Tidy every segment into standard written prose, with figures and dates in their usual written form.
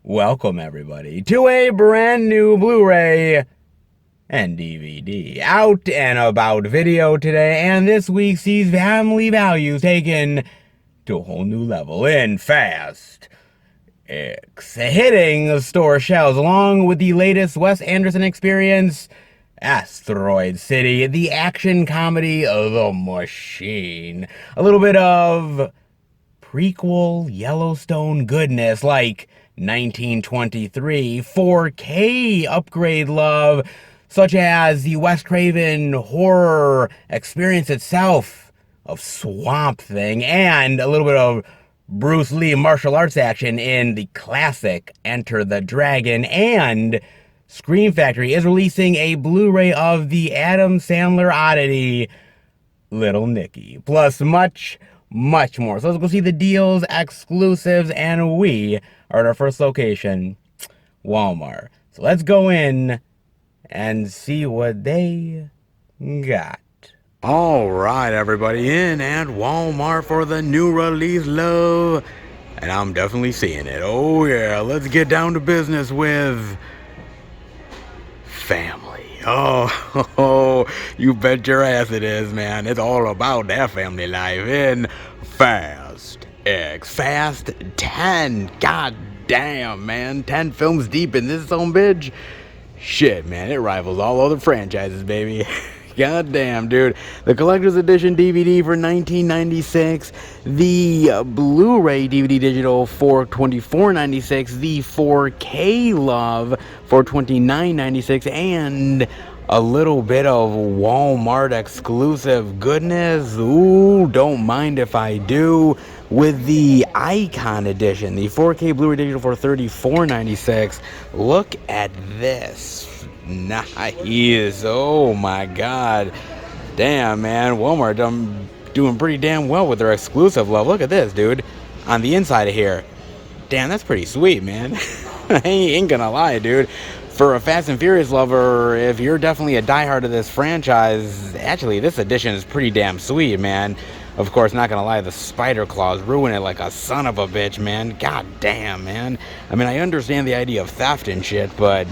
Welcome, everybody, to a brand new Blu-ray and DVD out and about video today, and this week sees family values taken to a whole new level in Fast X, hitting store shelves along with the latest Wes Anderson experience, Asteroid City, the action comedy of the machine. A little bit of prequel Yellowstone goodness like 1923 4K upgrade love, such as the Wes Craven horror experience itself of Swamp Thing, and a little bit of Bruce Lee martial arts action in the classic Enter the Dragon. And Scream Factory is releasing a Blu-ray of the Adam Sandler oddity Little Nicky, plus much more. So let's go see the deals, exclusives, and we are at our first location, Walmart. So let's go in and see what they got. All right, everybody, in at Walmart for the new release love, and I'm definitely seeing it. Oh yeah, let's get down to business with family. Oh, you bet your ass it is, man. It's all about that family life in Fast X. Fast 10. God damn, man. 10 films deep in this bitch. Shit, man. It rivals all other franchises, baby. God damn, dude. The collector's edition DVD for $19.96, the Blu-ray DVD digital for $24.96, the 4K love for $29.96, and a little bit of Walmart exclusive goodness. Ooh, don't mind if I do. With the Icon edition, the 4K Blu-ray digital for $34.96. Look at this. Nice. Oh my god. Damn, man. Walmart doing pretty damn well with their exclusive love. Look at this, dude. On the inside of here. Damn, that's pretty sweet, man. I ain't gonna lie, dude. For a Fast and Furious lover, if you're definitely a diehard of this franchise, actually, this edition is pretty damn sweet, man. Of course, not gonna lie, the spider claws ruin it like a son of a bitch, man. God damn, man. I mean, I understand the idea of theft and shit, but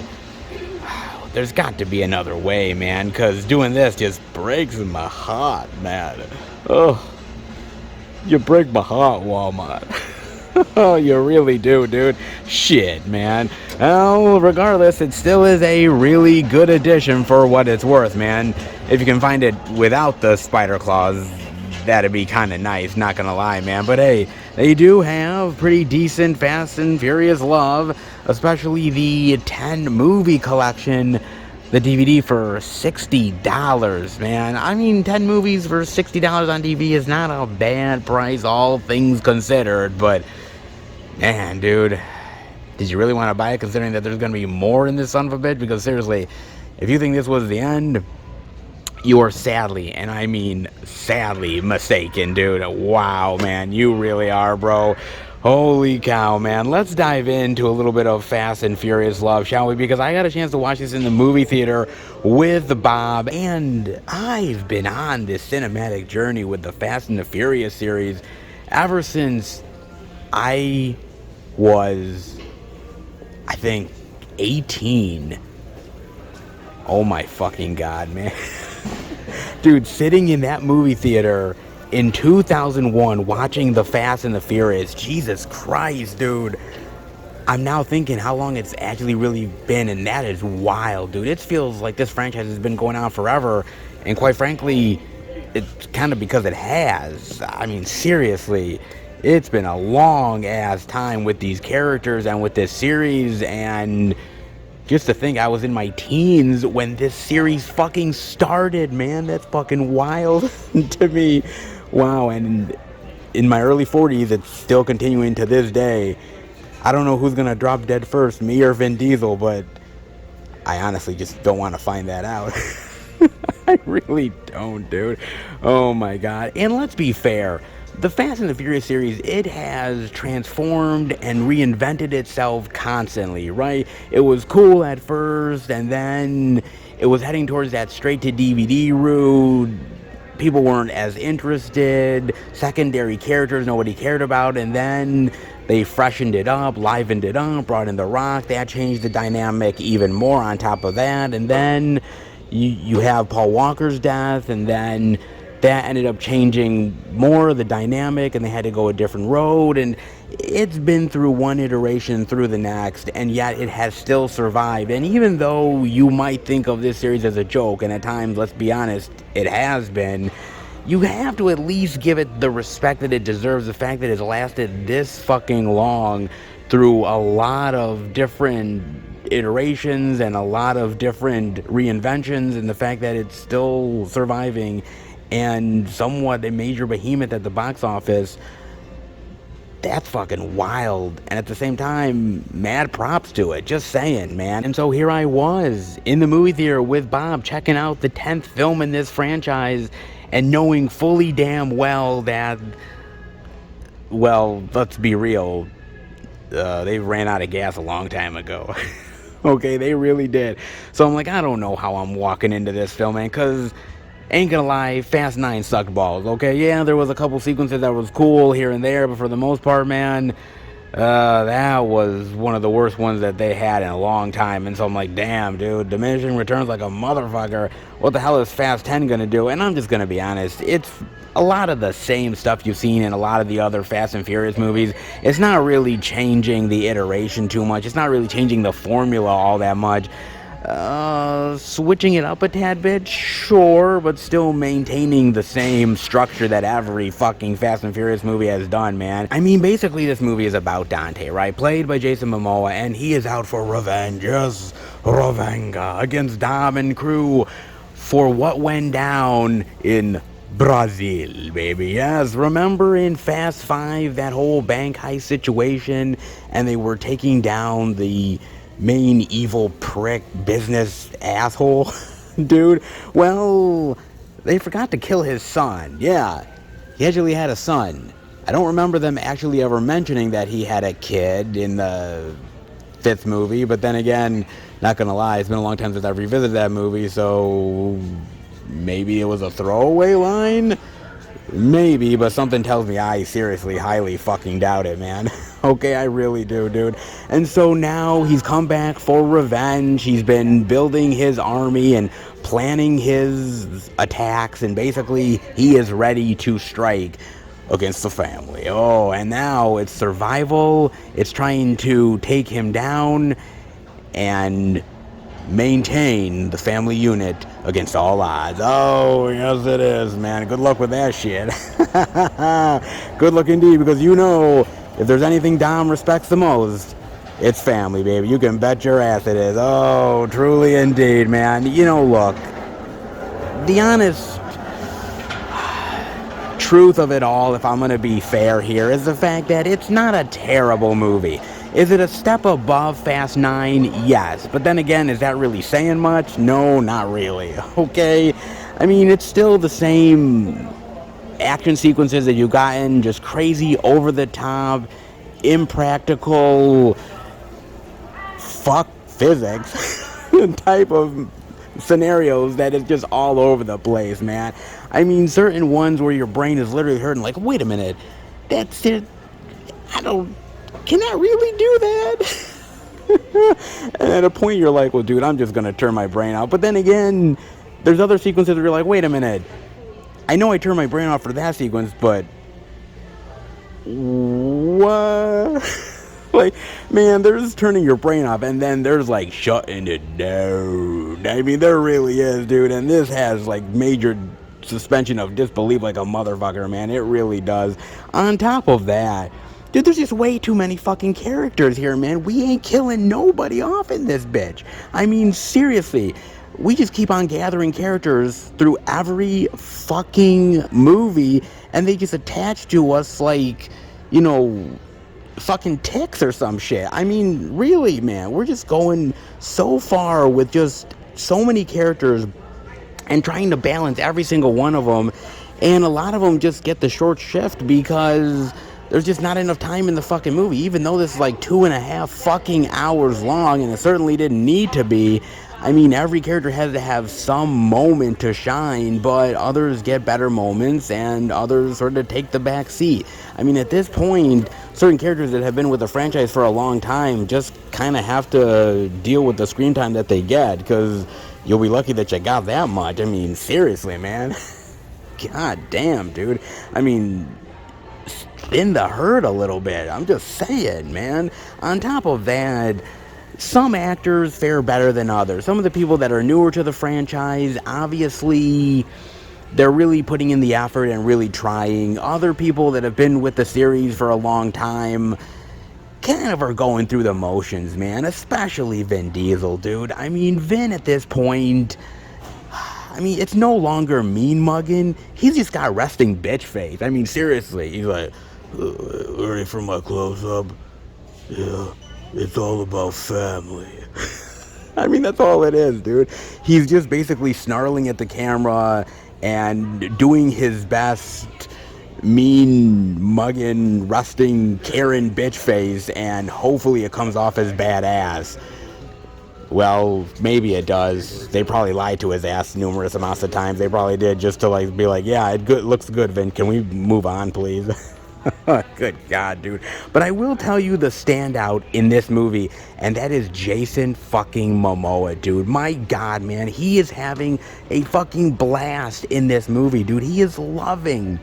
there's got to be another way, man, because doing this just breaks my heart, man. Oh, you break my heart, Walmart. Oh, you really do, dude. Shit, man. Well, regardless, it still is a really good addition for what it's worth, man. If you can find it without the spider claws, that'd be kind of nice, not gonna lie, man. But hey, they do have pretty decent Fast and Furious love, especially the 10 movie collection, the DVD for $60, man. I mean, 10 movies for $60 on DVD is not a bad price, all things considered, but man, dude, did you really want to buy it considering that there's gonna be more in this son of a bitch? Because seriously, if you think this was the end, you are sadly, and I mean sadly, mistaken, dude. Wow, man, you really are, bro. Holy cow, man. Let's dive into a little bit of Fast and Furious love, shall we? Because I got a chance to watch this in the movie theater with Bob, and I've been on this cinematic journey with the Fast and the Furious series ever since I was, I think, 18. Oh my fucking god, man. Dude, sitting in that movie theater in 2001 watching the Fast and the Furious, Jesus Christ, dude. I'm now thinking how long it's actually really been, and that is wild, dude. It feels like this franchise has been going on forever, and quite frankly, it's kind of because it has. I mean, seriously, it's been a long ass time with these characters and with this series, and just to think I was in my teens when this series fucking started, man. That's fucking wild to me. Wow, and in my early 40s, it's still continuing to this day. I don't know who's gonna drop dead first, me or Vin Diesel, but I honestly just don't want to find that out. I really don't, dude. Oh my god. And let's be fair, the Fast and the Furious series, it has transformed and reinvented itself constantly, right? It was cool at first, and then it was heading towards that straight-to-DVD route. People weren't as interested. Secondary characters nobody cared about, and then They freshened it up, livened it up, brought in The Rock. That changed the dynamic even more on top of that. And then you have Paul Walker's death, and then that ended up changing more of the dynamic, and they had to go a different road. And it's been through one iteration through the next, and yet it has still survived. And even though you might think of this series as a joke, and at times, let's be honest, it has been, you have to at least give it the respect that it deserves. The fact that it's lasted this fucking long through a lot of different iterations and a lot of different reinventions, and the fact that it's still surviving and somewhat a major behemoth at the box office, that's fucking wild. And at the same time, mad props to it. Just saying, man. And so here I was in the movie theater with Bob, checking out the 10th film in this franchise, and knowing fully damn well that, well, let's be real, they ran out of gas a long time ago. Okay, they really did. So I'm like, I don't know how I'm walking into this film, man, because ain't gonna lie, Fast 9 sucked balls. Okay, yeah, there was a couple sequences that was cool here and there, but for the most part, man, that was one of the worst ones that they had in a long time. And so I'm like, damn, dude, diminishing returns like a motherfucker. What the hell is Fast 10 gonna do? And I'm just gonna be honest, it's a lot of the same stuff you've seen in a lot of the other Fast and Furious movies. It's not really changing the iteration too much. It's not really changing the formula all that much. Switching it up a tad bit, sure, but still maintaining the same structure that every fucking Fast and Furious movie has done, man. I mean, basically this movie is about Dante, right? Played by Jason Momoa, and he is out for revenge, yes, revenga, against Dom and crew for what went down in Brazil, baby. Yes, remember in Fast 5, that whole bank heist situation, and they were taking down the main evil prick business asshole dude? Well, they forgot to kill his son. Yeah, he actually had a son. I don't remember them actually ever mentioning that he had a kid in the 5th movie, but then again, not gonna lie, it's been a long time since I've revisited that movie, so maybe it was a throwaway line? Maybe, but something tells me I seriously highly fucking doubt it, man. Okay, I really do, dude. And so now he's come back for revenge. He's been building his army and planning his attacks, and basically he is ready to strike against the family. Oh, and now it's survival. It's trying to take him down and maintain the family unit against all odds. Oh, yes it is, man. Good luck with that shit. Good luck indeed, because you know, if there's anything Dom respects the most, it's family, baby. You can bet your ass it is. Oh, truly indeed, man. You know, look, the honest truth of it all, if I'm gonna be fair here, is the fact that it's not a terrible movie. Is it a step above Fast 9? Yes. But then again, is that really saying much? No, not really. Okay? I mean, it's still the same action sequences that you've gotten, just crazy, over-the-top, impractical, fuck physics type of scenarios that is just all over the place, man. I mean, certain ones where your brain is literally hurting, like, wait a minute, that's it. Can I really do that? And at a point you're like, well, dude, I'm just gonna turn my brain out. But then again, there's other sequences where you're like, wait a minute, I know I turned my brain off for that sequence, but what? Like, man, there's turning your brain off, and then there's like shutting it down. I mean, there really is, dude. And this has like major suspension of disbelief like a motherfucker, man. It really does. On top of that, dude, there's just way too many fucking characters here, man. We ain't killing nobody off in this bitch. I mean, seriously, we just keep on gathering characters through every fucking movie, and they just attach to us like, you know, fucking ticks or some shit. I mean, really, man, we're just going so far with just so many characters and trying to balance every single one of them, and a lot of them just get the short shift because There's just not enough time in the fucking movie, even though this is like 2.5 fucking hours long, and it certainly didn't need to be. I mean, every character has to have some moment to shine, but others get better moments, and others sort of take the back seat. I mean, at this point, certain characters that have been with the franchise for a long time just kind of have to deal with the screen time that they get, because you'll be lucky that you got that much. I mean, seriously, man. God damn, dude. I mean, thin the herd a little bit. I'm just saying, man. On top of that, some actors fare better than others. Some of the people that are newer to the franchise, obviously, they're really putting in the effort and really trying. Other people that have been with the series for a long time kind of are going through the motions, man. Especially Vin Diesel, dude. I mean, Vin at this point, I mean, it's no longer mean mugging. He's just got resting bitch face. I mean, seriously. He's like, ready for my close-up? Yeah, it's all about family. I mean, that's all it is, dude. He's just basically snarling at the camera and doing his best mean, mugging, rusting, Karen bitch face, and hopefully it comes off as badass. Well, maybe it does. They probably lied to his ass numerous amounts of times. They probably did just to like be like, yeah, it looks good, Vin. Can we move on, please? Good God, dude. But I will tell you the standout in this movie, and that is Jason fucking Momoa, dude. My God, man. He is having a fucking blast in this movie, dude. He is loving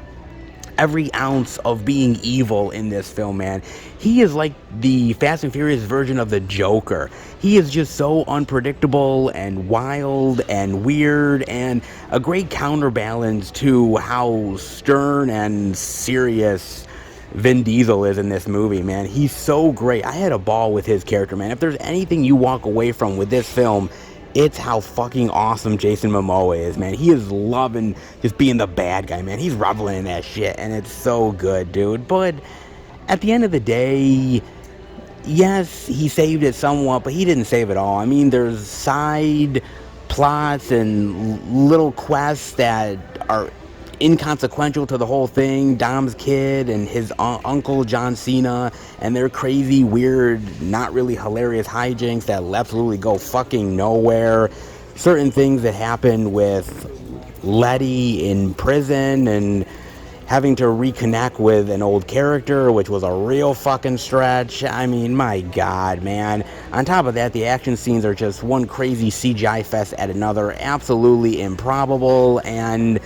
every ounce of being evil in this film, man. He is like the Fast and Furious version of the Joker. He is just so unpredictable and wild and weird, and a great counterbalance to how stern and serious Vin Diesel is in this movie, man. He's so great. I had a ball with his character, man. If there's anything you walk away from with this film, it's how fucking awesome Jason Momoa is, man. He is loving just being the bad guy, man. He's reveling in that shit, and it's so good, dude. But at the end of the day, yes, he saved it somewhat, but he didn't save it all. I mean, there's side plots and little quests that are inconsequential to the whole thing. Dom's kid and his uncle John Cena and their crazy, weird, not really hilarious hijinks that absolutely go fucking nowhere. Certain things that happen with Letty in prison and having to reconnect with an old character, which was a real fucking stretch. I mean, my God, man. On top of that, the action scenes are just one crazy CGI fest at another. Absolutely improbable, and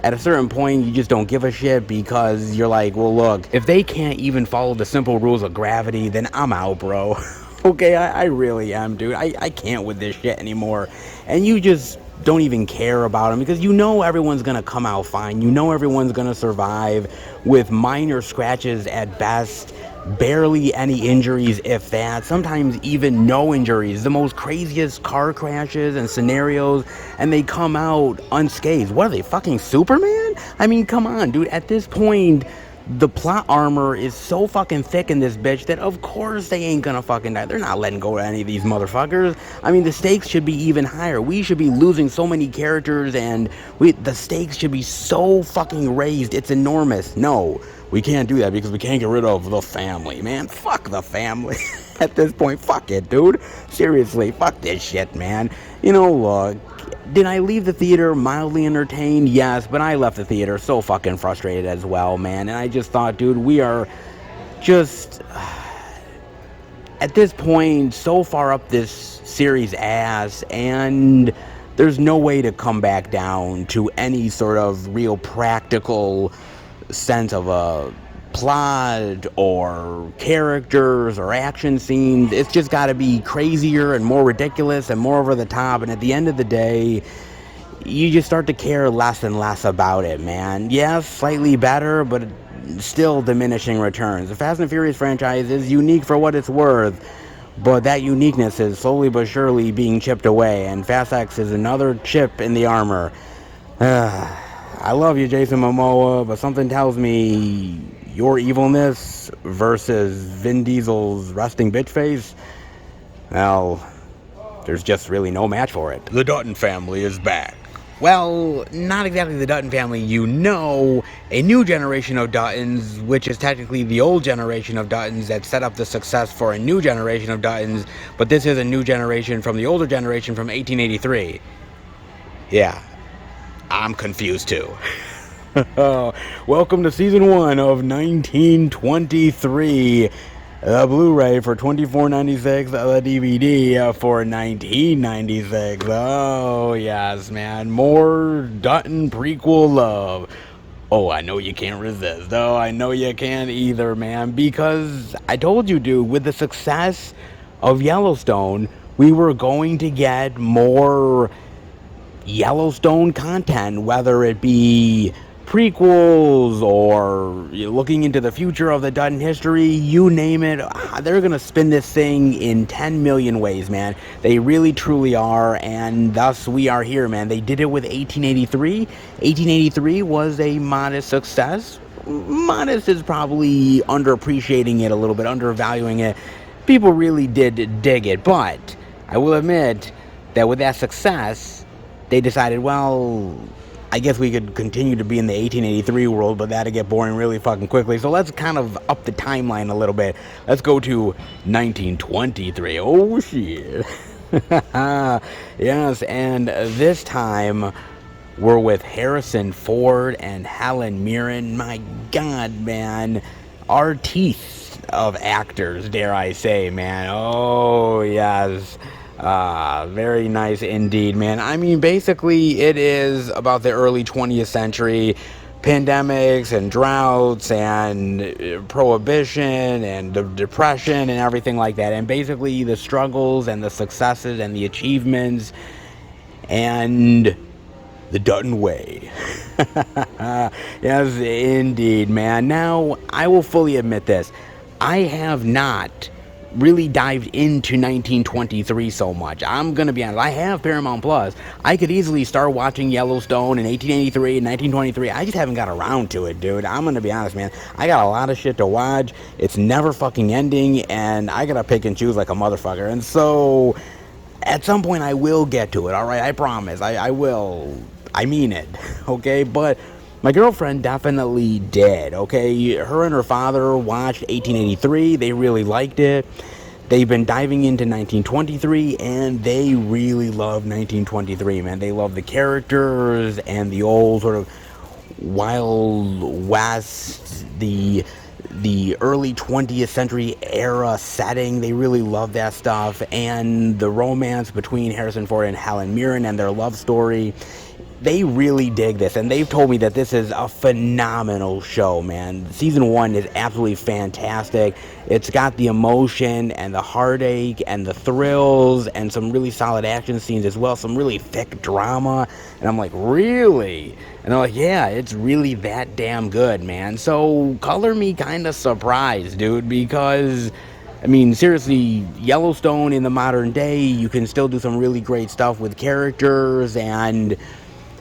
at a certain point, you just don't give a shit because you're like, well, look, if they can't even follow the simple rules of gravity, then I'm out, bro. Okay, I really am, dude. I can't with this shit anymore. And you just don't even care about them because you know everyone's gonna come out fine. You know everyone's gonna survive with minor scratches at best. Barely any injuries, if that. Sometimes even no injuries. The most craziest car crashes and scenarios, and they come out unscathed. What are they, fucking Superman? I mean, come on, dude. At this point, the plot armor is so fucking thick in this bitch that of course they ain't gonna fucking die. They're not letting go of any of these motherfuckers. I mean, the stakes should be even higher. We should be losing so many characters, and the stakes should be so fucking raised. It's enormous. No, we can't do that because we can't get rid of the family, man. Fuck the family. At this point, fuck it, dude. Seriously, fuck this shit, man. You know, look, did I leave the theater mildly entertained? Yes, but I left the theater so fucking frustrated as well, man. And I just thought, dude, we are just, at this point, so far up this series' ass, and there's no way to come back down to any sort of real practical sense of a plot or characters or action scenes. It's just got to be crazier and more ridiculous and more over the top, and at the end of the day, you just start to care less and less about it, man. Yes, slightly better, but still diminishing returns. The Fast and Furious franchise is unique for what it's worth, but that uniqueness is slowly but surely being chipped away, and Fast X is another chip in the armor. I love you, Jason Momoa, but something tells me your evilness versus Vin Diesel's resting bitch face, well, there's just really no match for it. The Dutton family is back. Well, not exactly the Dutton family, you know, a new generation of Duttons, which is technically the old generation of Duttons that set up the success for a new generation of Duttons, but this is a new generation from the older generation from 1883. Yeah, I'm confused too. Welcome to season 1 of 1923. The Blu-ray for $24.96, the DVD for $19.96. Oh, yes, man. More Dutton prequel love. Oh, I know you can't resist. Oh, I know you can't either, man. Because I told you, dude, with the success of Yellowstone, we were going to get more Yellowstone content, whether it be prequels or looking into the future of the Dutton history, you name it. They're gonna spin this thing in 10 million ways, man. They really truly are, and thus we are here, man. They did it with 1883. 1883 was a modest success. Modest is probably underappreciating it a little bit, undervaluing it. People really did dig it, but I will admit that with that success, they decided, well, I guess we could continue to be in the 1883 world, but that'd get boring really fucking quickly. So let's kind of up the timeline a little bit. Let's go to 1923. Oh, shit. Yes, and this time we're with Harrison Ford and Helen Mirren. My God, man. Our teeth of actors, dare I say, man. Oh, yes. Very nice indeed, man. I mean, basically, it is about the early 20th century, pandemics and droughts and prohibition and depression and everything like that. And basically, the struggles and the successes and the achievements and the Dutton way. Yes, indeed, man. Now, I will fully admit this. I have not really dived into 1923 so much. I'm gonna be honest, I have Paramount Plus. I could easily start watching Yellowstone in 1883 and 1923. I just haven't got around to it, dude. I'm gonna be honest, man. I got a lot of shit to watch. It's never fucking ending, and I gotta pick and choose like a motherfucker. And so, at some point I will get to it, alright? I promise. I will. I mean it, okay? But my girlfriend definitely did, okay? Her and her father watched 1883. They really liked it. They've been diving into 1923, and they really love 1923, man. They love the characters and the old sort of Wild West, the early 20th century era setting. They really love that stuff, and the romance between Harrison Ford and Helen Mirren and their love story. They really dig this, and they've told me that this is a phenomenal show, man. Season 1 is absolutely fantastic. It's got the emotion and the heartache and the thrills and some really solid action scenes as well, some really thick drama. And I'm like, really? And they're like, yeah, it's really that damn good, man. So color me kind of surprised, dude, because I mean, seriously, Yellowstone in the modern day, you can still do some really great stuff with characters and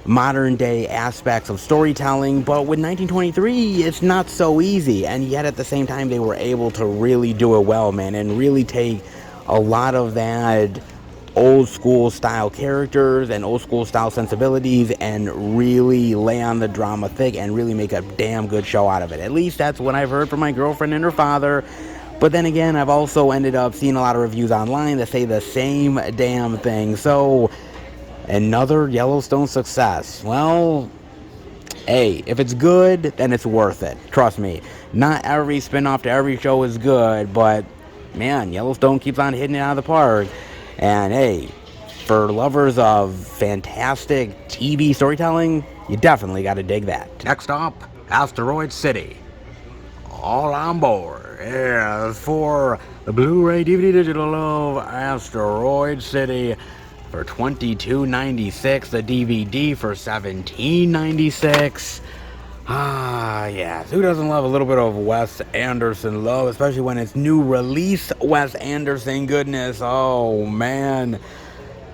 modern day aspects of storytelling, but with 1923 it's not so easy, and yet at the same time they were able to really do it well, man, and really take a lot of that old school style characters and old school style sensibilities and really lay on the drama thick and really make a damn good show out of it. At least that's what I've heard from my girlfriend and her father. But then again, I've also ended up seeing a lot of reviews online that say the same damn thing. So another Yellowstone success. Well, hey, if it's good, then it's worth it. Trust me. Not every spin-off to every show is good, but man, Yellowstone keeps on hitting it out of the park. And hey, for lovers of fantastic TV storytelling, you definitely got to dig that. Next up, Asteroid City. All on board. Yeah, for the Blu-ray DVD digital of Asteroid City for $22.96, the DVD for $17.96. Yes, who doesn't love a little bit of Wes Anderson love, especially when it's new release Wes Anderson goodness. Oh man,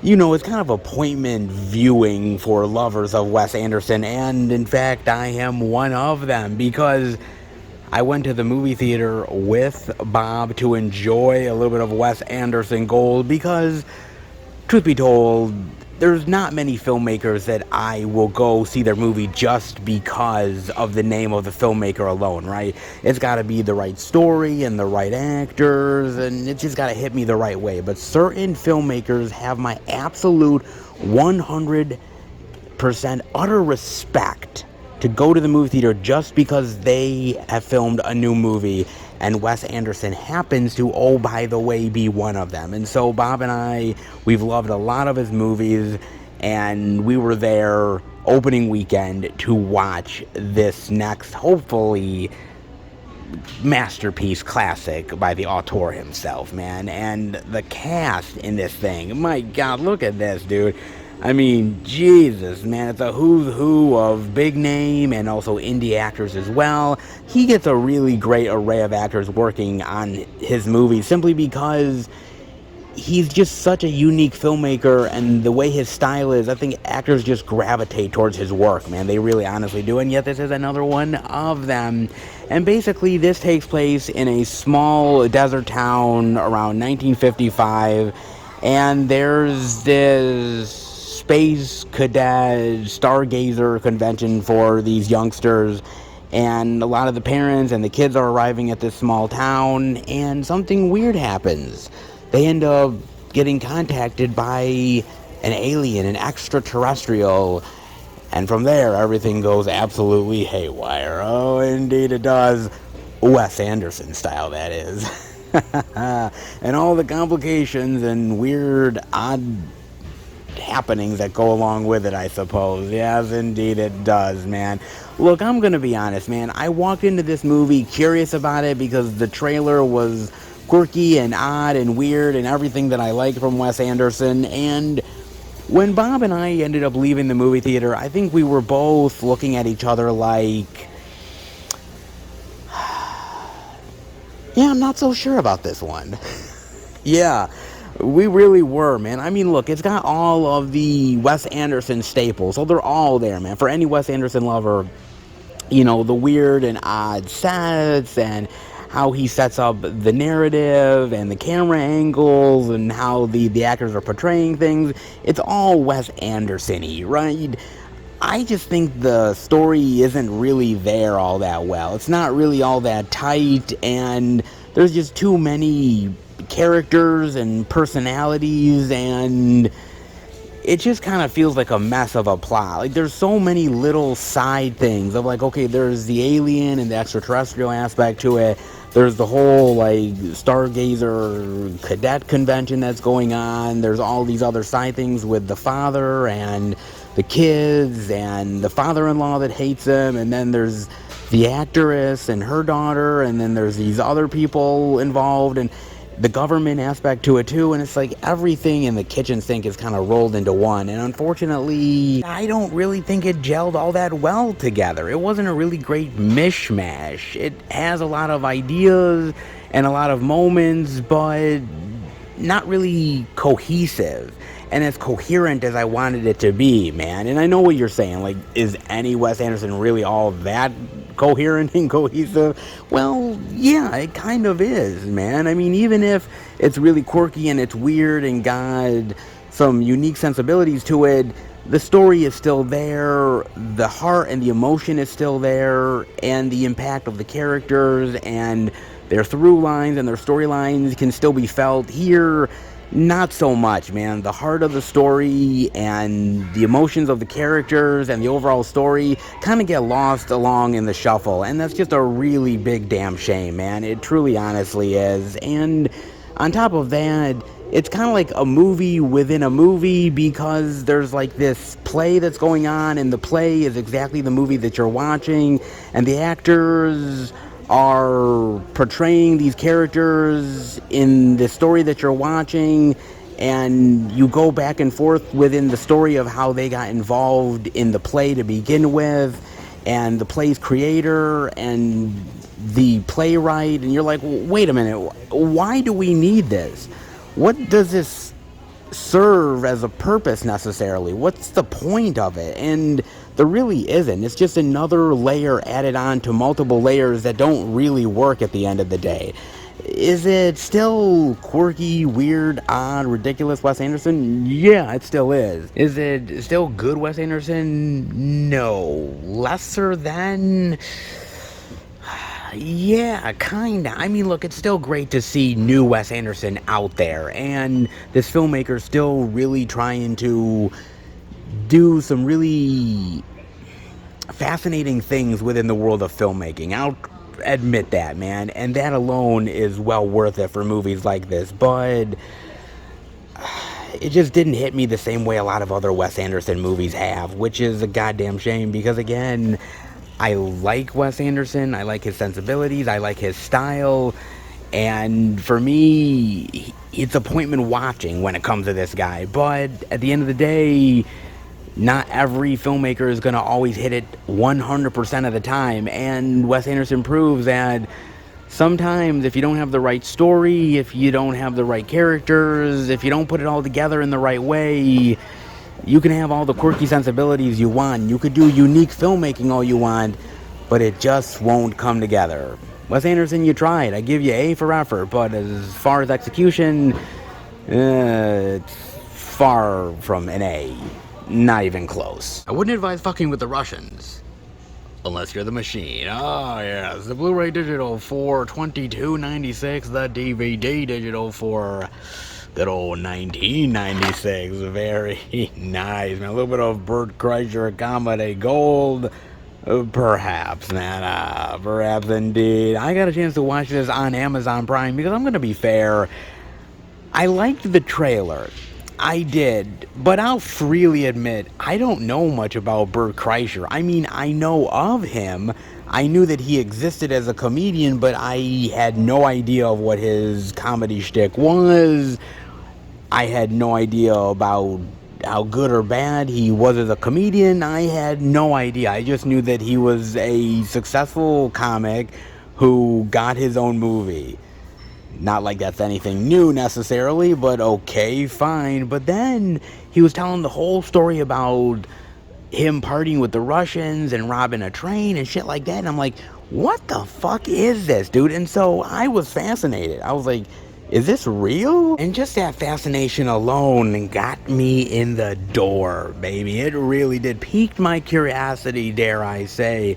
you know, it's kind of appointment viewing for lovers of Wes Anderson, and in fact I am one of them, because I went to the movie theater with Bob to enjoy a little bit of Wes Anderson gold, because truth be told, there's not many filmmakers that I will go see their movie just because of the name of the filmmaker alone, right? It's got to be the right story and the right actors, and it's just got to hit me the right way. But certain filmmakers have my absolute 100% utter respect to go to the movie theater just because they have filmed a new movie, and Wes Anderson happens to, oh, by the way, be one of them. And so Bob and I, we've loved a lot of his movies, and we were there opening weekend to watch this next, hopefully, masterpiece classic by the auteur himself, man. And the cast in this thing, my God, look at this, dude. I mean, Jesus, man, it's a who's who of big name and also indie actors as well. He gets a really great array of actors working on his movies simply because he's just such a unique filmmaker, and the way his style is, I think actors just gravitate towards his work, man. They really honestly do, and yet this is another one of them. And basically, this takes place in a small desert town around 1955, and there's this space cadet stargazer convention for these youngsters, and a lot of the parents and the kids are arriving at this small town, and something weird happens. They end up getting contacted by an alien, an extraterrestrial, and from there everything goes absolutely haywire. Oh, indeed it does. Wes Anderson style, that is. And all the complications and weird, odd happenings that go along with it, I suppose. Yes, indeed it does, man. Look, I'm gonna be honest, man. I walked into this movie curious about it because the trailer was quirky and odd and weird and everything that I like from Wes Anderson. And when Bob and I ended up leaving the movie theater, I think we were both looking at each other like, yeah, I'm not so sure about this one. Yeah, we really were, man. I mean, look, it's got all of the Wes Anderson staples, so they're all there, man. For any Wes Anderson lover, you know, the weird and odd sets and how he sets up the narrative and the camera angles and how the actors are portraying things. It's all Wes Anderson-y, right? I just think the story isn't really there all that well. It's not really all that tight, and there's just too many characters and personalities, and it just kind of feels like a mess of a plot. Like, there's so many little side things of like, okay, there's the alien and the extraterrestrial aspect to it. There's the whole, like, stargazer cadet convention that's going on. There's all these other side things with the father and the kids and the father-in-law that hates him. And then there's the actress and her daughter. And then there's these other people involved. And the government aspect to it too, and it's like everything in the kitchen sink is kind of rolled into one, and unfortunately I don't really think it gelled all that well together. It wasn't a really great mishmash. It has a lot of ideas and a lot of moments, but not really cohesive and as coherent as I wanted it to be, man. And I know what you're saying, like, is any Wes Anderson really all that coherent and cohesive? Well, yeah, it kind of is, man. I mean, even if it's really quirky and it's weird and got some unique sensibilities to it, the story is still there, the heart and the emotion is still there, and the impact of the characters and their through lines and their storylines can still be felt. Here, not so much, man. The heart of the story and the emotions of the characters and the overall story kind of get lost along in the shuffle, and that's just a really big damn shame, man. It truly honestly is. And on top of that, it's kind of like a movie within a movie, because there's like this play that's going on, and the play is exactly the movie that you're watching, and the actors are portraying these characters in the story that you're watching, and you go back and forth within the story of how they got involved in the play to begin with, and the play's creator and the playwright, and you're like, wait a minute, why do we need this? What does this serve as a purpose necessarily? What's the point of it? And there really isn't. It's just another layer added on to multiple layers that don't really work at the end of the day. Is it still quirky, weird, odd, ridiculous Wes Anderson? Yeah, it still is. Is it still good Wes Anderson? No. Lesser than? Yeah, kinda. I mean, look, it's still great to see new Wes Anderson out there, and this filmmaker's still really trying to do some really fascinating things within the world of filmmaking. I'll admit that, man, and that alone is well worth it for movies like this, but it just didn't hit me the same way a lot of other Wes Anderson movies have, which is a goddamn shame, because again, I like Wes Anderson, I like his sensibilities, I like his style, and for me, it's appointment watching when it comes to this guy, but at the end of the day, not every filmmaker is going to always hit it 100% of the time, and Wes Anderson proves that sometimes if you don't have the right story, if you don't have the right characters, if you don't put it all together in the right way, you can have all the quirky sensibilities you want, you could do unique filmmaking all you want, but it just won't come together. Wes Anderson, you tried. I give you A for effort, but as far as execution, it's far from an A. Not even close. I wouldn't advise fucking with the Russians. Unless you're the machine. Oh, yes. The Blu-ray digital for $22.96. The DVD digital for good old $19.96. Very nice, man. A little bit of Bert Kreischer comedy gold. Perhaps, man. Perhaps indeed. I got a chance to watch this on Amazon Prime because I'm going to be fair. I liked the trailer. I did, but I'll freely admit, I don't know much about Bert Kreischer. I mean, I know of him. I knew that he existed as a comedian, but I had no idea of what his comedy shtick was. I had no idea about how good or bad he was as a comedian. I had no idea. I just knew that he was a successful comic who got his own movie. Not like that's anything new necessarily, but okay, fine. But then he was telling the whole story about him partying with the Russians and robbing a train and shit like that. And I'm like, what the fuck is this, dude? And so I was fascinated. I was like, is this real? And just that fascination alone got me in the door, baby. It really did. Piqued my curiosity, dare I say.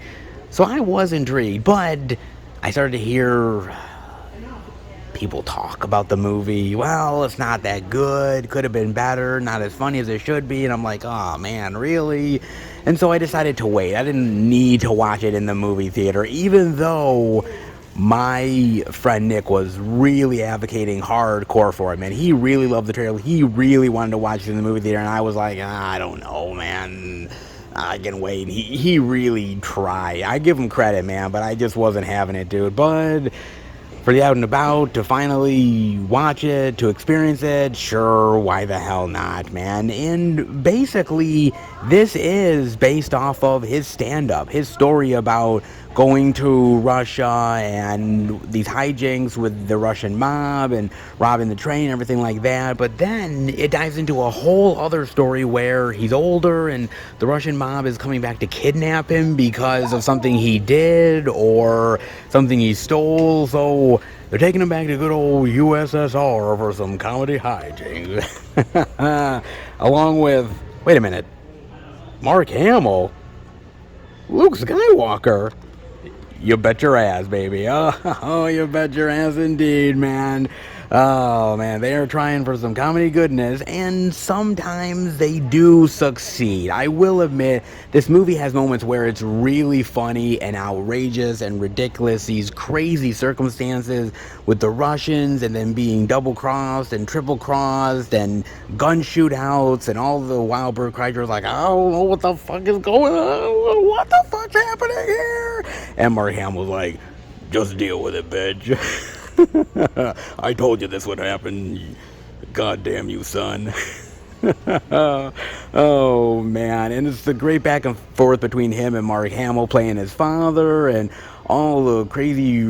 So I was intrigued, but I started to hear people talk about the movie. Well, it's not that good, could have been better, not as funny as it should be, and I'm like, oh man, really? And so I decided to wait. I didn't need to watch it in the movie theater, even though my friend Nick was really advocating hardcore for it, man. He really loved the trailer. He really wanted to watch it in the movie theater, and I was like, I don't know, man. I can wait. He really tried. I give him credit, man, but I just wasn't having it, dude. But for the out and about, to finally watch it, to experience it, sure, why the hell not, man? And basically, this is based off of his stand-up, his story about going to Russia and these hijinks with the Russian mob and robbing the train and everything like that. But then it dives into a whole other story where he's older and the Russian mob is coming back to kidnap him because of something he did or something he stole. So they're taking him back to good old USSR for some comedy hijinks. Along with, wait a minute, Mark Hamill, Luke Skywalker. You bet your ass, baby. Oh, you bet your ass indeed, man. Oh, man, they are trying for some comedy goodness, and sometimes they do succeed. I will admit, this movie has moments where it's really funny and outrageous and ridiculous. These crazy circumstances with the Russians and then being double-crossed and triple-crossed and gun shootouts and all the while Bert Kreischer's like, I don't know what the fuck is going on. What the fuck's happening here? And Mark Hamill's like, just deal with it, bitch. I told you this would happen. God damn you, son. Oh, man. And it's the great back and forth between him and Mark Hamill playing his father and all the crazy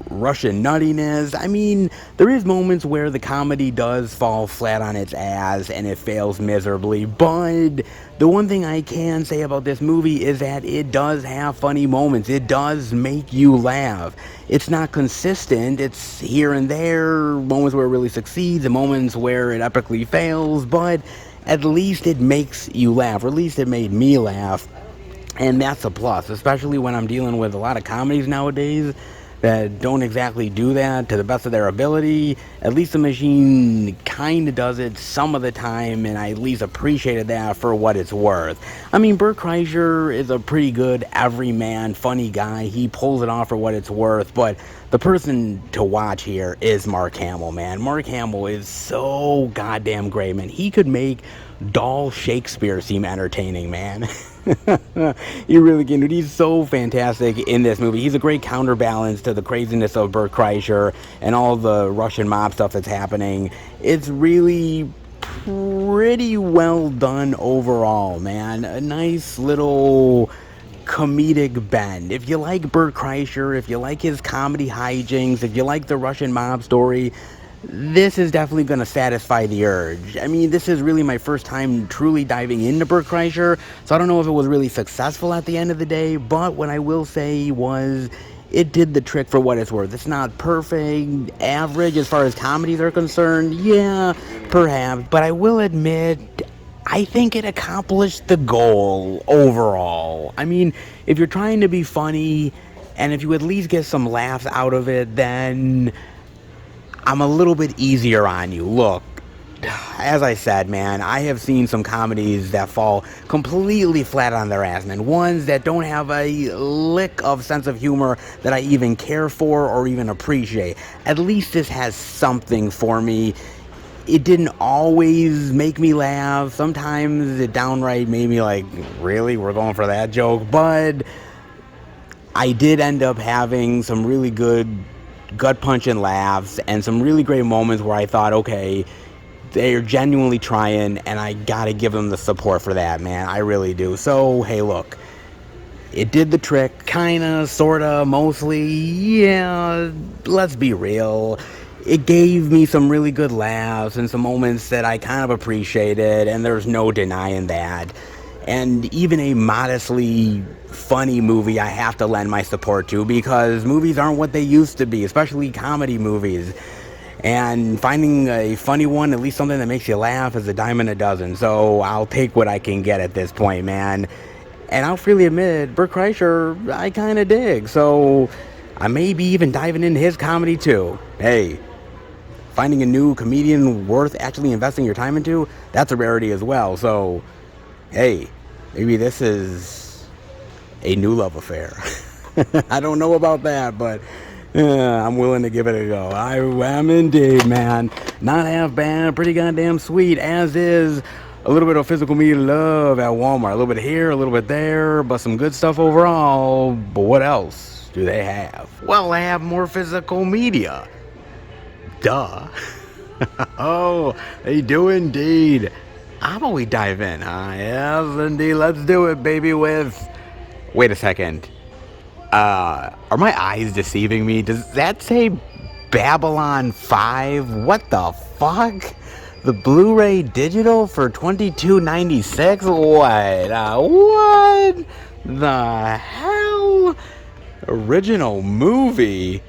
Russian nuttiness. I mean, there is moments where the comedy does fall flat on its ass and it fails miserably, but the one thing I can say about this movie is that it does have funny moments. It does make you laugh. It's not consistent. It's here and there, moments where it really succeeds and moments where it epically fails, but at least it makes you laugh, or at least it made me laugh. And that's a plus, especially when I'm dealing with a lot of comedies nowadays that don't exactly do that to the best of their ability. At least The Machine kind of does it some of the time, and I at least appreciated that for what it's worth. I mean, Bert Kreischer is a pretty good everyman, funny guy. He pulls it off for what it's worth, but the person to watch here is Mark Hamill, man. Mark Hamill is so goddamn great, man. He could make Doll Shakespeare seem entertaining, man. He really can. Dude, he's so fantastic in this movie. He's a great counterbalance to the craziness of Bert Kreischer and all the Russian mob stuff that's happening. It's really pretty well done overall, man. A nice little comedic bend. If you like Bert Kreischer, if you like his comedy hijinks, if you like the Russian mob story, this is definitely going to satisfy the urge. I mean, this is really my first time truly diving into Bert Kreischer, so I don't know if it was really successful at the end of the day, but what I will say was it did the trick for what it's worth. It's not perfect, average as far as comedies are concerned, yeah, perhaps, but I will admit, I think it accomplished the goal overall. I mean, if you're trying to be funny, and if you at least get some laughs out of it, then I'm a little bit easier on you. Look, as I said, man, I have seen some comedies that fall completely flat on their ass, man. Ones that don't have a lick of sense of humor that I even care for or even appreciate. At least this has something for me. It didn't always make me laugh. Sometimes it downright made me like, really? We're going for that joke? But I did end up having some really good gut-punching laughs and some really great moments where I thought, okay, they're genuinely trying, and I gotta give them the support for that, man. I really do. So, hey, look, it did the trick, kinda, sorta, mostly. Yeah, let's be real. It gave me some really good laughs and some moments that I kind of appreciated, and there's no denying that. And even a modestly funny movie I have to lend my support to, because movies aren't what they used to be, especially comedy movies. And finding a funny one, at least something that makes you laugh, is a dime a dozen. So I'll take what I can get at this point, man. And I'll freely admit, Bert Kreischer, I kind of dig. So I may be even diving into his comedy too. Hey, finding a new comedian worth actually investing your time into, that's a rarity as well. So hey, maybe this is a new love affair. I don't know about that, but I'm willing to give it a go. I am indeed, man. Not half bad, pretty goddamn sweet, as is a little bit of physical media love at Walmart. A little bit here, a little bit there, but some good stuff overall. But what else do they have? Well, they have more physical media. Duh. Oh, they do indeed. How about we dive in, huh? Yes, indeed. Let's do it, baby, with... Wait a second. Are my eyes deceiving me? Does that say Babylon 5? What the fuck? The Blu-ray digital for $22.96? What? What the hell? Original movie?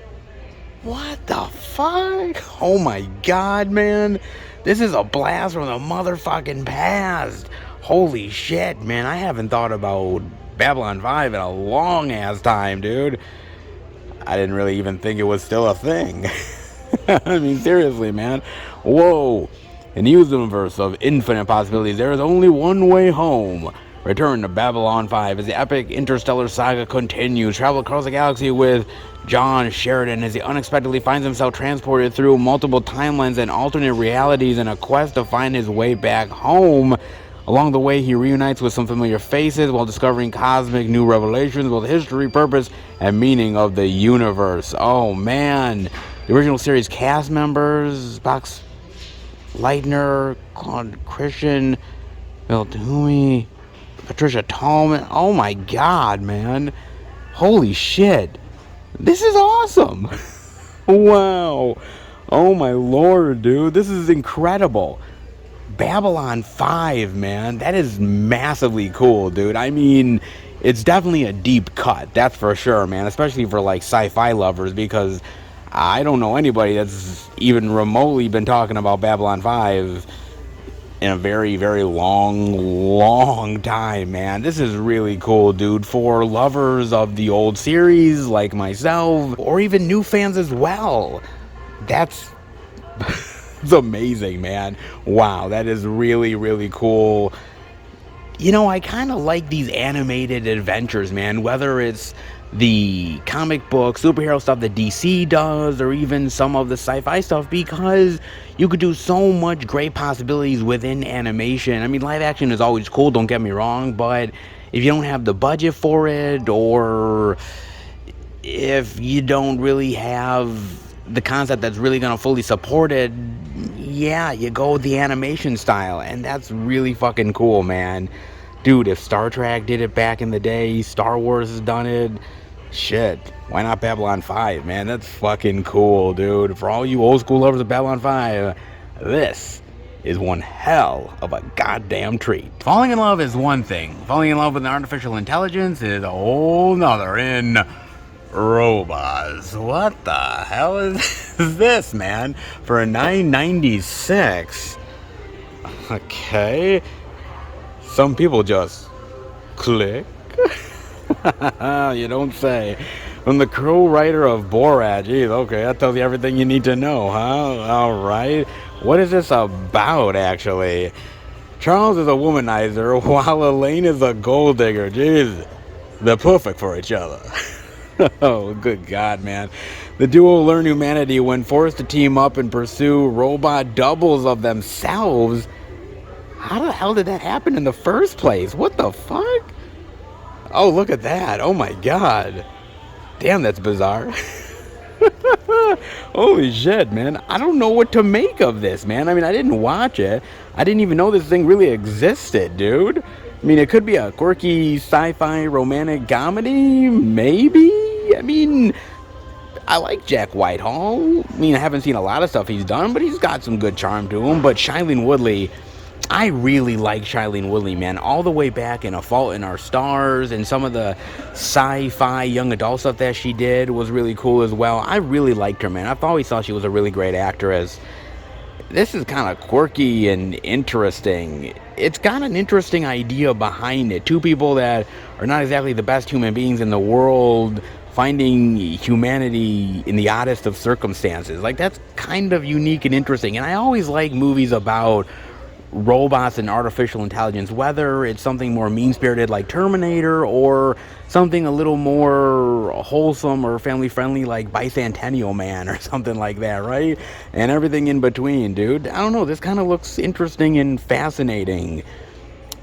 What the fuck? Oh my god, man. This is a blast from the motherfucking past. Holy shit, man. I haven't thought about Babylon 5 in a long ass time, dude. I didn't really even think it was still a thing. I mean, seriously, man. Whoa. In the universe of infinite possibilities, there is only one way home. Return to Babylon 5 as the epic interstellar saga continues. Travel across the galaxy with John Sheridan as he unexpectedly finds himself transported through multiple timelines and alternate realities in a quest to find his way back home. Along the way, he reunites with some familiar faces while discovering cosmic new revelations about the history, purpose, and meaning of the universe. Oh, man. The original series cast members, Box Leitner, Claude Christian, Bill Toomey, Patricia Tallman. Oh, my God, man. Holy shit. This is awesome. Wow. Oh my lord, dude. This is incredible. Babylon 5, man. That is massively cool, dude. I mean, it's definitely a deep cut. That's for sure, man. Especially for like sci-fi lovers, because I don't know anybody that's even remotely been talking about Babylon 5 in a very, very long time, man. This is really cool, dude. For lovers of the old series like myself, or even new fans as well. That's it's amazing, man. Wow, that is really, really cool. You know, I kind of like these animated adventures, man, whether it's the comic book, superhero stuff that DC does, or even some of the sci-fi stuff, because you could do so much great possibilities within animation. I mean, live action is always cool, don't get me wrong, but if you don't have the budget for it, or if you don't really have the concept that's really going to fully support it, yeah, you go with the animation style, and that's really fucking cool, man. Dude, if Star Trek did it back in the day, Star Wars has done it, shit, why not Babylon 5, man? That's fucking cool, dude. For all you old school lovers of Babylon 5, this is one hell of a goddamn treat. Falling in love is one thing. Falling in love with an artificial intelligence is a whole nother. In robots. What the hell is this, man? For a 996. Okay. Some people just click. You don't say. From the co-writer of Borat. Jeez, okay, that tells you everything you need to know, huh? Alright. What is this about, actually? Charles is a womanizer, while Elaine is a gold digger. Jeez, they're perfect for each other. Oh, good God, man. The duo learn humanity when forced to team up and pursue robot doubles of themselves. How the hell did that happen in the first place? What the fuck? Oh, look at that. Oh, my God. Damn, that's bizarre. Holy shit, man. I don't know what to make of this, man. I mean, I didn't watch it. I didn't even know this thing really existed, dude. I mean, it could be a quirky sci-fi romantic comedy, maybe? I mean, I like Jack Whitehall. I mean, I haven't seen a lot of stuff he's done, but he's got some good charm to him. But Shailene Woodley, I really like Shailene Woodley, man. All the way back in A Fault in Our Stars, and some of the sci-fi young adult stuff that she did was really cool as well. I really liked her, man. I've always thought she was a really great actress. This is kind of quirky and interesting. It's got an interesting idea behind it. Two people that are not exactly the best human beings in the world finding humanity in the oddest of circumstances. Like, that's kind of unique and interesting. And I always like movies about robots and artificial intelligence, whether it's something more mean-spirited like Terminator, or something a little more wholesome or family-friendly like Bicentennial Man or something like that, right? And everything in between, dude. I don't know, this kind of looks interesting and fascinating,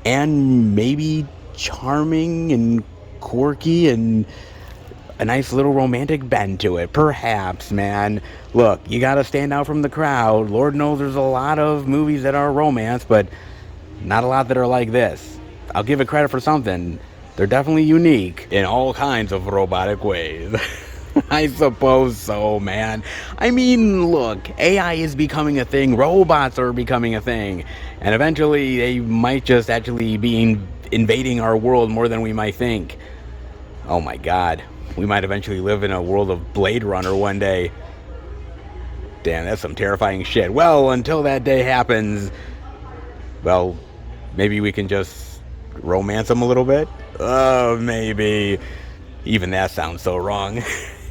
and maybe charming and quirky, and a nice little romantic bend to it, perhaps, man. Look, you gotta stand out from the crowd. Lord knows there's a lot of movies that are romance, but not a lot that are like this. I'll give it credit for something. They're definitely unique in all kinds of robotic ways. I suppose so, man. I mean, look, AI is becoming a thing. Robots are becoming a thing. And eventually, they might just actually be invading our world more than we might think. Oh my God. We might eventually live in a world of Blade Runner one day. Damn, that's some terrifying shit. Well, until that day happens, well, maybe we can just romance them a little bit? Oh, maybe. Even that sounds so wrong.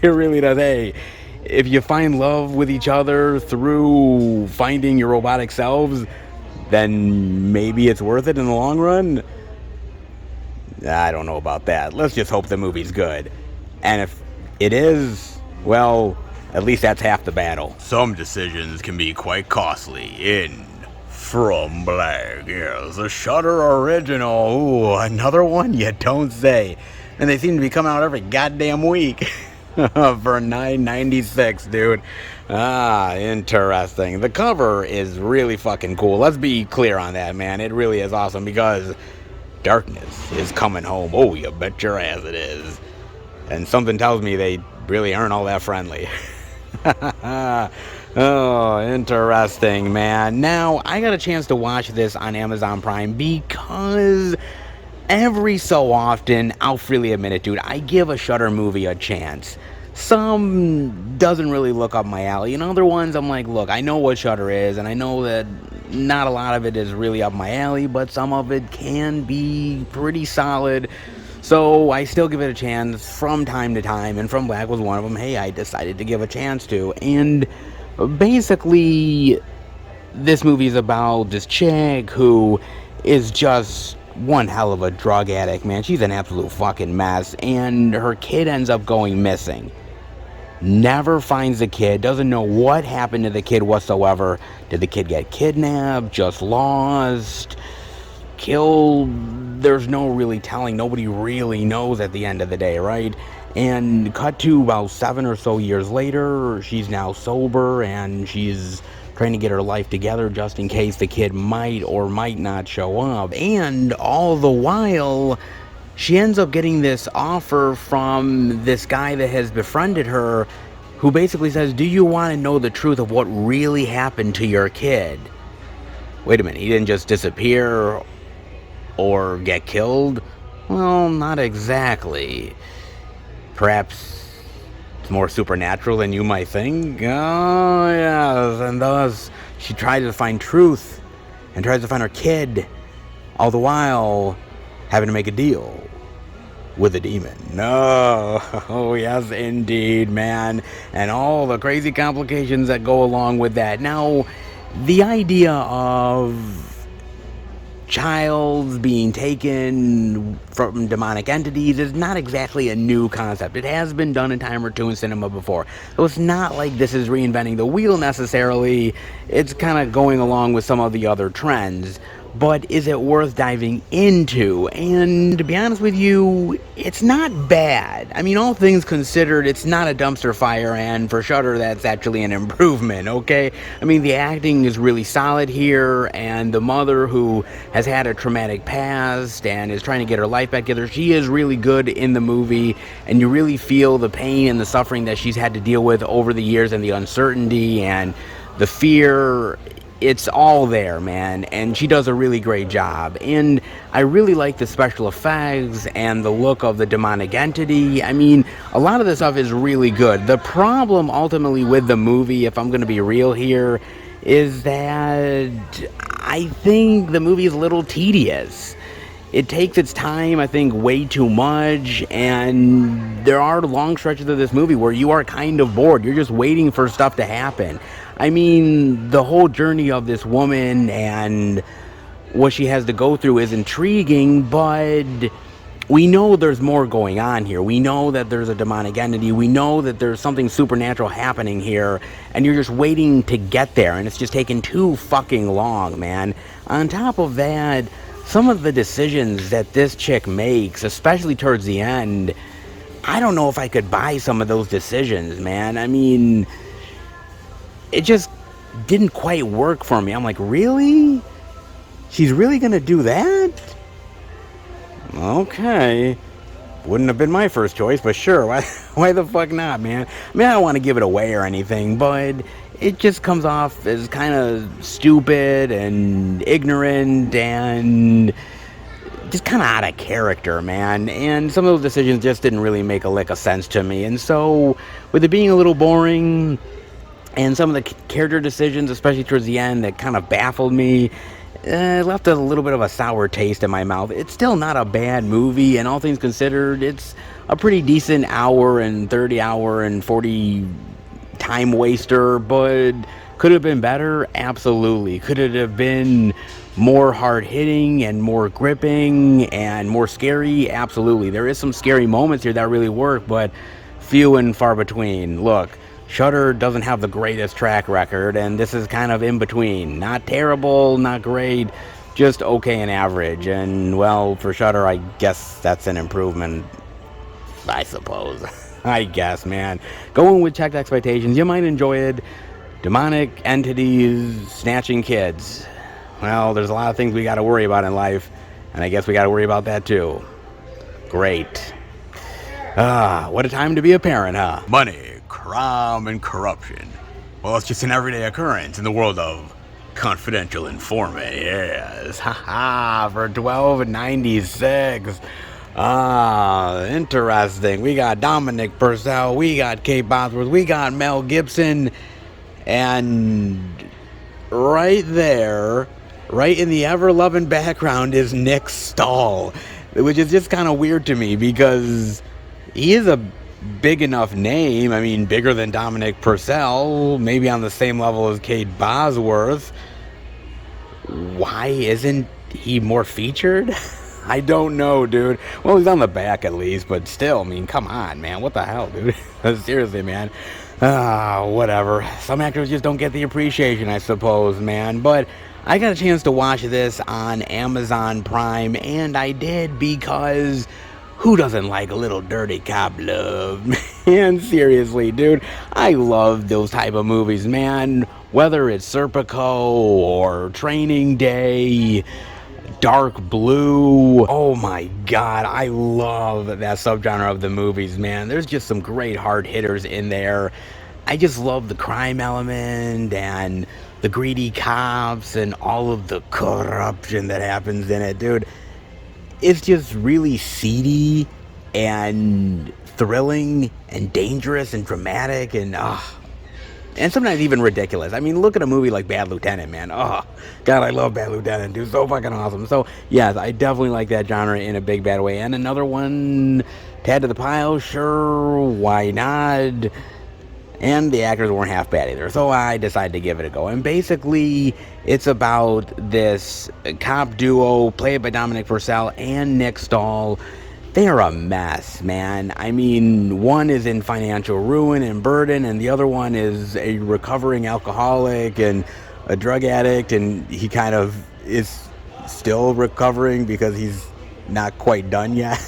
It really does. Hey, if you find love with each other through finding your robotic selves, then maybe it's worth it in the long run? I don't know about that. Let's just hope the movie's good. And if it is, well, at least that's half the battle. Some decisions can be quite costly in From Black. Yes, a Shudder original. Ooh, another one? You don't say. And they seem to be coming out every goddamn week. For $9.96, dude. Ah, interesting. The cover is really fucking cool. Let's be clear on that, man. It really is awesome, because darkness is coming home. Oh, you bet your ass it is. And something tells me they really aren't all that friendly. Oh, interesting, man. Now, I got a chance to watch this on Amazon Prime because every so often, I'll freely admit it, dude, I give a Shudder movie a chance. Some doesn't really look up my alley, and other ones I'm like, look, I know what Shudder is, and I know that not a lot of it is really up my alley, but some of it can be pretty solid. So I still give it a chance from time to time, and From Black was one of them. Hey, I decided to give a chance to. And basically, this movie is about this chick who is just one hell of a drug addict, man. She's an absolute fucking mess, and her kid ends up going missing. Never finds the kid, doesn't know what happened to the kid whatsoever. Did the kid get kidnapped, just lost, killed? There's no really telling. Nobody really knows at the end of the day, right? And cut to about 7 or so years later, she's now sober and she's trying to get her life together just in case the kid might or might not show up. And all the while, she ends up getting this offer from this guy that has befriended her, who basically says, do you want to know the truth of what really happened to your kid? Wait a minute, he didn't just disappear or get killed? Well, not exactly. Perhaps it's more supernatural than you might think. Oh, yes, and thus she tries to find truth and tries to find her kid, all the while having to make a deal with a demon. No. Oh, yes, indeed, man. And all the crazy complications that go along with that. Now, the idea of child being taken from demonic entities is not exactly a new concept. It has been done a time or two in cinema before. So it's not like this is reinventing the wheel necessarily. It's kind of going along with some of the other trends. But is it worth diving into? And to be honest with you, it's not bad. I mean, all things considered, it's not a dumpster fire, and for Shudder, that's actually an improvement, okay? I mean, the acting is really solid here, and the mother who has had a traumatic past and is trying to get her life back together, she is really good in the movie, and you really feel the pain and the suffering that she's had to deal with over the years, and the uncertainty and the fear. It's all there, man, and she does a really great job. And I really like the special effects and the look of the demonic entity. I mean, a lot of this stuff is really good. The problem ultimately with the movie, if I'm going to be real here, is that I think the movie is a little tedious. It takes its time, I think, way too much, and there are long stretches of this movie where you are kind of bored. You're just waiting for stuff to happen. I mean, the whole journey of this woman and what she has to go through is intriguing, but we know there's more going on here. We know that there's a demonic entity. We know that there's something supernatural happening here, and you're just waiting to get there, and it's just taking too fucking long, man. On top of that, some of the decisions that this chick makes, especially towards the end, I don't know if I could buy some of those decisions, man. I mean, it just didn't quite work for me. I'm like, really? She's really gonna do that? Okay. Wouldn't have been my first choice, but sure, why the fuck not, man? I mean, I don't want to give it away or anything, but it just comes off as kind of stupid and ignorant and just kind of out of character, man. And some of those decisions just didn't really make a lick of sense to me. And so, with it being a little boring, and some of the character decisions, especially towards the end, that kind of baffled me, left a little bit of a sour taste in my mouth. It's still not a bad movie, and all things considered, it's a pretty decent hour and 40 time waster, but could it have been better? Absolutely. Could it have been more hard-hitting and more gripping and more scary? Absolutely. There is some scary moments here that really work, but few and far between. Look, Shudder doesn't have the greatest track record, and this is kind of in between. Not terrible, not great, just okay and average. And, well, for Shudder, I guess that's an improvement, I suppose. I guess, man. Going with checked expectations, you might enjoy it. Demonic entities snatching kids. Well, there's a lot of things we got to worry about in life, and I guess we got to worry about that too. Great. What a time to be a parent, huh? Money, crime, and corruption. Well, it's just an everyday occurrence in the world of confidential informant, yes. Haha, for $12.96. Interesting. We got Dominic Purcell, we got Kate Bosworth, we got Mel Gibson, and right there, right in the ever-loving background is Nick Stahl, which is just kind of weird to me because he is a big enough name. I mean, bigger than Dominic Purcell, maybe on the same level as Kate Bosworth. Why isn't he more featured? I don't know, dude. Well, he's on the back at least, but still, I mean, come on, man. What the hell, dude? Seriously, man. Whatever. Some actors just don't get the appreciation, I suppose, man. But I got a chance to watch this on Amazon Prime, and I did because who doesn't like a little dirty cop love? Man, seriously, dude. I love those type of movies, man. Whether it's Serpico or Training Day, Dark Blue. Oh my God, I love that subgenre of the movies, man. There's just some great hard hitters in there. I just love the crime element and the greedy cops and all of the corruption that happens in it, dude. It's just really seedy and thrilling and dangerous and dramatic and sometimes even ridiculous. I mean, look at a movie like Bad Lieutenant, man. Oh, God, I love Bad Lieutenant, dude. So fucking awesome. So, yes, I definitely like that genre in a big, bad way. And another one, to add to the pile, sure, why not? And the actors weren't half bad either. So I decided to give it a go. And basically, it's about this cop duo played by Dominic Purcell and Nick Stahl. They are a mess, man. I mean, one is in financial ruin and burden, and the other one is a recovering alcoholic and a drug addict, and he kind of is still recovering because he's not quite done yet.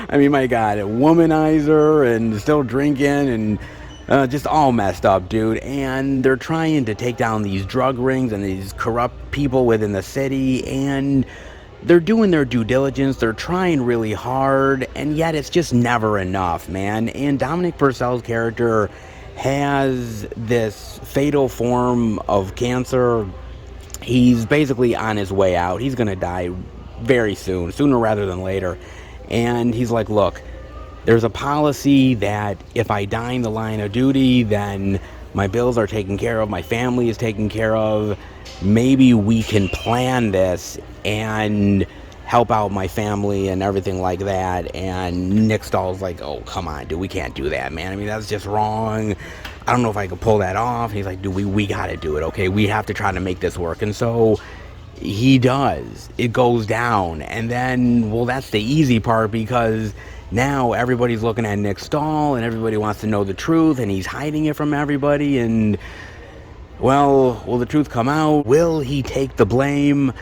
I mean, my God, a womanizer and still drinking and just all messed up, dude. And they're trying to take down these drug rings and these corrupt people within the city, and they're doing their due diligence, they're trying really hard, and yet it's just never enough, man. And Dominic Purcell's character has this fatal form of cancer. He's basically on his way out. He's gonna die very soon, sooner rather than later. And he's like, look, there's a policy that if I die in the line of duty, then my bills are taken care of, my family is taken care of. Maybe we can plan this and help out my family and everything like that. And Nick Stahl's like, oh, come on, dude, we can't do that, man. I mean, that's just wrong. I don't know if I could pull that off. And he's like, dude, we gotta do it, okay? We have to try to make this work. And so he does. It goes down. And then, well, that's the easy part, because now everybody's looking at Nick Stahl and everybody wants to know the truth, and he's hiding it from everybody. And, well, will the truth come out? Will he take the blame?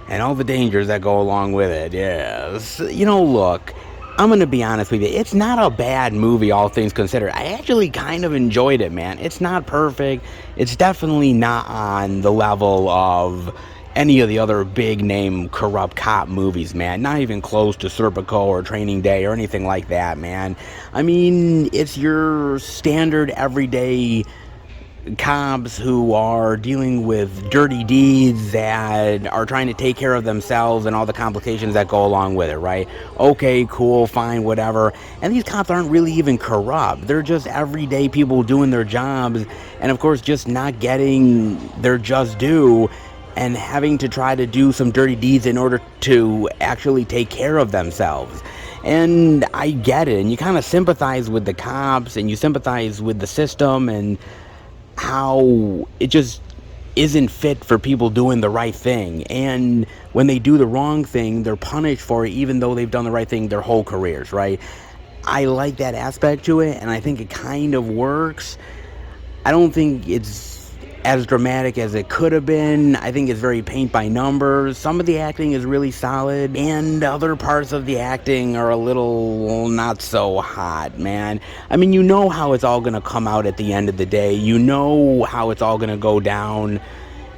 And all the dangers that go along with it, yes. You know, look, I'm going to be honest with you. It's not a bad movie, all things considered. I actually kind of enjoyed it, man. It's not perfect. It's definitely not on the level of any of the other big-name corrupt cop movies, man. Not even close to Serpico or Training Day or anything like that, man. I mean, it's your standard everyday cops who are dealing with dirty deeds that are trying to take care of themselves and all the complications that go along with it, right? Okay, cool, fine, whatever. And these cops aren't really even corrupt. They're just everyday people doing their jobs, and of course just not getting their just due and having to try to do some dirty deeds in order to actually take care of themselves. And I get it, and you kind of sympathize with the cops, and you sympathize with the system, and how it just isn't fit for people doing the right thing. And when they do the wrong thing, they're punished for it, even though they've done the right thing their whole careers, right? I like that aspect to it, and I think it kind of works. I don't think it's as dramatic as it could have been. I think it's very paint by numbers. Some of the acting is really solid, and other parts of the acting are a little not so hot, man. I mean, you know how it's all gonna come out at the end of the day. You know how it's all gonna go down,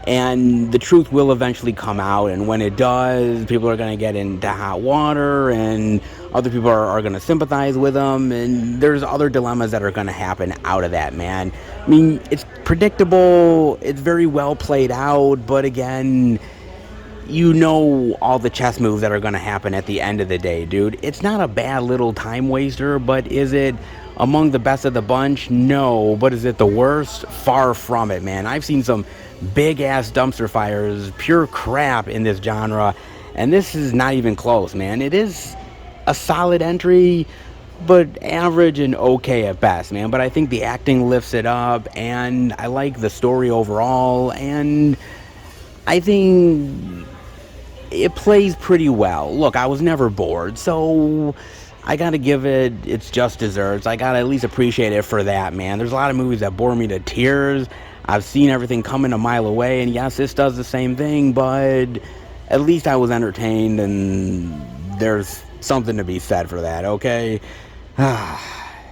and the truth will eventually come out, and when it does, people are gonna get into hot water, and other people are going to sympathize with him, and there's other dilemmas that are going to happen out of that, man. I mean, it's predictable, it's very well played out, but again, you know all the chess moves that are going to happen at the end of the day, dude. It's not a bad little time waster, but is it among the best of the bunch? No. But is it the worst? Far from it, man. I've seen some big-ass dumpster fires, pure crap in this genre, and this is not even close, man. It is a solid entry, but average and okay at best, man. But I think the acting lifts it up, and I like the story overall, and I think it plays pretty well. Look, I was never bored, so I gotta give it its just desserts. I gotta at least appreciate it for that, man. There's a lot of movies that bore me to tears. I've seen everything coming a mile away, and yes, this does the same thing, but at least I was entertained, and there's something to be said for that, okay?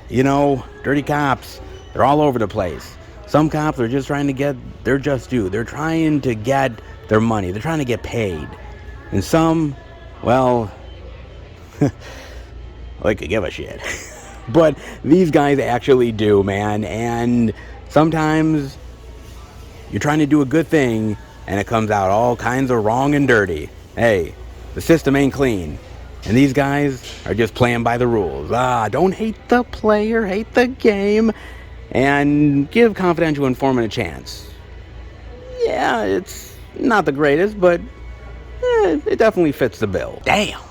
You know, dirty cops, they're all over the place. Some cops are just trying to get their just due. They're trying to get their money. They're trying to get paid. And some, well, they could give a shit. But these guys actually do, man. And sometimes you're trying to do a good thing, and it comes out all kinds of wrong and dirty. Hey, the system ain't clean. And these guys are just playing by the rules. Don't hate the player, hate the game, and give Confidential Informant a chance. Yeah, it's not the greatest, but it definitely fits the bill. Damn,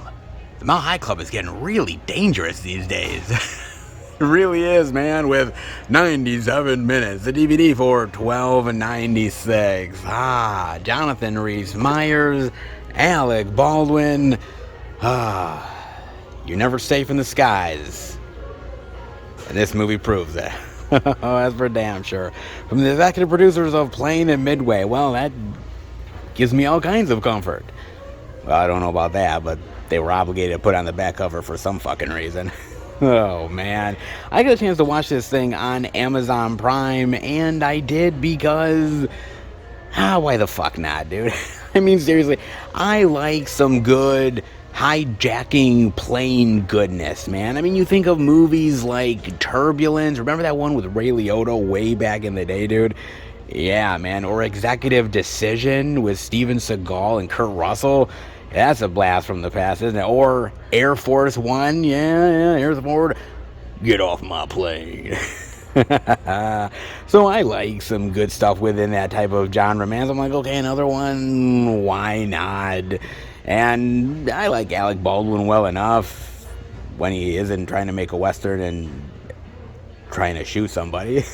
the Mile High Club is getting really dangerous these days. It really is, man, with 97 minutes. The DVD for $12.96. Jonathan Rhys Meyers, Alec Baldwin. You're never safe in the skies. And this movie proves that. That's for damn sure. From the executive producers of Plane and Midway. Well, that gives me all kinds of comfort. Well, I don't know about that, but they were obligated to put on the back cover for some fucking reason. Oh, man. I got a chance to watch this thing on Amazon Prime, and I did because... why the fuck not, dude? I mean, seriously, I like some good hijacking plane goodness, man. I mean, you think of movies like Turbulence. Remember that one with Ray Liotta way back in the day, dude? Yeah, man. Or Executive Decision with Steven Seagal and Kurt Russell. That's a blast from the past, isn't it? Or Air Force One. Yeah, Air Force. Get off my plane. So I like some good stuff within that type of genre, man. So I'm like, okay, another one, why not? And I like Alec Baldwin well enough when he isn't trying to make a Western and trying to shoot somebody.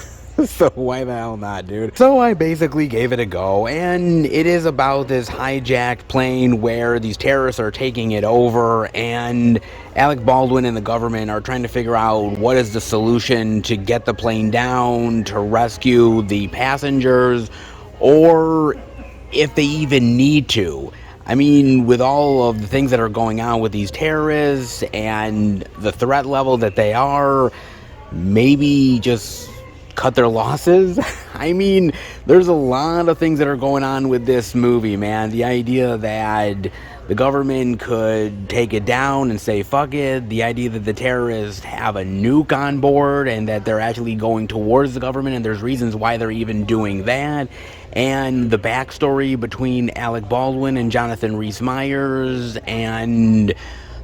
So why the hell not, dude? So I basically gave it a go, and it is about this hijacked plane where these terrorists are taking it over, and Alec Baldwin and the government are trying to figure out what is the solution to get the plane down, to rescue the passengers, or if they even need to. I mean, with all of the things that are going on with these terrorists and the threat level that they are, maybe just cut their losses. I mean, there's a lot of things that are going on with this movie, man. The idea that the government could take it down and say fuck it, the idea that the terrorists have a nuke on board and that they're actually going towards the government, and there's reasons why they're even doing that, and the backstory between Alec Baldwin and Jonathan Rhys Meyers, and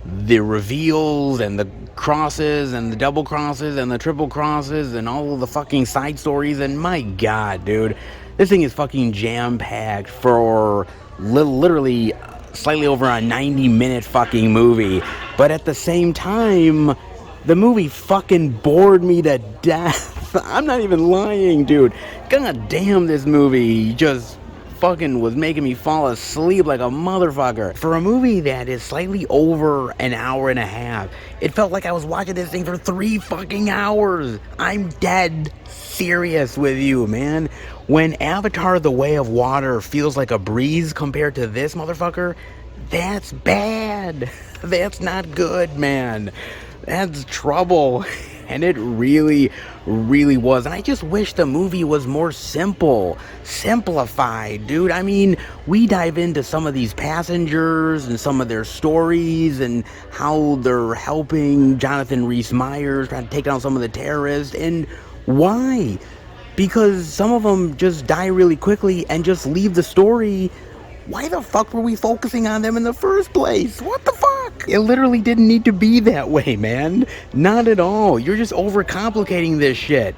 the reveals and the crosses and the double crosses and the triple crosses and all of the fucking side stories. And my god, dude, this thing is fucking jam-packed for literally slightly over a 90-minute fucking movie. But at the same time, the movie fucking bored me to death. I'm not even lying, dude. God damn, this movie just fucking was making me fall asleep like a motherfucker. For a movie that is slightly over an hour and a half, it felt like I was watching this thing for 3 fucking hours. I'm dead serious with you, man. When Avatar: The Way of Water feels like a breeze compared to this motherfucker, that's bad. That's not good, man. That's trouble. And it really, really was. And I just wish the movie was more simplified, dude. I mean, we dive into some of these passengers and some of their stories and how they're helping Jonathan Rhys-Meyers trying to take down some of the terrorists. And why? Because some of them just die really quickly and just leave the story. Why the fuck were we focusing on them in the first place? What the fuck? It literally didn't need to be that way, man. Not at all. You're just overcomplicating this shit.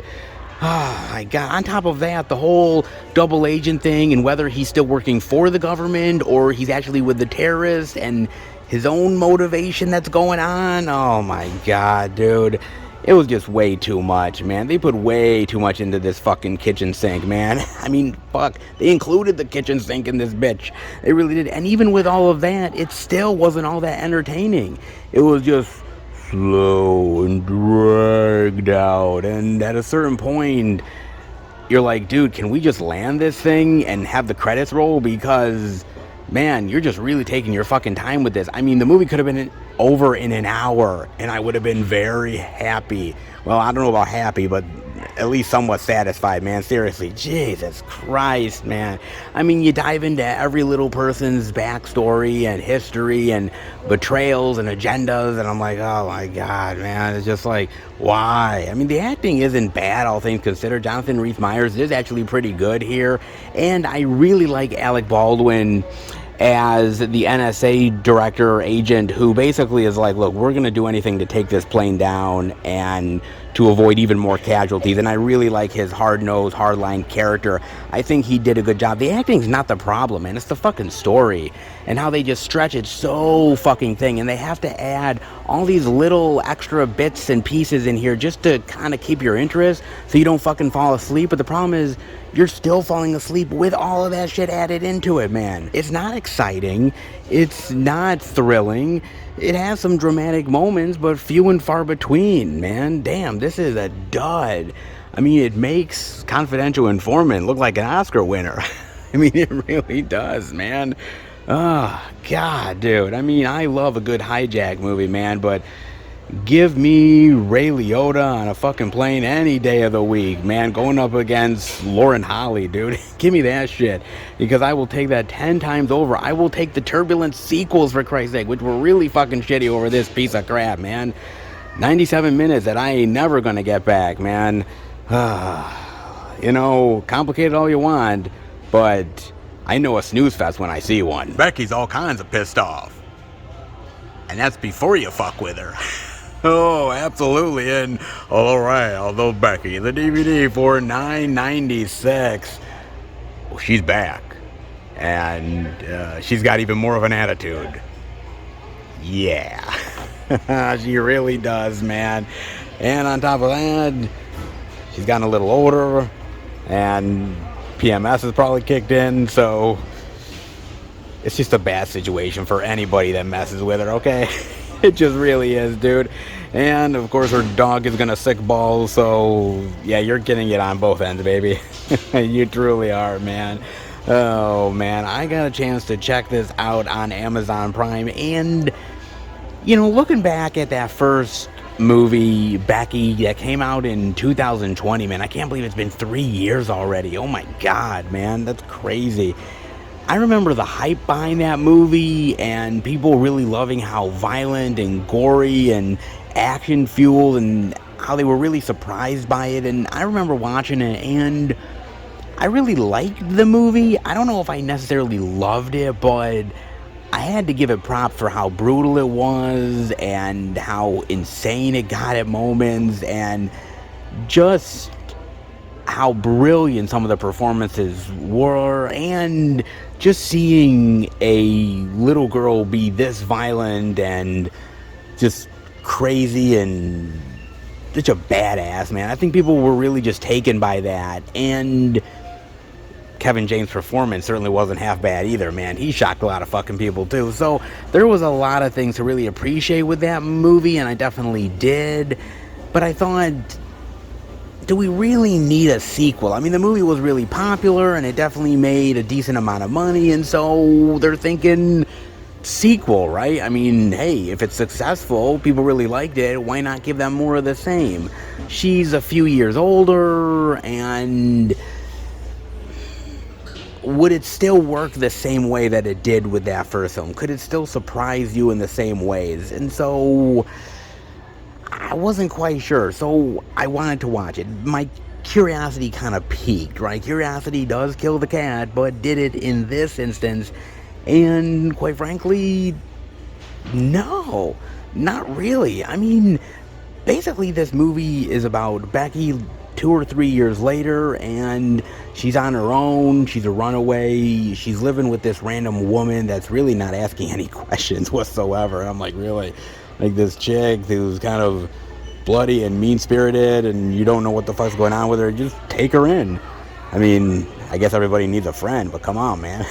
Oh my god. On top of that, the whole double agent thing and whether he's still working for the government or he's actually with the terrorists and his own motivation that's going on. Oh my god, dude. It was just way too much, man. They put way too much into this fucking kitchen sink, man. I mean, fuck. They included the kitchen sink in this bitch. They really did. And even with all of that, it still wasn't all that entertaining. It was just slow and dragged out. And at a certain point, you're like, dude, can we just land this thing and have the credits roll? Because, man, you're just really taking your fucking time with this. I mean, the movie could have been over in an hour, and I would have been very happy. Well, I don't know about happy, but at least somewhat satisfied, man. Seriously, Jesus Christ, man. I mean, you dive into every little person's backstory and history and betrayals and agendas, and I'm like, oh my god, man. It's just like, why? I mean, the acting isn't bad, all things considered. Jonathan Rhys-Meyers is actually pretty good here, and I really like Alec Baldwin as the NSA director or agent who basically is like, look, we're going to do anything to take this plane down and to avoid even more casualties. And I really like his hard-nosed, hard-line character. I think he did a good job. The acting's not the problem, man. It's the fucking story and how they just stretch it so fucking thin. And they have to add all these little extra bits and pieces in here just to kind of keep your interest so you don't fucking fall asleep. But the problem is you're still falling asleep with all of that shit added into it, man. It's not exciting. It's not thrilling. It has some dramatic moments, but few and far between, man. Damn, this is a dud. I mean, it makes Confidential Informant look like an Oscar winner. I mean, it really does, man. Oh, God, dude. I mean, I love a good hijack movie, man, but give me Ray Liotta on a fucking plane any day of the week, man, going up against Lauren Holly, dude. Give me that shit, because I will take that 10 times over. I will take the Turbulence sequels, for Christ's sake, which were really fucking shitty over this piece of crap, man. 97 minutes that I ain't never gonna get back, man. You know, complicate it all you want, but I know a snooze fest when I see one. Becky's all kinds of pissed off. And that's before you fuck with her. Oh, absolutely. And all right, although Becky, the DVD for $9.96. Well, she's back. And she's got even more of an attitude. Yeah. She really does, man. And on top of that, she's gotten a little older. And PMS has probably kicked in. So it's just a bad situation for anybody that messes with her, okay? It just really is, dude. And, of course, her dog is going to sick balls, so, yeah, you're getting it on both ends, baby. You truly are, man. Oh, man, I got a chance to check this out on Amazon Prime, and, you know, looking back at that first movie, Becky, that came out in 2020, man, I can't believe it's been 3 years already. Oh, my God, man, that's crazy. I remember the hype behind that movie and people really loving how violent and gory and action-fueled and how they were really surprised by it. And I remember watching it and I really liked the movie. I don't know if I necessarily loved it, but I had to give it props for how brutal it was and how insane it got at moments and just how brilliant some of the performances were, and just seeing a little girl be this violent and just crazy and such a badass, man. I think people were really just taken by that, and Kevin James' performance certainly wasn't half bad either, man. He shocked a lot of fucking people too. So there was a lot of things to really appreciate with that movie, and I definitely did. But I thought, do we really need a sequel? I mean, the movie was really popular and it definitely made a decent amount of money, and so they're thinking sequel, right? I mean, hey, if it's successful, people really liked it, why not give them more of the same? She's a few years older, and would it still work the same way that it did with that first film? Could it still surprise you in the same ways? And so I wasn't quite sure, so I wanted to watch it. My curiosity kind of piqued, right? Curiosity does kill the cat, but did it in this instance? And quite frankly, no, not really. I mean, basically this movie is about Becky 2 or 3 years later, and she's on her own, she's a runaway, she's living with this random woman that's really not asking any questions whatsoever. And I'm like, really? Like this chick who's kind of bloody and mean-spirited, and you don't know what the fuck's going on with her, just take her in. I mean, I guess everybody needs a friend, but come on, man.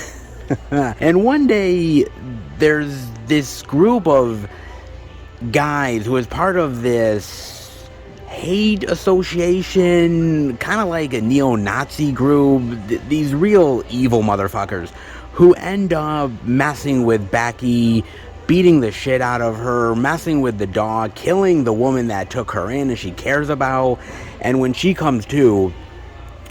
And one day, there's this group of guys who is part of this hate association, kind of like a neo-Nazi group, these real evil motherfuckers who end up messing with Becky, beating the shit out of her, messing with the dog, killing the woman that took her in and she cares about. And when she comes to,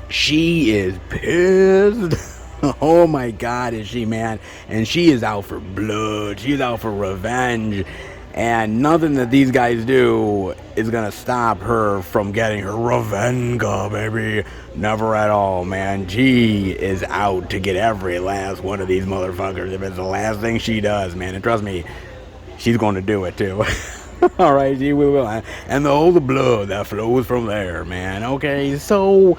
she is pissed. Oh my God, is she, man? And she is out for blood. She's out for revenge. And nothing that these guys do is gonna stop her from getting her revenge, baby. Never at all, man. She is out to get every last one of these motherfuckers. If it's the last thing she does, man. And trust me, she's gonna do it too. Alright, she will. And all the blood that flows from there, man. Okay, so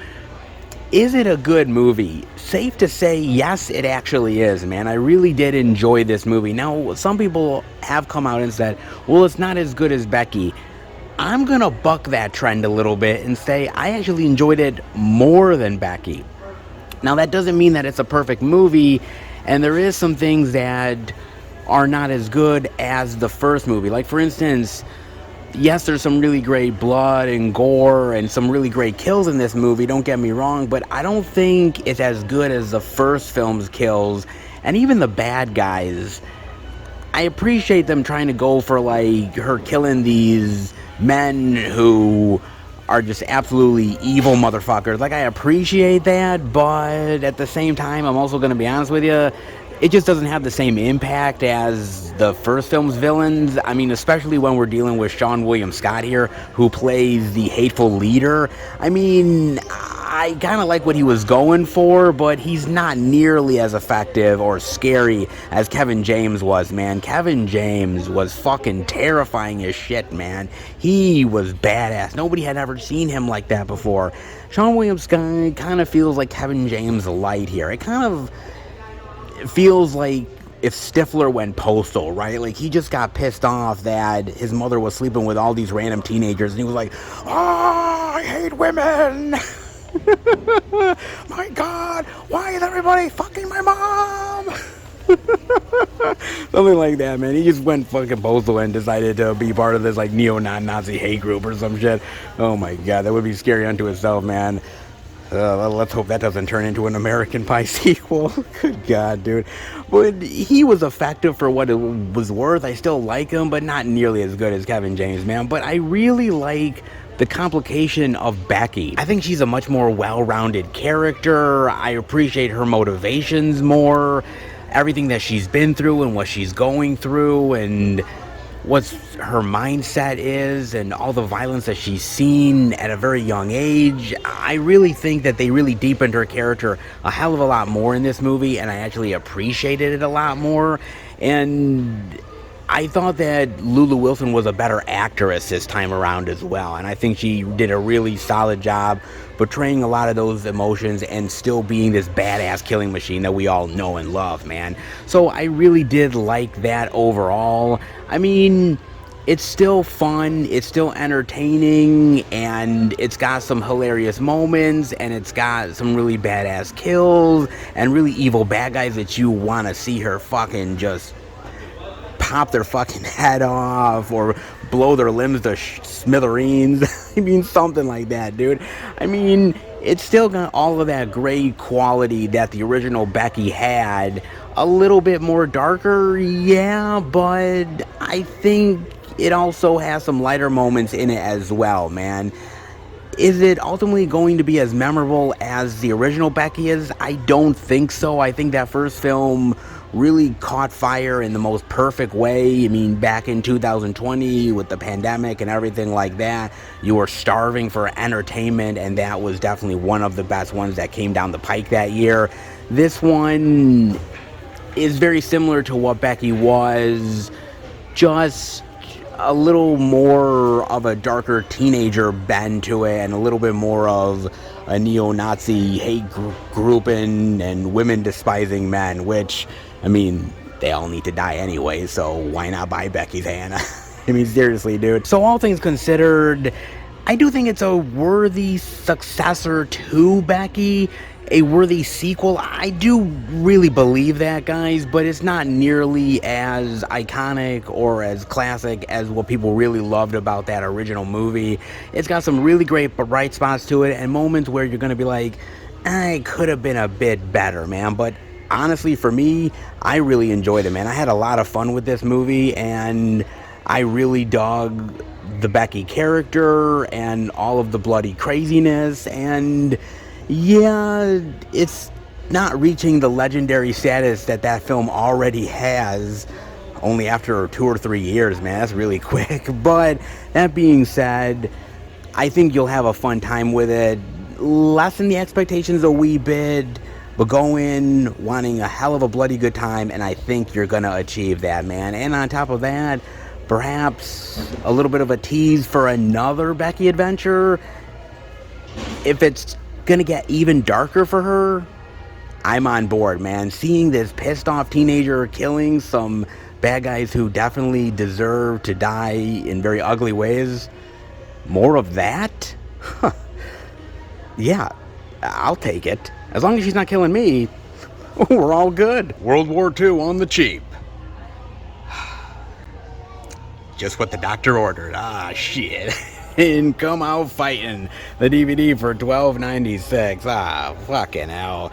is it a good movie? Safe to say, yes, it actually is, man. I really did enjoy this movie. Now, some people have come out and said, well, it's not as good as Becky. I'm gonna buck that trend a little bit and say I actually enjoyed it more than Becky. Now, that doesn't mean that it's a perfect movie, and there is some things that are not as good as the first movie. Like, for instance, yes, there's some really great blood and gore and some really great kills in this movie, don't get me wrong, but I don't think it's as good as the first film's kills. And even the bad guys, I appreciate them trying to go for, like, her killing these men who are just absolutely evil motherfuckers. Like, I appreciate that, but at the same time, I'm also going to be honest with you, it just doesn't have the same impact as the first film's villains. I mean, especially when we're dealing with Sean William Scott here, who plays the hateful leader. I mean, I kind of like what he was going for, but he's not nearly as effective or scary as Kevin James was, man. Kevin James was fucking terrifying as shit, man. He was badass. Nobody had ever seen him like that before. Sean William Scott kind of feels like Kevin James light here. It kind of feels like if Stifler went postal, right? Like, he just got pissed off that his mother was sleeping with all these random teenagers, and he was like, oh, I hate women. My God, why is everybody fucking my mom? Something like that, man. He just went fucking postal and decided to be part of this, like, neo-Nazi hate group or some shit. Oh my God, that would be scary unto itself, man. Let's hope that doesn't turn into an American Pie sequel. Good God, dude. But he was effective for what it was worth. I still like him, but not nearly as good as Kevin James, man. But I really like the complication of Becky. I think she's a much more well-rounded character. I appreciate her motivations more, everything that she's been through and what she's going through and what her mindset is and all the violence that she's seen at a very young age. I really think that they really deepened her character a hell of a lot more in this movie, and I actually appreciated it a lot more. And I thought that Lulu Wilson was a better actress this time around as well, and I think she did a really solid job portraying a lot of those emotions and still being this badass killing machine that we all know and love, man. So I really did like that overall. I mean, it's still fun, it's still entertaining, and it's got some hilarious moments, and it's got some really badass kills and really evil bad guys that you want to see her fucking just pop their fucking head off or blow their limbs to smithereens. I mean, something like that, dude. I mean, it's still got all of that great quality that the original Becky had, a little bit more darker, yeah, but I think it also has some lighter moments in it as well, man. Is it ultimately going to be as memorable as the original Becky is? I don't think so. I think that first film really caught fire in the most perfect way. I mean, back in 2020 with the pandemic and everything like that, you were starving for entertainment, and that was definitely one of the best ones that came down the pike that year. This one is very similar to what Becky was, just a little more of a darker teenager bend to it, and a little bit more of a neo-Nazi hate grouping and women despising men, which, I mean, they all need to die anyway, so why not buy Becky's Hannah? I mean, seriously, dude. So all things considered, I do think it's a worthy successor to Becky, a worthy sequel. I do really believe that, guys, but it's not nearly as iconic or as classic as what people really loved about that original movie. It's got some really great bright spots to it, and moments where you're gonna be like, it could have been a bit better, man. But honestly, for me, I really enjoyed it, man. I had a lot of fun with this movie, and I really dug the Becky character and all of the bloody craziness. And yeah, it's not reaching the legendary status that film already has, only after 2 or 3 years, man. That's really quick. But that being said, I think you'll have a fun time with it. Lessen the expectations a wee bit, but go in wanting a hell of a bloody good time, and I think you're gonna achieve that, man. And on top of that, perhaps a little bit of a tease for another Becky adventure. If it's gonna get even darker for her, I'm on board, man. Seeing this pissed off teenager killing some bad guys who definitely deserve to die in very ugly ways, more of that? Yeah, I'll take it. As long as she's not killing me, we're all good. World War II on the cheap. Just what the doctor ordered. Ah, shit. And Come Out Fighting, the DVD for $12.96. Ah, fucking hell.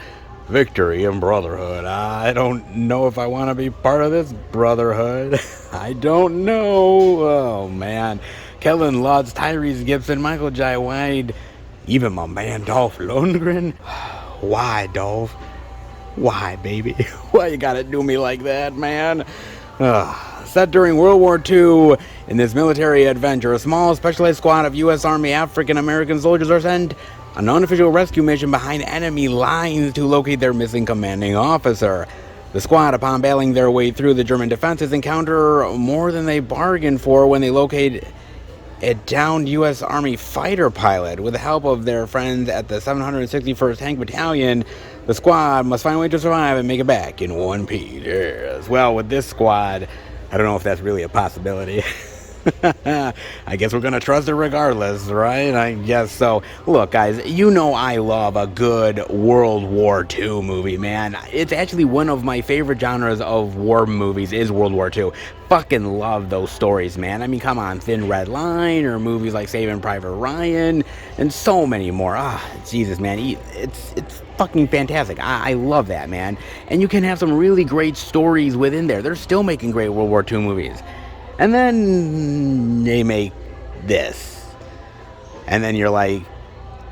Victory and brotherhood. I don't know if I want to be part of this brotherhood. I don't know. Oh, man. Kellen Lutz, Tyrese Gibson, Michael Jai White, even my man Dolph Lundgren. Why, Dolph? Why, baby? Why you gotta do me like that, man? Set during World War II, in this military adventure, a small specialized squad of U.S. Army African-American soldiers are sent on an unofficial rescue mission behind enemy lines to locate their missing commanding officer. The squad, upon bailing their way through the German defenses, encounter more than they bargained for when they locate a downed U.S. Army fighter pilot. With the help of their friends at the 761st Tank Battalion, the squad must find a way to survive and make it back in one piece. Yes. Well, with this squad, I don't know if that's really a possibility. I guess we're going to trust it regardless, right? I guess so. Look, guys, you know I love a good World War II movie, man. It's actually one of my favorite genres of war movies is World War II. Fucking love those stories, man. I mean, come on, Thin Red Line, or movies like Saving Private Ryan, and so many more. Jesus, man, it's fucking fantastic. I love that, man. And you can have some really great stories within there. They're still making great World War II movies. And then they make this. And then you're like,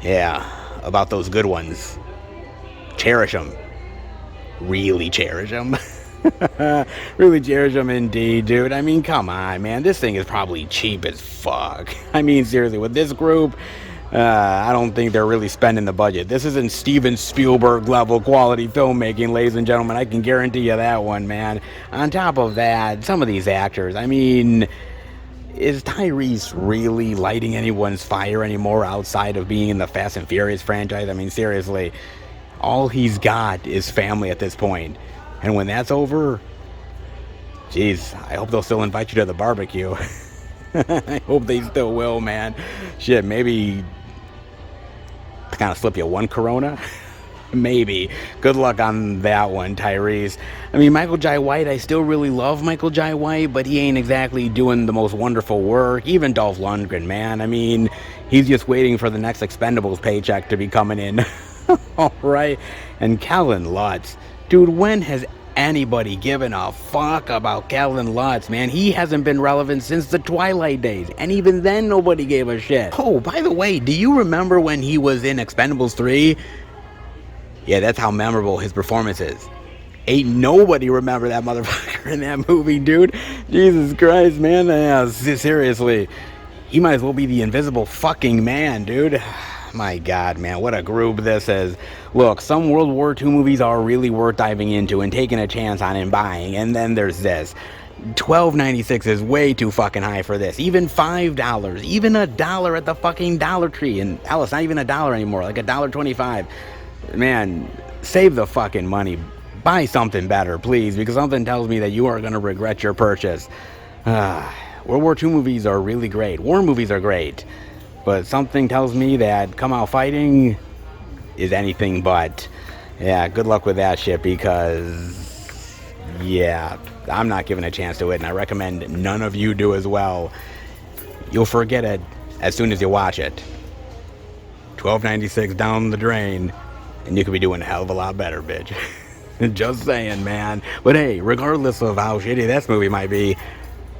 yeah, about those good ones. Cherish them. Really cherish them. Really cherish them indeed, dude. I mean, come on, man. This thing is probably cheap as fuck. I mean, seriously, with this group, I don't think they're really spending the budget. This isn't Steven Spielberg level quality filmmaking, ladies and gentlemen. I can guarantee you that one, man. On top of that, some of these actors, I mean, is Tyrese really lighting anyone's fire anymore outside of being in the Fast and Furious franchise? I mean, seriously, all he's got is family at this point. And when that's over, geez, I hope they'll still invite you to the barbecue. I hope they still will, man. Shit, maybe kind of slip you one Corona. Maybe. Good luck on that one, Tyrese. I mean, Michael Jai White, I still really love Michael Jai White, but he ain't exactly doing the most wonderful work. Even Dolph Lundgren, man. I mean, he's just waiting for the next Expendables paycheck to be coming in. All right. And Kellen Lutz. Dude, when has anybody giving a fuck about Calvin Lutz, man. He hasn't been relevant since the Twilight days, and even then nobody gave a shit. Oh, by the way, do you remember when he was in Expendables 3? Yeah, that's how memorable his performance is. Ain't nobody remember that motherfucker in that movie, dude. Jesus Christ, man. Yeah, seriously. He might as well be the invisible fucking man, dude. My God, man, what a group this is. Look, some World War II movies are really worth diving into and taking a chance on and buying, and then there's this. $12.96 is way too fucking high for this. Even $5, even $1 at the fucking Dollar Tree. And hell, it's not even $1 anymore, like $1.25. Man, save the fucking money. Buy something better, please, because something tells me that you are going to regret your purchase. World War II movies are really great. War movies are great. But something tells me that Come Out Fighting is anything but. Yeah, good luck with that shit, because, yeah, I'm not giving a chance to it, and I recommend none of you do as well. You'll forget it as soon as you watch it. $12.96 down the drain, and you could be doing a hell of a lot better, bitch. Just saying, man. But hey, regardless of how shitty this movie might be,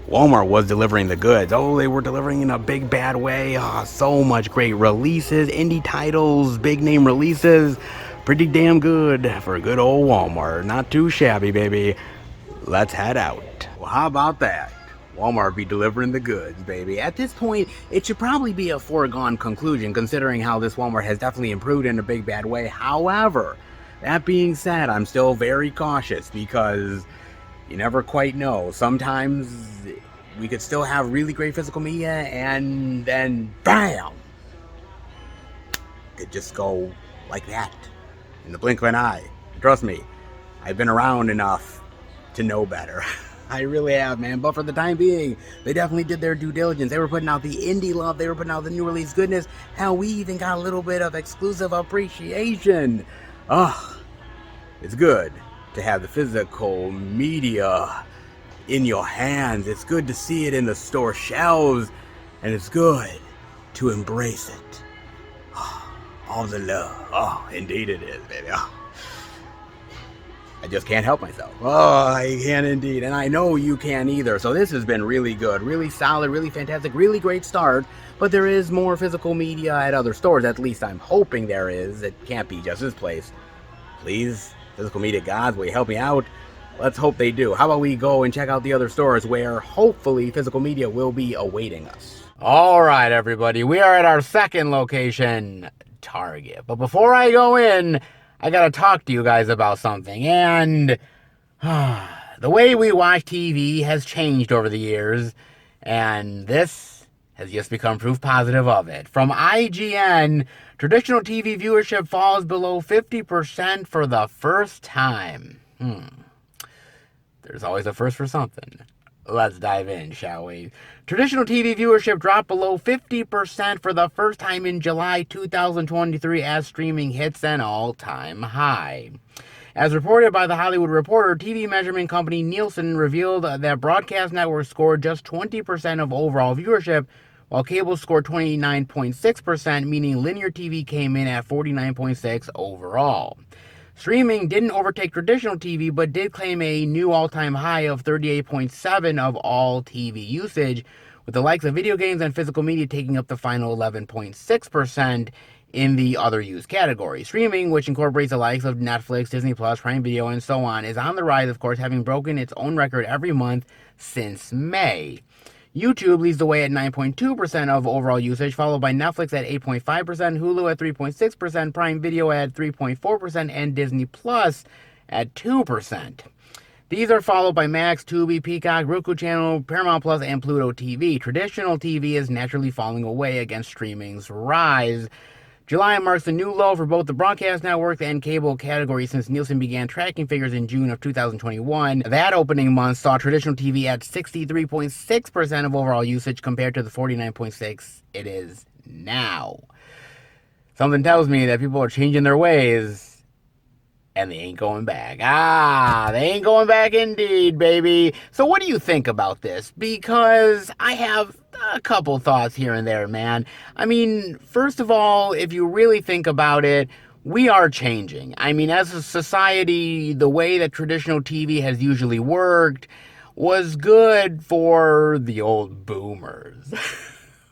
Walmart was delivering the goods. Oh, they were delivering in a big bad way. Oh, so much great releases, indie titles, big name releases. Pretty damn good for good old Walmart. Not too shabby, baby. Let's head out. Well, how about that? Walmart be delivering the goods, baby. At this point, it should probably be a foregone conclusion, considering how this Walmart has definitely improved in a big bad way. However, that being said, I'm still very cautious because you never quite know. Sometimes we could still have really great physical media and then BAM! It just go like that in the blink of an eye. Trust me, I've been around enough to know better. I really have, man. But for the time being, they definitely did their due diligence. They were putting out the indie love. They were putting out the new release goodness. Hell, we even got a little bit of exclusive appreciation. It's good to have the physical media in your hands. It's good to see it in the store shelves, and it's good to embrace it. All the love. Oh, indeed it is, baby. I just can't help myself. I can indeed, and I know you can either. So this has been really good, really solid, really fantastic, really great start. But there is more physical media at other stores. At least I'm hoping there is. It can't be just this place. Please, physical media gods, will you help me out? Let's hope they do. How about we go and check out the other stores where hopefully physical media will be awaiting us. All right, everybody, we are at our second location, Target. But before I go in, I gotta talk to you guys about something. And the way we watch TV has changed over the years, and this has just become proof positive of it. From IGN, traditional TV viewership falls below 50% for the first time. There's always a first for something. Let's dive in, shall we? Traditional TV viewership dropped below 50% for the first time in July 2023 as streaming hits an all-time high. As reported by The Hollywood Reporter, TV measurement company Nielsen revealed that broadcast networks scored just 20% of overall viewership, while cable scored 29.6%, meaning linear TV came in at 49.6% overall. Streaming didn't overtake traditional TV, but did claim a new all-time high of 38.7% of all TV usage, with the likes of video games and physical media taking up the final 11.6% in the other use category. Streaming, which incorporates the likes of Netflix, Disney+, Prime Video, and so on, is on the rise, of course, having broken its own record every month since May. YouTube leads the way at 9.2% of overall usage, followed by Netflix at 8.5%, Hulu at 3.6%, Prime Video at 3.4%, and Disney Plus at 2%. These are followed by Max, Tubi, Peacock, Roku Channel, Paramount Plus, and Pluto TV. Traditional TV is naturally falling away against streaming's rise. July marks a new low for both the broadcast networks and cable category since Nielsen began tracking figures in June of 2021. That opening month saw traditional TV at 63.6% of overall usage compared to the 49.6% it is now. Something tells me that people are changing their ways and they ain't going back. They ain't going back indeed, baby. So what do you think about this? Because I have a couple thoughts here and there, man. I mean, first of all, if you really think about it, we are changing. I mean, as a society, the way that traditional TV has usually worked was good for the old boomers.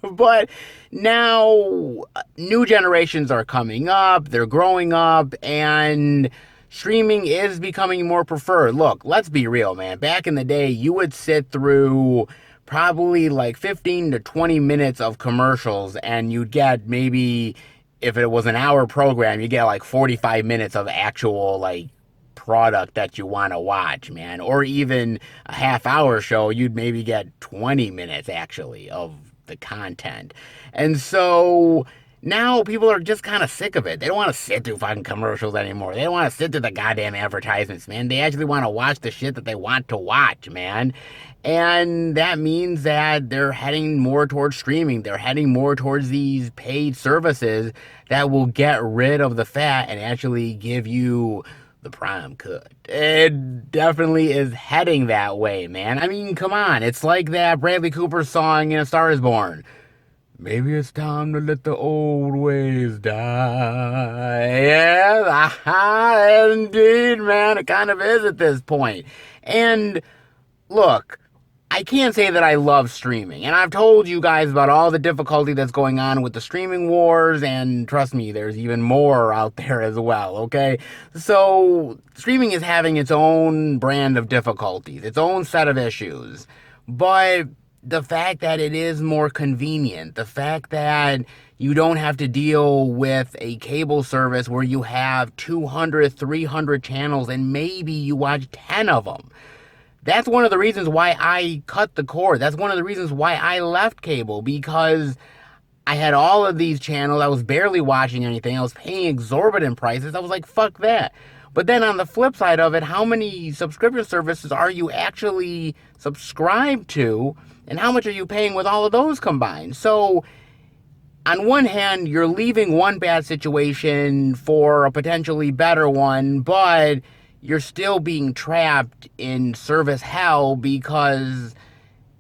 But now new generations are coming up, they're growing up, and streaming is becoming more preferred. Look, let's be real, man. Back in the day, you would sit through probably like 15 to 20 minutes of commercials, and you'd get maybe, if it was an hour program, you get like 45 minutes of actual, like, product that you want to watch, man. Or even a half hour show, you'd maybe get 20 minutes actually of the content. And so now people are just kind of sick of it. They don't want to sit through fucking commercials anymore. They don't want to sit through the goddamn advertisements, man. They actually want to watch the shit that they want to watch, man. And that means that they're heading more towards streaming. They're heading more towards these paid services that will get rid of the fat and actually give you the prime cut. It definitely is heading that way, man. I mean, come on. It's like that Bradley Cooper song in A Star Is Born. Maybe it's time to let the old ways die. Yeah, indeed, man. It kind of is at this point. And look, I can't say that I love streaming. And I've told you guys about all the difficulty that's going on with the streaming wars. And trust me, there's even more out there as well, okay? So, streaming is having its own brand of difficulties, its own set of issues. But the fact that it is more convenient, the fact that you don't have to deal with a cable service where you have 200, 300 channels and maybe you watch 10 of them. That's one of the reasons why I cut the cord. That's one of the reasons why I left cable, because I had all of these channels. I was barely watching anything. I was paying exorbitant prices. I was like, fuck that. But then on the flip side of it, how many subscription services are you actually subscribed to? And how much are you paying with all of those combined? So, on one hand, you're leaving one bad situation for a potentially better one, but you're still being trapped in service hell, because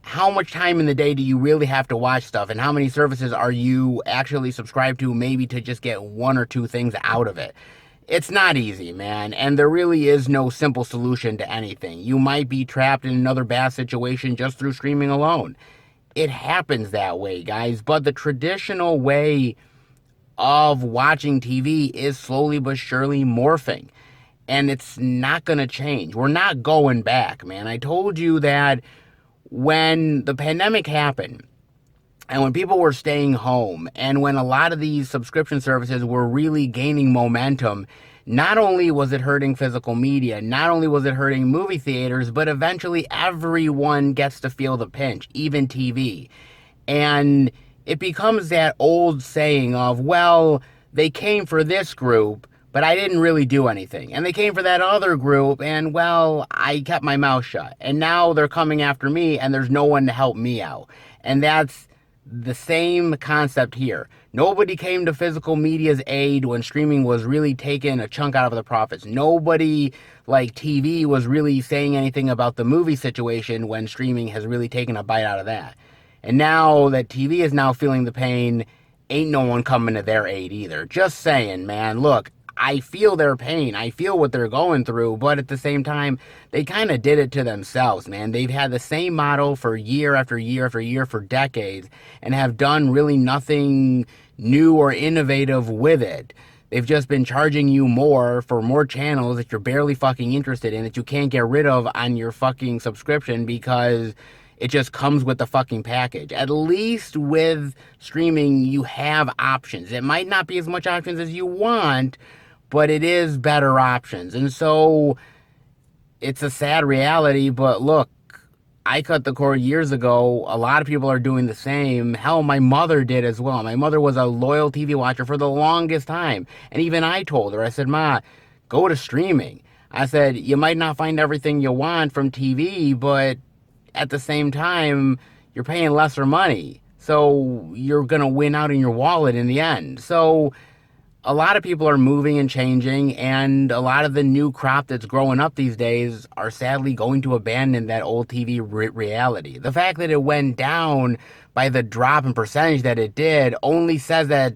how much time in the day do you really have to watch stuff? And how many services are you actually subscribed to, maybe to just get one or two things out of it? It's not easy, man, and there really is no simple solution to anything. You might be trapped in another bad situation just through streaming alone. It happens that way, guys, but the traditional way of watching TV is slowly but surely morphing, and it's not going to change. We're not going back, man. I told you that when the pandemic happened, and when people were staying home, and when a lot of these subscription services were really gaining momentum, not only was it hurting physical media, not only was it hurting movie theaters, but eventually everyone gets to feel the pinch, even TV. And it becomes that old saying of, well, they came for this group, but I didn't really do anything. And they came for that other group, and, well, I kept my mouth shut. And now they're coming after me, and there's no one to help me out. And that's the same concept here. Nobody came to physical media's aid when streaming was really taking a chunk out of the profits. Nobody, like TV, was really saying anything about the movie situation when streaming has really taken a bite out of that. And now that TV is now feeling the pain, ain't no one coming to their aid either. Just saying, man. Look, I feel their pain. I feel what they're going through, but at the same time, they kind of did it to themselves, man. They've had the same model for year after year after year for decades and have done really nothing new or innovative with it. They've just been charging you more for more channels that you're barely fucking interested in, that you can't get rid of on your fucking subscription because it just comes with the fucking package. At least with streaming, you have options. It might not be as much options as you want, but it is better options. And so it's a sad reality, but look, I cut the cord years ago. A lot of people are doing the same. Hell, my mother did as well. My mother was a loyal TV watcher for the longest time. And even I told her, I said, Ma, go to streaming. I said, you might not find everything you want from TV, but at the same time, you're paying lesser money. So you're going to win out in your wallet in the end. So a lot of people are moving and changing, and a lot of the new crop that's growing up these days are sadly going to abandon that old TV reality. The fact that it went down by the drop in percentage that it did only says that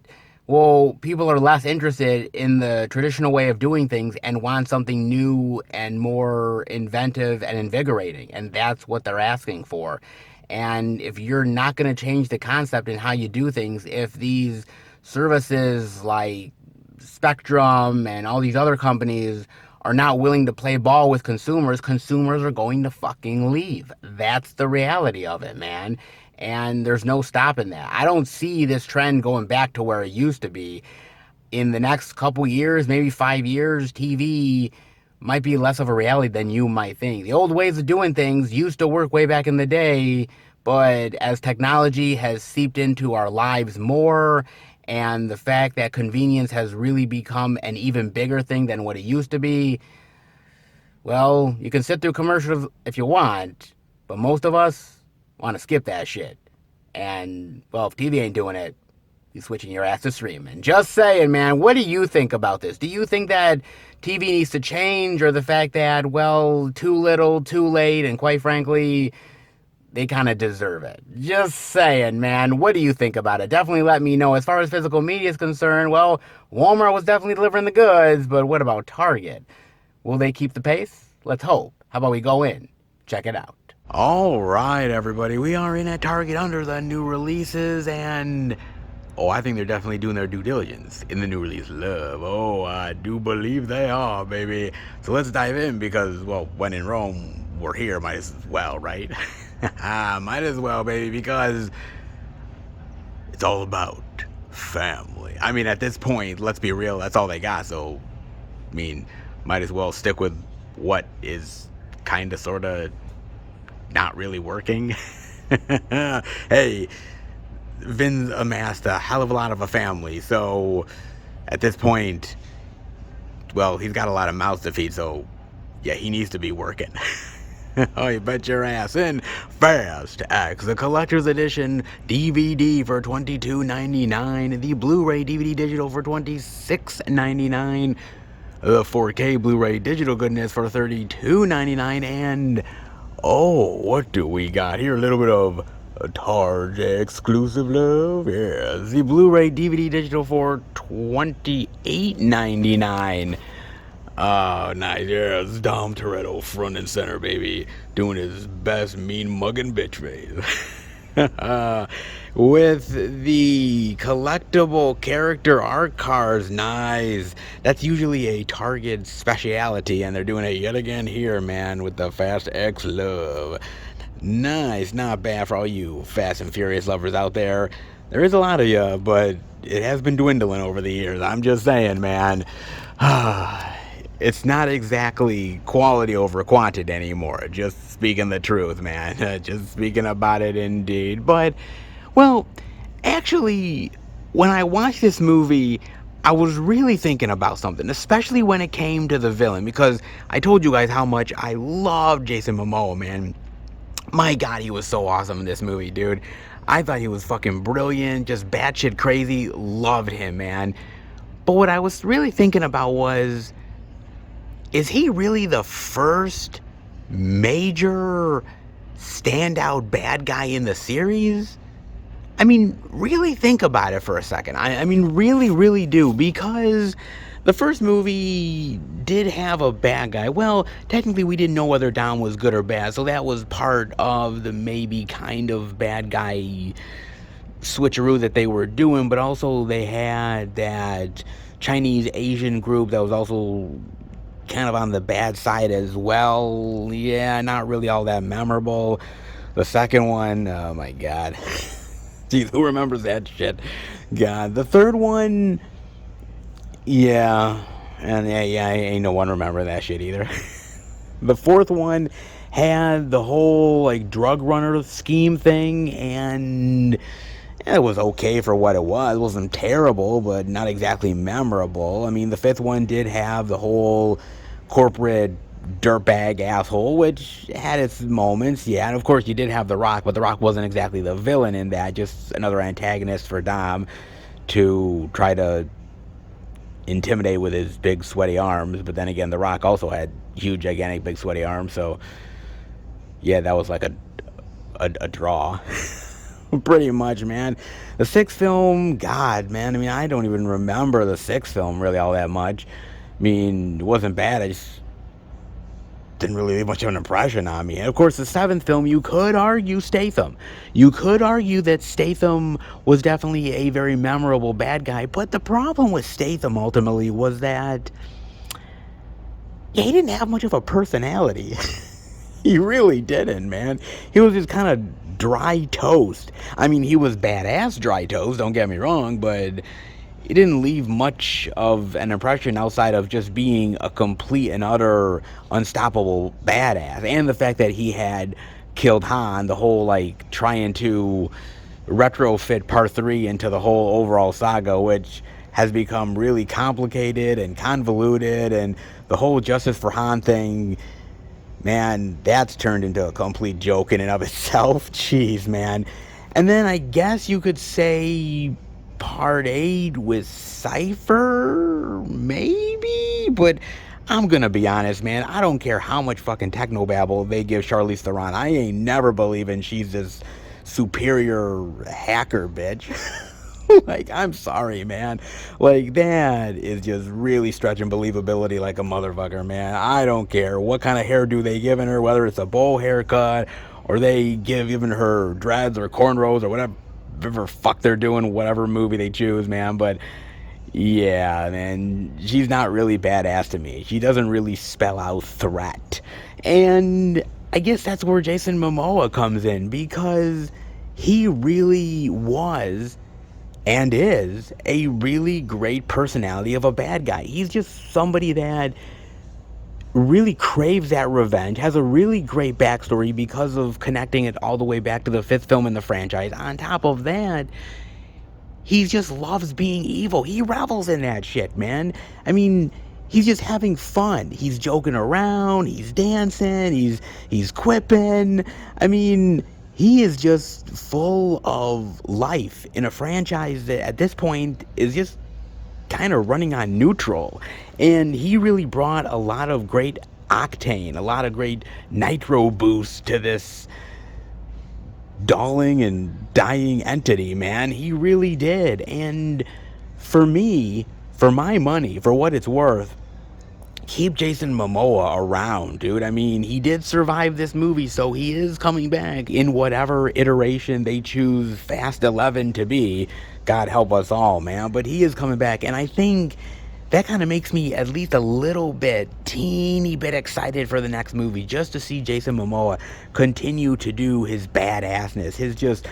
Well, people are less interested in the traditional way of doing things and want something new and more inventive and invigorating. And that's what they're asking for. And if you're not going to change the concept and how you do things, if these services like Spectrum and all these other companies are not willing to play ball with consumers, consumers are going to fucking leave. That's the reality of it, man. And there's no stopping that. I don't see this trend going back to where it used to be. In the next couple years, maybe 5 years, TV might be less of a reality than you might think. The old ways of doing things used to work way back in the day, but as technology has seeped into our lives more, and the fact that convenience has really become an even bigger thing than what it used to be, well, you can sit through commercials if you want, but most of us want to skip that shit. And, well, if TV ain't doing it, you're switching your ass to streaming. Just saying, man. What do you think about this? Do you think that TV needs to change, or the fact that, well, too little, too late, and quite frankly, they kind of deserve it? Just saying, man. What do you think about it? Definitely let me know. As far as physical media is concerned, well, Walmart was definitely delivering the goods, but what about Target? Will they keep the pace? Let's hope. How about we go in? Check it out. All right, everybody. We are in at Target under the new releases, and oh, I think they're definitely doing their due diligence in the new release love. Oh, I do believe they are, baby. So let's dive in because, well, when in Rome, we're here. Might as well, right? Might as well, baby, because it's all about family. I mean, at this point, let's be real, that's all they got. So, I mean, might as well stick with what is kind of, sort of not really working. Hey, Vin's amassed a hell of a lot of a family, so at this point, well, he's got a lot of mouths to feed, so yeah, he needs to be working. Oh, you bet your ass. In Fast X, the collector's edition DVD for $22.99, the Blu-ray DVD digital for $26.99, the 4K Blu-ray digital goodness for $32.99, and oh, what do we got here? A little bit of a Target exclusive love. Yeah, the Blu-ray DVD digital for $28.99. Oh, nice. Yeah, it's Dom Toretto front and center, baby, doing his best mean mugging bitch face. With the collectible character art cards, nice. That's usually a Target speciality, and they're doing it yet again here, man, with the Fast X love. Nice, not bad for all you Fast and Furious lovers out there. There is a lot of you, but it has been dwindling over the years. I'm just saying, man. It's not exactly quality over quantity anymore. Just speaking the truth, man. Just speaking about it indeed. But, well, actually, when I watched this movie, I was really thinking about something, especially when it came to the villain, because I told you guys how much I love Jason Momoa, man. My God, he was so awesome in this movie, dude. I thought he was fucking brilliant, just batshit crazy. Loved him, man. But what I was really thinking about was, is he really the first major standout bad guy in the series? I mean, really think about it for a second. I mean, really, really do. Because the first movie did have a bad guy. Well, technically we didn't know whether Dom was good or bad. So that was part of the maybe kind of bad guy switcheroo that they were doing. But also they had that Chinese Asian group that was also kind of on the bad side as well. Yeah, not really all that memorable. The second one, oh my God. Jeez, who remembers that shit? God. The third one, yeah. And yeah, ain't no one remember that shit either. The fourth one had the whole, like, drug runner scheme thing, and it was okay for what it was. It wasn't terrible, but not exactly memorable. I mean, the fifth one did have the whole corporate dirtbag asshole, which had its moments, yeah. And of course, you did have The Rock, but The Rock wasn't exactly the villain in that, just another antagonist for Dom to try to intimidate with his big, sweaty arms. But then again, The Rock also had huge, gigantic, big, sweaty arms, so yeah, that was like a draw. Pretty much, man. The sixth film, God, man. I mean, I don't even remember the sixth film really all that much. I mean, it wasn't bad. I just didn't really leave much of an impression on me. And of course, the seventh film, you could argue Statham. You could argue that Statham was definitely a very memorable bad guy. But the problem with Statham ultimately was that he didn't have much of a personality. He really didn't, man. He was just kind of dry toast. I mean, he was badass dry toast, don't get me wrong, but he didn't leave much of an impression outside of just being a complete and utter unstoppable badass. And the fact that he had killed Han, the whole, like, trying to retrofit part 3 into the whole overall saga, which has become really complicated and convoluted, and the whole Justice for Han thing, man, that's turned into a complete joke in and of itself. Jeez, man. And then I guess you could say part 8 with Cypher, maybe? But I'm gonna be honest, man. I don't care how much fucking technobabble they give Charlize Theron. I ain't never believing she's this superior hacker bitch. Like, I'm sorry, man. Like, that is just really stretching believability like a motherfucker, man. I don't care what kind of hairdo they giving her, whether it's a bowl haircut or they giving her dreads or cornrows or whatever fuck they're doing, whatever movie they choose, man. But yeah, man, she's not really badass to me. She doesn't really spell out threat. And I guess that's where Jason Momoa comes in, because he really was and is a really great personality of a bad guy. He's just somebody that really craves that revenge, has a really great backstory because of connecting it all the way back to the 5th film in the franchise. On top of that, he just loves being evil. He revels in that shit, man. I mean, he's just having fun. He's joking around, he's dancing, he's quipping. I mean, he is just full of life in a franchise that at this point is just kind of running on neutral. And he really brought a lot of great octane, a lot of great nitro boost to this dulling and dying entity, man. He really did. And for me, for my money, for what it's worth, keep Jason Momoa around, dude. I mean, he did survive this movie, so he is coming back in whatever iteration they choose Fast 11 to be. God help us all, man. But he is coming back, and I think that kind of makes me at least a little bit, teeny bit excited for the next movie, just to see Jason Momoa continue to do his badassness, his just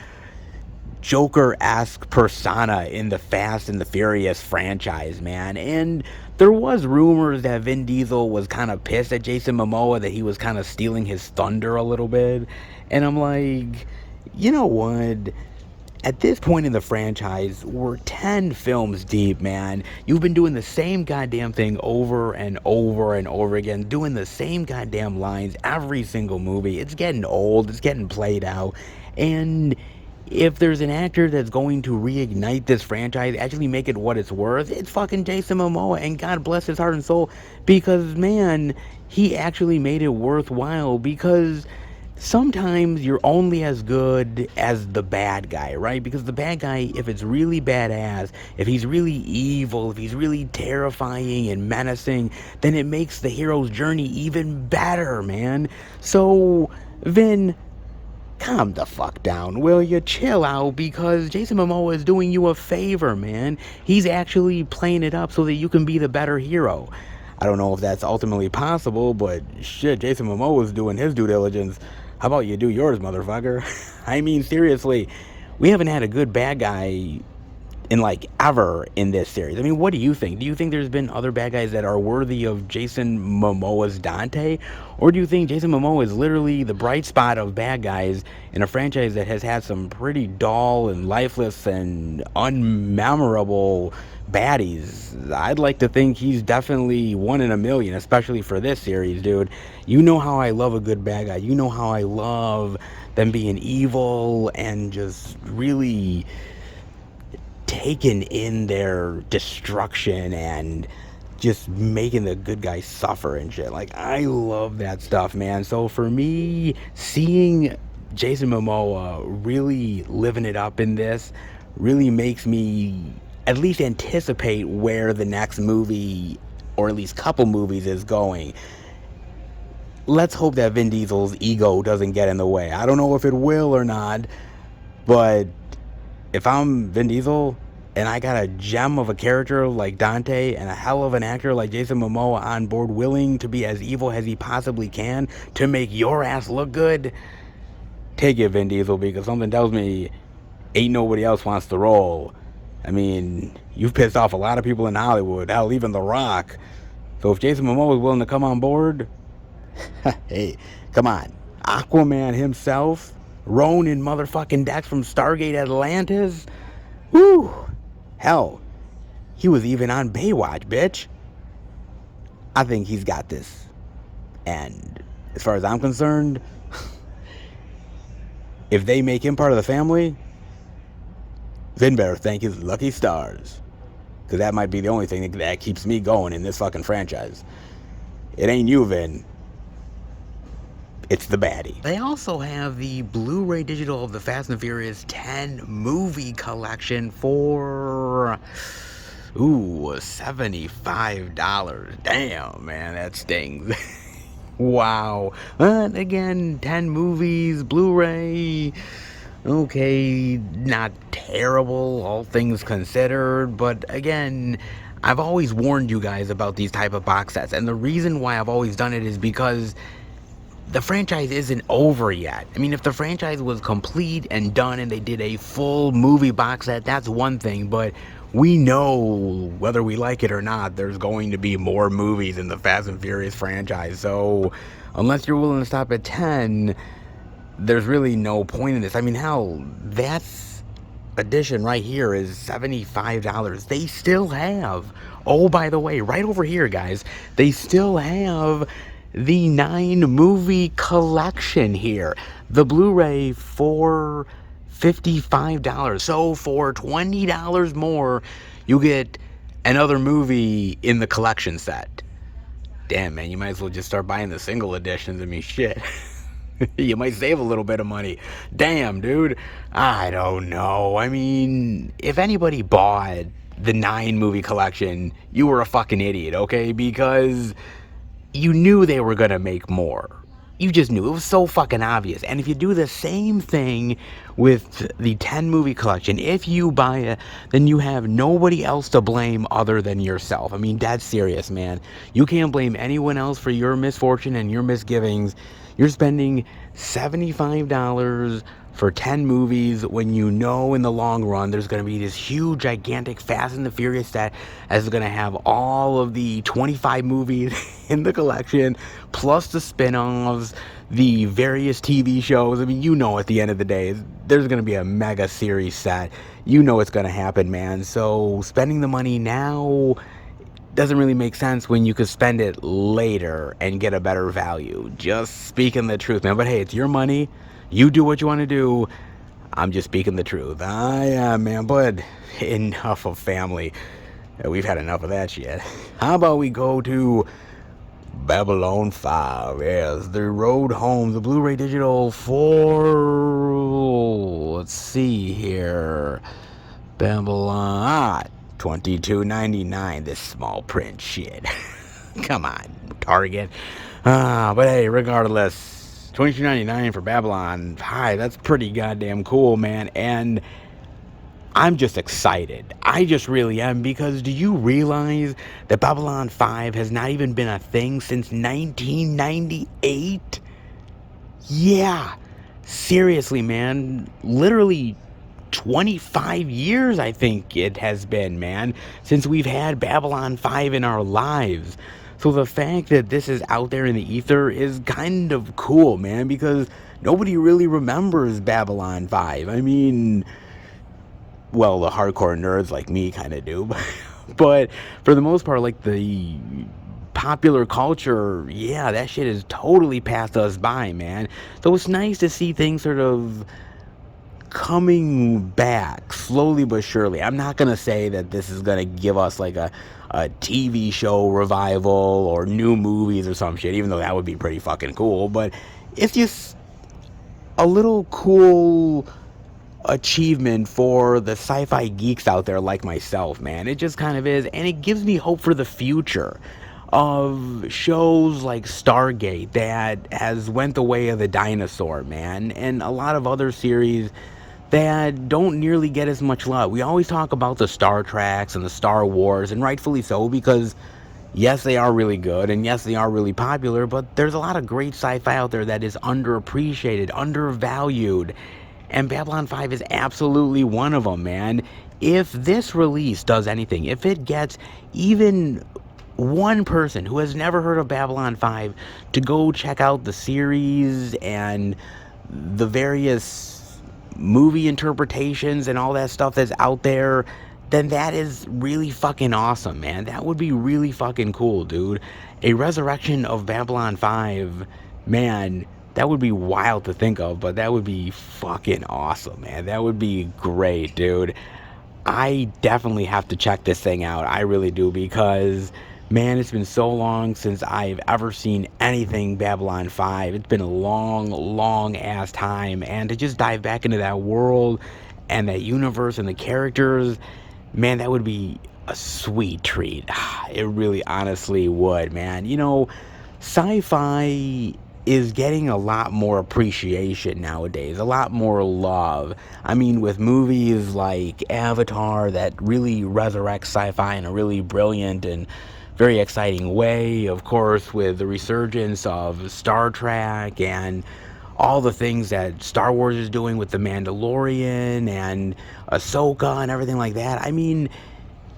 Joker-esque persona in the Fast and the Furious franchise, man. And there was rumors that Vin Diesel was kind of pissed at Jason Momoa, that he was kind of stealing his thunder a little bit. And I'm like, you know what? At this point in the franchise, we're 10 films deep, man. You've been doing the same goddamn thing over and over and over again, doing the same goddamn lines every single movie. It's getting old. It's getting played out. And if there's an actor that's going to reignite this franchise, actually make it what it's worth, it's fucking Jason Momoa, and God bless his heart and soul, because, man, he actually made it worthwhile, because sometimes you're only as good as the bad guy, right? Because the bad guy, if it's really badass, if he's really evil, if he's really terrifying and menacing, then it makes the hero's journey even better, man. So, Vin, calm the fuck down, will you? Chill out, because Jason Momoa is doing you a favor, man. He's actually playing it up so that you can be the better hero. I don't know if that's ultimately possible, but shit, Jason Momoa is doing his due diligence. How about you do yours, motherfucker? I mean, seriously, we haven't had a good bad guy in, like, ever in this series. I mean, what do you think? Do you think there's been other bad guys that are worthy of Jason Momoa's Dante? Or do you think Jason Momoa is literally the bright spot of bad guys in a franchise that has had some pretty dull and lifeless and unmemorable baddies? I'd like to think he's definitely one in a million, especially for this series, dude. You know how I love a good bad guy. You know how I love them being evil and just really taking in their destruction and just making the good guys suffer and shit. Like, I love that stuff, man. So for me, seeing Jason Momoa really living it up in this really makes me at least anticipate where the next movie, or at least couple movies, is going. Let's hope that Vin Diesel's ego doesn't get in the way. I don't know if it will or not, but if I'm Vin Diesel and I got a gem of a character like Dante and a hell of an actor like Jason Momoa on board, willing to be as evil as he possibly can to make your ass look good, take it, Vin Diesel, because something tells me ain't nobody else wants to roll. I mean, you've pissed off a lot of people in Hollywood, hell, even The Rock. So if Jason Momoa is willing to come on board, hey, come on. Aquaman himself, Ronan motherfucking Dex from Stargate Atlantis. Woo! Hell, he was even on Baywatch, bitch. I think he's got this. And as far as I'm concerned, if they make him part of the family, Vin better thank his lucky stars. Because that might be the only thing that keeps me going in this fucking franchise. It ain't you, Vin. It's the baddie. They also have the Blu-ray digital of the Fast and Furious 10 movie collection for, $75. Damn, man, that stings. Wow. But again, 10 movies, Blu-ray. Okay, not terrible, all things considered, but again, I've always warned you guys about these type of box sets, and the reason why I've always done it is because the franchise isn't over yet. I mean, if the franchise was complete and done and they did a full movie box set, that's one thing, but we know, whether we like it or not, there's going to be more movies in the Fast and Furious franchise, so unless you're willing to stop at 10, there's really no point in this. I mean, hell, that's edition right here is $75. They still have, oh, by the way, right over here, guys, they still have the 9 movie collection here. The Blu-ray for $55. So for $20 more, you get another movie in the collection set. Damn, man, you might as well just start buying the single editions. I mean, shit. You might save a little bit of money. Damn, dude. I don't know. I mean, if anybody bought the 9 movie collection, you were a fucking idiot, okay? Because you knew they were gonna make more. You just knew. It was so fucking obvious. And if you do the same thing with the 10 movie collection, if you buy it, then you have nobody else to blame other than yourself. I mean, that's serious, man. You can't blame anyone else for your misfortune and your misgivings. You're spending $75 for 10 movies when you know in the long run there's going to be this huge, gigantic Fast and the Furious set that's going to have all of the 25 movies in the collection, plus the spin-offs, the various TV shows. I mean, you know, at the end of the day, there's going to be a mega series set. You know it's going to happen, man. So spending the money now doesn't really make sense when you could spend it later and get a better value. Just speaking the truth, man. But hey, it's your money. You do what you want to do. I'm just speaking the truth. Yeah, man. But enough of family. We've had enough of that shit. How about we go to Babylon 5? Yes, the road home. The Blu-ray digital for, let's see here, Babylon, $22.99. This small print shit. Come on, Target. But hey, regardless, $22.99 for Babylon. Hi, that's pretty goddamn cool, man. And I'm just excited. I just really am, because do you realize that Babylon 5 has not even been a thing since 1998? Yeah, seriously, man. Literally 25 years, I think it has been, man, since we've had Babylon 5 in our lives. So the fact that this is out there in the ether is kind of cool, man, because nobody really remembers Babylon 5. I mean, well, the hardcore nerds like me kind of do, but for the most part, like the popular culture, yeah, that shit has totally passed us by, man. So it's nice to see things sort of coming back slowly but surely. I'm not gonna say that this is gonna give us like a TV show revival or new movies or some shit, even though that would be pretty fucking cool, but it's just a little cool achievement for the sci-fi geeks out there like myself, man. It just kind of is, and it gives me hope for the future of shows like Stargate that has went the way of the dinosaur, man, and a lot of other series that don't nearly get as much love. We always talk about the Star Treks and the Star Wars, and rightfully so, because yes, they are really good, and yes, they are really popular, but there's a lot of great sci-fi out there that is underappreciated, undervalued, and Babylon 5 is absolutely one of them, man. If this release does anything, if it gets even one person who has never heard of Babylon 5 to go check out the series and the various movie interpretations and all that stuff that's out there, then that is really fucking awesome, man. That would be really fucking cool, dude. A resurrection of Babylon 5, man, that would be wild to think of, but that would be fucking awesome, man. That would be great, dude. I definitely have to check this thing out. I really do, because, man, it's been so long since I've ever seen anything Babylon 5. It's been a long, long ass time. And to just dive back into that world and that universe and the characters, man, that would be a sweet treat. It really honestly would, man. You know, sci-fi is getting a lot more appreciation nowadays, a lot more love. I mean, with movies like Avatar that really resurrects sci-fi in a really brilliant and very exciting way. Of course, with the resurgence of Star Trek and all the things that Star Wars is doing with The Mandalorian and Ahsoka and everything like that. I mean,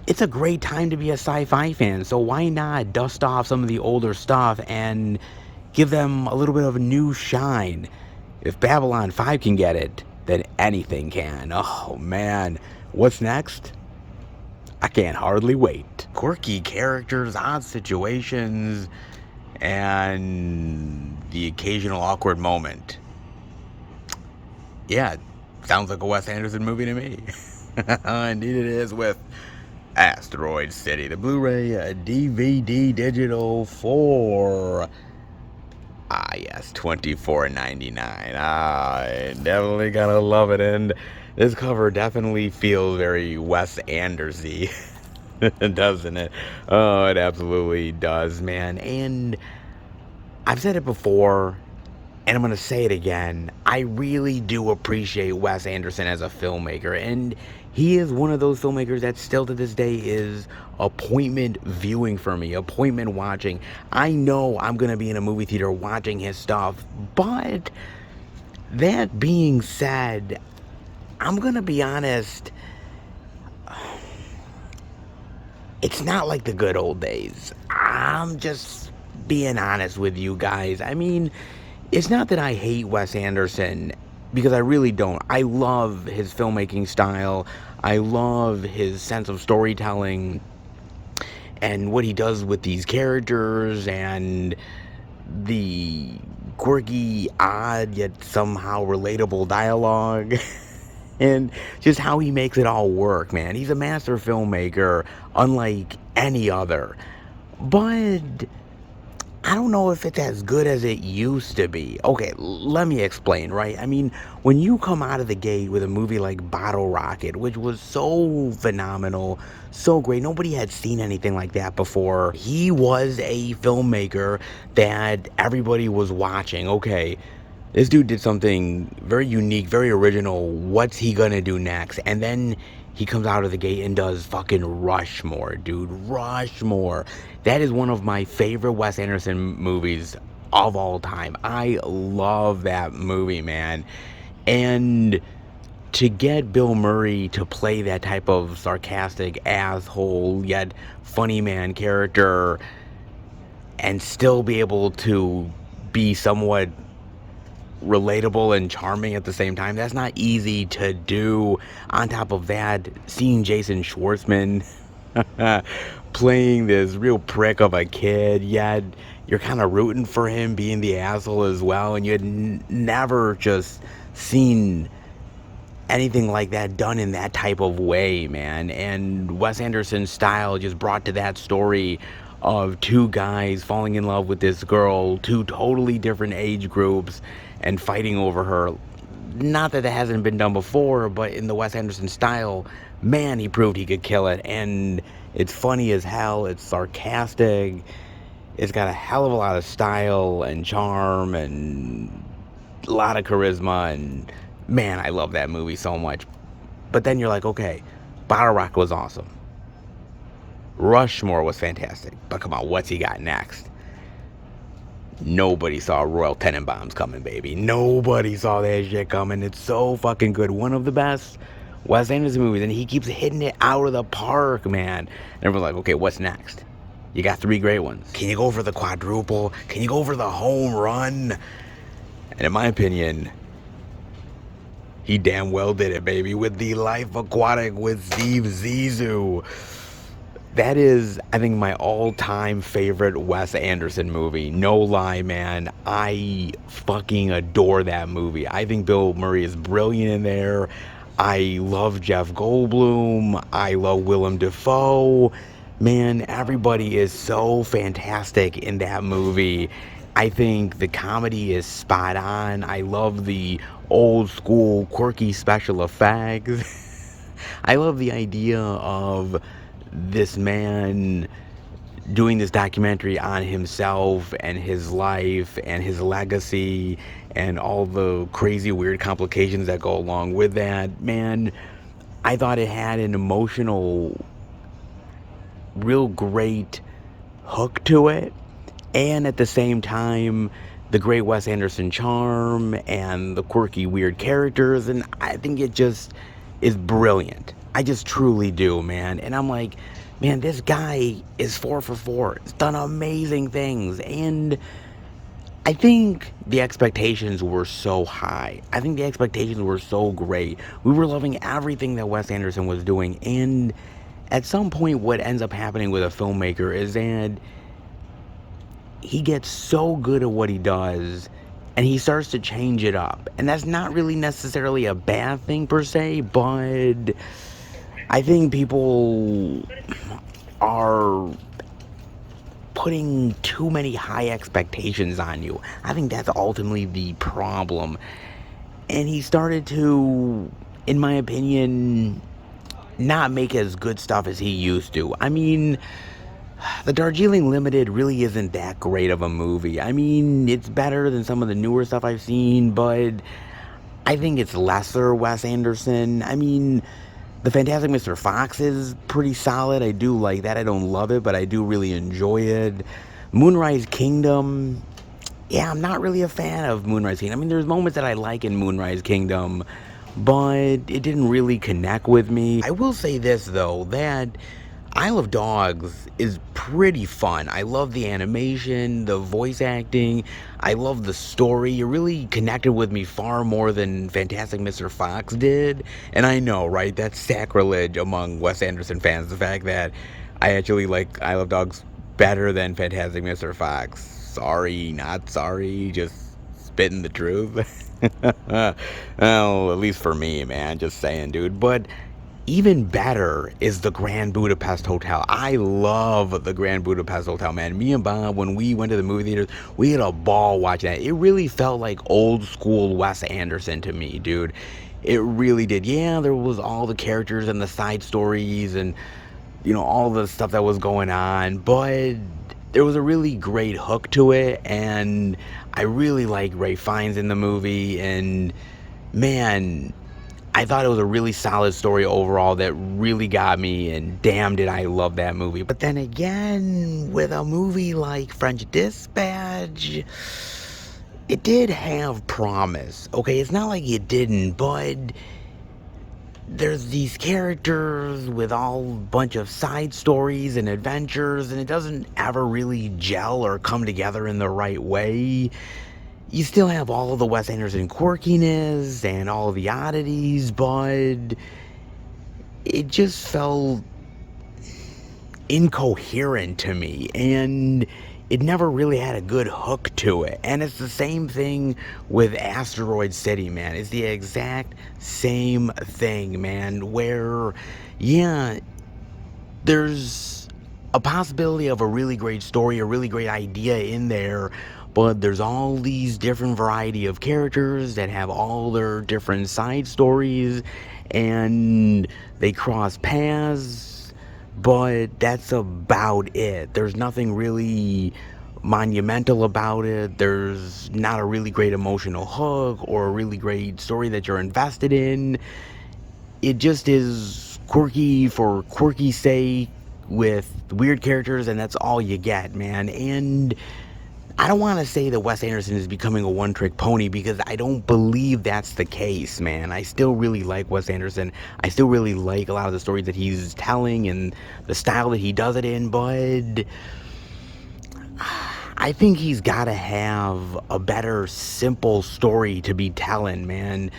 it's a great time to be a sci-fi fan, so why not dust off some of the older stuff and give them a little bit of a new shine? If Babylon 5 can get it, then anything can. Oh man, what's next? I can't hardly wait. Quirky characters, odd situations, and the occasional awkward moment. Yeah, sounds like a Wes Anderson movie to me. Indeed it is, with Asteroid City, the Blu-ray DVD digital for yes, $24.99. I definitely gotta love it, and this cover definitely feels very Wes Anderson-y, doesn't it? Oh, it absolutely does, man. And I've said it before, and I'm gonna say it again. I really do appreciate Wes Anderson as a filmmaker, and he is one of those filmmakers that still to this day is appointment viewing for me, appointment watching. I know I'm gonna be in a movie theater watching his stuff, but that being said, I'm gonna be honest, it's not like the good old days. I'm just being honest with you guys. I mean, it's not that I hate Wes Anderson, because I really don't. I love his filmmaking style. I love his sense of storytelling and what he does with these characters and the quirky, odd, yet somehow relatable dialogue. And just how he makes it all work, man. He's a master filmmaker, unlike any other. But I don't know if it's as good as it used to be. Okay, let me explain, right? I mean, when you come out of the gate with a movie like Bottle Rocket, which was so phenomenal, so great, nobody had seen anything like that before. He was a filmmaker that everybody was watching. Okay, this dude did something very unique, very original. What's he gonna do next? And then he comes out of the gate and does fucking Rushmore, dude. Rushmore. That is one of my favorite Wes Anderson movies of all time. I love that movie, man. And to get Bill Murray to play that type of sarcastic asshole yet funny man character and still be able to be somewhat relatable and charming at the same time, that's not easy to do. On top of that, seeing Jason Schwartzman playing this real prick of a kid, yet you're kind of rooting for him being the asshole as well, and you had never just seen anything like that done in that type of way, man. And Wes Anderson's style just brought to that story of two guys falling in love with this girl, two totally different age groups, and fighting over her. not that it hasn't been done before, but in the Wes Anderson style, man, he proved he could kill it. And it's funny as hell. It's sarcastic. It's got a hell of a lot of style and charm and a lot of charisma. And man, I love that movie so much. But then you're like, okay, Bottle Rocket was awesome. Rushmore was fantastic. But come on, what's he got next? Nobody saw Royal Tenenbaums coming, baby. Nobody saw that shit coming. It's so fucking good. One of the best Wes Anderson movies, and he keeps hitting it out of the park, man. And everyone's like, okay, what's next? You got 3 great ones. Can you go for the quadruple? Can you go for the home run? And in my opinion, he damn well did it, baby, with The Life Aquatic with Steve Zissou. That is, I think, my all-time favorite Wes Anderson movie. No lie, man. I fucking adore that movie. I think Bill Murray is brilliant in there. I love Jeff Goldblum. I love Willem Dafoe. Man, everybody is so fantastic in that movie. I think the comedy is spot on. I love the old school quirky special effects. I love the idea of this man doing this documentary on himself and his life and his legacy and all the crazy weird complications that go along with that. Man, I thought it had an emotional, real great hook to it, and at the same time the great Wes Anderson charm and the quirky weird characters, and I think it just is brilliant. I just truly do, man. And I'm like, man, this guy is 4 for 4. He's done amazing things. And I think the expectations were so high. I think the expectations were so great. We were loving everything that Wes Anderson was doing. And at some point, what ends up happening with a filmmaker is that he gets so good at what he does, and he starts to change it up. And that's not really necessarily a bad thing per se, but I think people are putting too many high expectations on you. I think that's ultimately the problem. And he started to, in my opinion, not make as good stuff as he used to. I mean, the Darjeeling Limited really isn't that great of a movie. I mean, it's better than some of the newer stuff I've seen, but I think it's lesser Wes Anderson. I mean, The Fantastic Mr. Fox is pretty solid. I do like that. I don't love it, but I do really enjoy it. Moonrise Kingdom, yeah, I'm not really a fan of Moonrise Kingdom. I mean, there's moments that I like in Moonrise Kingdom, but it didn't really connect with me. I will say this, though, that Isle of Dogs is pretty fun. I love the animation, the voice acting. I love the story. It really connected with me far more than Fantastic Mr. Fox did. And I know, right? That's sacrilege among Wes Anderson fans. The fact that I actually like Isle of Dogs better than Fantastic Mr. Fox. Sorry, not sorry. Just spitting the truth. Well, at least for me, man. Just saying, dude. But even better is the Grand Budapest Hotel. I love the Grand Budapest Hotel, man. Me and Bob, when we went to the movie theaters, we had a ball watching that. It really felt like old school Wes Anderson to me, dude. It really did. Yeah, there was all the characters and the side stories and, you know, all the stuff that was going on, but there was a really great hook to it, and I really like Ralph Fiennes in the movie, and man, I thought it was a really solid story overall that really got me, and damn did I love that movie. But then again, with a movie like French Dispatch, it did have promise. Okay, it's not like it didn't, but there's these characters with all bunch of side stories and adventures, and it doesn't ever really gel or come together in the right way. You still have all of the Wes Anderson quirkiness and all of the oddities, but it just felt incoherent to me, and it never really had a good hook to it. And it's the same thing with Asteroid City, man. It's the exact same thing, man, where, yeah, there's a possibility of a really great story, a really great idea in there, but there's all these different variety of characters that have all their different side stories, and they cross paths, but that's about it. There's nothing really monumental about it. There's not a really great emotional hook or a really great story that you're invested in. It just is quirky for quirky's sake with weird characters, and that's all you get, man. And I don't want to say that Wes Anderson is becoming a one-trick pony, because I don't believe that's the case, man. I still really like Wes Anderson. I still really like a lot of the stories that he's telling and the style that he does it in, but I think he's got to have a better, simple story to be telling, man.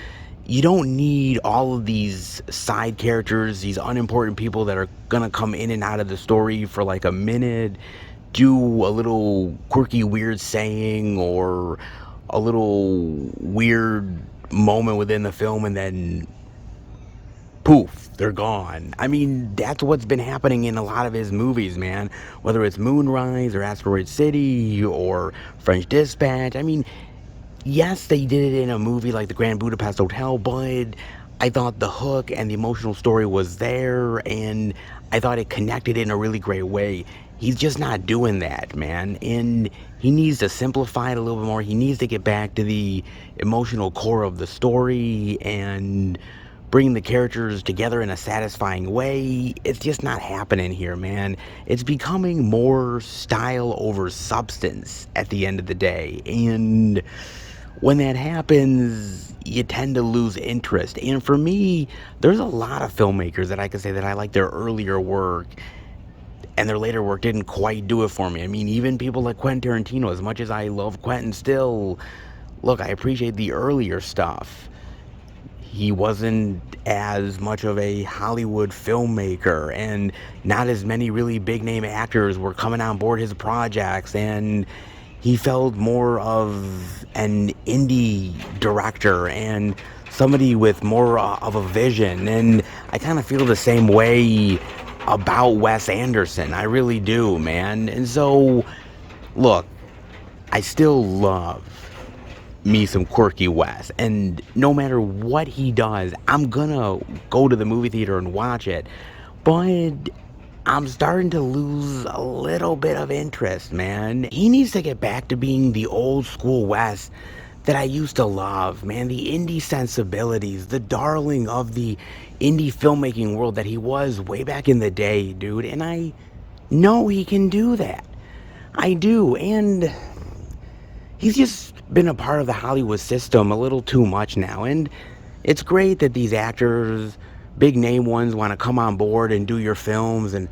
You don't need all of these side characters, these unimportant people that are gonna come in and out of the story for like a minute, do a little quirky, weird saying or a little weird moment within the film, and then poof, they're gone. I mean, that's what's been happening in a lot of his movies, man. Whether it's Moonrise or Asteroid City or French Dispatch. I mean, yes, they did it in a movie like The Grand Budapest Hotel, but I thought the hook and the emotional story was there, and I thought it connected in a really great way. He's just not doing that, man, and he needs to simplify it a little bit more. He needs to get back to the emotional core of the story and bring the characters together in a satisfying way. It's just not happening here, man. It's becoming more style over substance at the end of the day, and when that happens, you tend to lose interest. And for me, there's a lot of filmmakers that I can say that I like their earlier work, and their later work didn't quite do it for me. I mean, even people like Quentin Tarantino, as much as I love Quentin still, look, I appreciate the earlier stuff. He wasn't as much of a Hollywood filmmaker, and not as many really big name actors were coming on board his projects, and he felt more of an indie director and somebody with more of a vision. And I kind of feel the same way about Wes Anderson. I really do, man. And so, look, I still love me some quirky Wes, and no matter what he does, I'm gonna go to the movie theater and watch it. But I'm starting to lose a little bit of interest, man. He needs to get back to being the old school Wes that I used to love, man. The indie sensibilities, the darling of the indie filmmaking world that he was way back in the day, dude. And I know he can do that. I do. And he's just been a part of the Hollywood system a little too much now. And it's great that these actors, big name ones, want to come on board and do your films and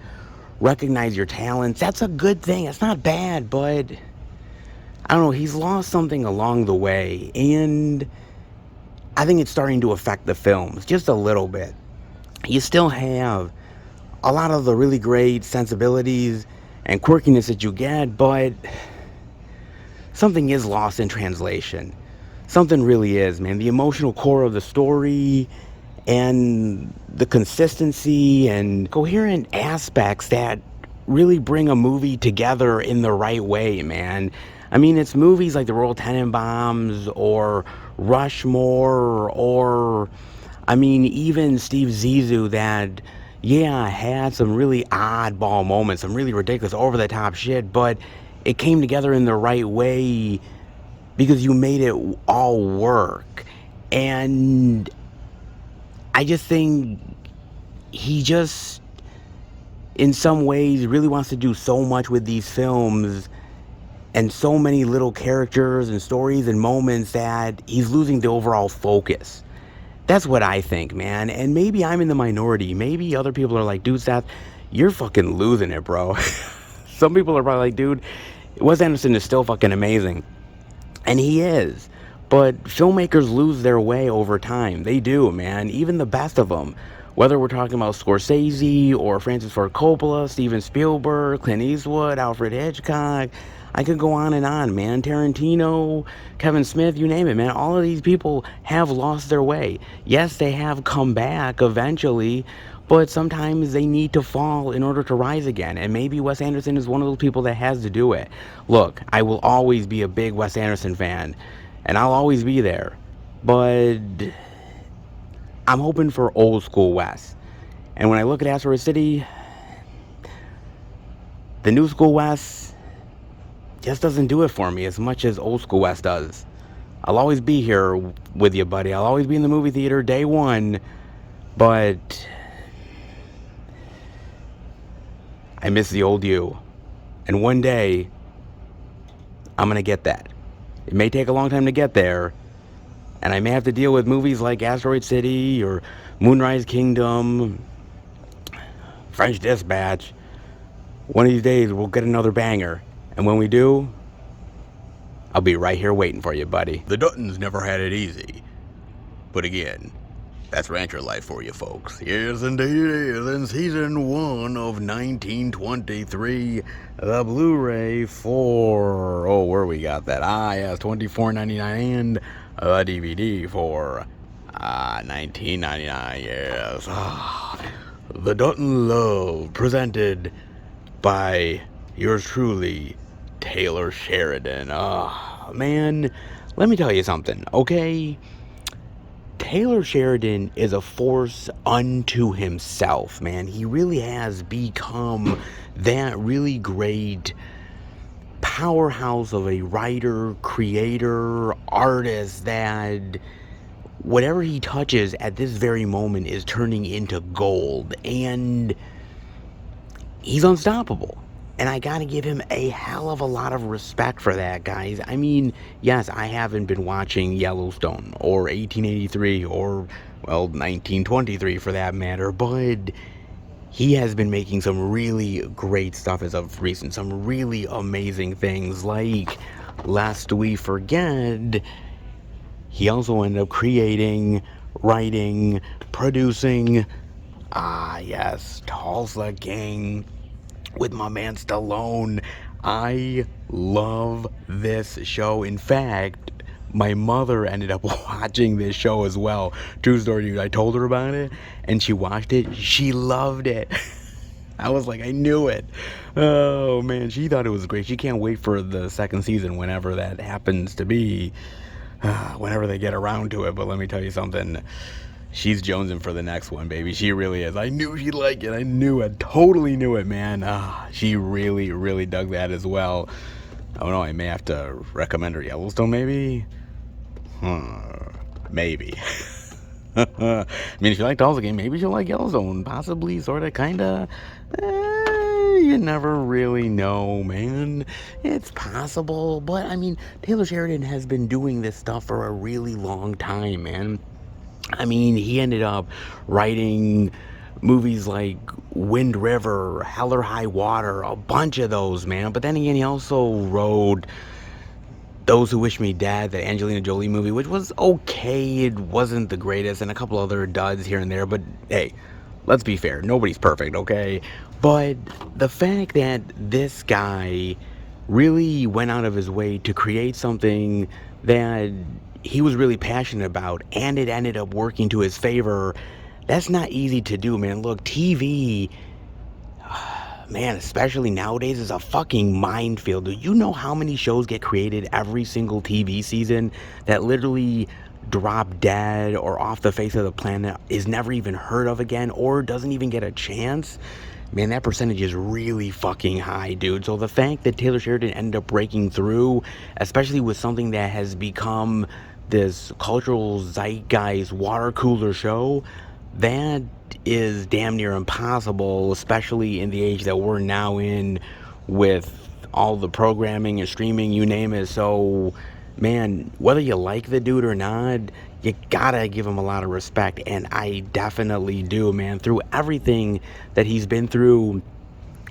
recognize your talents. That's a good thing. It's not bad, but I don't know, he's lost something along the way, and I think it's starting to affect the films just a little bit. You still have a lot of the really great sensibilities and quirkiness that you get, but something is lost in translation. Something really is, man. The emotional core of the story and the consistency and coherent aspects that really bring a movie together in the right way, man. I mean, it's movies like The Royal Tenenbaums or Rushmore, or, I mean, even Steve Zissou that, yeah, had some really oddball moments, some really ridiculous, over-the-top shit, but it came together in the right way because you made it all work. And I just think he just, in some ways, really wants to do so much with these films and so many little characters and stories and moments that he's losing the overall focus. That's what I think, man. And maybe I'm in the minority. Maybe other people are like, dude, Seth, you're fucking losing it, bro. Some people are probably like, dude, Wes Anderson is still fucking amazing. And he is. But filmmakers lose their way over time. They do, man. Even the best of them. Whether we're talking about Scorsese or Francis Ford Coppola, Steven Spielberg, Clint Eastwood, Alfred Hitchcock. I could go on and on, man. Tarantino, Kevin Smith, you name it, man. All of these people have lost their way. Yes, they have come back eventually, but sometimes they need to fall in order to rise again. And maybe Wes Anderson is one of those people that has to do it. Look, I will always be a big Wes Anderson fan, and I'll always be there. But I'm hoping for old school Wes. And when I look at Asteroid City, the new school Wes just doesn't do it for me as much as old school Wes does. I'll always be here with you, buddy. I'll always be in the movie theater day one. But I miss the old you. And one day, I'm going to get that. It may take a long time to get there. And I may have to deal with movies like Asteroid City or Moonrise Kingdom, French Dispatch. One of these days, we'll get another banger. And when we do, I'll be right here waiting for you, buddy. The Duttons never had it easy. But again, that's rancher life for you folks. Yes, indeed it is. In season 1 of 1923, the Blu-ray for... oh, where we got that? Yes, $24.99, and the DVD for $19.99, yes. The Dutton Love, presented by yours truly, Taylor Sheridan. Man, let me tell you something, okay? Taylor Sheridan is a force unto himself, man. He really has become that really great powerhouse of a writer, creator, artist that whatever he touches at this very moment is turning into gold. And he's unstoppable. And I gotta give him a hell of a lot of respect for that, guys. I mean, yes, I haven't been watching Yellowstone or 1883 or, well, 1923 for that matter, but he has been making some really great stuff as of recent, some really amazing things, like, lest we forget, he also ended up creating, writing, producing, yes, Tulsa King, with my man Stallone. I love this show. In fact, my mother ended up watching this show as well. True story, dude. I told her about it, and she watched it. She loved it. I was like, I knew it. Oh, man. She thought it was great. She can't wait for the second season whenever that happens to be. Whenever they get around to it. But let me tell you something. She's jonesing for the next one, baby. She really is. I knew she'd like it. I knew it. Totally knew it, man. She really, really dug that as well. I don't know. I may have to recommend her Yellowstone, maybe? Maybe. I mean, if you like Tulsa King, maybe she'll like Yellowstone. Possibly, sort of, kind of. You never really know, man. It's possible. But, I mean, Taylor Sheridan has been doing this stuff for a really long time, man. I mean, he ended up writing movies like Wind River, Hell or High Water, a bunch of those, man. But then again, he also wrote Those Who Wish Me Dead, the Angelina Jolie movie, which was okay. It wasn't the greatest, and a couple other duds here and there. But hey, let's be fair. Nobody's perfect, okay? But the fact that this guy really went out of his way to create something that he was really passionate about, and it ended up working to his favor, that's not easy to do, man. Look, TV, man, especially nowadays, is a fucking minefield. Do you know how many shows get created every single TV season that literally drop dead or off the face of the planet, is never even heard of again, or doesn't even get a chance? Man, that percentage is really fucking high, dude. So the fact that Taylor Sheridan ended up breaking through, especially with something that has become this cultural zeitgeist water cooler show, that is damn near impossible, especially in the age that we're now in with all the programming and streaming, you name it. So, man, whether you like the dude or not, you gotta give him a lot of respect, and I definitely do, man. Through everything that he's been through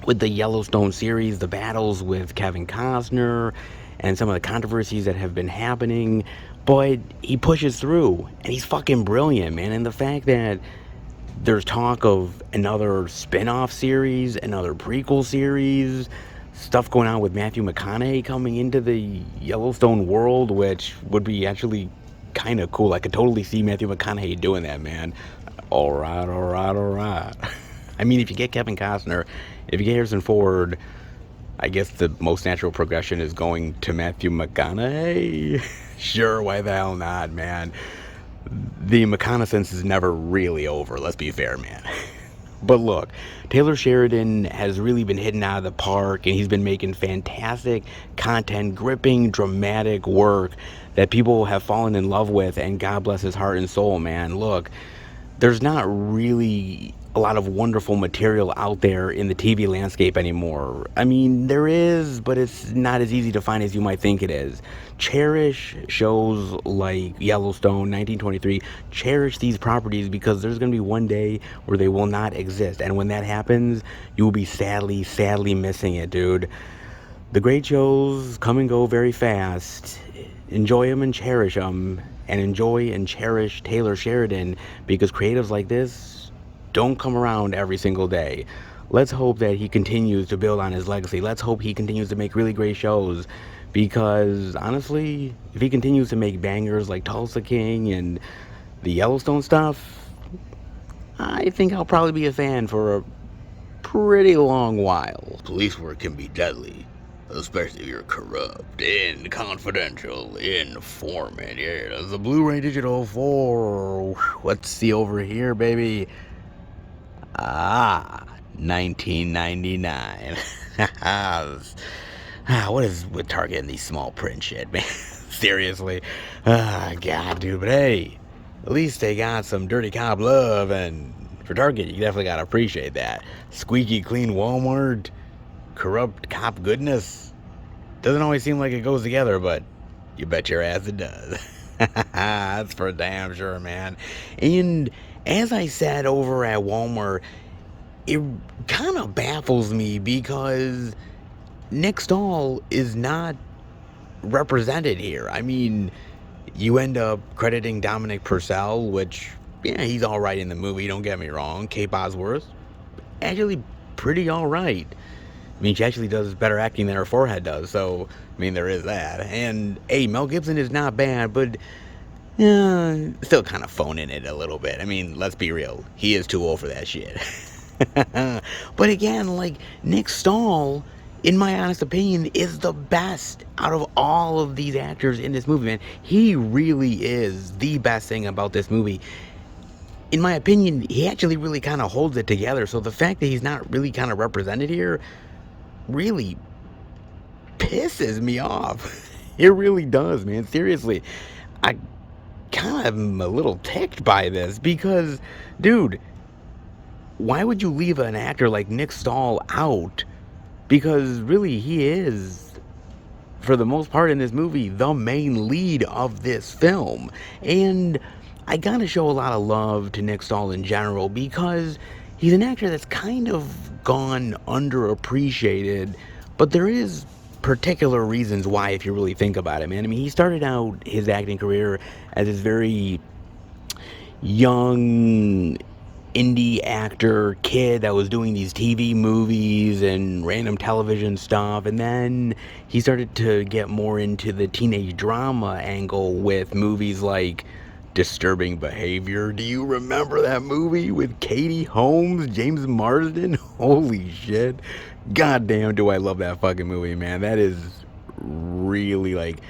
with the Yellowstone series, the battles with Kevin Costner, and some of the controversies that have been happening, but he pushes through, and he's fucking brilliant, man. And the fact that there's talk of another spin-off series, another prequel series, stuff going on with Matthew McConaughey coming into the Yellowstone world, which would be actually kind of cool. I could totally see Matthew McConaughey doing that, man. All right, all right, all right. I mean, if you get Kevin Costner, if you get Harrison Ford, I guess the most natural progression is going to Matthew McConaughey. Sure, why the hell not, man? The McConaissance is never really over, let's be fair, man. But look, Taylor Sheridan has really been hitting out of the park, and he's been making fantastic content, gripping, dramatic work that people have fallen in love with, and God bless his heart and soul, man. Look, there's not really a lot of wonderful material out there in the TV landscape anymore. I mean, there is, but it's not as easy to find as you might think it is. Cherish shows like Yellowstone, 1923. Cherish these properties, because there's going to be one day where they will not exist. And when that happens, you will be sadly, sadly missing it, dude. The great shows come and go very fast. Enjoy them and cherish them. And enjoy and cherish Taylor Sheridan, because creatives like this don't come around every single day. Let's hope that he continues to build on his legacy. Let's hope he continues to make really great shows, because honestly, if he continues to make bangers like Tulsa King and the Yellowstone stuff, I think I'll probably be a fan for a pretty long while. Police work can be deadly, especially if you're corrupt and confidential informant. Yeah, the Blu-ray Digital 4. Let's see over here, baby. 1999. What is with Target and these small print shit, man? Seriously. God, dude. But hey, at least they got some dirty cop love, and for Target, you definitely gotta appreciate that. Squeaky clean Walmart, corrupt cop goodness. Doesn't always seem like it goes together, but you bet your ass it does. That's for damn sure, man. And as I said over at Walmart, it kind of baffles me because Nick Stahl is not represented here. I mean, you end up crediting Dominic Purcell, which, yeah, he's all right in the movie, don't get me wrong. Kate Bosworth, actually pretty all right. I mean, she actually does better acting than her forehead does, so, I mean, there is that. And, hey, Mel Gibson is not bad, but still kind of phoning it a little bit. I mean, let's be real. He is too old for that shit. But again, like, Nick Stahl, in my honest opinion, is the best out of all of these actors in this movie, man. He really is the best thing about this movie. In my opinion, he actually really kind of holds it together. So the fact that he's not really kind of represented here really pisses me off. It really does, man. Seriously. I kind of am a little ticked by this because, dude, why would you leave an actor like Nick Stahl out? Because really, he is, for the most part in this movie, the main lead of this film. And I gotta show a lot of love to Nick Stahl in general, because he's an actor that's kind of gone underappreciated, but there is particular reasons why, if you really think about it, man. I mean, he started out his acting career as this very young indie actor kid that was doing these TV movies and random television stuff, and then he started to get more into the teenage drama angle with movies like Disturbing Behavior. Do you remember that movie with Katie Holmes, James Marsden? Holy shit. Goddamn, do I love that fucking movie, man. That is really like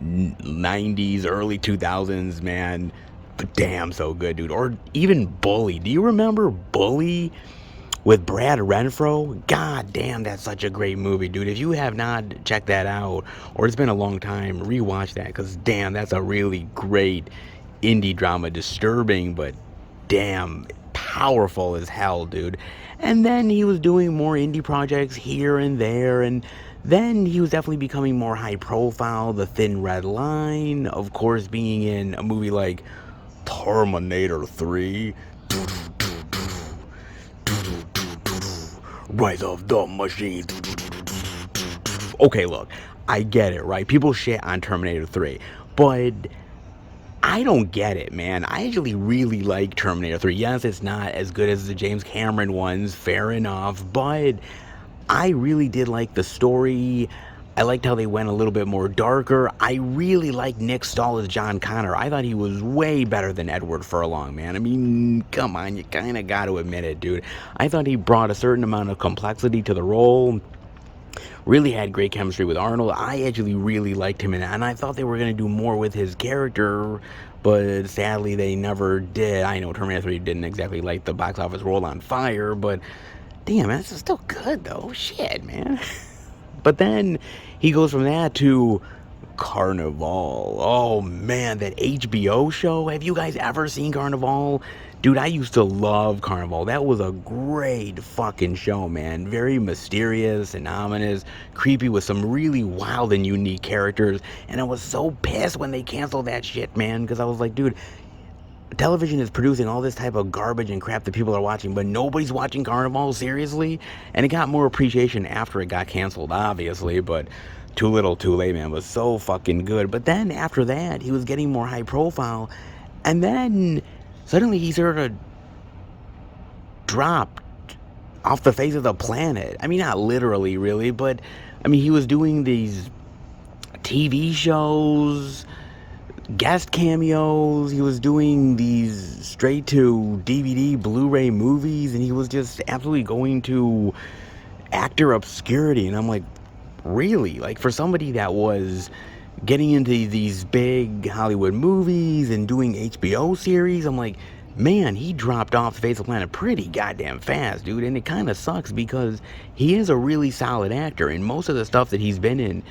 90s, early 2000s, man. But damn, so good, dude. Or even Bully. Do you remember Bully with Brad Renfro? God damn, that's such a great movie, dude. If you have not checked that out, or it's been a long time, rewatch that, because damn, that's a really great indie drama. Disturbing, but damn, powerful as hell, dude. And then he was doing more indie projects here and there, and then he was definitely becoming more high profile. The Thin Red Line, of course, being in a movie like Terminator 3, Rise of the Machines. Okay, look, I get it, right? People shit on Terminator 3, but I don't get it, man. I actually really like Terminator 3. Yes, it's not as good as the James Cameron ones, fair enough, but I really did like the story. I liked how they went a little bit more darker. I really liked Nick Stahl as John Connor. I thought he was way better than Edward Furlong, man. I mean, come on, you kind of got to admit it, dude. I thought he brought a certain amount of complexity to the role. Really had great chemistry with Arnold. I actually really liked him in it, and I thought they were going to do more with his character, but sadly they never did. I know Terminator 3 didn't exactly light the box office world on fire, but damn, that's still good, though. Shit, man. But then he goes from that to Carnival. Oh man, that HBO show. Have you guys ever seen Carnival? Dude, I used to love Carnival. That was a great fucking show, man. Very mysterious and ominous, creepy with some really wild and unique characters. And I was so pissed when they canceled that shit, man, because I was like, dude, television is producing all this type of garbage and crap that people are watching, but nobody's watching Carnival, seriously? And it got more appreciation after it got canceled, obviously, but too little too late, man. It was so fucking good. But then after that, he was getting more high profile, and then suddenly he sort of dropped off the face of the planet. I mean, not literally, really, but I mean, he was doing these TV shows, guest cameos. He was doing these straight to DVD Blu-ray movies, and he was just absolutely going to actor obscurity. And I'm like, really? Like, for somebody that was getting into these big Hollywood movies and doing HBO series, I'm like, man, he dropped off the face of the planet pretty goddamn fast, dude. And it kind of sucks because he is a really solid actor, and most of the stuff that he's been in,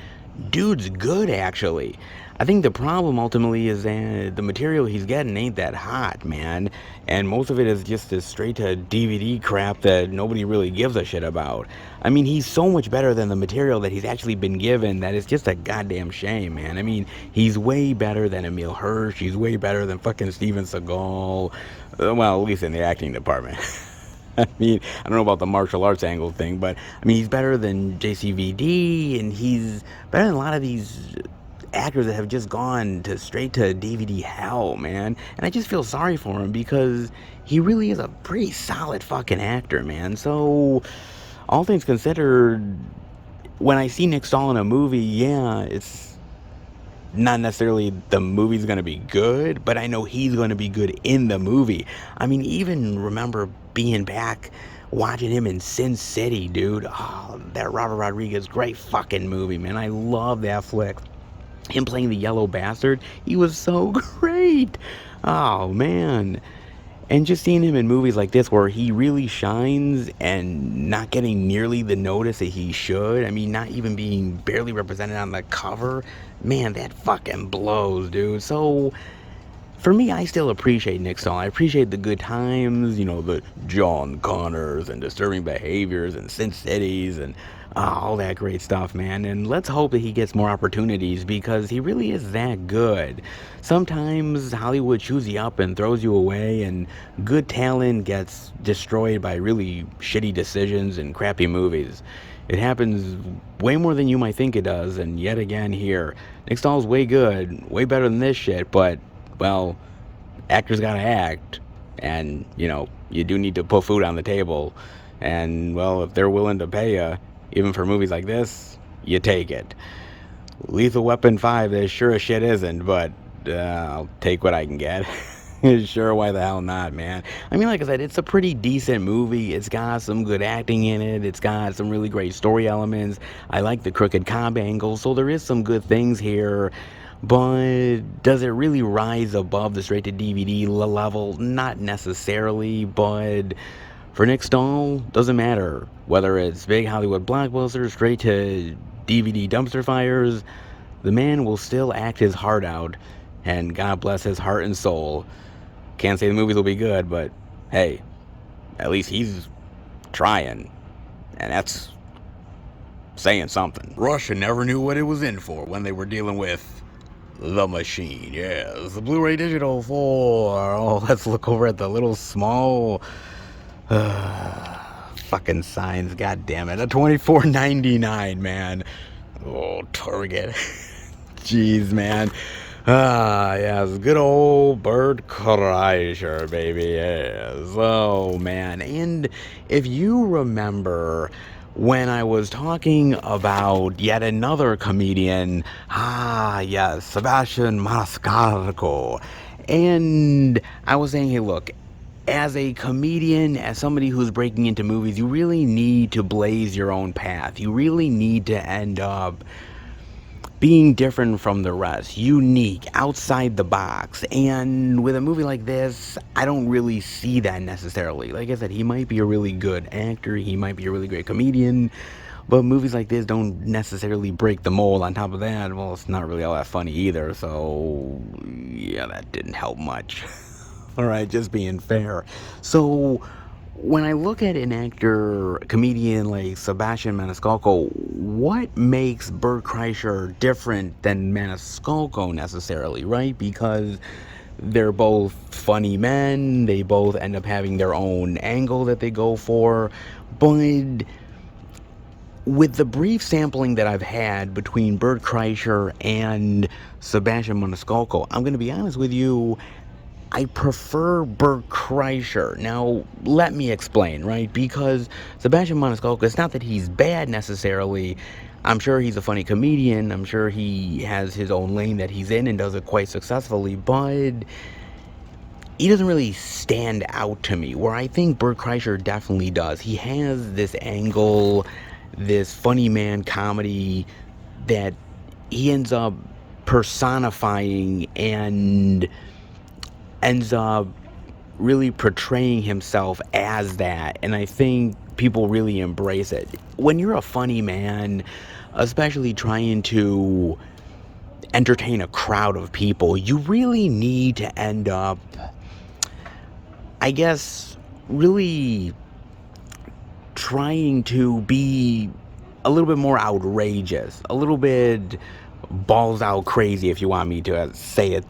dude's good, actually. I think the problem ultimately is that the material he's getting ain't that hot, man. And most of it is just this straight to DVD crap that nobody really gives a shit about. I mean, he's so much better than the material that he's actually been given that it's just a goddamn shame, man. I mean, he's way better than Emil Hirsch. He's way better than fucking Steven Seagal. Well, at least in the acting department. I mean, I don't know about the martial arts angle thing, but I mean, he's better than JCVD, and he's better than a lot of these actors that have just gone to straight to DVD hell, man. And I just feel sorry for him because he really is a pretty solid fucking actor, man. So, all things considered, when I see Nick Stahl in a movie, yeah, it's not necessarily the movie's gonna be good, but I know he's gonna be good in the movie. I mean, even remember being back watching him in Sin City, dude. Oh, that Robert Rodriguez, great fucking movie, man. I love that flick. Him playing the yellow bastard, he was so great. Oh, man. And just seeing him in movies like this where he really shines and not getting nearly the notice that he should. I mean, not even being barely represented on the cover. Man, that fucking blows, dude. So, for me, I still appreciate Nick Stahl. I appreciate the good times, you know, the John Connors and Disturbing Behaviors and Sin Cities and all that great stuff, man. And let's hope that he gets more opportunities because he really is that good. Sometimes Hollywood chews you up and throws you away, and good talent gets destroyed by really shitty decisions and crappy movies. It happens way more than you might think it does, and yet again here, Nick Stahl's way good, way better than this shit, but well, actors gotta act, and, you know, you do need to put food on the table, and, well, if they're willing to pay you, even for movies like this, you take it. Lethal Weapon 5, there sure as shit isn't, but I'll take what I can get. Sure, why the hell not, man? I mean, like I said, it's a pretty decent movie. It's got some good acting in it. It's got some really great story elements. I like the crooked cop angle, so there is some good things here. But does it really rise above the straight-to-DVD level? Not necessarily, but for Nick Stahl, doesn't matter. Whether it's big Hollywood blockbusters, straight-to-DVD dumpster fires, the man will still act his heart out, and God bless his heart and soul. Can't say the movies will be good, but hey, at least he's trying, and that's saying something. Russia never knew what it was in for when they were dealing with the machine. Yes, the Blu-ray Digital 4. Oh, let's look over at the little small fucking signs. God damn it. A $24.99, man. Oh, Target. Jeez, man. Yes, good old Bert Kreischer, baby. Yes. Oh, man. And if you remember when I was talking about yet another comedian, yes, Sebastian Maniscalco. And I was saying, hey, look, as a comedian, as somebody who's breaking into movies, you really need to blaze your own path. You really need to end up being different from the rest, unique, outside the box. And with a movie like this, I don't really see that necessarily. Like I said, he might be a really good actor, he might be a really great comedian, but movies like this don't necessarily break the mold. On top of that, well, it's not really all that funny either, so yeah, that didn't help much. Alright, just being fair. So when I look at an actor, a comedian like Sebastian Maniscalco, what makes Bert Kreischer different than Maniscalco necessarily, right? Because they're both funny men, they both end up having their own angle that they go for, but with the brief sampling that I've had between Bert Kreischer and Sebastian Maniscalco, I'm going to be honest with you, I prefer Bert Kreischer. Now, let me explain, right? Because Sebastian Maniscalco, it's not that he's bad necessarily. I'm sure he's a funny comedian. I'm sure he has his own lane that he's in and does it quite successfully. But he doesn't really stand out to me, where I think Bert Kreischer definitely does. He has this angle, this funny man comedy that he ends up personifying and ends up really portraying himself as that, and I think people really embrace it. When you're a funny man, especially trying to entertain a crowd of people, you really need to end up, I guess, really trying to be a little bit more outrageous, a little bit balls out crazy, if you want me to say it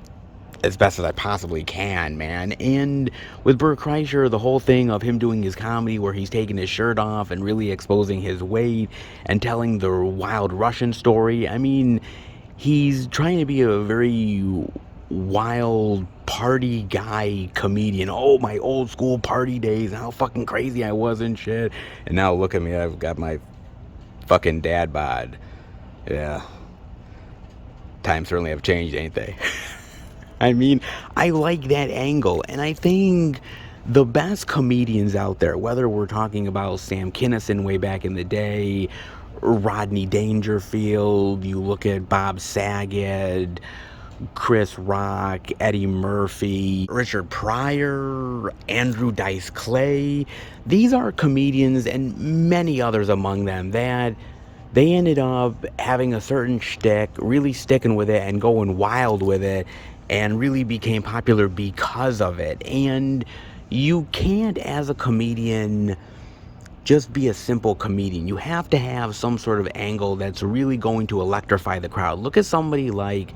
as best as I possibly can, man. And with Bert Kreischer, the whole thing of him doing his comedy where he's taking his shirt off and really exposing his weight and telling the wild Russian story, I mean, he's trying to be a very wild party guy comedian. Oh, my old school party days, and how fucking crazy I was and shit. And now look at me, I've got my fucking dad bod. Yeah. Times certainly have changed, ain't they? I mean, I like that angle, and I think the best comedians out there, whether we're talking about Sam Kinison way back in the day, Rodney Dangerfield, you look at Bob Saget, Chris Rock, Eddie Murphy, Richard Pryor, Andrew Dice Clay, these are comedians, and many others among them, that they ended up having a certain shtick, really sticking with it and going wild with it, and really became popular because of it. And you can't, as a comedian, just be a simple comedian. You have to have some sort of angle that's really going to electrify the crowd. Look at somebody like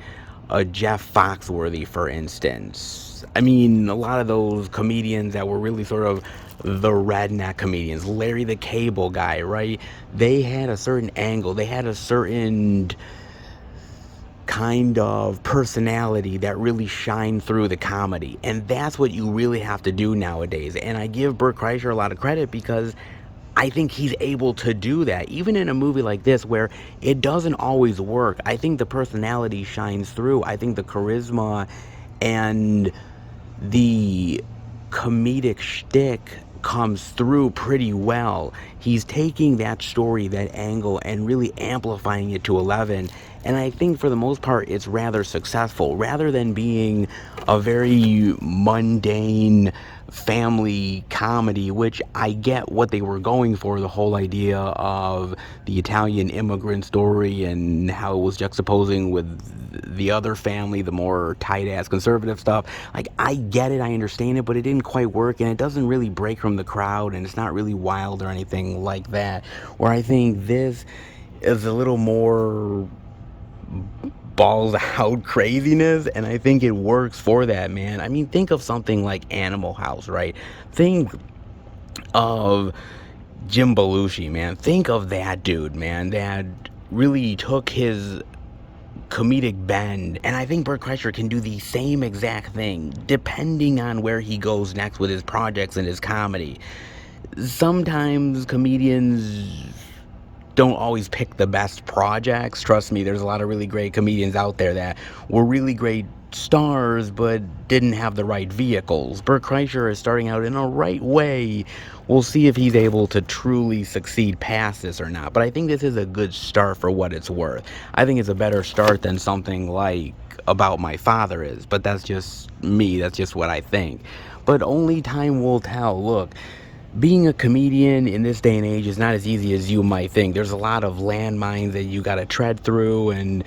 a Jeff Foxworthy, for instance. I mean, a lot of those comedians that were really sort of the redneck comedians, Larry the Cable Guy, right? They had a certain angle. They had a certain kind of personality that really shined through the comedy, and that's what you really have to do nowadays. And I give Bert Kreischer a lot of credit because I think he's able to do that, even in a movie like this where it doesn't always work. I think the personality shines through. I think the charisma and the comedic shtick comes through pretty well. He's taking that story, that angle, and really amplifying it to 11. And I think for the most part, it's rather successful. Rather than being a very mundane family comedy, which I get what they were going for, the whole idea of the Italian immigrant story and how it was juxtaposing with the other family, the more tight-ass conservative stuff. Like, I get it, I understand it, but it didn't quite work, and it doesn't really break from the crowd, and it's not really wild or anything like that. Where I think this is a little more balls out craziness, and I think it works for that, man. I mean, think of something like Animal House, right? Think of Jim Belushi, man. Think of that dude, man, that really took his comedic bend, and I think Bert Kreischer can do the same exact thing depending on where he goes next with his projects and his comedy. Sometimes comedians don't always pick the best projects. Trust me, there's a lot of really great comedians out there that were really great stars but didn't have the right vehicles. Bert Kreischer is starting out in a right way. We'll see if he's able to truly succeed past this or not. But I think this is a good start for what it's worth. I think it's a better start than something like About My Father is. But that's just me. That's just what I think. But only time will tell. Look, being a comedian in this day and age is not as easy as you might think. There's a lot of landmines that you gotta tread through, and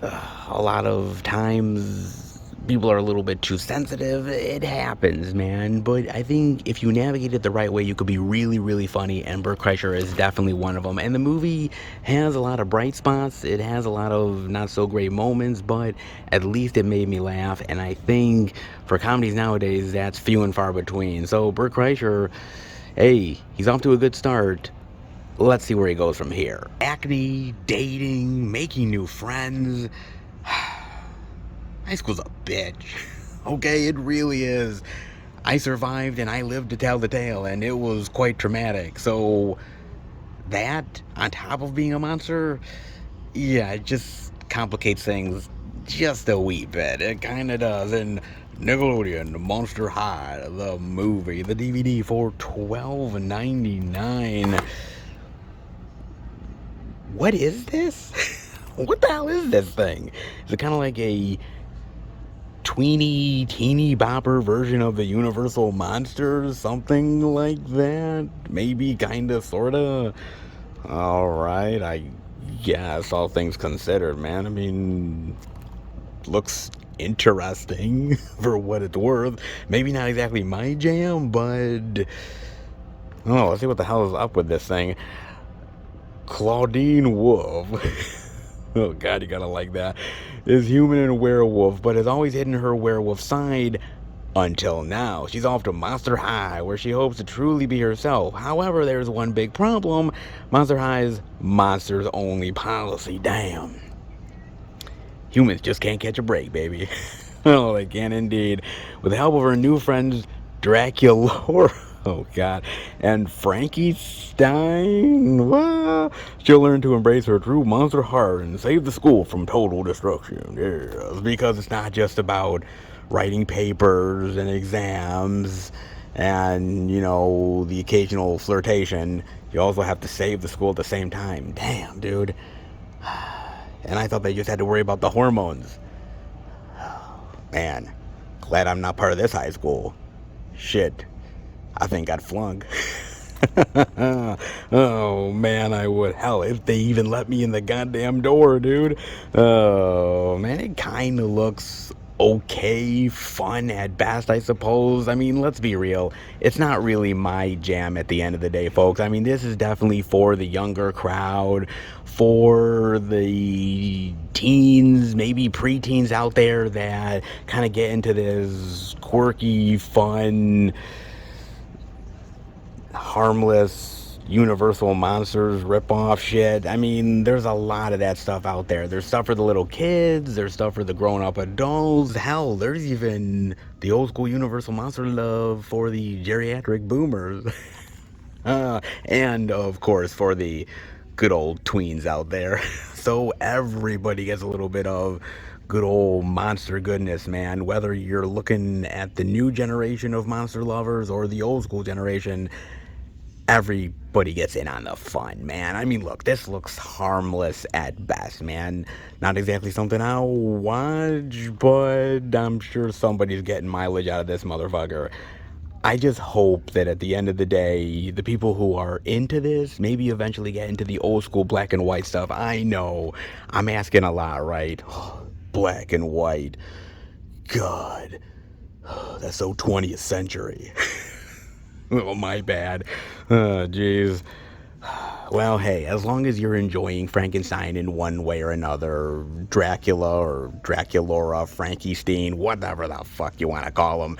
a lot of times people are a little bit too sensitive. It happens, man. But I think if you navigate it the right way, you could be really, really funny, and Bert Kreischer is definitely one of them. And the movie has a lot of bright spots. It has a lot of not so great moments, but at least it made me laugh. And I think for comedies nowadays, that's few and far between. So Bert Kreischer, hey, he's off to a good start. Let's see where he goes from here. Acne, dating, making new friends. High school's a bitch. Okay, it really is. I survived and I lived to tell the tale, and it was quite traumatic. So that, on top of being a monster, yeah, it just complicates things just a wee bit. It kind of does. And Nickelodeon Monster High, the movie, the DVD for $12.99. What is this? What the hell is this thing? Is it kind of like a teeny bopper version of the Universal Monsters? Something like that? Maybe, kinda, sorta? Alright, I guess, all things considered, man. I mean, looks interesting for what it's worth. Maybe not exactly my jam, but oh, let's see what the hell is up with this thing. Claudine Wolf. Oh god, you gotta like that. Is human and werewolf, but has always hidden her werewolf side until now. She's off to Monster High, where she hopes to truly be herself. However, there's one big problem. Monster High's monsters only policy. Damn. Humans just can't catch a break, baby. Oh, they can indeed. With the help of her new friends, Dracula. Oh god. And Frankenstein, well, she'll learn to embrace her true monster heart and save the school from total destruction. Yes, because it's not just about writing papers and exams and, you know, the occasional flirtation. You also have to save the school at the same time. Damn, dude. And I thought they just had to worry about the hormones. Man, glad I'm not part of this high school. Shit. I think I'd flunk. Oh, man, I would. Hell, if they even let me in the goddamn door, dude. Oh, man, it kind of looks okay, fun at best, I suppose. I mean, let's be real. It's not really my jam at the end of the day, folks. I mean, this is definitely for the younger crowd, for the teens, maybe preteens out there that kind of get into this quirky, fun, harmless Universal Monsters ripoff shit. I mean, there's a lot of that stuff out there. There's stuff for the little kids, there's stuff for the grown-up adults. Hell, there's even the old school Universal Monster love for the geriatric boomers. And of course for the good old tweens out there. So everybody gets a little bit of good old monster goodness, man. Whether you're looking at the new generation of monster lovers or the old school generation, everybody gets in on the fun, man. I mean, look, this looks harmless at best, man. Not exactly something I'll watch, but I'm sure somebody's getting mileage out of this motherfucker. I just hope that at the end of the day, the people who are into this maybe eventually get into the old school black and white stuff. I know, I'm asking a lot, right? Black and white. God, that's so 20th century. Oh, my bad. Jeez. Well, hey, as long as you're enjoying Frankenstein in one way or another, Dracula or Draculaura, Frankenstein, whatever the fuck you want to call him,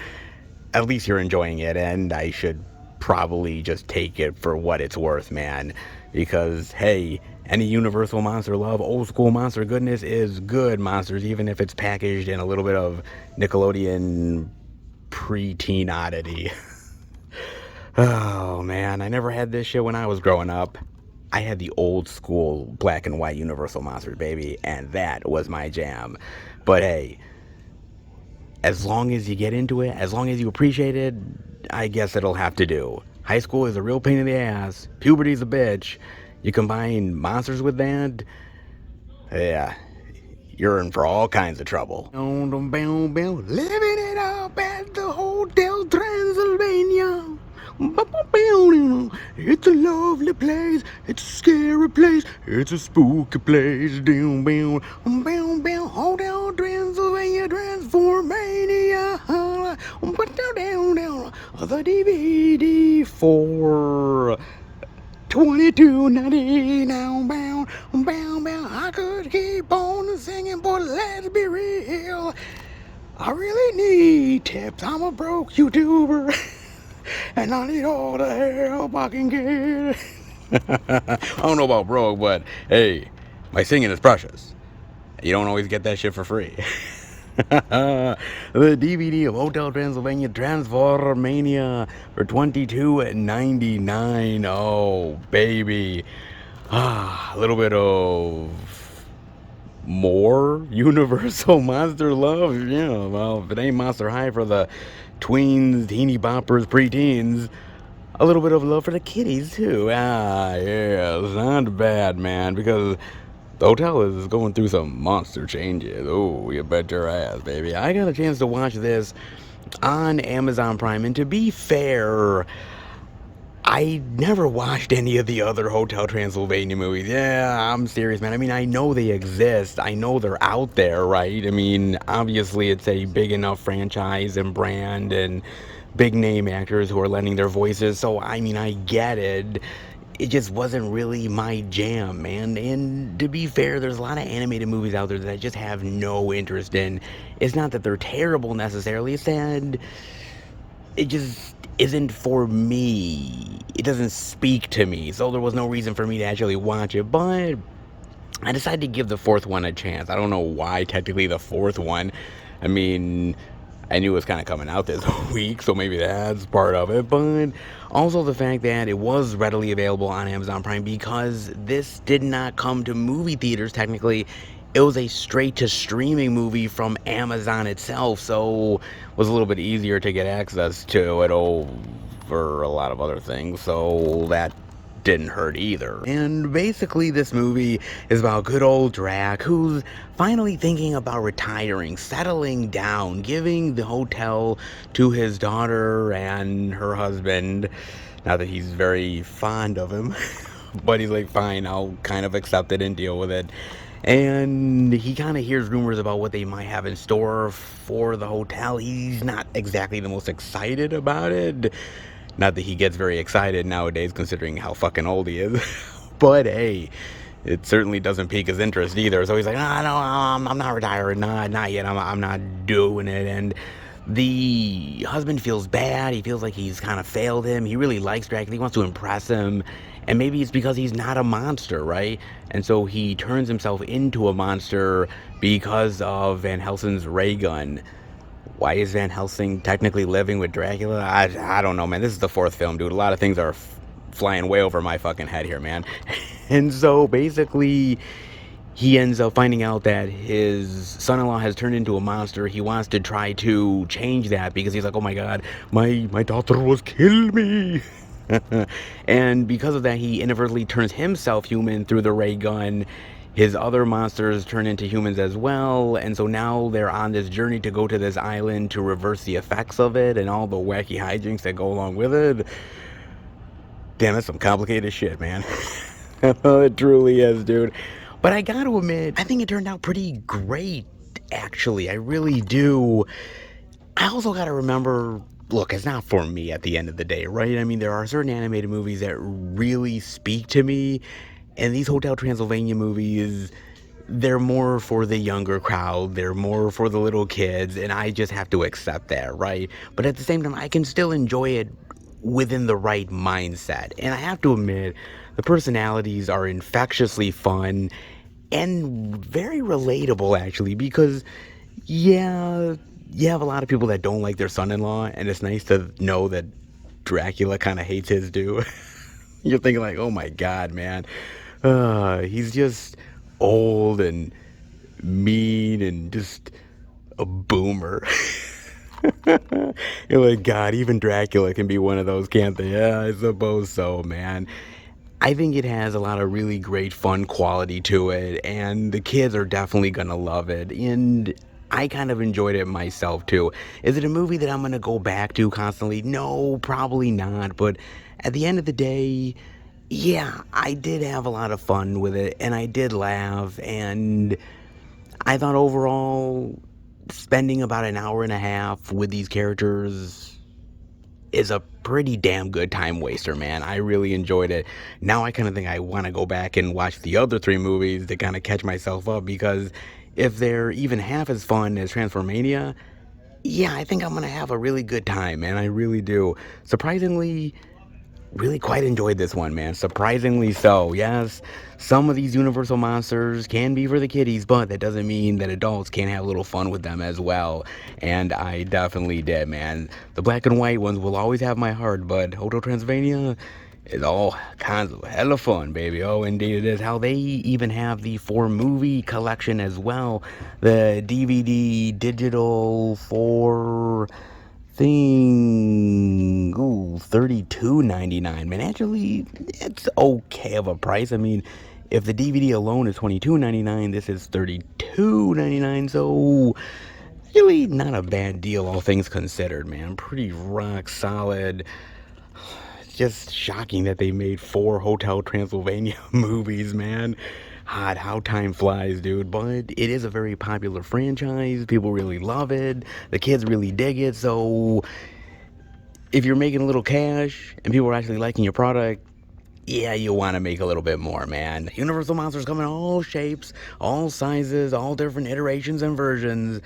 at least you're enjoying it, and I should probably just take it for what it's worth, man. Because, hey, any Universal Monster love, old school monster goodness is good monsters, even if it's packaged in a little bit of Nickelodeon preteen oddity. Oh, man, I never had this shit when I was growing up. I had the old school black and white Universal Monsters, baby, and that was my jam. But hey, as long as you get into it, as long as you appreciate it, I guess it'll have to do. High school is a real pain in the ass. Puberty's a bitch. You combine monsters with that, yeah, you're in for all kinds of trouble. Living it up at the Hotel Transylvania. It's a lovely place. It's a scary place. It's a spooky place. Hotel Transylvania Transformania. The DVD for $22.90 now, bound. I could keep on singing, but let's be real. I really need tips. I'm a broke YouTuber, and I need all the help I can get. I don't know about broke, but hey, my singing is precious. You don't always get that shit for free. The DVD of Hotel Transylvania Transformania for $22.99. Oh, baby. A little bit of more Universal Monster love. Yeah, well, if it ain't Monster High for the tweens, teeny boppers, preteens, a little bit of love for the kiddies, too. Yeah, it's not bad, man, because the hotel is going through some monster changes. Oh, you bet your ass, baby. I got a chance to watch this on Amazon Prime, and to be fair, I never watched any of the other Hotel Transylvania movies. Yeah, I'm serious, man. I mean, I know they exist. I know they're out there, right? I mean, obviously it's a big enough franchise and brand and big name actors who are lending their voices. So, I mean, I get it. It just wasn't really my jam, man. And to be fair, there's a lot of animated movies out there that I just have no interest in. It's not that they're terrible necessarily. It's that it just isn't for me. It doesn't speak to me. So there was no reason for me to actually watch it. But I decided to give the fourth one a chance. I don't know why technically the fourth one. I mean, I knew it was kind of coming out this week, so maybe that's part of it. But also the fact that it was readily available on Amazon Prime, because this did not come to movie theaters technically. It was a straight to streaming movie from Amazon itself, so it was a little bit easier to get access to it over a lot of other things, so that didn't hurt either. And basically this movie is about good old Drac, who's finally thinking about retiring, settling down, giving the hotel to his daughter and her husband. Not that he's very fond of him, but he's like, fine, I'll kind of accept it and deal with it. And he kind of hears rumors about what they might have in store for the hotel. He's not exactly the most excited about it. Not that he gets very excited nowadays, considering how fucking old he is. But hey, it certainly doesn't pique his interest either. So he's like, no, I'm not retiring. Not yet. I'm not doing it. And the husband feels bad. He feels like he's kind of failed him. He really likes Dracula. He wants to impress him. And maybe it's because he's not a monster, right? And so he turns himself into a monster because of Van Helsing's ray gun. Why is Van Helsing technically living with Dracula? I don't know, man. This is the fourth film, dude. A lot of things are flying way over my fucking head here, man. And so basically, he ends up finding out that his son-in-law has turned into a monster. He wants to try to change that because he's like, oh my god, my daughter was kill me. And because of that, he inadvertently turns himself human through the ray gun. His other monsters turn into humans as well, and so now they're on this journey to go to this island to reverse the effects of it and all the wacky hijinks that go along with it. Damn, that's some complicated shit, man. It truly is, dude. But I gotta admit, I think it turned out pretty great, actually. I really do. I also gotta remember, look, it's not for me at the end of the day, right? I mean, there are certain animated movies that really speak to me, and these Hotel Transylvania movies, they're more for the younger crowd, they're more for the little kids, and I just have to accept that, right? But at the same time, I can still enjoy it within the right mindset. And I have to admit, the personalities are infectiously fun and very relatable, actually, because, yeah, you have a lot of people that don't like their son-in-law, and it's nice to know that Dracula kind of hates his due. You're thinking like, oh my God, man. He's just old and mean and just a boomer. You're like, God, even Dracula can be one of those, can't they? Yeah, I suppose so, man. I think it has a lot of really great fun quality to it, and the kids are definitely gonna love it. And I kind of enjoyed it myself too. Is it a movie that I'm gonna go back to constantly? No, probably not. But at the end of the day, yeah, I did have a lot of fun with it, and I did laugh, and I thought overall, spending about an hour and a half with these characters is a pretty damn good time waster, man. I really enjoyed it. Now I kind of think I want to go back and watch the other three movies to kind of catch myself up, because if they're even half as fun as Transformania, yeah, I think I'm going to have a really good time, man. I really do. Surprisingly, really quite enjoyed this one, man. Surprisingly so. Yes, some of these Universal monsters can be for the kiddies, but that doesn't mean that adults can't have a little fun with them as well. And I definitely did, man. The black and white ones will always have my heart, but Hotel Transylvania is all kinds of hella fun, baby. Oh, indeed it is. How they even have the 4-movie collection as well. The DVD digital for thing, ooh, $32.99, man. Actually, it's okay of a price. I mean, if the DVD alone is $22.99, this is $32.99, so really not a bad deal, all things considered, man. Pretty rock solid. It's just shocking that they made 4 Hotel Transylvania movies, man. God, how time flies, dude. But it is a very popular franchise. People really love it. The kids really dig it. So if you're making a little cash and people are actually liking your product, yeah, you want to make a little bit more, man. Universal Monsters come in all shapes, all sizes, all different iterations and versions.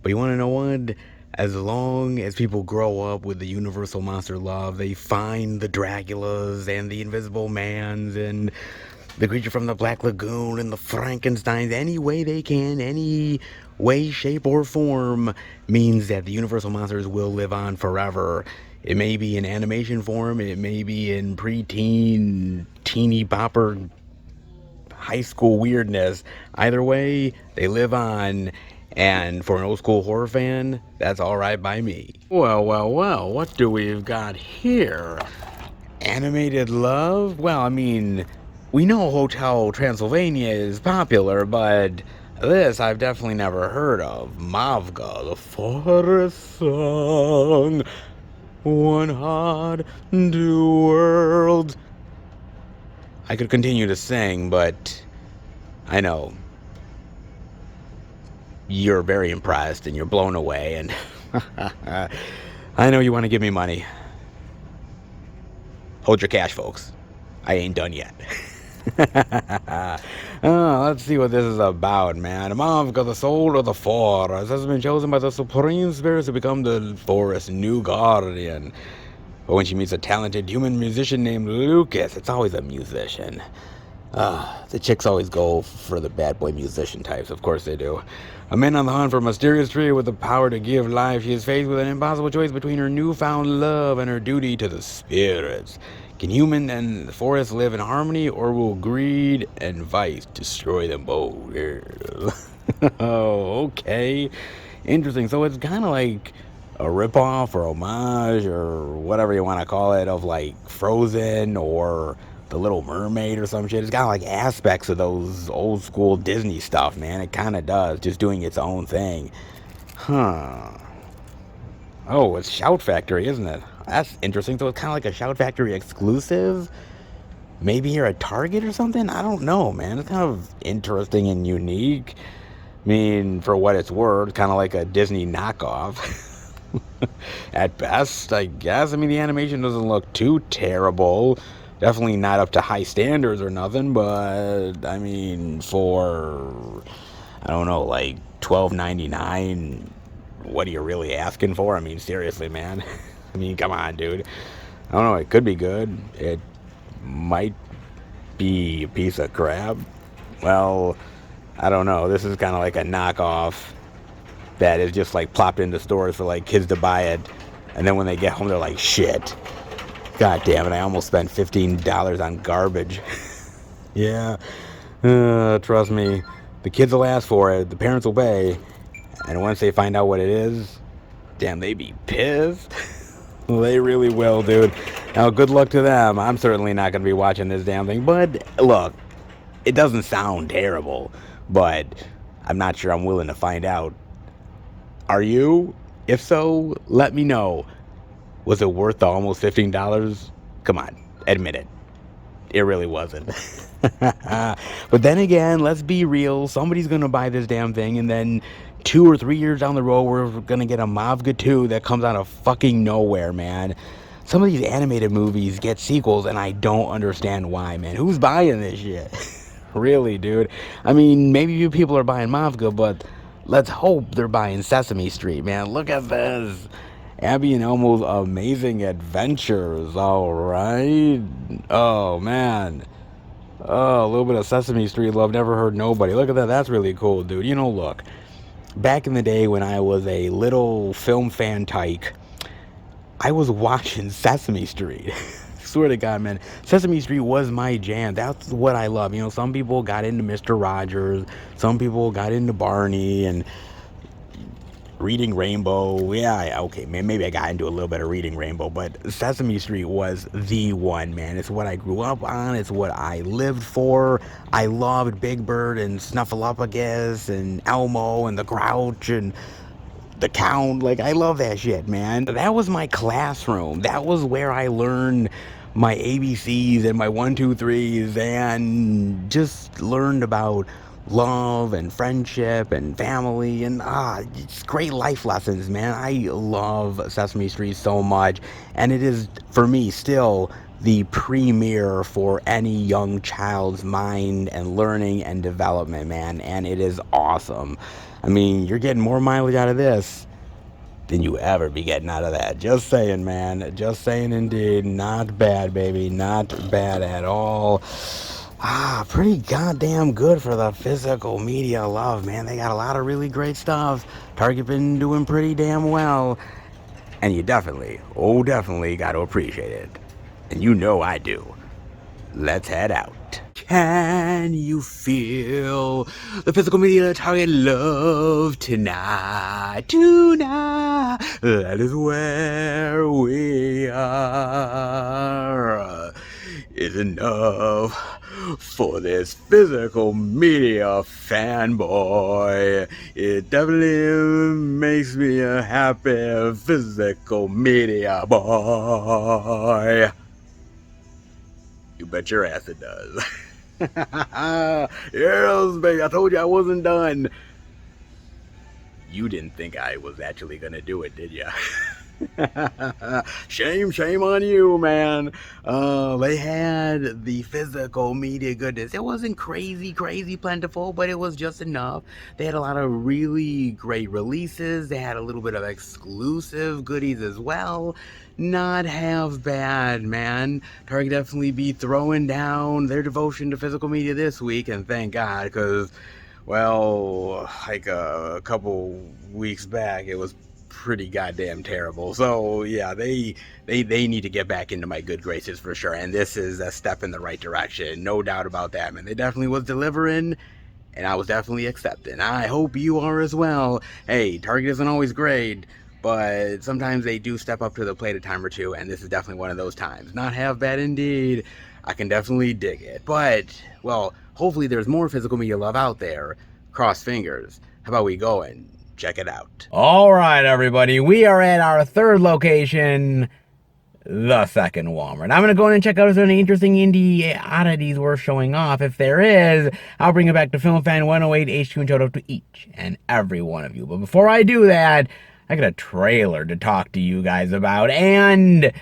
But you want to know what? As long as people grow up with the Universal Monster love, they find the Draculas and the Invisible Mans and the Creature from the Black Lagoon and the Frankensteins any way they can, any way, shape, or form, means that the Universal Monsters will live on forever. It may be in animation form, it may be in preteen, teeny bopper, high school weirdness. Either way, they live on. And for an old school horror fan, that's alright by me. Well, well, well, what do we've got here? Animated love? Well, I mean, we know Hotel Transylvania is popular, but this I've definitely never heard of. Mavga, the Forest Song. One heart, two worlds. I could continue to sing, but I know you're very impressed and you're blown away, and I know you want to give me money. Hold your cash, folks. I ain't done yet. Let's see what this is about, man. Mavka, the soul of the forest, has been chosen by the supreme spirits to become the forest's new guardian. But when she meets a talented human musician named Lucas, it's always a musician. The chicks always go for the bad boy musician types, of course they do. A man on the hunt for a mysterious tree with the power to give life, she is faced with an impossible choice between her newfound love and her duty to the spirits. Can human and the forest live in harmony, or will greed and vice destroy them both? Oh, okay. Interesting. So it's kind of like a ripoff or homage or whatever you want to call it of like Frozen or The Little Mermaid or some shit. It's got like aspects of those old school Disney stuff, man. It kind of does, just doing its own thing. Huh. Oh, it's Shout Factory, isn't it? That's interesting. So it's kind of like a Shout Factory exclusive? Maybe you're at Target or something? I don't know, man. It's kind of interesting and unique. I mean, for what it's worth, kind of like a Disney knockoff. At best, I guess. I mean, the animation doesn't look too terrible. Definitely not up to high standards or nothing, but I mean, for I don't know, like $12.99, what are you really asking for? I mean, seriously, man. I mean, come on, dude. I don't know, it could be good. It might be a piece of crap. Well, I don't know. This is kind of like a knockoff that is just like plopped into stores for like kids to buy it, and then when they get home they're like, shit, God damn it, I almost spent $15 on garbage. Yeah, trust me, the kids will ask for it, the parents will pay, and once they find out what it is, damn, they be pissed. They really will, dude. Now, good luck to them. I'm certainly not going to be watching this damn thing, but look, it doesn't sound terrible, but I'm not sure I'm willing to find out. Are you? If so, let me know. Was it worth the almost $15? Come on, admit it. It really wasn't. But then again, let's be real. Somebody's going to buy this damn thing, and then 2 or 3 years down the road, we're going to get a Mavga 2 that comes out of fucking nowhere, man. Some of these animated movies get sequels, and I don't understand why, man. Who's buying this shit? Really, dude. I mean, maybe you people are buying Mavga, but let's hope they're buying Sesame Street, man. Look at this. Abby and Elmo's Amazing Adventures, alright? Oh, man. Oh, a little bit of Sesame Street love, never hurt nobody. Look at that, that's really cool, dude. You know, look, back in the day when I was a little film fan tyke, I was watching Sesame Street. Swear to God, man, Sesame Street was my jam. That's what I love. You know, some people got into Mr. Rogers, some people got into Barney, and Reading Rainbow, yeah, okay, man, maybe I got into a little bit of Reading Rainbow, but Sesame Street was the one, man. It's what I grew up on. It's what I lived for. I loved Big Bird and Snuffleupagus and Elmo and the Grouch and the Count. Like, I love that shit, man. That was my classroom. That was where I learned my ABCs and my 1, 2, 3s and just learned about love and friendship and family and it's great life lessons, man. I love Sesame Street so much, and it is for me still the premier for any young child's mind and learning and development, man, and it is awesome. I mean, you're getting more mileage out of this than you ever be getting out of that. Just saying, man. Just saying indeed. Not bad, baby. Not bad at all. Pretty goddamn good for the physical media love, man. They got a lot of really great stuff. Target been doing pretty damn well. And you definitely, definitely got to appreciate it. And you know I do. Let's head out. Can you feel the physical media Target love tonight? Tonight, that is where we are. Is enough for this physical media fanboy. It definitely makes me a happy physical media boy. You bet your ass it does. Yes, baby, I told you I wasn't done. You didn't think I was actually gonna do it, did ya? Shame on you, man. They had the physical media goodness. It wasn't crazy plentiful, but it was just enough. They had a lot of really great releases. They had a little bit of exclusive goodies as well. Not half bad, man. Target definitely be throwing down their devotion to physical media this week, and thank God, because, well, like a couple weeks back, it was pretty goddamn terrible. So yeah, they need to get back into my good graces for sure, and this is a step in the right direction, no doubt about that, man. They definitely was delivering, and I was definitely accepting. I hope you are as well. Hey, Target isn't always great, but sometimes they do step up to the plate a time or two, and this is definitely one of those times. Not half bad indeed. I can definitely dig it, but, well, hopefully there's more physical media love out there. Cross fingers. How about we go and check it out? All right, everybody, we are at our third location, the second Walmart. I'm going to go in and check out if there's any interesting indie oddities worth showing off. If there is, I'll bring it back to Film Fan 108 HQ and show it up to each and every one of you. But before I do that, I got a trailer to talk to you guys about. And,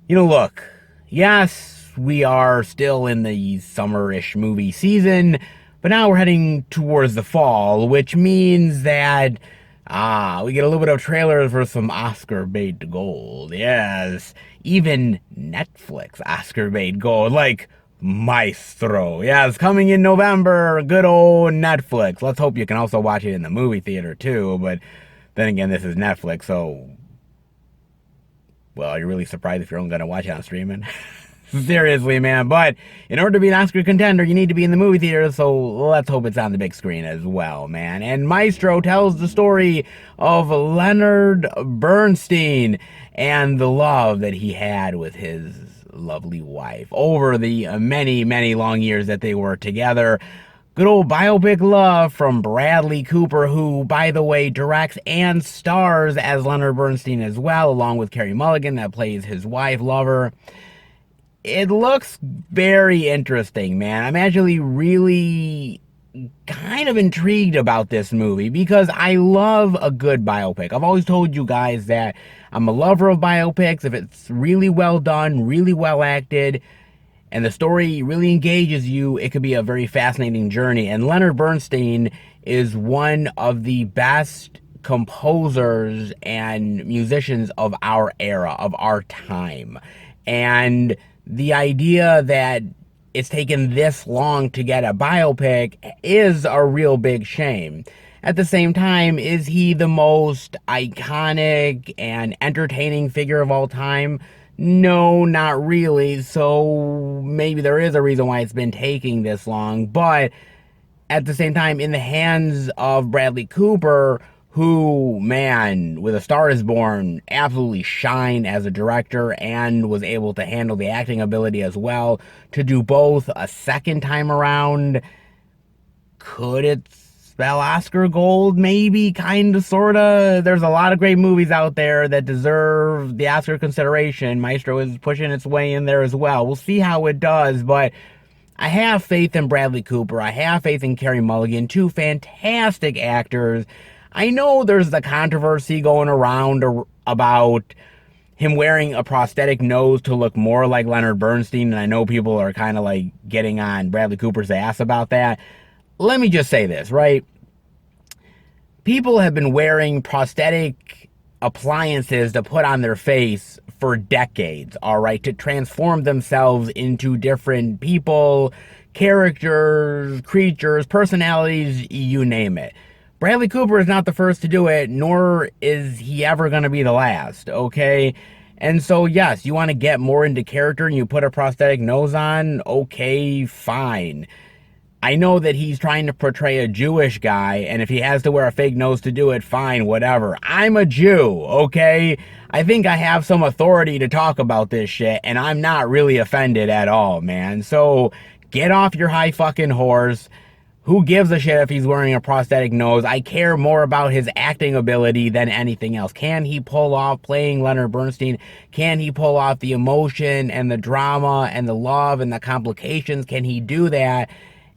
you know, look, yes, we are still in the summer-ish movie season, but now we're heading towards the fall, which means that, we get a little bit of trailers for some Oscar bait gold. Yes, even Netflix Oscar bait gold, like Maestro. Yes, coming in November, good old Netflix. Let's hope you can also watch it in the movie theater too, but then again, this is Netflix, so well, are you really surprised if you're only going to watch it on streaming? Seriously, man. But in order to be an Oscar contender, you need to be in the movie theater, so let's hope it's on the big screen as well, man. And Maestro tells the story of Leonard Bernstein and the love that he had with his lovely wife over the many, many long years that they were together. Good old biopic love from Bradley Cooper, who, by the way, directs and stars as Leonard Bernstein as well, along with Carey Mulligan, that plays his wife, lover. It looks very interesting, man. I'm actually really kind of intrigued about this movie because I love a good biopic. I've always told you guys that I'm a lover of biopics. If it's really well done, really well acted, and the story really engages you, it could be a very fascinating journey. And Leonard Bernstein is one of the best composers and musicians of our era, of our time. And the idea that it's taken this long to get a biopic is a real big shame. At the same time, is he the most iconic and entertaining figure of all time? No, not really. So maybe there is a reason why it's been taking this long. But at the same time, in the hands of Bradley Cooper, who, man, with A Star Is Born, absolutely shined as a director and was able to handle the acting ability as well, to do both a second time around, could it spell Oscar gold? Maybe, kind of, sort of. There's a lot of great movies out there that deserve the Oscar consideration. Maestro is pushing its way in there as well. We'll see how it does, but I have faith in Bradley Cooper. I have faith in Carey Mulligan, two fantastic actors. I know there's the controversy going around about him wearing a prosthetic nose to look more like Leonard Bernstein, and I know people are kind of like getting on Bradley Cooper's ass about that. Let me just say this, right? People have been wearing prosthetic appliances to put on their face for decades, all right, to transform themselves into different people, characters, creatures, personalities, you name it. Bradley Cooper is not the first to do it, nor is he ever going to be the last, okay? And so, yes, you want to get more into character and you put a prosthetic nose on, okay, fine. I know that he's trying to portray a Jewish guy, and if he has to wear a fake nose to do it, fine, whatever. I'm a Jew, okay? I think I have some authority to talk about this shit, and I'm not really offended at all, man. So, get off your high fucking horse. Who gives a shit if he's wearing a prosthetic nose? I care more about his acting ability than anything else. Can he pull off playing Leonard Bernstein? Can he pull off the emotion and the drama and the love and the complications? Can he do that?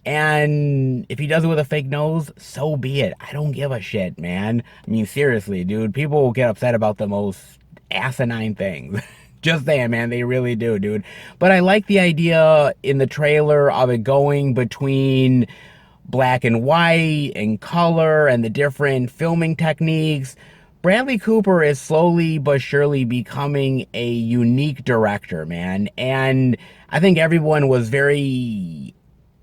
And if he does it with a fake nose, so be it. I don't give a shit, man. I mean, seriously, dude. People will get upset about the most asinine things. Just saying, man, they really do, dude. But I like the idea in the trailer of it going between black and white and color and the different filming techniques. Bradley Cooper is slowly but surely becoming a unique director, man. And I think everyone was very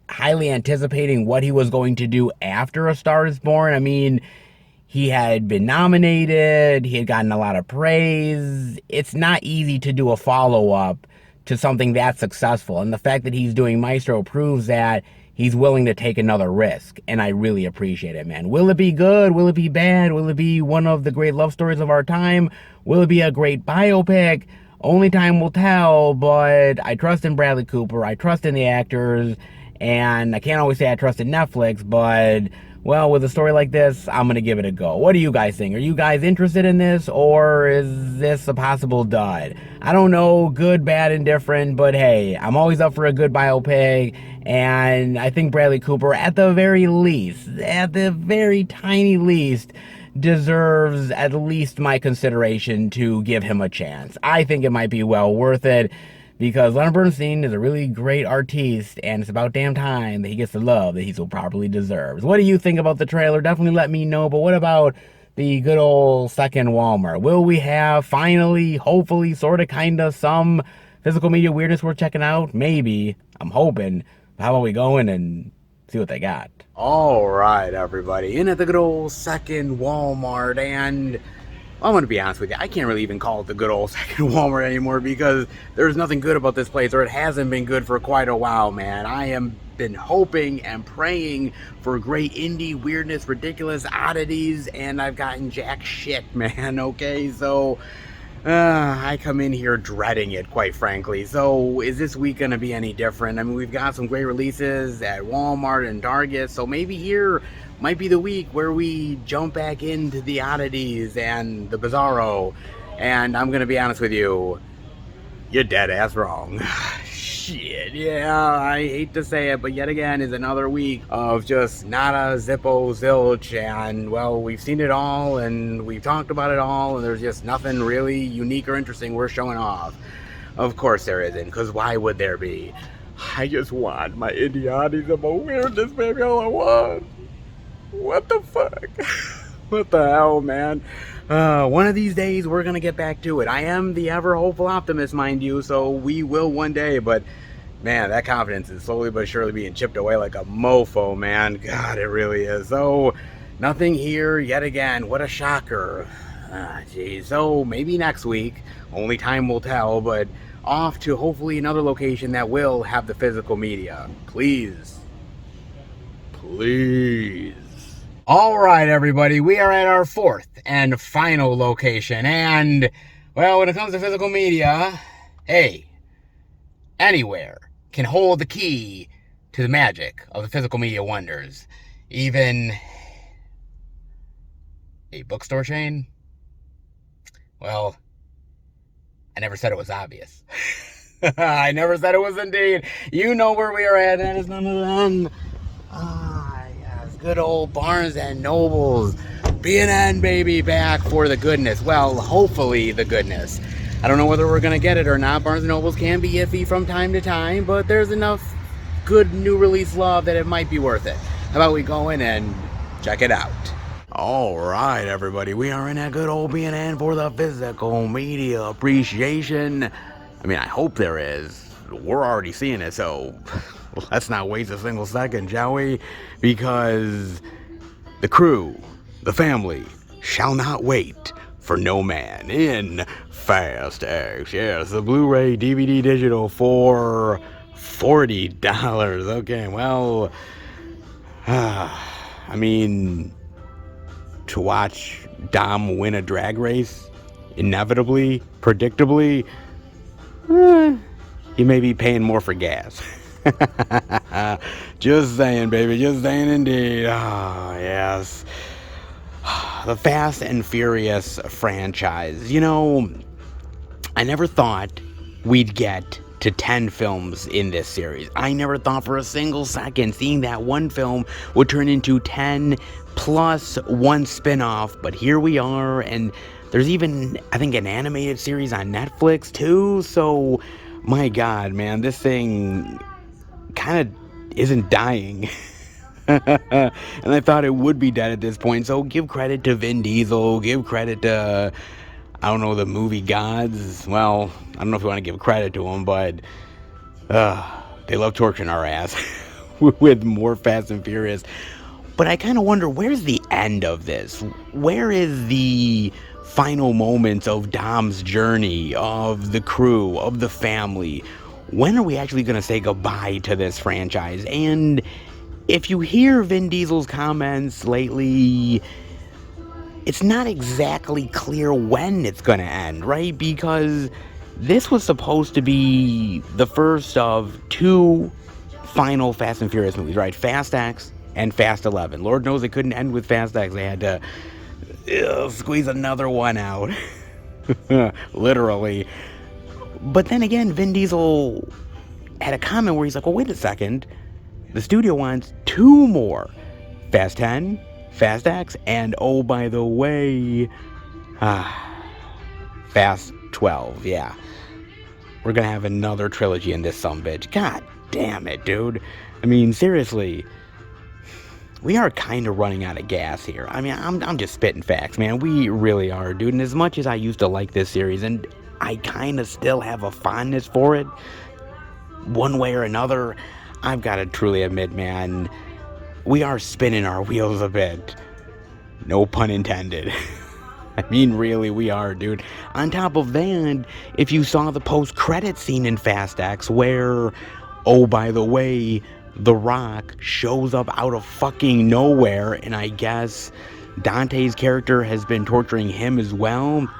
highly anticipating what he was going to do after A Star Is Born. I mean, he had been nominated, he had gotten a lot of praise. It's not easy to do a follow-up to something that successful. And the fact that he's doing Maestro proves that he's willing to take another risk, and I really appreciate it, man. Will it be good? Will it be bad? Will it be one of the great love stories of our time? Will it be a great biopic? Only time will tell, but I trust in Bradley Cooper. I trust in the actors, and I can't always say I trust in Netflix, but, well, with a story like this, I'm going to give it a go. What do you guys think? Are you guys interested in this, or is this a possible dud? I don't know, good, bad, indifferent, but hey, I'm always up for a good biopic, and I think Bradley Cooper, at the very least, at the very tiny least, deserves at least my consideration to give him a chance. I think it might be well worth it, because Leonard Bernstein is a really great artiste, and it's about damn time that he gets the love that he so properly deserves. What do you think about the trailer? Definitely let me know, but what about the good old second Walmart? Will we have, finally, hopefully, sort of, kind of, some physical media weirdness worth checking out? Maybe. I'm hoping. How about we go in and see what they got? All right, everybody. In at the good old second Walmart, and I'm going to be honest with you, I can't really even call it the good old second Walmart anymore because there's nothing good about this place, or it hasn't been good for quite a while, man. I am been hoping and praying for great indie weirdness, ridiculous oddities, and I've gotten jack shit, man, okay? So, I come in here dreading it, quite frankly. So, is this week going to be any different? I mean, we've got some great releases at Walmart and Target, so maybe here might be the week where we jump back into the oddities and the bizarro. And I'm going to be honest with you, you're dead ass wrong. Shit, yeah, I hate to say it, but yet again is another week of just nada, zippo, zilch, and, well, we've seen it all, and we've talked about it all, and there's just nothing really unique or interesting worth showing off. Of course there isn't, because why would there be? I just want my idioties and my weirdness, baby, all I want. What the fuck? What the hell, man? One of these days, we're gonna get back to it. I am the ever-hopeful optimist, mind you, so we will one day, but man, that confidence is slowly but surely being chipped away like a mofo, man. God, it really is. So, nothing here yet again. What a shocker. Geez. So, maybe next week, only time will tell, but off to hopefully another location that will have the physical media. Please. Please. All right, everybody, we are at our fourth and final location, and, well, when it comes to physical media, hey, anywhere can hold the key to the magic of the physical media wonders. Even a bookstore chain? Well, I never said it was obvious. I never said it was indeed. You know where we are at, and it's none of them. Good old Barnes and Nobles. B&N, baby, back for the goodness. Well, hopefully the goodness. I don't know whether we're going to get it or not. Barnes and Nobles can be iffy from time to time, but there's enough good new release love that it might be worth it. How about we go in and check it out? All right, everybody, we are in a good old B&N for the physical media appreciation. I mean, I hope there is. We're already seeing it, so let's not waste a single second, shall we? Because the crew, the family, shall not wait for no man in Fast X. Yes, the Blu-ray DVD digital for $40. Okay, well, I mean, to watch Dom win a drag race, inevitably, predictably, you may be paying more for gas. Just saying, baby, just saying indeed. Yes. The Fast and Furious franchise. You know, I never thought we'd get to 10 films in this series. I never thought for a single second seeing that one film would turn into 10 plus one spin-off, but here we are, and there's even, I think, an animated series on Netflix too, so my God, man, this thing kind of isn't dying. And I thought it would be dead at this point, so give credit to Vin Diesel, give credit to, I don't know, the movie gods. Well, I don't know if you want to give credit to them, but they love torturing our ass with more Fast and Furious. But I kind of wonder, where's the end of this? Where is the final moments of Dom's journey, of the crew, of the family? When are we actually going to say goodbye to this franchise? And if you hear Vin Diesel's comments lately, it's not exactly clear when it's going to end, right? Because this was supposed to be the first of two final Fast and Furious movies, right? Fast X and Fast 11. Lord knows they couldn't end with Fast X. They had to squeeze another one out. Literally. But then again, Vin Diesel had a comment where he's like, well, wait a second. The studio wants two more. Fast 10, Fast X, and oh, by the way, Fast 12, yeah. We're gonna have another trilogy in this sumbitch. God damn it, dude. I mean, seriously, we are kind of running out of gas here. I mean, I'm just spitting facts, man. We really are, dude. And as much as I used to like this series, and I kind of still have a fondness for it, one way or another, I've got to truly admit, man, we are spinning our wheels a bit. No pun intended. I mean, really, we are, dude. On top of that, if you saw the post-credit scene in Fast X where, oh, by the way, The Rock shows up out of fucking nowhere, and I guess Dante's character has been torturing him as well,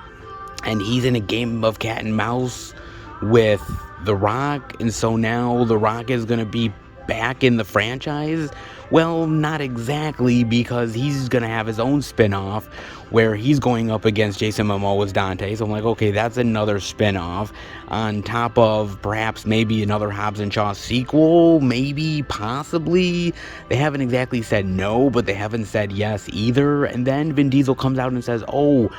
and he's in a game of cat and mouse with The Rock, and so now The Rock is going to be back in the franchise. Well, not exactly, because he's going to have his own spin-off where he's going up against Jason Momoa as Dante. So I'm like, okay, that's another spin-off on top of perhaps maybe another Hobbs and Shaw sequel, maybe, possibly. They haven't exactly said no, but they haven't said yes either. And then Vin Diesel comes out and says, oh,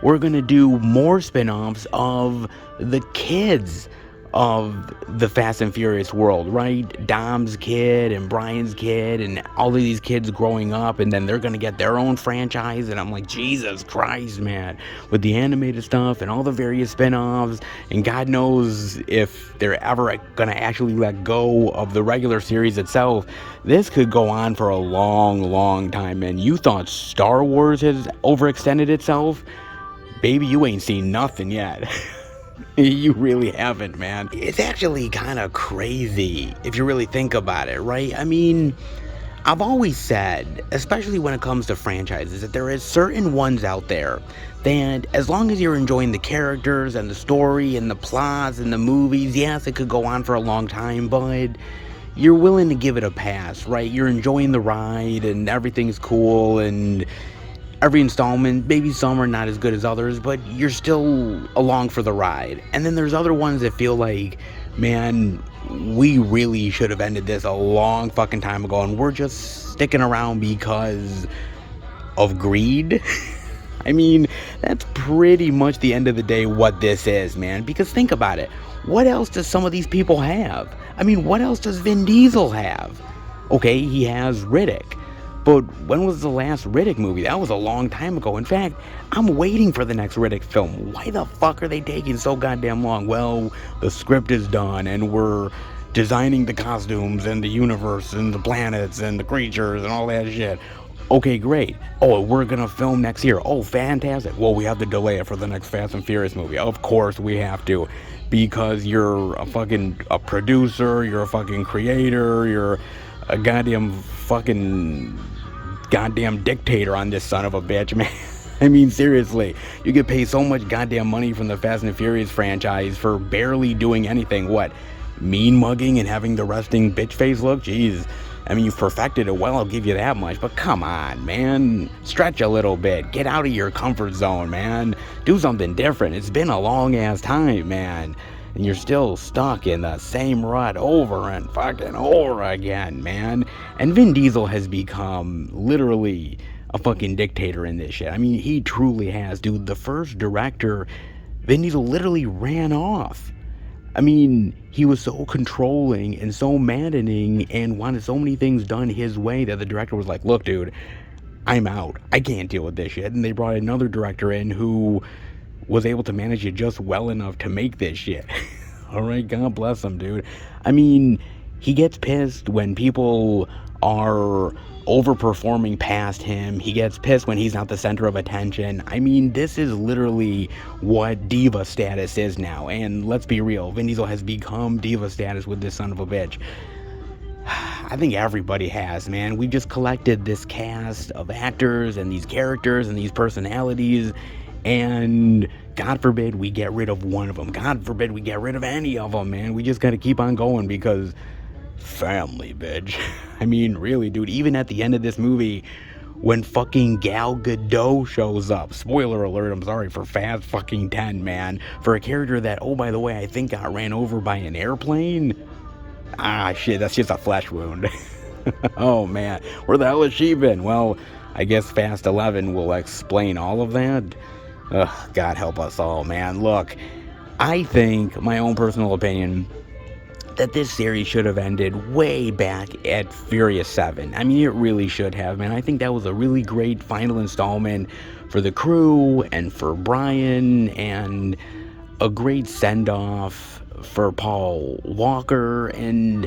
we're going to do more spin-offs of the kids of the Fast and Furious world, right? Dom's kid and Brian's kid and all of these kids growing up, and then they're gonna get their own franchise. And I'm like, Jesus Christ, man, with the animated stuff and all the various spin-offs, and God knows if they're ever gonna actually let go of the regular series itself. This could go on for a long time, man. You thought Star Wars has overextended itself? Baby, you ain't seen nothing yet. You really haven't, man. It's actually kind of crazy if you really think about it, right? I mean, I've always said, especially when it comes to franchises, that there is certain ones out there that as long as you're enjoying the characters and the story and the plots and the movies, yes, it could go on for a long time, but you're willing to give it a pass, right? You're enjoying the ride and everything's cool, and every installment, maybe some are not as good as others, but you're still along for the ride. And then there's other ones that feel like, man, we really should have ended this a long fucking time ago, and we're just sticking around because of greed. I mean, that's pretty much the end of the day what this is, man. Because think about it. What else does some of these people have? I mean, what else does Vin Diesel have? Okay, he has Riddick. But when was the last Riddick movie? That was a long time ago. In fact, I'm waiting for the next Riddick film. Why the fuck are they taking so goddamn long? Well, the script is done, and we're designing the costumes and the universe and the planets and the creatures and all that shit. Okay, great. Oh, we're gonna film next year. Oh, fantastic. Well, we have to delay it for the next Fast and Furious movie. Of course we have to, because you're a producer, you're a fucking creator, you're a goddamn dictator on this son of a bitch, man. I mean, seriously, you get paid so much goddamn money from the Fast and Furious franchise for barely doing anything. What? Mean mugging and having the resting bitch face look? Jeez. I mean, you've perfected it well, I'll give you that much. But come on, man. Stretch a little bit. Get out of your comfort zone, man. Do something different. It's been a long ass time, man. And you're still stuck in the same rut over and fucking over again, man. And Vin Diesel has become literally a fucking dictator in this shit. I mean, he truly has, dude. The first director, Vin Diesel literally ran off. I mean, he was so controlling and so maddening and wanted so many things done his way that the director was like, look, dude, I'm out. I can't deal with this shit. And they brought another director in who was able to manage it just well enough to make this shit. Alright, God bless him, dude. I mean, he gets pissed when people are overperforming past him. He gets pissed when he's not the center of attention. I mean, this is literally what diva status is now. And let's be real, Vin Diesel has become diva status with this son of a bitch. I think everybody has, man. We just collected this cast of actors and these characters and these personalities, and God forbid we get rid of one of them. God forbid we get rid of any of them, man. We just gotta keep on going because family, bitch. I mean, really, dude, even at the end of this movie, when fucking Gal Gadot shows up, spoiler alert, I'm sorry, for Fast fucking 10, man, for a character that, oh, by the way, I think got ran over by an airplane. Ah, shit, that's just a flesh wound. Oh, man, where the hell has she been? Well, I guess Fast 11 will explain all of that. Ugh, God help us all, man. Look, I think, my own personal opinion, that this series should have ended way back at Furious 7. I mean, it really should have, man. I think that was a really great final installment for the crew and for Brian, and a great send-off for Paul Walker, and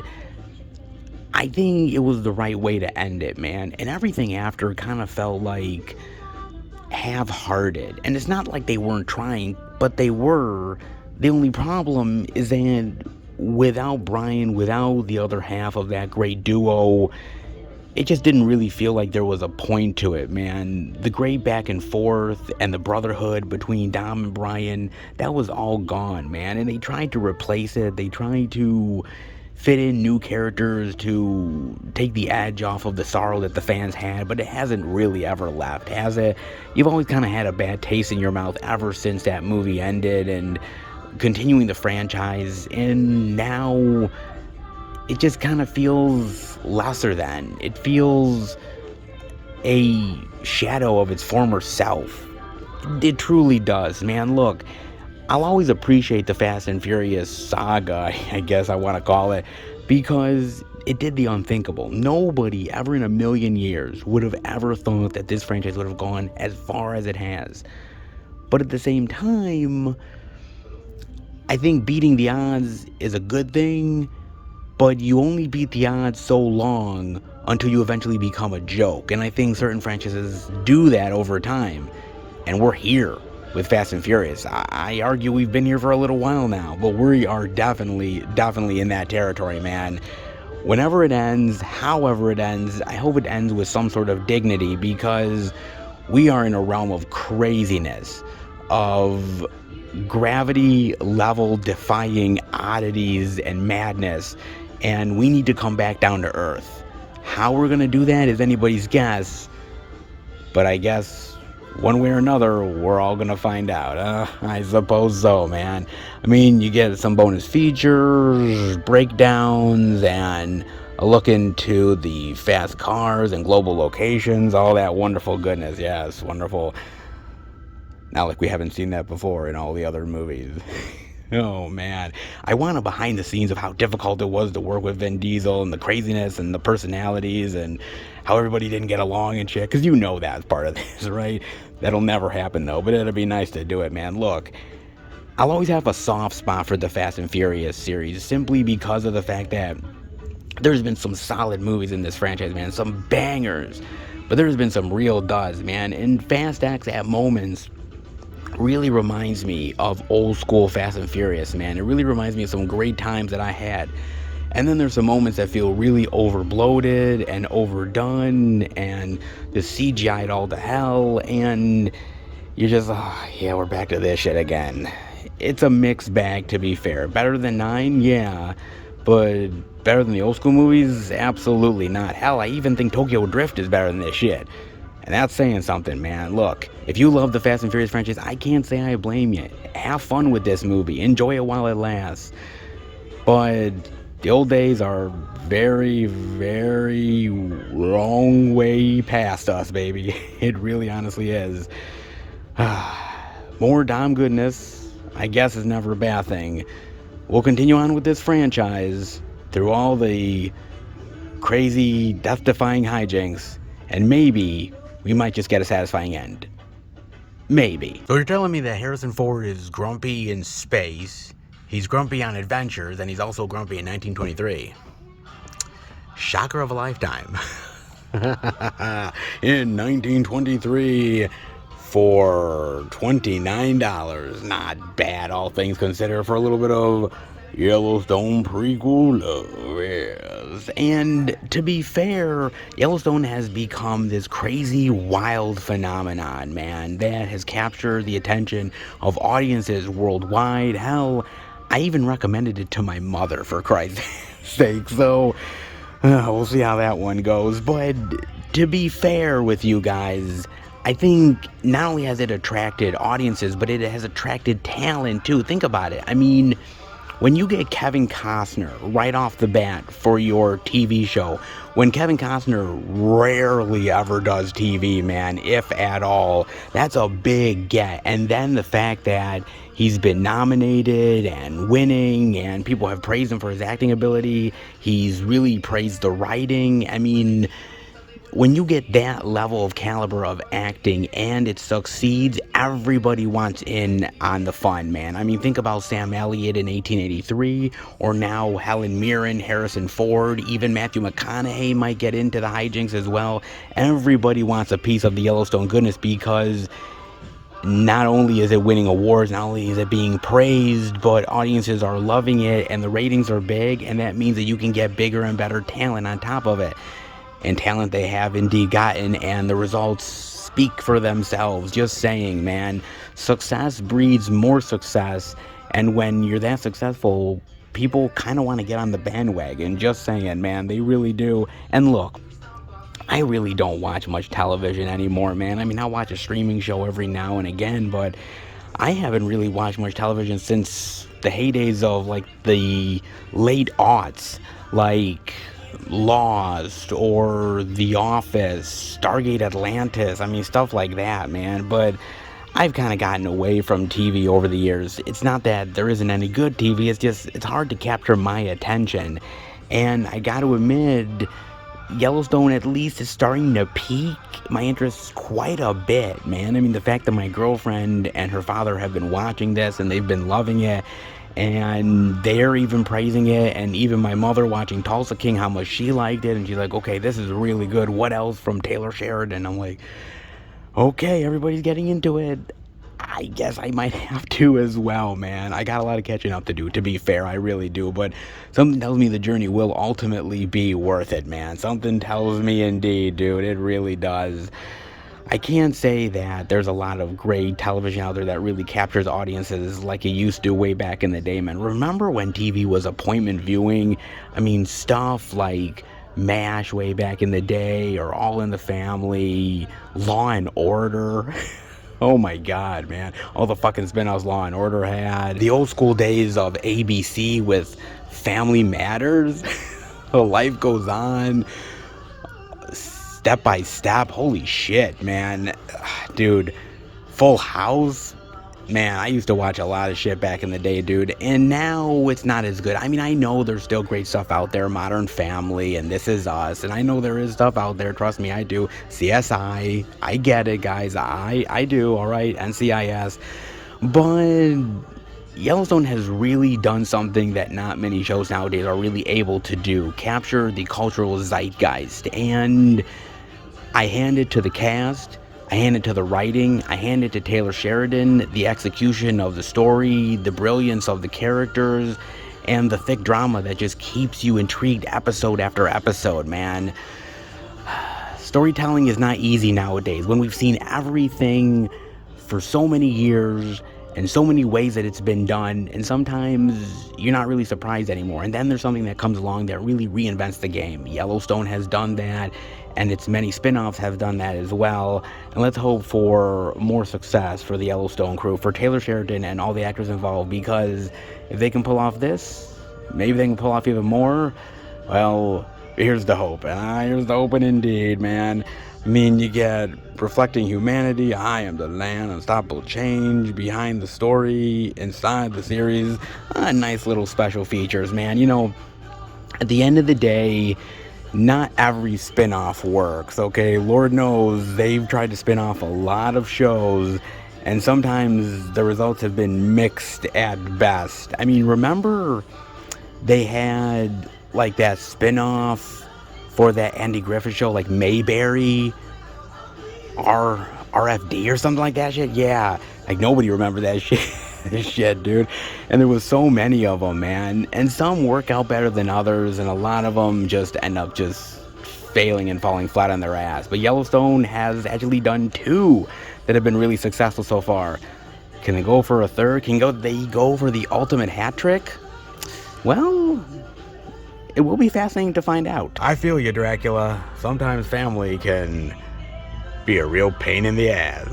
I think it was the right way to end it, man. And everything after kind of felt like half-hearted. And it's not like they weren't trying, but they were. The only problem is that without Brian, without the other half of that great duo, it just didn't really feel like there was a point to it, man. The great back and forth and the brotherhood between Dom and Brian, that was all gone, man. And they tried to replace it. They tried to fit in new characters to take the edge off of the sorrow that the fans had, but it hasn't really ever left, has it? You've always kind of had a bad taste in your mouth ever since that movie ended, and continuing the franchise, and now it just kind of feels lesser than. It feels a shadow of its former self. It truly does, man. Look, I'll always appreciate the Fast and Furious saga, I guess I want to call it, because it did the unthinkable. Nobody ever in a million years would have ever thought that this franchise would have gone as far as it has. But at the same time, I think beating the odds is a good thing, but you only beat the odds so long until you eventually become a joke. And I think certain franchises do that over time. And we're here with Fast and Furious. I argue we've been here for a little while now, but we are definitely in that territory, man. Whenever it ends, however it ends, I hope it ends with some sort of dignity, because we are in a realm of craziness, of gravity level defying oddities and madness, and we need to come back down to earth. How we're gonna do that is anybody's guess, but I guess one way or another we're all gonna find out. I suppose so, man. I mean, you get some bonus features, breakdowns, and a look into the fast cars and global locations, all that wonderful goodness. Yes, wonderful. Not like we haven't seen that before in all the other movies. Oh, man. I want a behind the scenes of how difficult it was to work with Vin Diesel, and the craziness and the personalities and how everybody didn't get along and shit. Because you know that's part of this, right? That'll never happen, though. But it'll be nice to do it, man. Look, I'll always have a soft spot for the Fast and Furious series, simply because of the fact that there's been some solid movies in this franchise, man. Some bangers. But there's been some real duds, man. And Fast X at moments really reminds me of old school Fast and Furious, man. It really reminds me of some great times that I had. And then there's some moments that feel really overbloated and overdone, and just CGI'd all to hell, and you're just, yeah, we're back to this shit again. It's a mixed bag, to be fair. Better than 9? Yeah. But better than the old school movies? Absolutely not. Hell, I even think Tokyo Drift is better than this shit. And that's saying something, man. Look, if you love the Fast and Furious franchise, I can't say I blame you. Have fun with this movie. Enjoy it while it lasts. But the old days are very, very long way past us, baby. It really honestly is. More Dom goodness, I guess, is never a bad thing. We'll continue on with this franchise through all the crazy, death-defying hijinks, and maybe we might just get a satisfying end. Maybe. So you're telling me that Harrison Ford is grumpy in space, he's grumpy on adventures, and he's also grumpy in 1923. Shocker of a lifetime. In 1923, for $29. Not bad, all things considered, for a little bit of Yellowstone prequel love, yes. And to be fair, Yellowstone has become this crazy, wild phenomenon, man, that has captured the attention of audiences worldwide. Hell, I even recommended it to my mother, for Christ's sake, so we'll see how that one goes. But to be fair with you guys, I think not only has it attracted audiences, but it has attracted talent too. Think about it. I mean, when you get Kevin Costner right off the bat for your TV show, when Kevin Costner rarely ever does TV, man, if at all, that's a big get. And then the fact that he's been nominated and winning, and people have praised him for his acting ability. He's really praised the writing. I mean, when you get that level of caliber of acting and it succeeds, everybody wants in on the fun, man. I mean, think about Sam Elliott in 1883, or now Helen Mirren, Harrison Ford, even Matthew McConaughey might get into the hijinks as well. Everybody wants a piece of the Yellowstone goodness because not only is it winning awards, not only is it being praised, but audiences are loving it and the ratings are big, and that means that you can get bigger and better talent on top of it. And talent they have indeed gotten, and the results speak for themselves. Just saying, man, success breeds more success, and when you're that successful, people kind of want to get on the bandwagon. Just saying, man, they really do. And look, I really don't watch much television anymore, man. I mean, I watch a streaming show every now and again, but I haven't really watched much television since the heydays of, like, the late aughts, like Lost or The Office, Stargate Atlantis. I mean, stuff like that, man. But I've kind of gotten away from TV over the years. It's not that there isn't any good TV, it's just, it's hard to capture my attention. And I got to admit, Yellowstone at least is starting to pique my interest quite a bit, man. I mean, the fact that my girlfriend and her father have been watching this and they've been loving it, and they're even praising it, and even my mother watching Tulsa King, how much she liked it, and she's like, okay, this is really good, what else from Taylor Sheridan? I'm like, okay, everybody's getting into it. I guess I might have to as well, man. I got a lot of catching up to do, to be fair, I really do, but something tells me the journey will ultimately be worth it, man. Something tells me indeed, dude, it really does. I can't say that there's a lot of great television out there that really captures audiences like it used to way back in the day, man. Remember when TV was appointment viewing? I mean, stuff like MASH way back in the day, or All in the Family, Law and Order. Oh my god, man. All the fucking spin-offs Law and Order had. The old school days of ABC with Family Matters. Life Goes On. Step by Step. Holy shit, man. Dude. Full House. Man, I used to watch a lot of shit back in the day, dude. And now it's not as good. I mean, I know there's still great stuff out there. Modern Family and This Is Us. And I know there is stuff out there. Trust me, I do. CSI. I get it, guys. I do. All right. NCIS. But Yellowstone has really done something that not many shows nowadays are really able to do. Capture the cultural zeitgeist. And I hand it to the cast. I hand it to the writing, I hand it to Taylor Sheridan, the execution of the story, the brilliance of the characters, and the thick drama that just keeps you intrigued episode after episode, man. Storytelling is not easy nowadays when we've seen everything for so many years and so many ways that it's been done, and sometimes you're not really surprised anymore. And then there's something that comes along that really reinvents the game. Yellowstone has done that, and its many spin-offs have done that as well. And let's hope for more success for the Yellowstone crew, for Taylor Sheridan and all the actors involved, because if they can pull off this, maybe they can pull off even more. Well, here's the hope. Here's the hope indeed, man. I mean, you get reflecting humanity, I am the land, unstoppable change, behind the story, inside the series, nice little special features, man. You know, at the end of the day, not every spin-off works, okay? Lord knows they've tried to spin off a lot of shows, and sometimes the results have been mixed at best. I mean, remember they had, like, that spin-off for that Andy Griffith show, like Mayberry, RFD or something like that shit? Yeah, like nobody remembered that shit. Shit, dude. And there was so many of them, man. And some work out better than others, and a lot of them just end up just failing and falling flat on their ass. But Yellowstone has actually done 2 that have been really successful so far. Can they go for a third? They go for the ultimate hat trick? Well, it will be fascinating to find out. I feel you, Dracula. Sometimes family can be a real pain in the ass.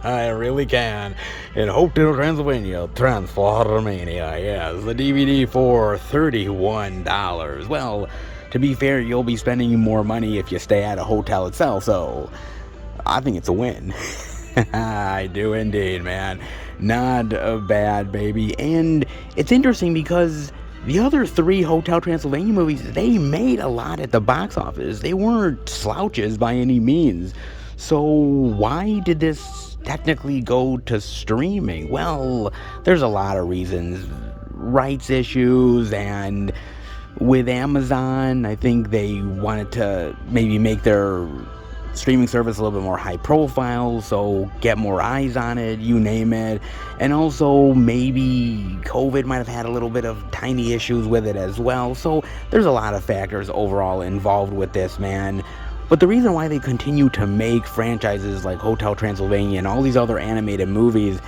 I really can. In Hopedale, Transylvania, Transformania, yes. The DVD for $31. Well, to be fair, you'll be spending more money if you stay at a hotel itself, so I think it's a win. I do indeed, man. Not bad, baby. And it's interesting because the other 3 Hotel Transylvania movies, they made a lot at the box office. They weren't slouches by any means. So why did this technically go to streaming? Well, there's a lot of reasons. Rights issues, and with Amazon, I think they wanted to maybe make their streaming service a little bit more high profile, so get more eyes on it, you name it. And also maybe COVID might have had a little bit of tiny issues with it as well. So there's a lot of factors overall involved with this, man. But the reason why they continue to make franchises like Hotel Transylvania and all these other animated movies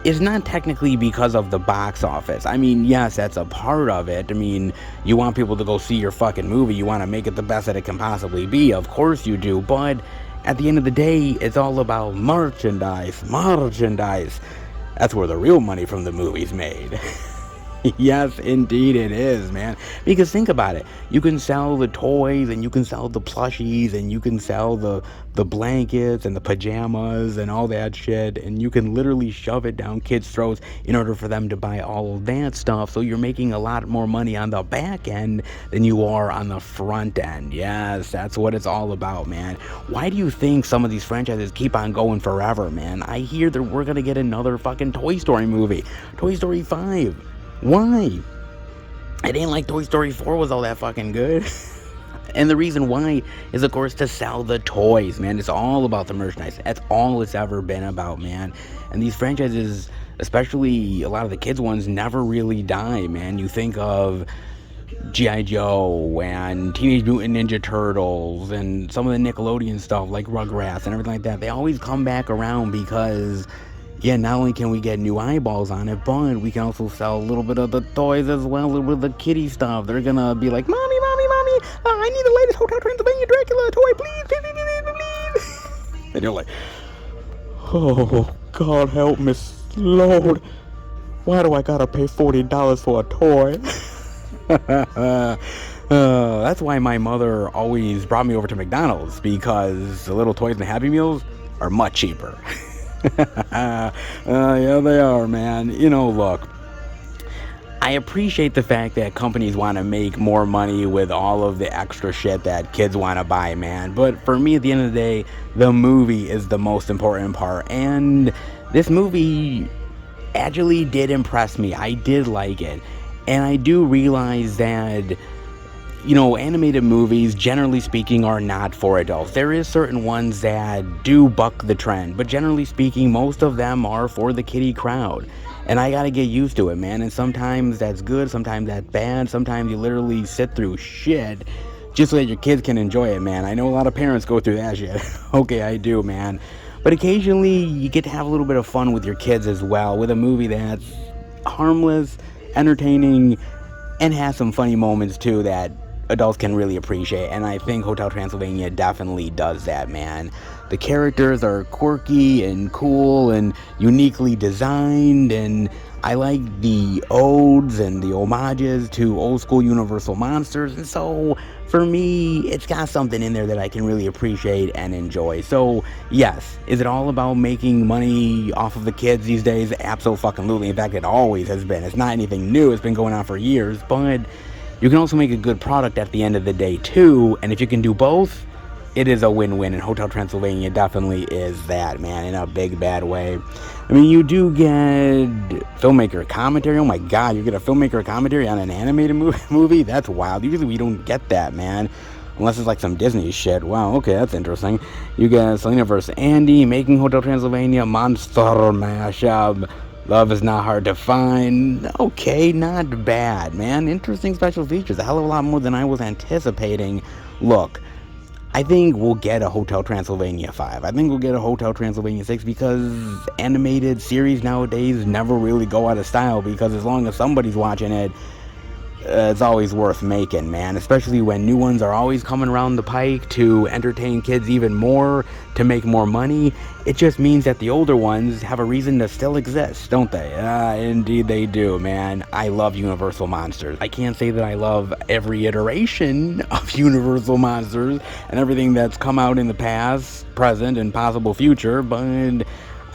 is not technically because of the box office. I mean, yes, that's a part of it. I mean, you want people to go see your fucking movie. You want to make it the best that it can possibly be. Of course you do. But at the end of the day, it's all about merchandise. Merchandise. That's where the real money from the movie's made. Yes, indeed it is, man. Because think about it. You can sell the toys, and you can sell the plushies, and you can sell the blankets and the pajamas and all that shit, and you can literally shove it down kids' throats in order for them to buy all of that stuff. So you're making a lot more money on the back end than you are on the front end. Yes, that's what it's all about, man. Why do you think some of these franchises keep on going forever, man? I hear that we're gonna get another fucking Toy Story movie. Toy Story 5. Why? It ain't like Toy Story 4 was all that fucking good. And the reason why is, of course, to sell the toys, man. It's all about the merchandise. That's all it's ever been about, man. And these franchises, especially a lot of the kids' ones, never really die, man. You think of G.I. Joe and Teenage Mutant Ninja Turtles and some of the Nickelodeon stuff like Rugrats and everything like that. They always come back around because, yeah, not only can we get new eyeballs on it, but we can also sell a little bit of the toys as well, a little bit of the kiddie stuff. They're gonna be like, Mommy, I need the latest Hotel Transylvania Dracula toy, please. And you're like, oh, God help me, Lord. Why do I gotta pay $40 for a toy? That's why my mother always brought me over to McDonald's, because the little toys and the Happy Meals are much cheaper. Yeah, they are, man. You know, look, I appreciate the fact that companies want to make more money with all of the extra shit that kids want to buy, man. But for me, at the end of the day, the movie is the most important part. And this movie actually did impress me. I did like it. And I do realize that, you know, animated movies, generally speaking, are not for adults. There is certain ones that do buck the trend, but generally speaking, most of them are for the kiddie crowd. And I gotta get used to it, man. And sometimes that's good, sometimes that's bad. Sometimes you literally sit through shit just so that your kids can enjoy it, man. I know a lot of parents go through that shit. Okay, I do, man. But occasionally, you get to have a little bit of fun with your kids as well, with a movie that's harmless, entertaining, and has some funny moments too that adults can really appreciate. And I think Hotel Transylvania definitely does that, man. The characters are quirky and cool and uniquely designed, and I like the odes and the homages to old school Universal monsters. And so for me, it's got something in there that I can really appreciate and enjoy. So yes, is it all about making money off of the kids these days? Absolutely. In fact, it always has been. It's not anything new. It's been going on for years. But you can also make a good product at the end of the day too. And if you can do both, it is a win-win, and Hotel Transylvania definitely is that, man, in a big bad way. I mean, you do get filmmaker commentary. Oh my God, you get a filmmaker commentary on an animated movie? That's wild. Usually we don't get that, man, unless it's like some Disney shit. Wow, okay, that's interesting. You get Selena vs. Andy, Making Hotel Transylvania, Monster Mashup, Love Is Not Hard to Find. Okay, not bad, man. Interesting special features, a hell of a lot more than I was anticipating. Look, I think we'll get a Hotel Transylvania 5. I think we'll get a Hotel Transylvania 6, because animated series nowadays never really go out of style, because as long as somebody's watching it, it's always worth making, man. Especially when new ones are always coming around the pike to entertain kids even more, to make more money. It just means that the older ones have a reason to still exist, don't they? Indeed they do, man. I love Universal Monsters. I can't say that I love every iteration of Universal Monsters and everything that's come out in the past, present, and possible future, but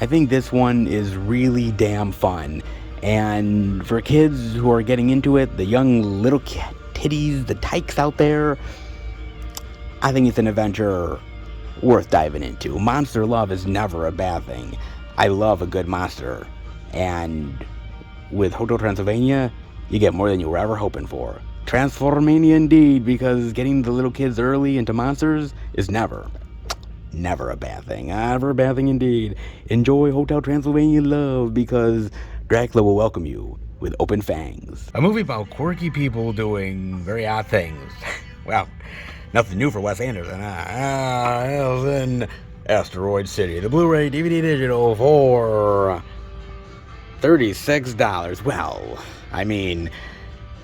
I think this one is really damn fun. And for kids who are getting into it, the young little titties, the tykes out there, I think it's an adventure worth diving into. Monster love is never a bad thing. I love a good monster. And with Hotel Transylvania, you get more than you were ever hoping for. Transformania indeed, because getting the little kids early into monsters is never a bad thing. Never a bad thing indeed. Enjoy Hotel Transylvania love, because Dracula will welcome you with open fangs. A movie about quirky people doing very odd things. Well, nothing new for Wes Anderson. It was in Asteroid City, the Blu-ray DVD digital for $36. Well, I mean,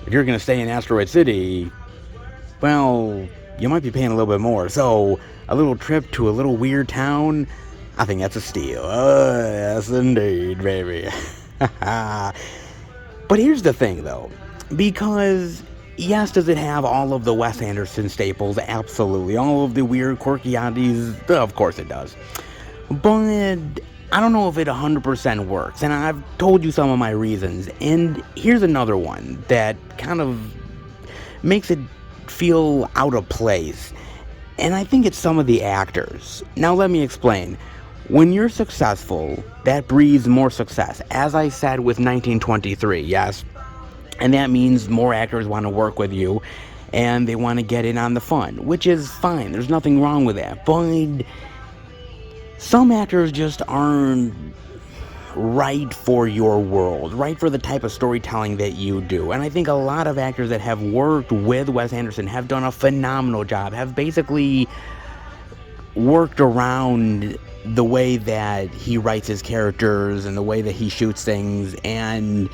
if you're going to stay in Asteroid City, well, you might be paying a little bit more. So, a little trip to a little weird town, I think that's a steal. Oh, yes, indeed, baby. But here's the thing, though. Because, yes, does it have all of the Wes Anderson staples? Absolutely. All of the weird, quirky oddities? Of course it does. But I don't know if it 100% works. And I've told you some of my reasons. And here's another one that kind of makes it feel out of place. And I think it's some of the actors. Now let me explain. When you're successful, that breeds more success. As I said with 1923, yes. And that means more actors want to work with you and they want to get in on the fun, which is fine. There's nothing wrong with that. But some actors just aren't right for your world, right for the type of storytelling that you do. And I think a lot of actors that have worked with Wes Anderson have done a phenomenal job, have basically worked around the way that he writes his characters and the way that he shoots things and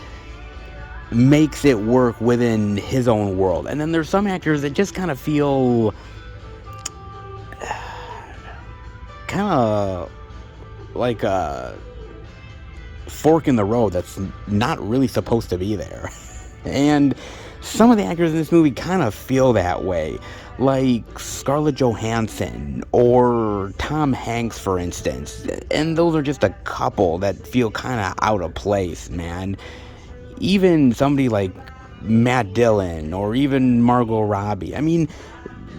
makes it work within his own world. And then there's some actors that just kind of feel kind of like a fork in the road that's not really supposed to be there. And some of the actors in this movie kind of feel that way, like Scarlett Johansson or Tom Hanks, for instance. And those are just a couple that feel kind of out of place, man. Even somebody like Matt Dillon or even Margot Robbie. I mean,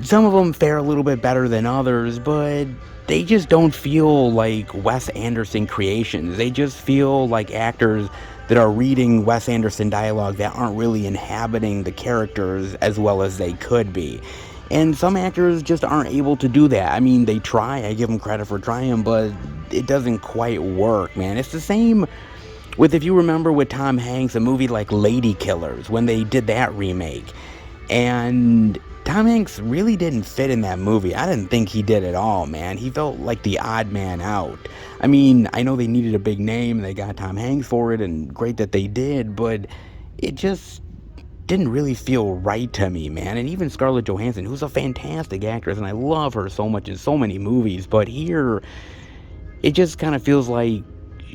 some of them fare a little bit better than others, but they just don't feel like Wes Anderson creations. They just feel like actors that are reading Wes Anderson dialogue that aren't really inhabiting the characters as well as they could be. And some actors just aren't able to do that. I mean, they try. I give them credit for trying, but it doesn't quite work, man. It's the same with, if you remember with Tom Hanks, a movie like Lady Killers, when they did that remake. And Tom Hanks really didn't fit in that movie. I didn't think he did at all, man. He felt like the odd man out. I mean, I know they needed a big name, and they got Tom Hanks for it, and great that they did, but it just didn't really feel right to me, man. And even Scarlett Johansson, who's a fantastic actress, and I love her so much in so many movies, but here, it just kind of feels like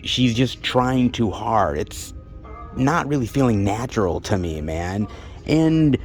she's just trying too hard. It's not really feeling natural to me, man. And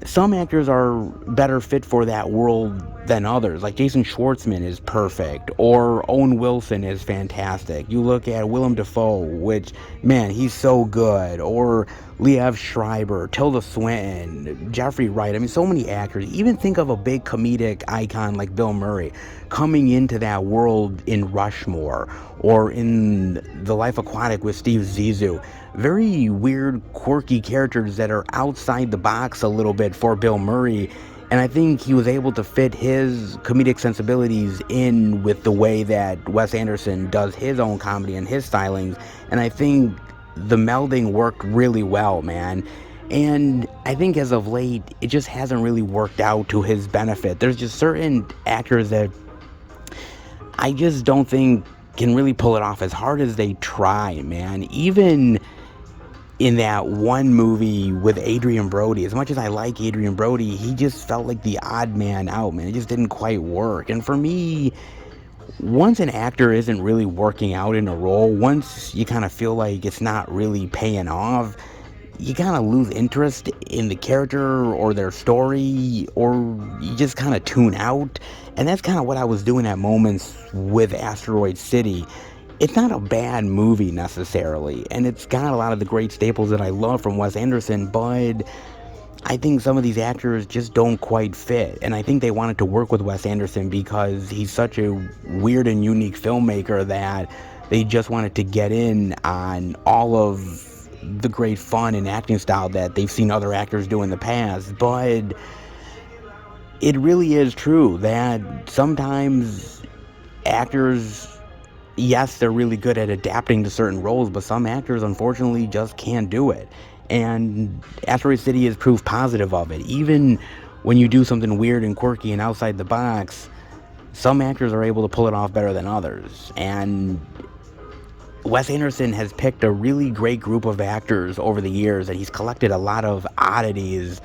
some actors are better fit for that world than others. Like Jason Schwartzman is perfect, or Owen Wilson is fantastic. You look at Willem Dafoe, which, man, he's so good. Or Liev Schreiber, Tilda Swinton, Jeffrey Wright. I mean, so many actors. Even think of a big comedic icon like Bill Murray coming into that world in Rushmore or in The Life Aquatic with Steve Zissou. Very weird, quirky characters that are outside the box a little bit for Bill Murray. And I think he was able to fit his comedic sensibilities in with the way that Wes Anderson does his own comedy and his stylings. And I think the melding worked really well, man. And I think as of late, it just hasn't really worked out to his benefit. There's just certain actors that I just don't think can really pull it off as hard as they try, man. Even in that one movie with Adrian Brody, as much as I like Adrian Brody, he just felt like the odd man out, man. It just didn't quite work. And for me, once an actor isn't really working out in a role, once you kind of feel like it's not really paying off, you kind of lose interest in the character or their story, or you just kind of tune out. And that's kind of what I was doing at moments with Asteroid City. It's not a bad movie necessarily, and it's got a lot of the great staples that I love from Wes Anderson, but I think some of these actors just don't quite fit. And I think they wanted to work with Wes Anderson because he's such a weird and unique filmmaker that they just wanted to get in on all of the great fun and acting style that they've seen other actors do in the past. But it really is true that sometimes actors, yes, they're really good at adapting to certain roles, but some actors unfortunately just can't do it. And Asteroid City is proof positive of it. Even when you do something weird and quirky and outside the box, some actors are able to pull it off better than others. And Wes Anderson has picked a really great group of actors over the years, and he's collected a lot of oddities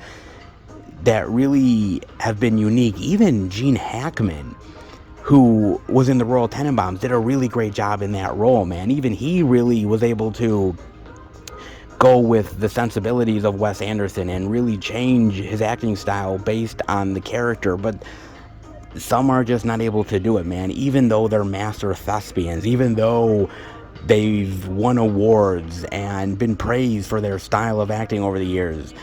that really have been unique. Even Gene Hackman, who was in the Royal Tenenbaums, did a really great job in that role, man. Even he really was able to go with the sensibilities of Wes Anderson and really change his acting style based on the character. But some are just not able to do it, man. Even though they're master thespians, even though they've won awards and been praised for their style of acting over the years,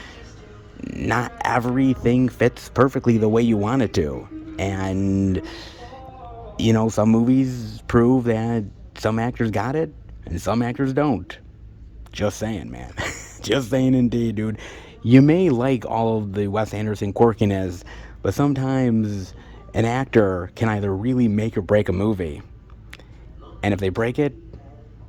not everything fits perfectly the way you want it to. And you know, some movies prove that some actors got it and some actors don't. Just saying, man. Just saying indeed, dude. You may like all of the Wes Anderson quirkiness, but sometimes an actor can either really make or break a movie. And if they break it,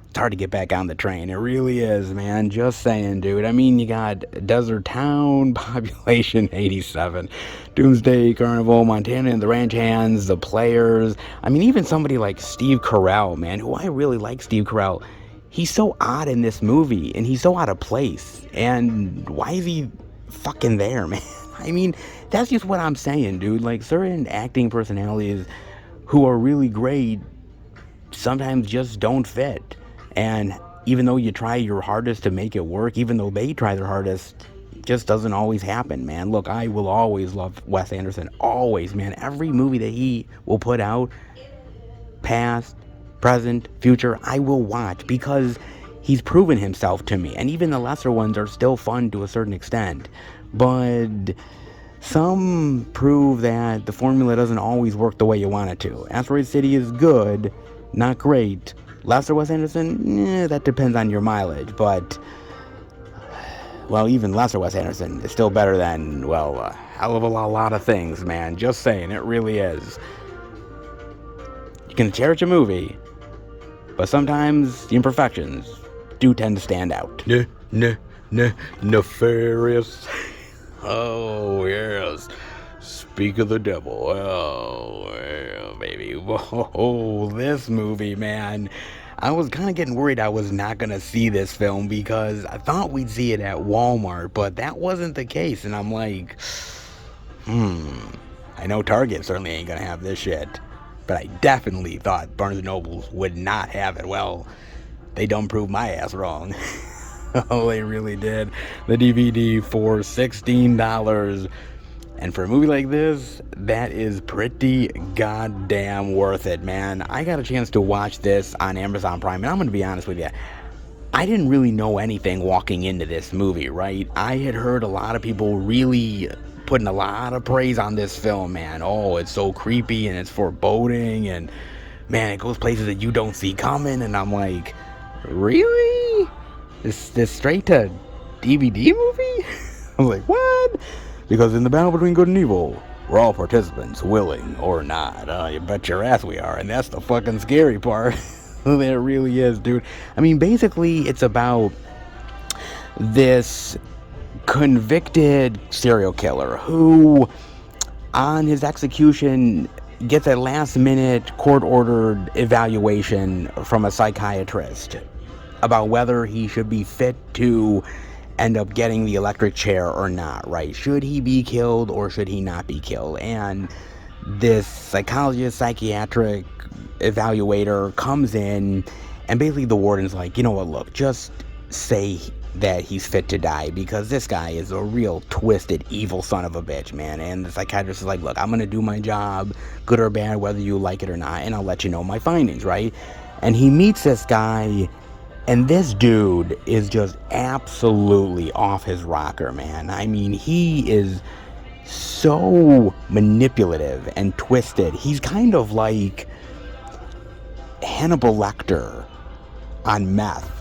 it's hard to get back on the train. It really is, man. Just saying, dude. I mean, you got Desert Town, Population 87, Doomsday Carnival, Montana and the Ranch Hands, The Players. I mean, even somebody like Steve Carell, man, who I really like Steve Carell. He's so odd in this movie, and he's so out of place. And why is he fucking there, man? I mean, that's just what I'm saying, dude. Like, certain acting personalities who are really great sometimes just don't fit. And even though you try your hardest to make it work, even though they try their hardest, it just doesn't always happen, man. Look, I will always love Wes Anderson. Always, man. Every movie that he will put out, past, present, future, I will watch because he's proven himself to me. And even the lesser ones are still fun to a certain extent. But some prove that the formula doesn't always work the way you want it to. Asteroid City is good, not great. Lesser Wes Anderson, that depends on your mileage, but, well, even lesser Wes Anderson is still better than, well, a hell of a lot of things, man. Just saying, it really is. You can cherish a movie, but sometimes the imperfections do tend to stand out. Nefarious. Oh, yes. Speak of the devil. Oh, yeah, baby. Whoa, this movie, man. I was kind of getting worried I was not going to see this film because I thought we'd see it at Walmart, but that wasn't the case. And I'm like, I know Target certainly ain't going to have this shit. But I definitely thought Barnes & Noble would not have it. Well, they done proved my ass wrong. Oh, they really did. The DVD for $16. And for a movie like this, that is pretty goddamn worth it, man. I got a chance to watch this on Amazon Prime, and I'm going to be honest with you. I didn't really know anything walking into this movie, right? I had heard a lot of people really putting a lot of praise on this film, man. Oh, it's so creepy, and it's foreboding, and, man, it goes places that you don't see coming, and I'm like, really? This straight to DVD movie? I was like, what? Because in the battle between good and evil, we're all participants, willing or not. You bet your ass we are, and that's the fucking scary part. It really is, dude. I mean, basically, it's about this convicted serial killer who, on his execution, gets a last-minute court-ordered evaluation from a psychiatrist about whether he should be fit to end up getting the electric chair or not, right? Should he be killed or should he not be killed? And this psychologist, psychiatric evaluator comes in, and basically the warden's like, you know what, look, just say that he's fit to die because this guy is a real twisted, evil son of a bitch, man. And the psychiatrist is like, look, I'm gonna do my job, good or bad, whether you like it or not, and I'll let you know my findings, right? And he meets this guy And this dude is just absolutely off his rocker, man. I mean, he is so manipulative and twisted. He's kind of like Hannibal Lecter on meth.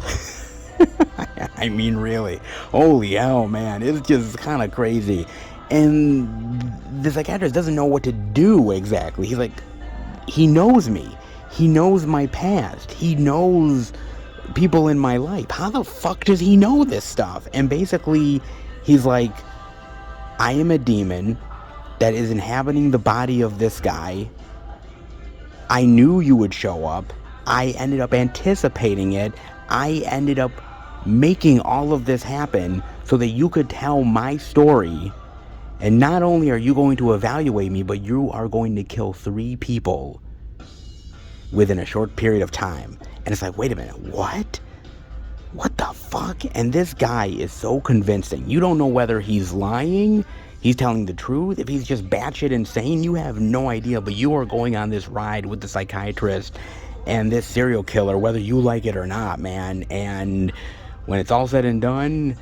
I mean, really. Holy hell, man. It's just kind of crazy. And the psychiatrist doesn't know what to do exactly. He's like, he knows me. He knows my past. He knows people in my life. How the fuck does he know this stuff? And basically, he's like, I am a demon that is inhabiting the body of this guy. I knew you would show up. I ended up anticipating it. I ended up making all of this happen so that you could tell my story. And not only are you going to evaluate me, but you are going to kill 3 people within a short period of time. And it's like, wait a minute, what? What the fuck? And this guy is so convincing. You don't know whether he's lying, he's telling the truth, if he's just batshit insane, you have no idea. But you are going on this ride with the psychiatrist and this serial killer, whether you like it or not, man. And when it's all said and done,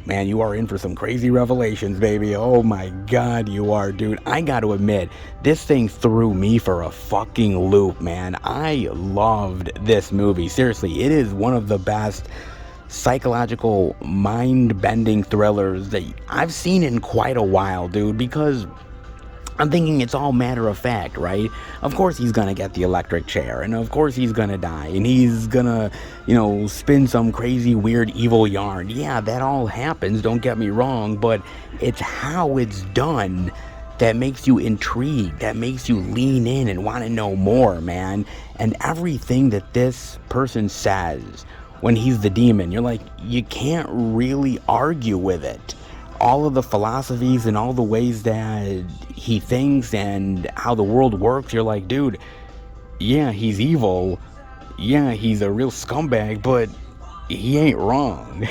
man, you are in for some crazy revelations, baby. Oh my God, you are, dude. I got to admit, this thing threw me for a fucking loop, man. I loved this movie. Seriously, it is one of the best psychological, mind-bending thrillers that I've seen in quite a while, dude, because I'm thinking it's all matter of fact, right? Of course he's gonna get the electric chair, and of course he's gonna die, and he's gonna, spin some crazy, weird, evil yarn. Yeah, that all happens, don't get me wrong, but it's how it's done that makes you intrigued, that makes you lean in and want to know more, man. And everything that this person says when he's the demon, you're like, you can't really argue with it. All of the philosophies and all the ways that he thinks and how the world works, you're like, dude, yeah, he's evil. Yeah, he's a real scumbag, but he ain't wrong.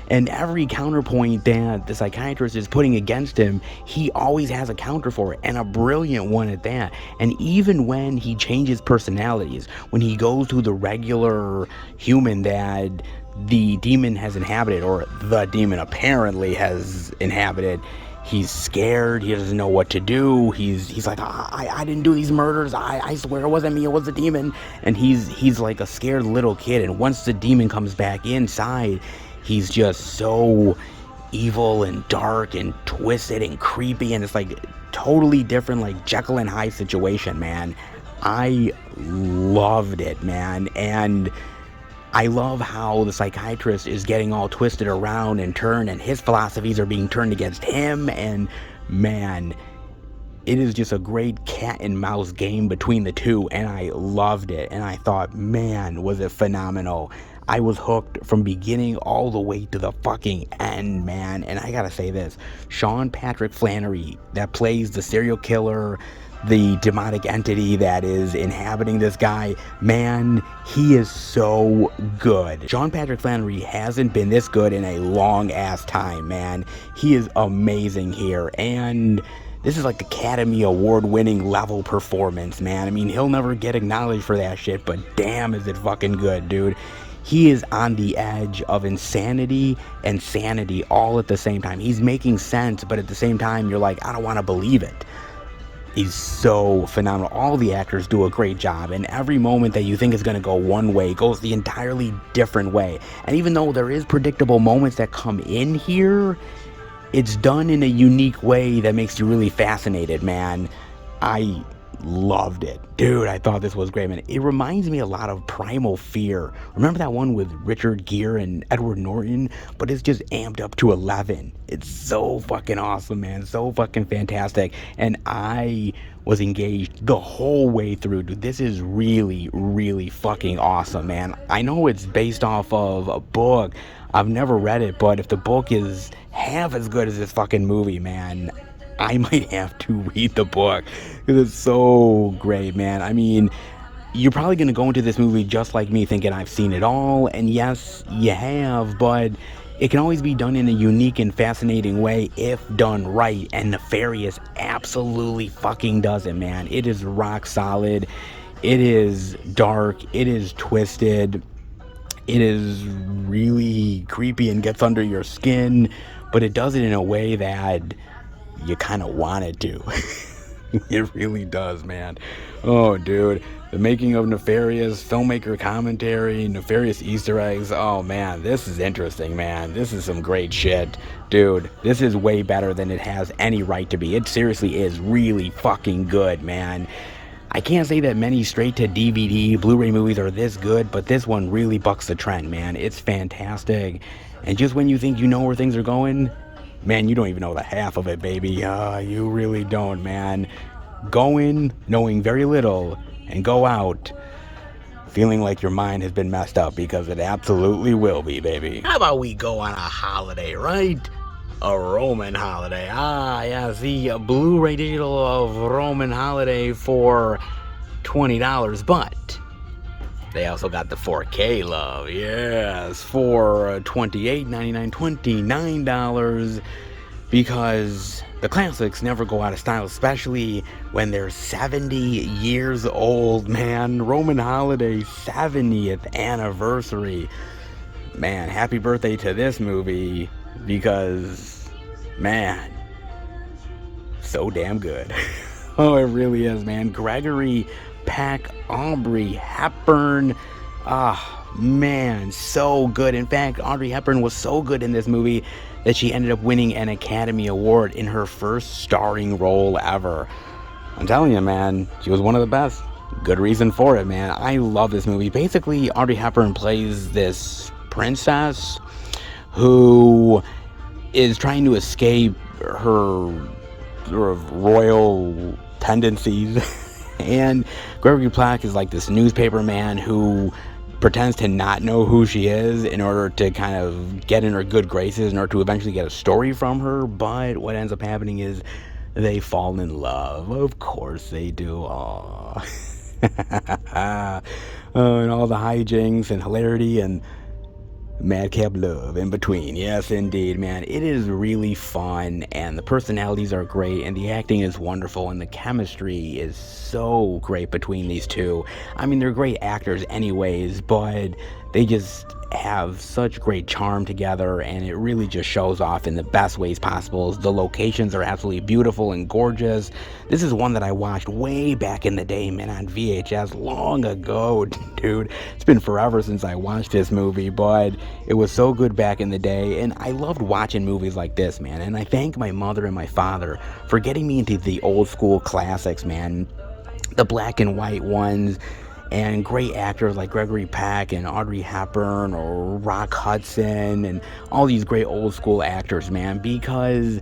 And every counterpoint that the psychiatrist is putting against him, he always has a counter for it, and a brilliant one at that. And even when he changes personalities, when he goes to the regular human that the demon has inhabited, or the demon apparently has inhabited, he's scared, he doesn't know what to do, he's like, I didn't do these murders, I swear it wasn't me, it was the demon. And he's like a scared little kid, and once the demon comes back inside, he's just so evil and dark and twisted and creepy, and it's like totally different, like Jekyll and Hyde situation, man. I loved it, man. And I love how the psychiatrist is getting all twisted around and turned, and his philosophies are being turned against him, and man, it is just a great cat and mouse game between the two, and I loved it, and I thought, man, was it phenomenal. I was hooked from beginning all the way to the fucking end, man. And I gotta say this, Sean Patrick Flanery, that plays the serial killer, the demonic entity that is inhabiting this guy, man, he is so good. Sean Patrick Flanery hasn't been this good in a long ass time, man. He is amazing here, and this is like Academy Award winning level performance, man. I mean, he'll never get acknowledged for that shit, but damn is it fucking good, dude. He is on the edge of insanity and sanity all at the same time. He's making sense, but at the same time, you're like, I don't want to believe it. He's so phenomenal. All the actors do a great job, and every moment that you think is going to go one way goes the entirely different way. And even though there is predictable moments that come in here, it's done in a unique way that makes you really fascinated, man. I loved it. Dude, I thought this was great, man. It reminds me a lot of Primal Fear. Remember that one with Richard Gere and Edward Norton? But it's just amped up to 11. It's so fucking awesome, man. So fucking fantastic. And I was engaged the whole way through, dude. This is really, really fucking awesome, man. I know it's based off of a book. I've never read it, but if the book is half as good as this fucking movie, man, I might have to read the book, because it's so great, man. I mean, you're probably going to go into this movie just like me, thinking I've seen it all, and yes, you have, but it can always be done in a unique and fascinating way if done right, and Nefarious absolutely fucking does it, man. It is rock solid. It is dark, it is twisted, it is really creepy and gets under your skin, but it does it in a way that you kind of want it to. It really does, man. Oh, dude. The making of nefarious filmmaker commentary, nefarious Easter eggs. Oh, man. This is interesting, man. This is some great shit. Dude, this is way better than it has any right to be. It seriously is really fucking good, man. I can't say that many straight to DVD Blu-ray movies are this good, but this one really bucks the trend, man. It's fantastic. And just when you think you know where things are going, man, you don't even know the half of it, baby. You really don't, man. Go in knowing very little and go out feeling like your mind has been messed up, because it absolutely will be, baby. How about we go on a holiday, right? A Roman holiday. Ah, yes, the Blu-ray digital of Roman Holiday for $20, but they also got the 4K love, yes, for $28.99, $29, because the classics never go out of style, especially when they're 70 years old, man. Roman Holiday 70th anniversary. Man, happy birthday to this movie, because, man, so damn good. Oh, it really is, man. Gregory Peck, Audrey Hepburn. Man, so good. In fact, Audrey Hepburn was so good in this movie that she ended up winning an Academy Award in her first starring role ever. I'm telling you, man, she was one of the best. Good reason for it, man. I love this movie. Basically, Audrey Hepburn plays this princess who is trying to escape her sort of royal tendencies. And Gregory Peck is like this newspaper man who pretends to not know who she is in order to kind of get in her good graces, in order to eventually get a story from her. But what ends up happening is they fall in love. Of course they do. Aww. And all the hijinks and hilarity and madcap love in between. Yes, indeed, man. It is really fun, and the personalities are great, and the acting is wonderful, and the chemistry is so great between these two. I mean, they're great actors anyways, but they just have such great charm together, and it really just shows off in the best ways possible. The locations are absolutely beautiful and gorgeous. This is one that I watched way back in the day, man, on VHS long ago, dude. It's been forever since I watched this movie, but it was so good back in the day, and I loved watching movies like this, man. And I thank my mother and my father for getting me into the old school classics, man. The black and white ones, and great actors like Gregory Peck and Audrey Hepburn or Rock Hudson and all these great old school actors, man, because,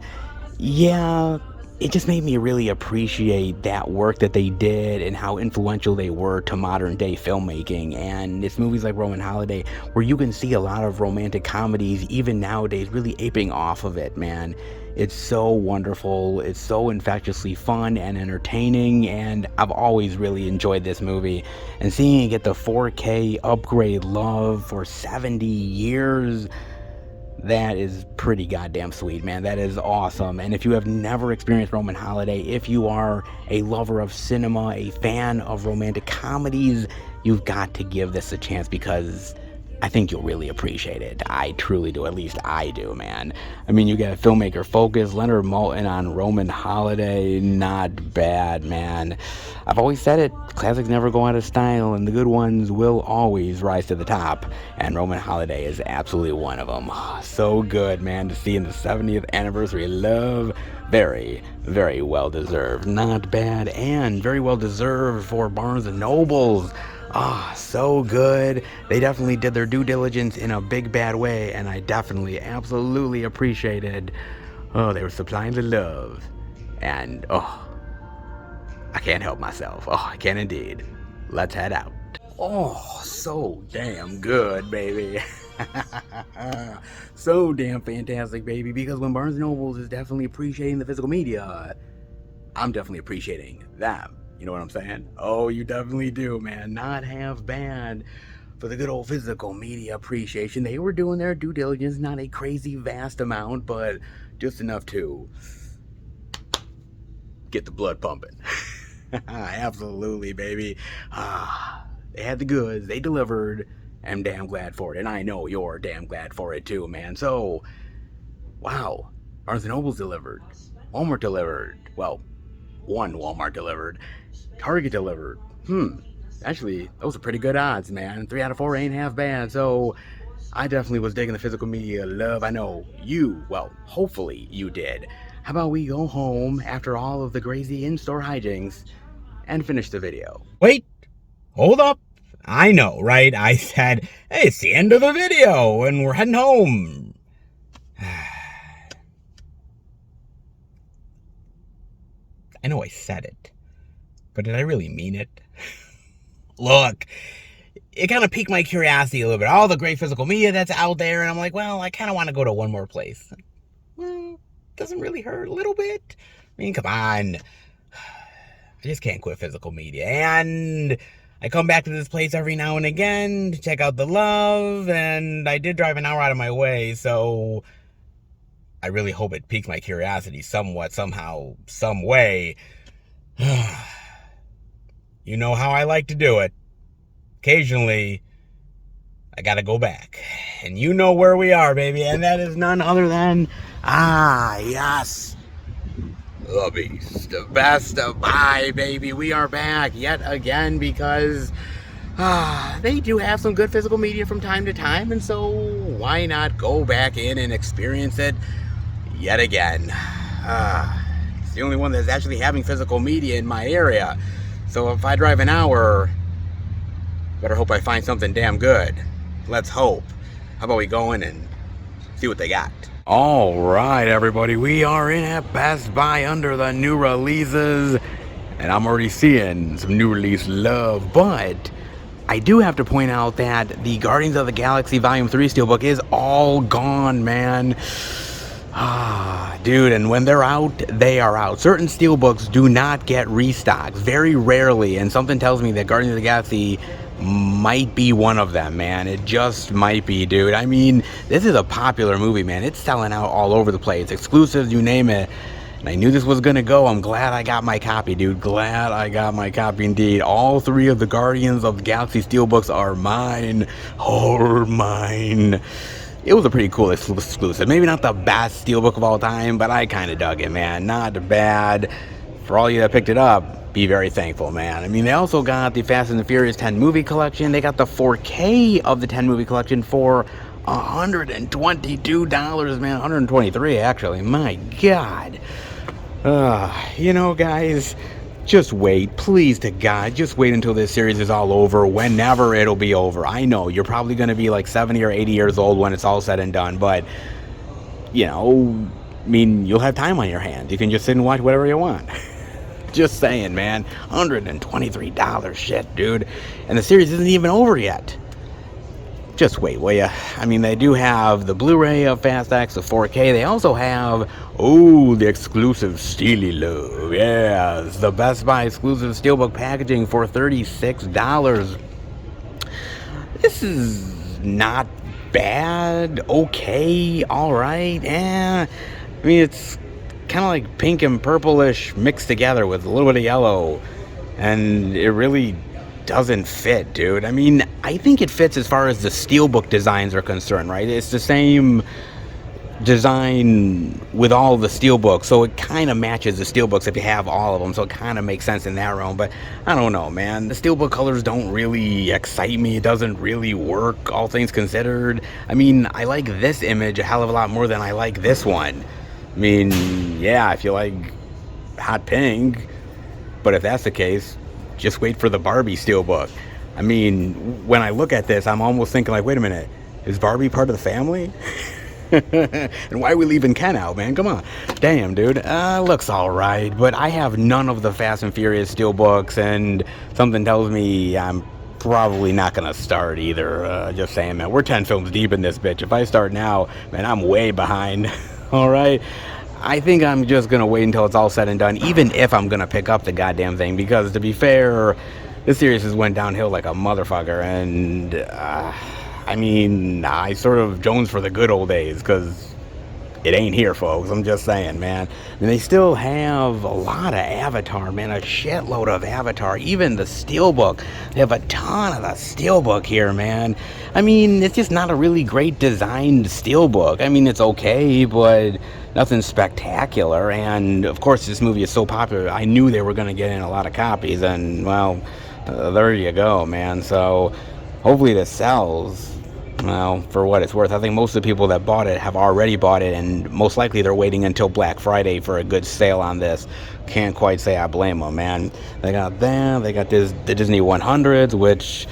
yeah, it just made me really appreciate that work that they did and how influential they were to modern day filmmaking. And it's movies like Roman Holiday where you can see a lot of romantic comedies even nowadays really aping off of it, man. It's so wonderful, it's so infectiously fun and entertaining, and I've always really enjoyed this movie. And seeing it get the 4K upgrade love for 70 years, that is pretty goddamn sweet, man. That is awesome. And if you have never experienced Roman Holiday, if you are a lover of cinema, a fan of romantic comedies, you've got to give this a chance, because I think you'll really appreciate it. I truly do. At least I do, man. I mean, you got filmmaker focus, Leonard Maltin on Roman Holiday. Not bad, man. I've always said it. Classics never go out of style, and the good ones will always rise to the top. And Roman Holiday is absolutely one of them. So good, man, to see in the 70th anniversary. Love. Very, very well deserved. Not bad, and very well deserved for Barnes and Nobles. So good. They definitely did their due diligence in a big bad way, and I definitely, absolutely appreciated. They were supplying the love, and I can't help myself. I can indeed. Let's head out. So damn good, baby. So damn fantastic, baby, because when Barnes & Nobles is definitely appreciating the physical media, I'm definitely appreciating them. You know what I'm saying? Oh, you definitely do, man. Not half bad for the good old physical media appreciation. They were doing their due diligence, not a crazy vast amount, but just enough to get the blood pumping. Absolutely, baby. They had the goods. They delivered. I'm damn glad for it. And I know you're damn glad for it too, man. So, wow. Barnes & Noble's delivered. Walmart delivered. Well, one Walmart delivered. Target delivered. Actually, those are pretty good odds, man. 3 out of 4 ain't half bad. So, I definitely was digging the physical media love. I know you, well, hopefully you did. How about we go home after all of the crazy in-store hijinks and finish the video? Wait, hold up. I know, right? I said, hey, it's the end of the video and we're heading home. I know I said it, but did I really mean it? Look, it kind of piqued my curiosity a little bit. All the great physical media that's out there, and I'm like, well, I kind of want to go to one more place. Well, doesn't really hurt a little bit. I mean, come on. I just can't quit physical media. And I come back to this place every now and again to check out the love, and I did drive an hour out of my way, so I really hope it piqued my curiosity somewhat, somehow, some way. You know how I like to do it. Occasionally, I gotta go back. And you know where we are, baby, and that is none other than, yes, the Beast, the Best of Buy, baby. We are back yet again because they do have some good physical media from time to time, and so why not go back in and experience it yet again? It's the only one that's actually having physical media in my area. So if I drive an hour, better hope I find something damn good. Let's hope. How about we go in and see what they got? All right, everybody. We are in at Best Buy under the new releases. And I'm already seeing some new release love. But I do have to point out that the Guardians of the Galaxy Volume 3 Steelbook is all gone, man. Dude, and when they're out, they are out. Certain steelbooks do not get restocked, very rarely, and something tells me that Guardians of the Galaxy might be one of them, man. It just might be, dude. I mean, this is a popular movie, man. It's selling out all over the place. Exclusives, you name it. And I knew this was gonna go. I'm glad I got my copy, dude. Glad I got my copy indeed. All 3 of the Guardians of the Galaxy steelbooks are mine. Are mine. It was a pretty cool exclusive. Maybe not the best steelbook of all time, but I kind of dug it, man. Not bad. For all you that picked it up, be very thankful, man. I mean, they also got the Fast and the Furious 10 movie collection. They got the 4K of the 10 movie collection for $122, man. $123, actually. My God. You know, guys, just wait. Please to God, just wait until this series is all over, whenever it'll be over. I know you're probably going to be like 70 or 80 years old when it's all said and done, but, you know, I mean, you'll have time on your hands. You can just sit and watch whatever you want. Just saying, man. $123, shit, dude. And the series isn't even over yet. Just wait, will ya? I mean, they do have the Blu-ray of Fast X, the 4K. They also have, the exclusive Steely Love. Yes, the Best Buy exclusive steelbook packaging for $36. This is not bad. Okay, all right. I mean, it's kind of like pink and purplish mixed together with a little bit of yellow. And it really doesn't fit, dude. I mean, I think it fits as far as the steelbook designs are concerned, right? It's the same design with all the steelbooks, so it kind of matches the steelbooks if you have all of them, so it kind of makes sense in that realm. But I don't know, man. The steelbook colors don't really excite me. It doesn't really work, all things considered. I mean, I like this image a hell of a lot more than I like this one. I mean, yeah, if you like hot pink, but if that's the case, just wait for the Barbie steelbook. I mean, when I look at this, I'm almost thinking like, wait a minute, is Barbie part of the family? And why are we leaving Ken out, man? Come on. Damn, dude. Looks all right, but I have none of the Fast and Furious steelbooks, and something tells me I'm probably not gonna start either. Just saying, man. We're 10 films deep in this bitch. If I start now, man, I'm way behind. All right? I think I'm just gonna wait until it's all said and done, even if I'm gonna pick up the goddamn thing, because to be fair, this series has went downhill like a motherfucker, and I mean, I sort of jones for the good old days, because it ain't here, folks. I'm just saying, man. And they still have a lot of Avatar, man. A shitload of Avatar. Even the Steelbook. They have a ton of the Steelbook here, man. I mean, it's just not a really great designed Steelbook. I mean, it's okay, but nothing spectacular. And, of course, this movie is so popular, I knew they were going to get in a lot of copies. And, well, there you go, man. So, hopefully this sells. Well, for what it's worth, I think most of the people that bought it have already bought it, and most likely they're waiting until Black Friday for a good sale on this. Can't quite say I blame them, man. They got that. They got the Disney 100s, which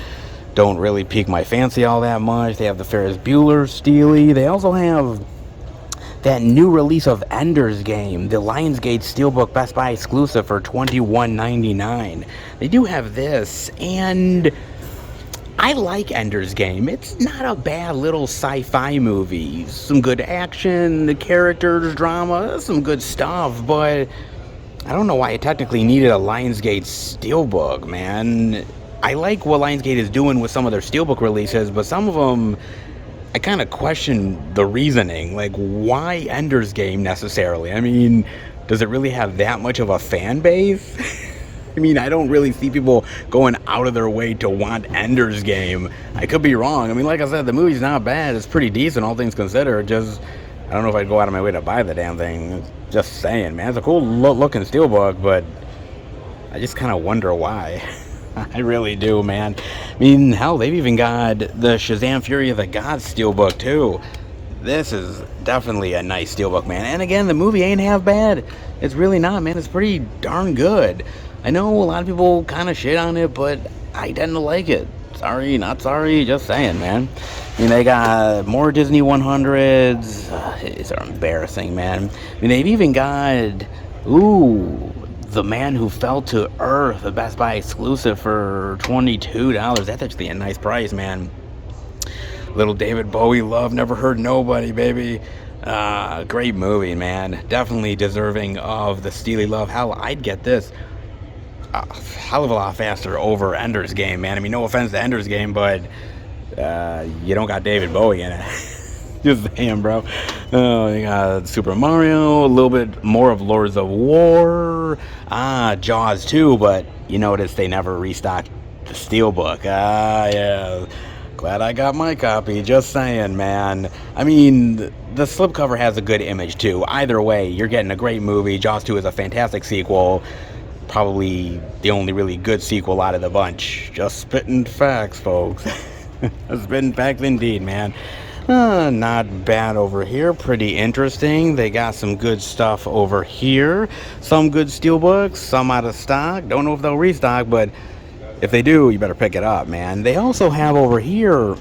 don't really pique my fancy all that much. They have the Ferris Bueller Steely. They also have that new release of Ender's Game, the Lionsgate Steelbook Best Buy exclusive for $21.99. They do have this, and I like Ender's Game. It's not a bad little sci-fi movie. Some good action, the characters, drama, some good stuff, but I don't know why it technically needed a Lionsgate Steelbook, man. I like what Lionsgate is doing with some of their Steelbook releases, but some of them, I kind of question the reasoning. Like, why Ender's Game necessarily? I mean, does it really have that much of a fan base? I mean, I don't really see people going out of their way to want Ender's Game. I could be wrong. I mean, like I said, the movie's not bad. It's pretty decent, all things considered. Just, I don't know if I'd go out of my way to buy the damn thing. Just saying, man. It's a cool looking Steelbook, but I just kind of wonder why. I really do, man. I mean, hell, they've even got the Shazam Fury of the Gods Steelbook, too. This is definitely a nice Steelbook, man. And again, the movie ain't half bad. It's really not, man. It's pretty darn good. I know a lot of people kind of shit on it, but I tend to like it. Sorry, not sorry, just saying, man. I mean, they got more Disney 100s. It's embarrassing, man. I mean, they've even got, The Man Who Fell to Earth, a Best Buy exclusive for $22. That's actually a nice price, man. Little David Bowie love, never hurt nobody, baby. Great movie, man. Definitely deserving of the Steely love. Hell, I'd get this a hell of a lot faster over Ender's Game, man. I mean, no offense to Ender's Game, but you don't got David Bowie in it. Just saying, bro. You got Super Mario, a little bit more of Lords of War, Jaws too, but you notice they never restocked the Steelbook. Yeah. Glad I got my copy, just saying, man. I mean, the slipcover has a good image too. Either way, you're getting a great movie. Jaws 2 is a fantastic sequel. Probably the only really good sequel out of the bunch. Just spitting facts, folks. Spitting facts indeed, man. Not bad over here. Pretty interesting. They got some good stuff over here. Some good Steelbooks, some out of stock. Don't know if they'll restock, but if they do, you better pick it up, man. They also have over here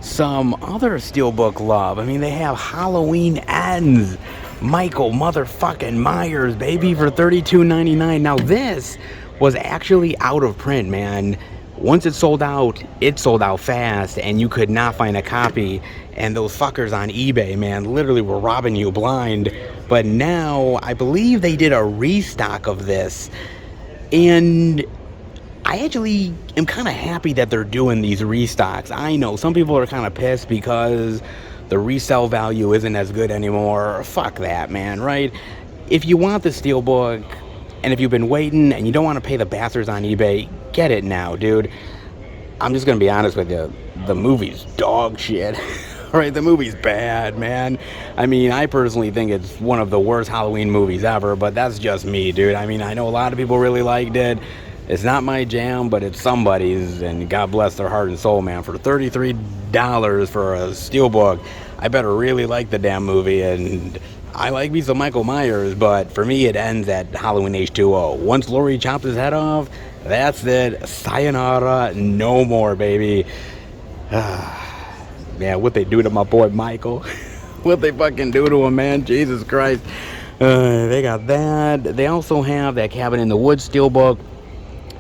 some other Steelbook love. I mean, they have Halloween Ends. Michael motherfucking Myers, baby, for $32.99. Now, this was actually out of print, man. Once it sold out fast, and you could not find a copy. And those fuckers on eBay, man, literally were robbing you blind. But now, I believe they did a restock of this. And I actually am kind of happy that they're doing these restocks. I know some people are kind of pissed because the resale value isn't as good anymore. Fuck that, man, right? If you want the Steelbook, and if you've been waiting and you don't want to pay the bastards on eBay, get it now, dude. I'm just going to be honest with you. The movie's dog shit. Right, the movie's bad, man. I mean, I personally think it's one of the worst Halloween movies ever, but that's just me, dude. I mean, I know a lot of people really liked it. It's not my jam, but it's somebody's, and God bless their heart and soul, man. For $33 for a Steelbook, I better really like the damn movie, and I like me some Michael Myers, but for me, it ends at Halloween H2O. Once Laurie chops his head off, that's it. Sayonara, no more, baby. Man, what they do to my boy Michael. What they fucking do to him, man. Jesus Christ. They got that. They also have that Cabin in the Woods Steelbook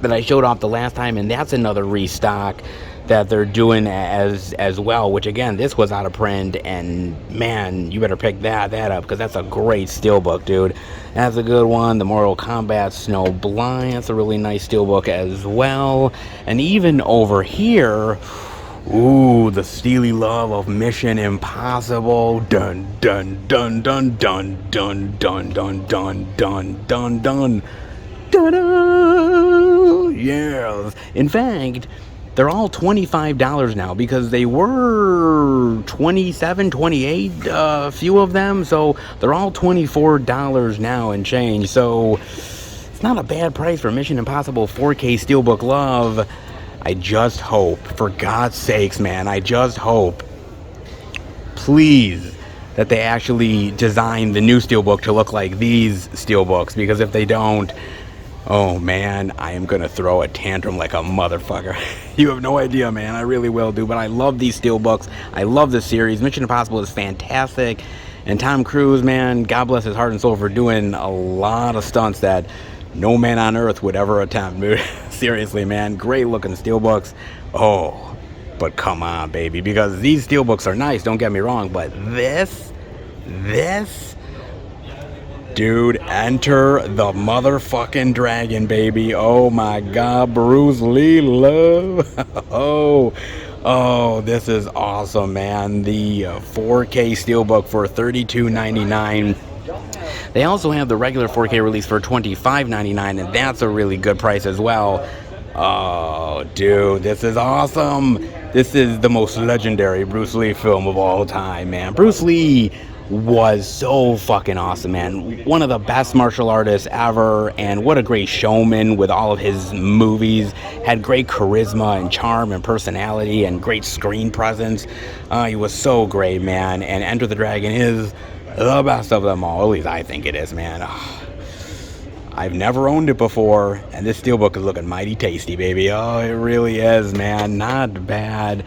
that I showed off the last time, and that's another restock that they're doing as well, which again, this was out of print, and man, you better pick that up, because that's a great Steelbook, dude. That's a good one. The Mortal Kombat Snow Blind, that's a really nice Steelbook as well. And even over here, Ooh, the steely love of Mission Impossible. Dun dun dun dun dun dun dun dun dun dun dun dun. Ta-da! Yes. In fact, they're all $25 now because they were 27, 28, a few of them. So they're all $24 now and change. So it's not a bad price for Mission Impossible 4K Steelbook Love. I just hope, for God's sakes, man, I just hope, please, that they actually design the new Steelbook to look like these Steelbooks, because if they don't, oh man, I am gonna throw a tantrum like a motherfucker. You have no idea, man, I really will, dude, but I love these Steelbooks, I love this series. Mission Impossible is fantastic, and Tom Cruise, man, God bless his heart and soul for doing a lot of stunts that no man on earth would ever attempt, dude. Seriously, man, great looking Steelbooks. Oh, but come on, baby, because these Steelbooks are nice, don't get me wrong, but this, dude, Enter the motherfucking Dragon, baby. Oh my God, Bruce Lee love. Oh, this is awesome, man. The 4K Steelbook for $32.99. They also have the regular 4K release for $25.99, and that's a really good price as well. Oh, dude, this is awesome. This is the most legendary Bruce Lee film of all time, man. Bruce Lee was so fucking awesome, man. One of the best martial artists ever, and what a great showman with all of his movies. Had great charisma and charm and personality and great screen presence. He was so great, man. And Enter the Dragon is the best of them all. At least I think it is, man. I've never owned it before, and this Steelbook is looking mighty tasty, baby. Oh, it really is, man. Not bad.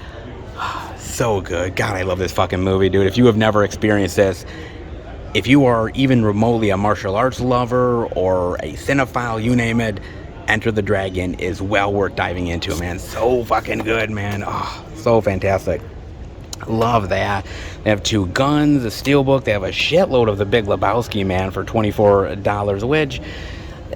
So good. God, I love this fucking movie, dude. If you have never experienced this, if you are even remotely a martial arts lover or a cinephile, you name it, Enter the Dragon is well worth diving into, man. So fucking good, man. Oh, so fantastic. Love that. They have 2 guns, a Steelbook. They have a shitload of the Big Lebowski, man, for $24, which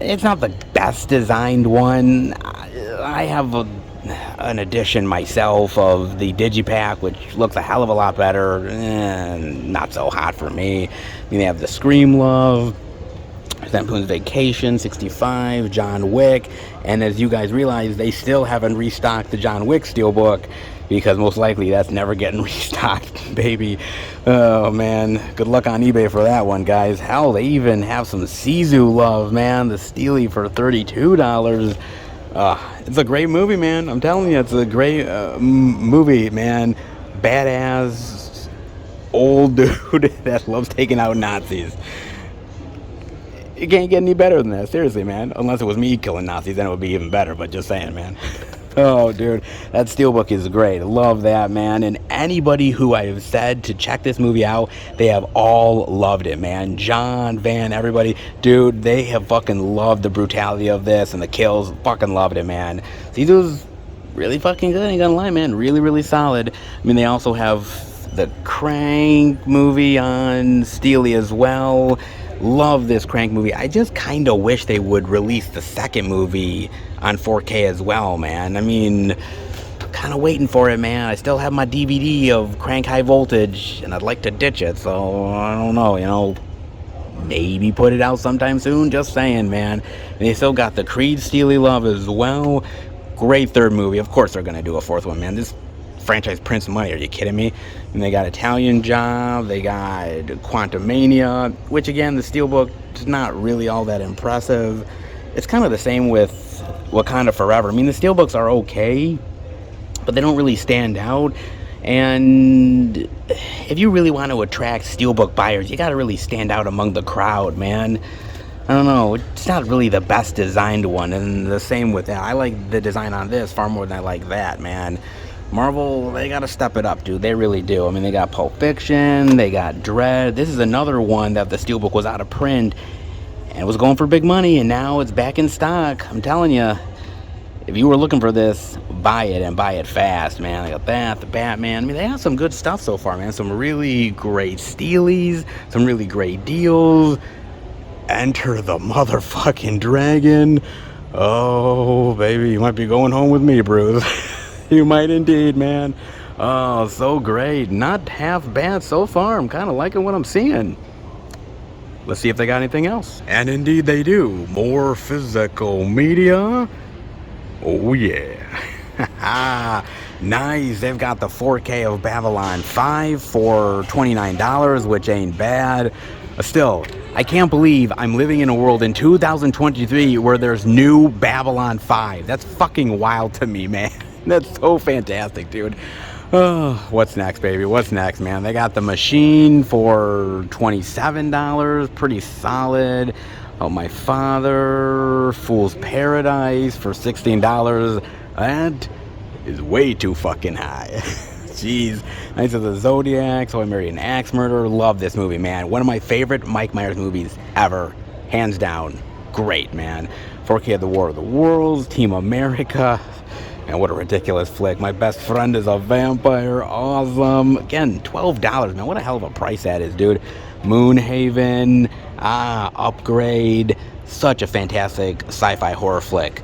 it's not the best designed one. I have an edition myself of the Digipack, which looks a hell of a lot better. Not so hot for me. I mean, they have the Scream Love, Zenpoon's Vacation, 65, John Wick, and as you guys realize, they still haven't restocked the John Wick Steelbook, because most likely that's never getting restocked, baby. Oh, man. Good luck on eBay for that one, guys. Hell, they even have some Sisu love, man. The Steely for $32. It's a great movie, man. I'm telling you, it's a great movie, man. Badass old dude that loves taking out Nazis. It can't get any better than that, seriously, man. Unless it was me killing Nazis, then it would be even better, but just saying, man. Oh, dude, that Steelbook is great. I love that, man. And anybody who I have said to check this movie out, they have all loved it, man. John, Van, everybody. Dude, they have fucking loved the brutality of this and the kills. Fucking loved it, man. Caesar's really fucking good, I ain't gonna lie, man. Really, really solid. I mean, they also have the Crank movie on Steely as well. Love this Crank movie. I just kind of wish they would release the second movie on 4K as well, man. I mean, kind of waiting for it, man. I still have my DVD of Crank High Voltage, and I'd like to ditch it, so I don't know, you know, maybe put it out sometime soon, just saying, man. And they still got the Creed Steely Love as well. Great third movie. Of course they're going to do a fourth one, man. This franchise prints money, are you kidding me? And they got Italian Job, they got Quantumania, which again, the Steelbook is not really all that impressive. It's kind of the same with Wakanda Forever. I mean, the Steelbooks are okay, but they don't really stand out. And if you really want to attract Steelbook buyers, you got to really stand out among the crowd, man. I don't know, it's not really the best designed one, and the same with that. I like the design on this far more than I like that, man. Marvel, they gotta step it up, dude. They really do. I mean, they got Pulp Fiction, they got Dread. This is another one that the Steelbook was out of print and was going for big money, and now it's back in stock. I'm telling you, if you were looking for this, buy it, and buy it fast, man. They got that, the Batman. I mean, they have some good stuff so far, man. Some really great Steelies, some really great deals. Enter the motherfucking Dragon. Oh, baby, you might be going home with me, Bruce. You might indeed, man. Oh, so great. Not half bad so far. I'm kind of liking what I'm seeing. Let's see if they got anything else. And indeed they do. More physical media. Oh, yeah. Nice. They've got the 4K of Babylon 5 for $29, which ain't bad. Still, I can't believe I'm living in a world in 2023 where there's new Babylon 5. That's fucking wild to me, man. That's so fantastic, dude. Oh, what's next, baby? What's next, man? They got The Machine for $27. Pretty solid. Oh, My Father. Fool's Paradise for $16. That is way too fucking high. Jeez. Knights of the Zodiac, So I Married an Axe Murderer. Love this movie, man. One of my favorite Mike Myers movies ever. Hands down. Great, man. 4K of the War of the Worlds, Team America. And what a ridiculous flick. My Best Friend is a Vampire. Awesome. Again, $12, man. What a hell of a price that is, dude. Moonhaven. Upgrade. Such a fantastic sci-fi horror flick.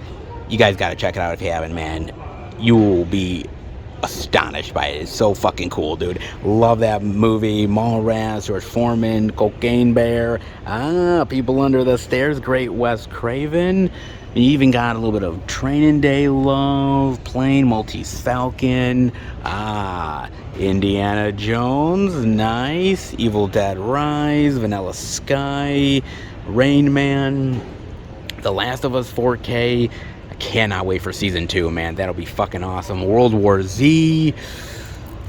You guys got to check it out if you haven't, man. You will be astonished by it. It's so fucking cool, dude. Love that movie. Mallrats, George Foreman, Cocaine Bear. People Under the Stairs. Great Wes Craven. You even got a little bit of Training Day love, Plane, Maltese Falcon, Indiana Jones, nice, Evil Dead Rise, Vanilla Sky, Rain Man, The Last of Us 4K. I cannot wait for season 2, man. That'll be fucking awesome. World War Z.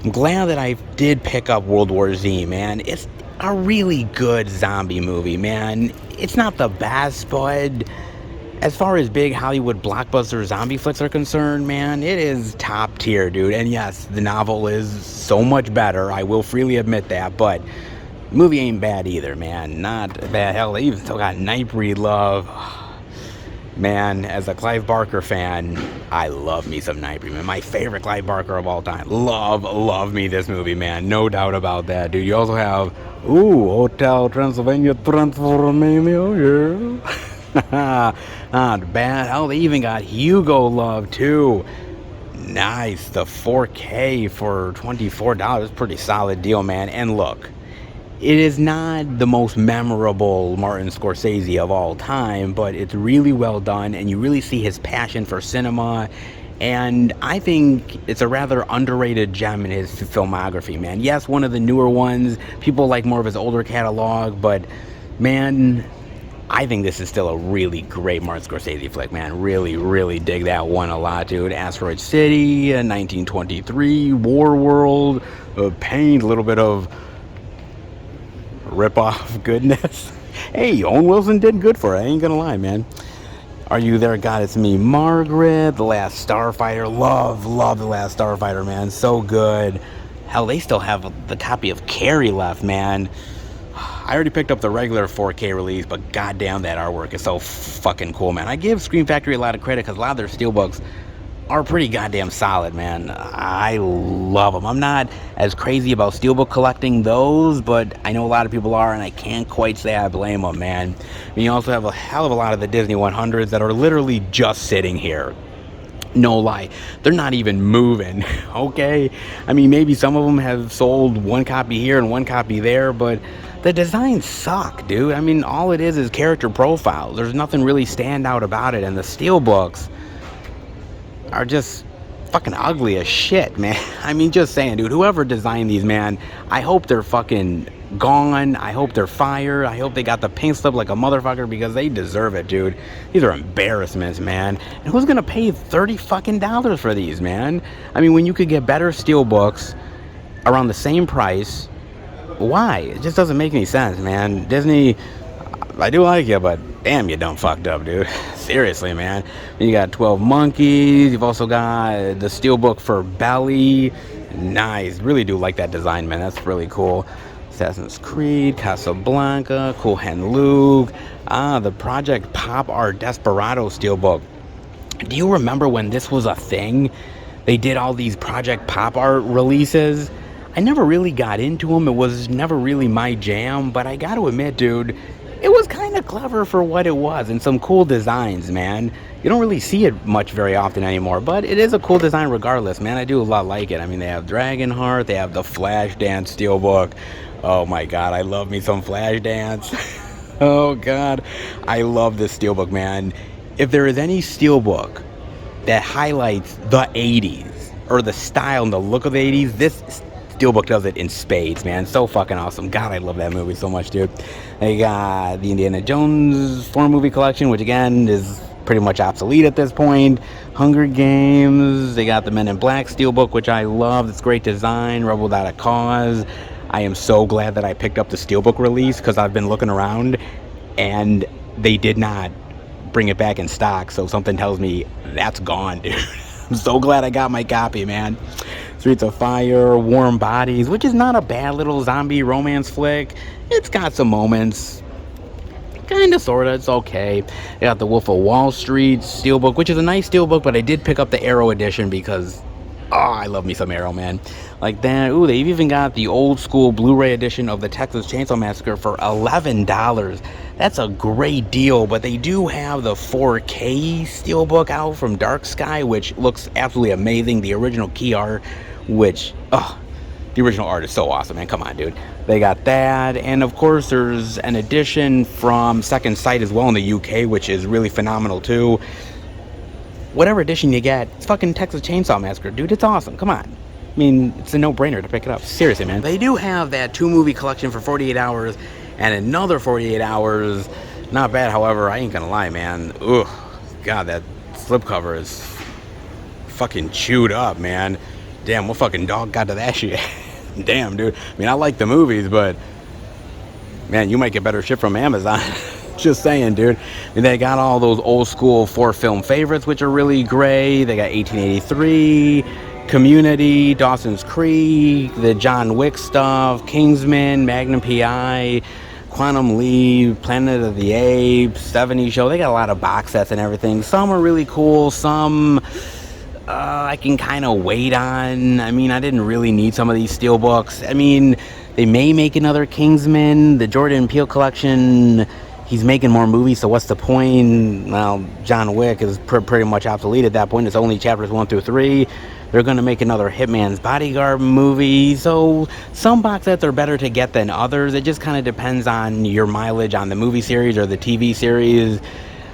I'm glad that I did pick up World War Z, man. It's a really good zombie movie, man. It's not the best, but as far as big Hollywood blockbuster zombie flicks are concerned, man, it is top tier, dude. And yes, the novel is so much better. I will freely admit that, but the movie ain't bad either, man. Not bad. Hell, they even still got Nightbreed love. Man, as a Clive Barker fan, I love me some Nightbreed, man. My favorite Clive Barker of all time. Love me this movie, man. No doubt about that, dude. You also have, Hotel Transylvania, Transylvania, yeah. Not bad. Hell, they even got Hugo love too. Nice. The 4K for $24. Pretty solid deal, man. And look, it is not the most memorable Martin Scorsese of all time, but it's really well done, and you really see his passion for cinema. And I think it's a rather underrated gem in his filmography, man. Yes, one of the newer ones. People like more of his older catalog, but man, I think this is still a really great Martin Scorsese flick, man. Really dig that one a lot, dude. Asteroid City, 1923, War World, Paint, a little bit of rip-off goodness. Hey, Owen Wilson did good for it, I ain't gonna lie, man. Are You There, God? It's Me, Margaret, The Last Starfighter. Love The Last Starfighter, man. So good. Hell, they still have the copy of Carrie left, man. I already picked up the regular 4K release, but goddamn, that artwork is so fucking cool, man. I give Scream Factory a lot of credit because a lot of their steelbooks are pretty goddamn solid, man. I love them. I'm not as crazy about steelbook collecting those, but I know a lot of people are, and I can't quite say I blame them, man. I mean, you also have a hell of a lot of the Disney 100s that are literally just sitting here. No lie, they're not even moving, okay? I mean, maybe some of them have sold one copy here and one copy there, but the designs suck, dude. I mean, all it is character profiles. There's nothing really stand out about it, and the steelbooks are just fucking ugly as shit, man. I mean, just saying, dude, whoever designed these, man, I hope they're fucking gone. I hope they're fired. I hope they got the pink slip like a motherfucker, because they deserve it, dude. These are embarrassments, man. And who's gonna pay $30 fucking for these, man? I mean, when you could get better steelbooks around the same price, why? It just doesn't make any sense, man. Disney, I do like you, but damn, you done fucked up, dude. Seriously, man. You got 12 Monkeys. You've also got the steelbook for Belly. Nice. Really do like that design, man. That's really cool. Assassin's Creed, Casablanca, Cool Hand Luke. The Project Pop Art Desperado steelbook. Do you remember when this was a thing? They did all these Project Pop Art releases. I never really got into them. It was never really my jam, but I got to admit, dude, it was kind of clever for what it was, and some cool designs, man. You don't really see it much very often anymore, but it is a cool design regardless, man. I do a lot like it. I mean, they have Dragonheart, they have the Flashdance Steelbook. Oh my god, I love me some Flashdance. Oh god, I love this Steelbook, man. If there is any Steelbook that highlights the 80s, or the style and the look of the 80s, this Steelbook does it in spades, man. So fucking awesome. God, I love that movie so much, dude. They got the Indiana Jones 4-movie collection, which again is pretty much obsolete at this point. Hunger Games. They got the Men in Black Steelbook, which I love. It's great design. Rebel Without a Cause. I am so glad that I picked up the Steelbook release, because I've been looking around and they did not bring it back in stock, so something tells me that's gone, dude. I'm so glad I got my copy, man. Streets of Fire, Warm Bodies, which is not a bad little zombie romance flick. It's got some moments. Kinda, sorta, it's okay. They got the Wolf of Wall Street Steelbook, which is a nice Steelbook, but I did pick up the Arrow edition because, oh, I love me some Arrow, man. Like that. Ooh, they've even got the old school Blu-ray edition of the Texas Chainsaw Massacre for $11. That's a great deal, but they do have the 4K Steelbook out from Dark Sky, which looks absolutely amazing. The original key art, which, oh, the original art is so awesome, man. Come on, dude. They got that, and of course there's an edition from Second Sight as well in the UK, which is really phenomenal too. Whatever edition you get, it's fucking Texas Chainsaw Massacre, dude. It's awesome. Come on. I mean, it's a no-brainer to pick it up. Seriously, man. They do have that 2-movie collection for 48 hours and another 48 hours. Not bad, however, I ain't gonna lie, man. Ugh, God, that slipcover is fucking chewed up, man. Damn, what fucking dog got to that shit? Damn, dude. I mean, I like the movies, but man, you might get better shit from Amazon. Just saying, dude. And they got all those old school 4-film favorites, which are really great. They got 1883, Community, Dawson's Creek, the John Wick stuff, Kingsman, Magnum P.I., Quantum Leap, Planet of the Apes, 70 Show. They got a lot of box sets and everything. Some are really cool. Some I can kind of wait on. I mean, I didn't really need some of these Steelbooks. I mean, they may make another Kingsman. The Jordan Peele collection, he's making more movies, so what's the point? Well, John Wick is pretty much obsolete at that point. It's only chapters 1 through 3. They're going to make another Hitman's Bodyguard movie. So some box sets are better to get than others. It just kind of depends on your mileage on the movie series or the TV series,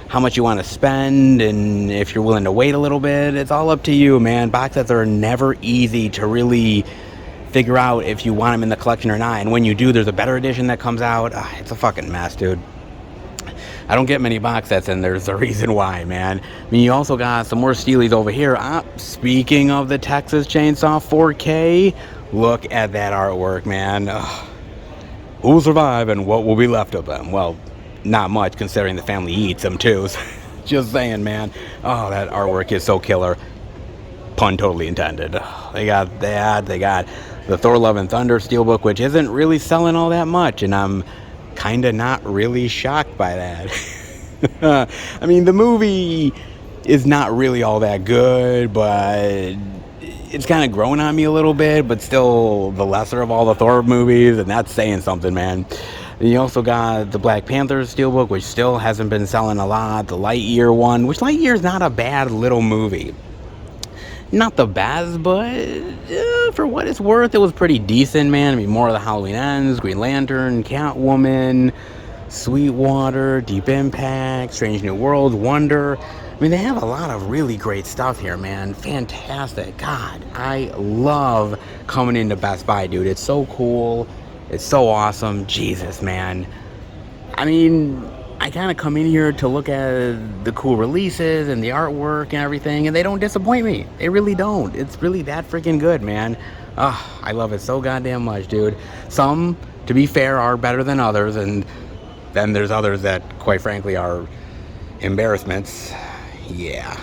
how much you want to spend, and if you're willing to wait a little bit. It's all up to you, man. Box sets are never easy to really figure out if you want them in the collection or not. And when you do, there's a better edition that comes out. It's a fucking mess, dude. I don't get many box sets, and there's a reason why, man. I mean, you also got some more Steelies over here. Speaking of the Texas Chainsaw 4K, look at that artwork, man. Who will survive, and what will be left of them? Well, not much, considering the family eats them, too. Just saying, man. Oh, that artwork is so killer. Pun totally intended. They got that. They got the Thor Love and Thunder Steelbook, which isn't really selling all that much, and I'm kind of not really shocked by that. I mean, the movie is not really all that good, but it's kind of growing on me a little bit, but still the lesser of all the Thor movies, and that's saying something, man. And you also got the Black Panther Steelbook, which still hasn't been selling a lot. The Lightyear one, which Lightyear's not a bad little movie. Not the best, but for what it's worth, it was pretty decent, man. I mean, more of the Halloween Ends, Green Lantern, Catwoman, Sweetwater, Deep Impact, Strange New Worlds, Wonder. I mean, they have a lot of really great stuff here, man. Fantastic. God, I love coming into Best Buy, dude. It's so cool. It's so awesome. Jesus, man. I mean, I kind of come in here to look at the cool releases and the artwork and everything, and they don't disappoint me. They really don't. It's really that freaking good, man. I love it so goddamn much, dude. Some, to be fair, are better than others, and then there's others that, quite frankly, are embarrassments. Yeah.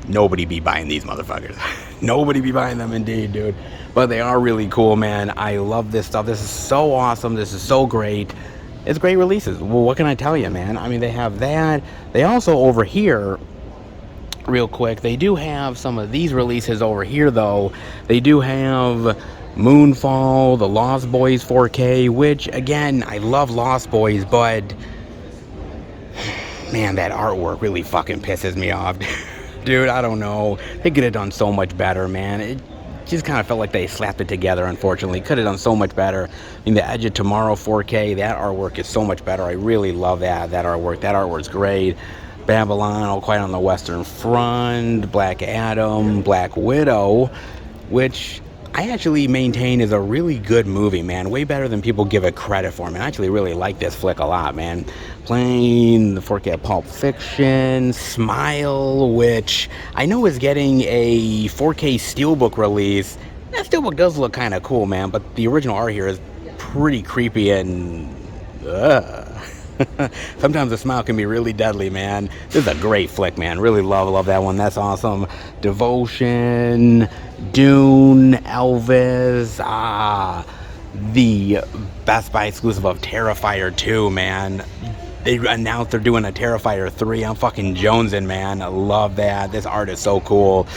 Nobody be buying these motherfuckers. Nobody be buying them indeed, dude. But they are really cool, man. I love this stuff. This is so awesome. This is so great. It's great releases. Well, what can I tell you, man? I mean, they have that. They also, over here, real quick, they do have some of these releases over here, though. They do have Moonfall, the Lost Boys 4K, which, again, I love Lost Boys, but man, that artwork really fucking pisses me off. Dude, I don't know. They could have done so much better, man. It just kind of felt like they slapped it together, unfortunately. Could have done so much better. I mean, the Edge of Tomorrow 4K, that artwork is so much better. I really love that artwork. That artwork's great. Babylon, All Quiet on the Western Front, Black Adam, Black Widow, which I actually maintain is a really good movie, man. Way better than people give it credit for, man. I actually really like this flick a lot, man. Playing the 4K Pulp Fiction, Smile, which I know is getting a 4K Steelbook release. That Steelbook does look kind of cool, man, but the original art here is pretty creepy and... Sometimes a smile can be really deadly, man. This is a great flick, man. Really love that one. That's awesome. Devotion, Dune, Elvis, the Best Buy exclusive of Terrifier 2, man. They announced they're doing a Terrifier 3. I'm fucking jonesing, man. I love that. This art is so cool.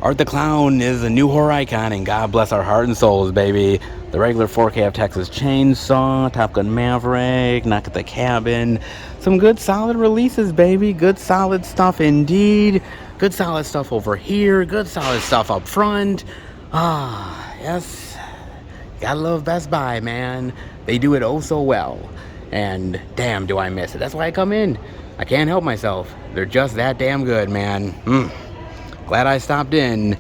Art the Clown is a new horror icon, and God bless our heart and souls, baby. The regular 4K of Texas Chainsaw, Top Gun Maverick, Knock at the Cabin. Some good solid releases, baby. Good solid stuff indeed. Good solid stuff over here. Good solid stuff up front. Yes. Gotta love Best Buy, man. They do it oh so well. And damn, do I miss it. That's why I come in. I can't help myself. They're just that damn good, man. Glad I stopped in,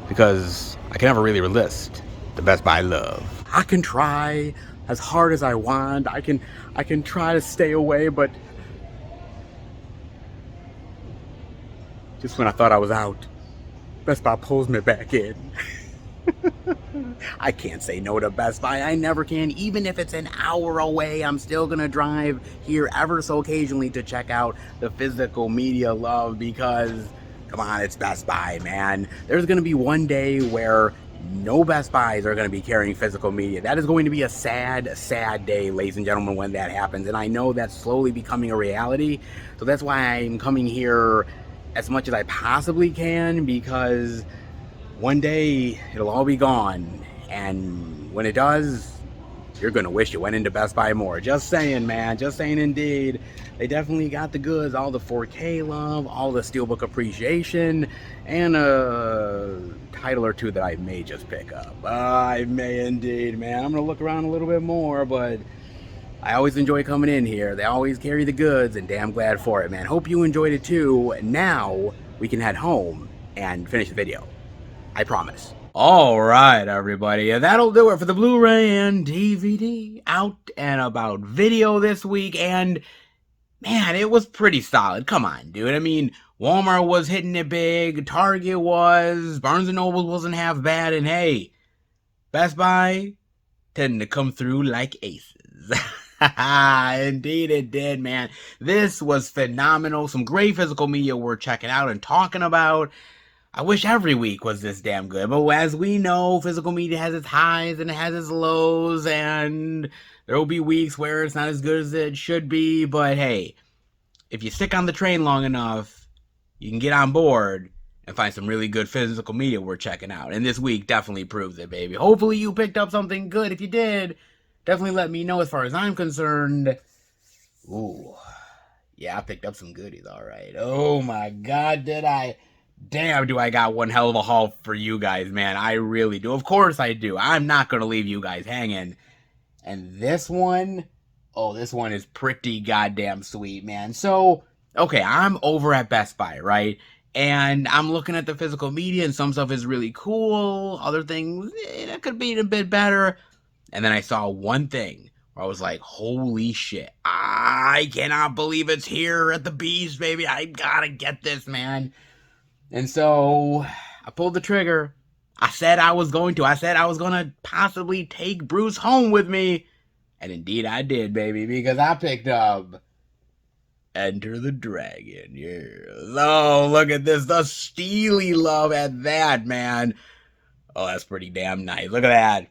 because I can never really resist the Best Buy love. I can try as hard as I want. I can try to stay away, but just when I thought I was out, Best Buy pulls me back in. I can't say no to Best Buy. I never can. Even if it's an hour away, I'm still gonna drive here ever so occasionally to check out the physical media love, because come on, it's Best Buy, man. There's gonna be one day where no Best Buys are gonna be carrying physical media. That is going to be a sad, sad day, ladies and gentlemen, when that happens. And I know that's slowly becoming a reality. So that's why I'm coming here as much as I possibly can, because one day it'll all be gone. And when it does, you're gonna wish you went into Best Buy more. Just saying, man. Just saying indeed. They definitely got the goods, all the 4K love, all the Steelbook appreciation, and a title or two that I may just pick up. I may indeed, man. I'm gonna look around a little bit more, but I always enjoy coming in here. They always carry the goods, and damn glad for it, man. Hope you enjoyed it too. Now we can head home and finish the video. I promise. All right, everybody. That'll do it for the Blu-ray and DVD out and about video this week. And man, it was pretty solid. Come on, dude. I mean, Walmart was hitting it big. Target was. Barnes & Noble wasn't half bad. And hey, Best Buy tended to come through like aces. Indeed it did, man. This was phenomenal. Some great physical media we're checking out and talking about. I wish every week was this damn good, but as we know, physical media has its highs and it has its lows, and there will be weeks where it's not as good as it should be, but hey, if you stick on the train long enough, you can get on board and find some really good physical media we're checking out, and this week definitely proves it, baby. Hopefully you picked up something good. If you did, definitely let me know. As far as I'm concerned, ooh, yeah, I picked up some goodies, alright. Oh my god, did I? Damn, do I got one hell of a haul for you guys, man. I really do. Of course I do. I'm not going to leave you guys hanging. And this one, oh, this one is pretty goddamn sweet, man. So, okay, I'm over at Best Buy, right? And I'm looking at the physical media, and some stuff is really cool. Other things, that could be a bit better. And then I saw one thing where I was like, holy shit. I cannot believe it's here at the Beast, baby. I gotta get this, man. And so I pulled the trigger. I said I was going to. I said I was going to possibly take Bruce home with me. And indeed I did, baby, because I picked up Enter the Dragon. Yeah. Oh, look at this. The steely love at that, man. Oh, that's pretty damn nice. Look at that.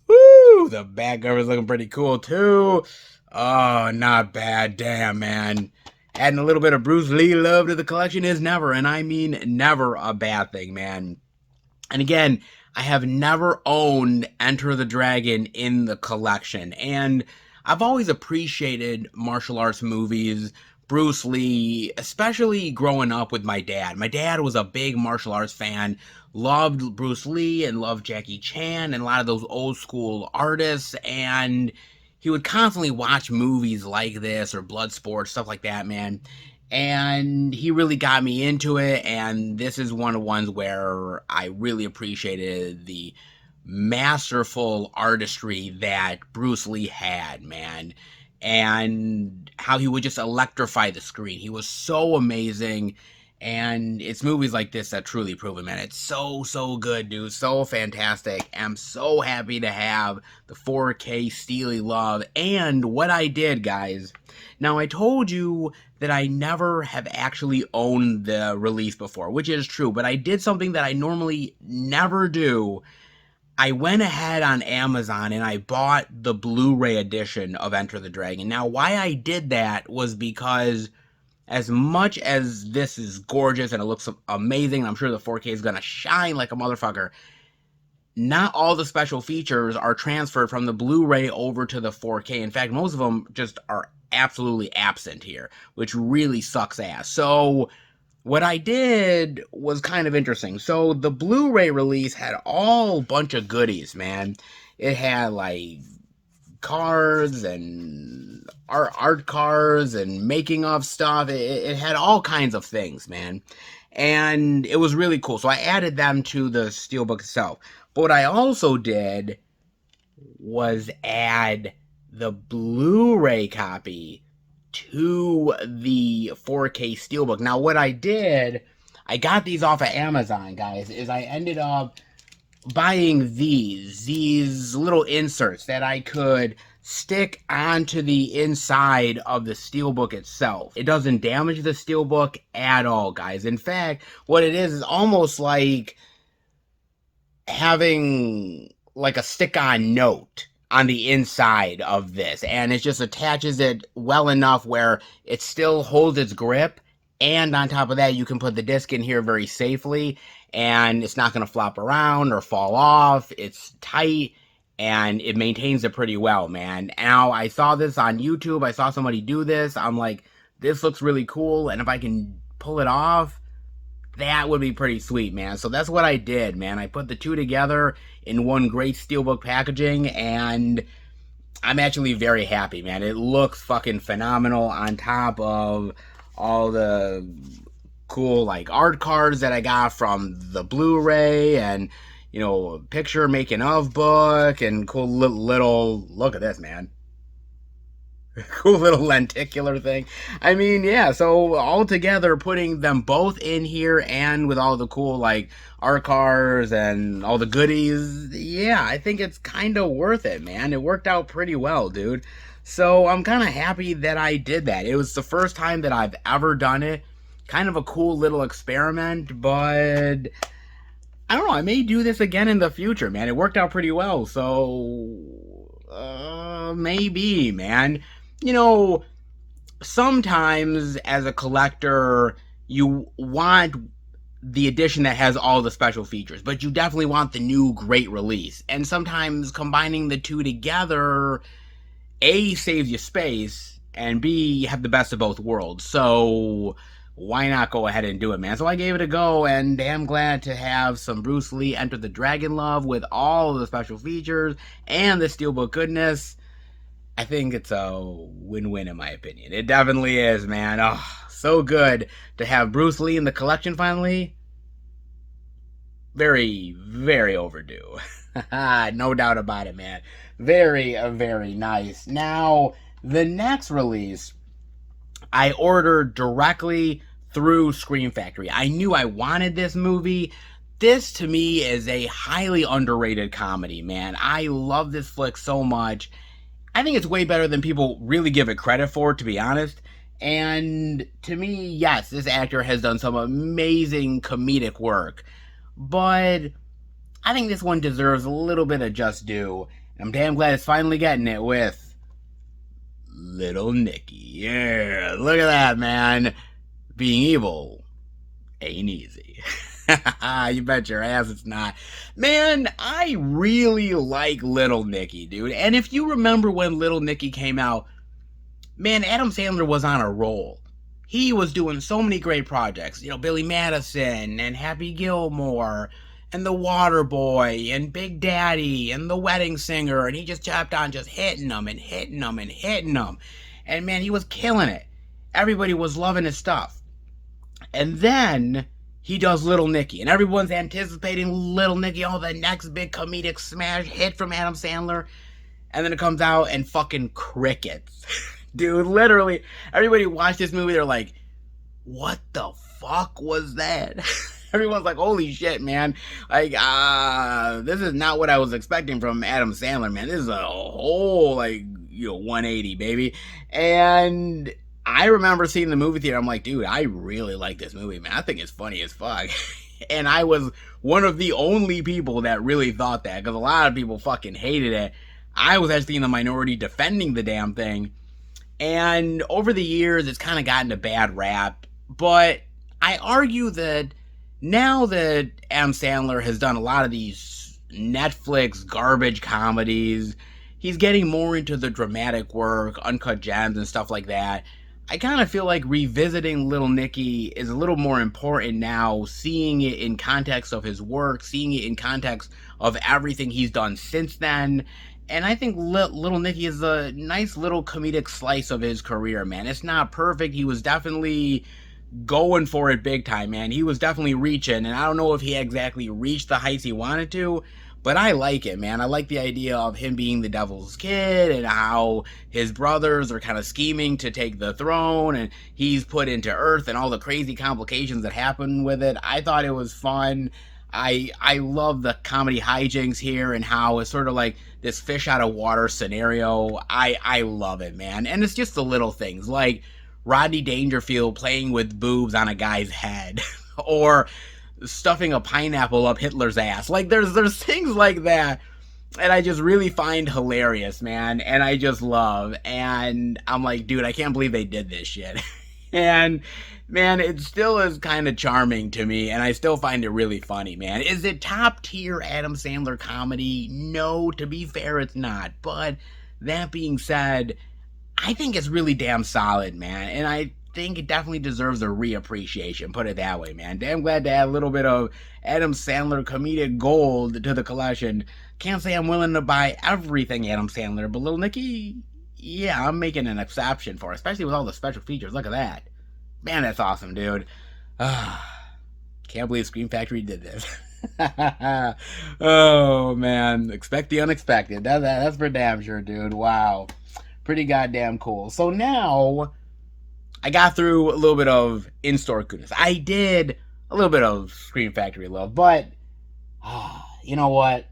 Woo! The back cover is looking pretty cool, too. Oh, not bad. Damn, man. Adding a little bit of Bruce Lee love to the collection is never, and I mean never, a bad thing, man. And again, I have never owned Enter the Dragon in the collection, and I've always appreciated martial arts movies, Bruce Lee, especially growing up with my dad. My dad was a big martial arts fan, loved Bruce Lee and loved Jackie Chan and a lot of those old school artists, and he would constantly watch movies like this or Bloodsport, stuff like that, man. And he really got me into it, and this is one of the ones where I really appreciated the masterful artistry that Bruce Lee had, man, and how he would just electrify the screen. He was so amazing, and it's movies like this that truly prove it, man. It's so good, dude. So fantastic. I'm so happy to have the 4K Steely Love. And what I did, guys, now I told you that I never have actually owned the release before, which is true, but I did something that I normally never do. I went ahead on Amazon and I bought the Blu-ray edition of Enter the Dragon. Now, why I did that was because as much as this is gorgeous and it looks amazing, and I'm sure the 4K is going to shine like a motherfucker, not all the special features are transferred from the Blu-ray over to the 4K. In fact, most of them just are absolutely absent here, which really sucks ass. So what I did was kind of interesting. So the Blu-ray release had all bunch of goodies, man. It had like cards and art cards and making of stuff. It had all kinds of things, man. And it was really cool. So I added them to the steelbook itself. But what I also did was add the Blu-ray copy to the 4K steelbook. Now, what I did, I got these off of Amazon, guys, is I ended up buying these little inserts that I could stick onto the inside of the steelbook itself. It doesn't damage the steelbook at all, guys. In fact, what it is almost like having like a stick-on note on the inside of this, and it just attaches it well enough where it still holds its grip, and on top of that you can put the disc in here very safely and it's not going to flop around or fall off. It's tight and it maintains it pretty well, man. Now, I saw this on YouTube, I saw somebody do this, I'm like, this looks really cool, and if I can pull it off, that would be pretty sweet, man. So that's what I did, man. I put the two together in one great steelbook packaging, and I'm actually very happy, man. It looks fucking phenomenal on top of all the cool, like, art cards that I got from the Blu-ray, and, you know, picture making of book, and cool little look at this, man. Cool little lenticular thing. I mean, yeah, so all together, putting them both in here and with all the cool, like, art cards and all the goodies, yeah, I think it's kind of worth it, man. It worked out pretty well, dude. So I'm kind of happy that I did that. It was the first time that I've ever done it. Kind of a cool little experiment, but I don't know, I may do this again in the future, man. It worked out pretty well, so maybe, man. You know, sometimes as a collector, you want the edition that has all the special features, but you definitely want the new great release. And sometimes combining the two together, A, saves you space, and B, you have the best of both worlds. So why not go ahead and do it, man? So I gave it a go, and damn glad to have some Bruce Lee Enter the Dragon love with all of the special features and the steelbook goodness. I think it's a win-win in my opinion. It definitely is, man. Oh, so good to have Bruce Lee in the collection finally. Very, very overdue. No doubt about it, man. Very, very nice. Now, the next release, I ordered directly through Scream Factory. I knew I wanted this movie. This, to me, is a highly underrated comedy, man. I love this flick so much. I think it's way better than people really give it credit for, to be honest. And to me, yes, this actor has done some amazing comedic work. But I think this one deserves a little bit of just due. I'm damn glad it's finally getting it with Little Nicky. Yeah, look at that, man. Being evil ain't easy. You bet your ass it's not. Man, I really like Little Nicky, dude. And if you remember when Little Nicky came out, man, Adam Sandler was on a roll. He was doing so many great projects. You know, Billy Madison and Happy Gilmore and The Waterboy and Big Daddy and The Wedding Singer. And he just kept on just hitting them and hitting them and hitting them. And man, he was killing it. Everybody was loving his stuff. And then he does Little Nicky. And everyone's anticipating Little Nicky, oh, the next big comedic smash hit from Adam Sandler. And then it comes out and fucking crickets. Dude, literally, everybody watched this movie, they're like, what the fuck was that? Everyone's like, holy shit, man. Like, this is not what I was expecting from Adam Sandler, man. This is a whole, 180, baby. And I remember seeing the movie theater, I'm like, dude, I really like this movie, man. I think it's funny as fuck. And I was one of the only people that really thought that, because a lot of people fucking hated it. I was actually in the minority defending the damn thing. And over the years, it's kind of gotten a bad rap. But I argue that now that Adam Sandler has done a lot of these Netflix garbage comedies, he's getting more into the dramatic work, uncut gems and stuff like that. I kind of feel like revisiting Little Nicky is a little more important now, seeing it in context of his work, seeing it in context of everything he's done since then. And I think Little Nicky is a nice little comedic slice of his career, man. It's not perfect. He was definitely going for it big time, man. He was definitely reaching, and I don't know if he exactly reached the heights he wanted to, but I like it, man. I like the idea of him being the devil's kid and how his brothers are kind of scheming to take the throne and he's put into Earth and all the crazy complications that happen with it. I thought it was fun. I love the comedy hijinks here and how it's sort of like this fish out of water scenario. I love it, man. And it's just the little things like Rodney Dangerfield playing with boobs on a guy's head or stuffing a pineapple up Hitler's ass. Like there's things like that and I just really find hilarious, man. And I just love. And I'm like, dude, I can't believe they did this shit. And man, it still is kind of charming to me, and I still find it really funny, man. Is it top tier Adam Sandler comedy? No, to be fair, it's not. But that being said, I think it's really damn solid, man. And I think it definitely deserves a reappreciation, put it that way, man. Damn glad to add a little bit of Adam Sandler comedic gold to the collection. Can't say I'm willing to buy everything Adam Sandler, but Little Nicky, yeah, I'm making an exception for it, especially with all the special features. Look at that. Man, that's awesome, dude. Can't believe Scream Factory did this. Oh, man. Expect the unexpected. That's for damn sure, dude. Wow. Pretty goddamn cool. So now, I got through a little bit of in-store goodness. I did a little bit of Scream Factory love, but, you know what?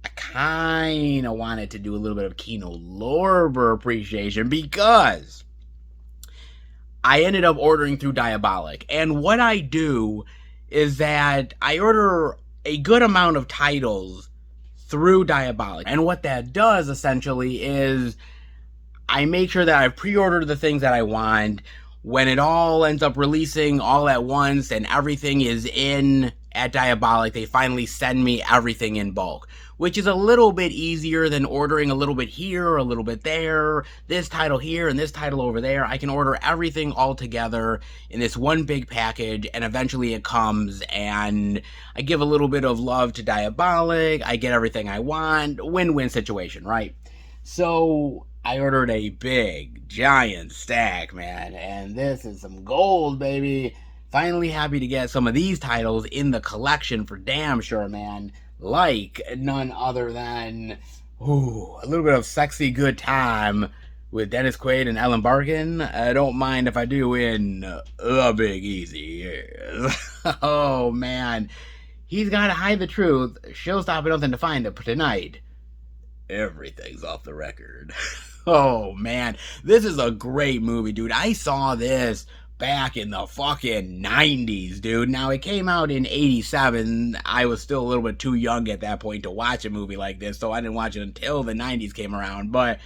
I kind of wanted to do a little bit of Kino Lorber appreciation because I ended up ordering through Diabolic. And what I do is that I order a good amount of titles through Diabolic. And what that does, essentially, is I make sure that I've pre-ordered the things that I want. When it all ends up releasing all at once and everything is in at Diabolic, they finally send me everything in bulk, which is a little bit easier than ordering a little bit here, a little bit there, this title here and this title over there. I can order everything all together in this one big package, and eventually it comes, and I give a little bit of love to Diabolic. I get everything I want. Win-win situation, right? So I ordered a big, giant stack, man, and this is some gold, baby. Finally happy to get some of these titles in the collection for damn sure, man. Like none other than a little bit of Sexy Good Time with Dennis Quaid and Ellen Barkin. I don't mind if I do in The Big Easy Years. Oh, man. He's got to hide the truth. Showstopper nothing to find it, but tonight, everything's off the record. Oh, man. This is a great movie, dude. I saw this back in the fucking 90s, dude. Now, it came out in 87. I was still a little bit too young at that point to watch a movie like this, so I didn't watch it until the 90s came around. But,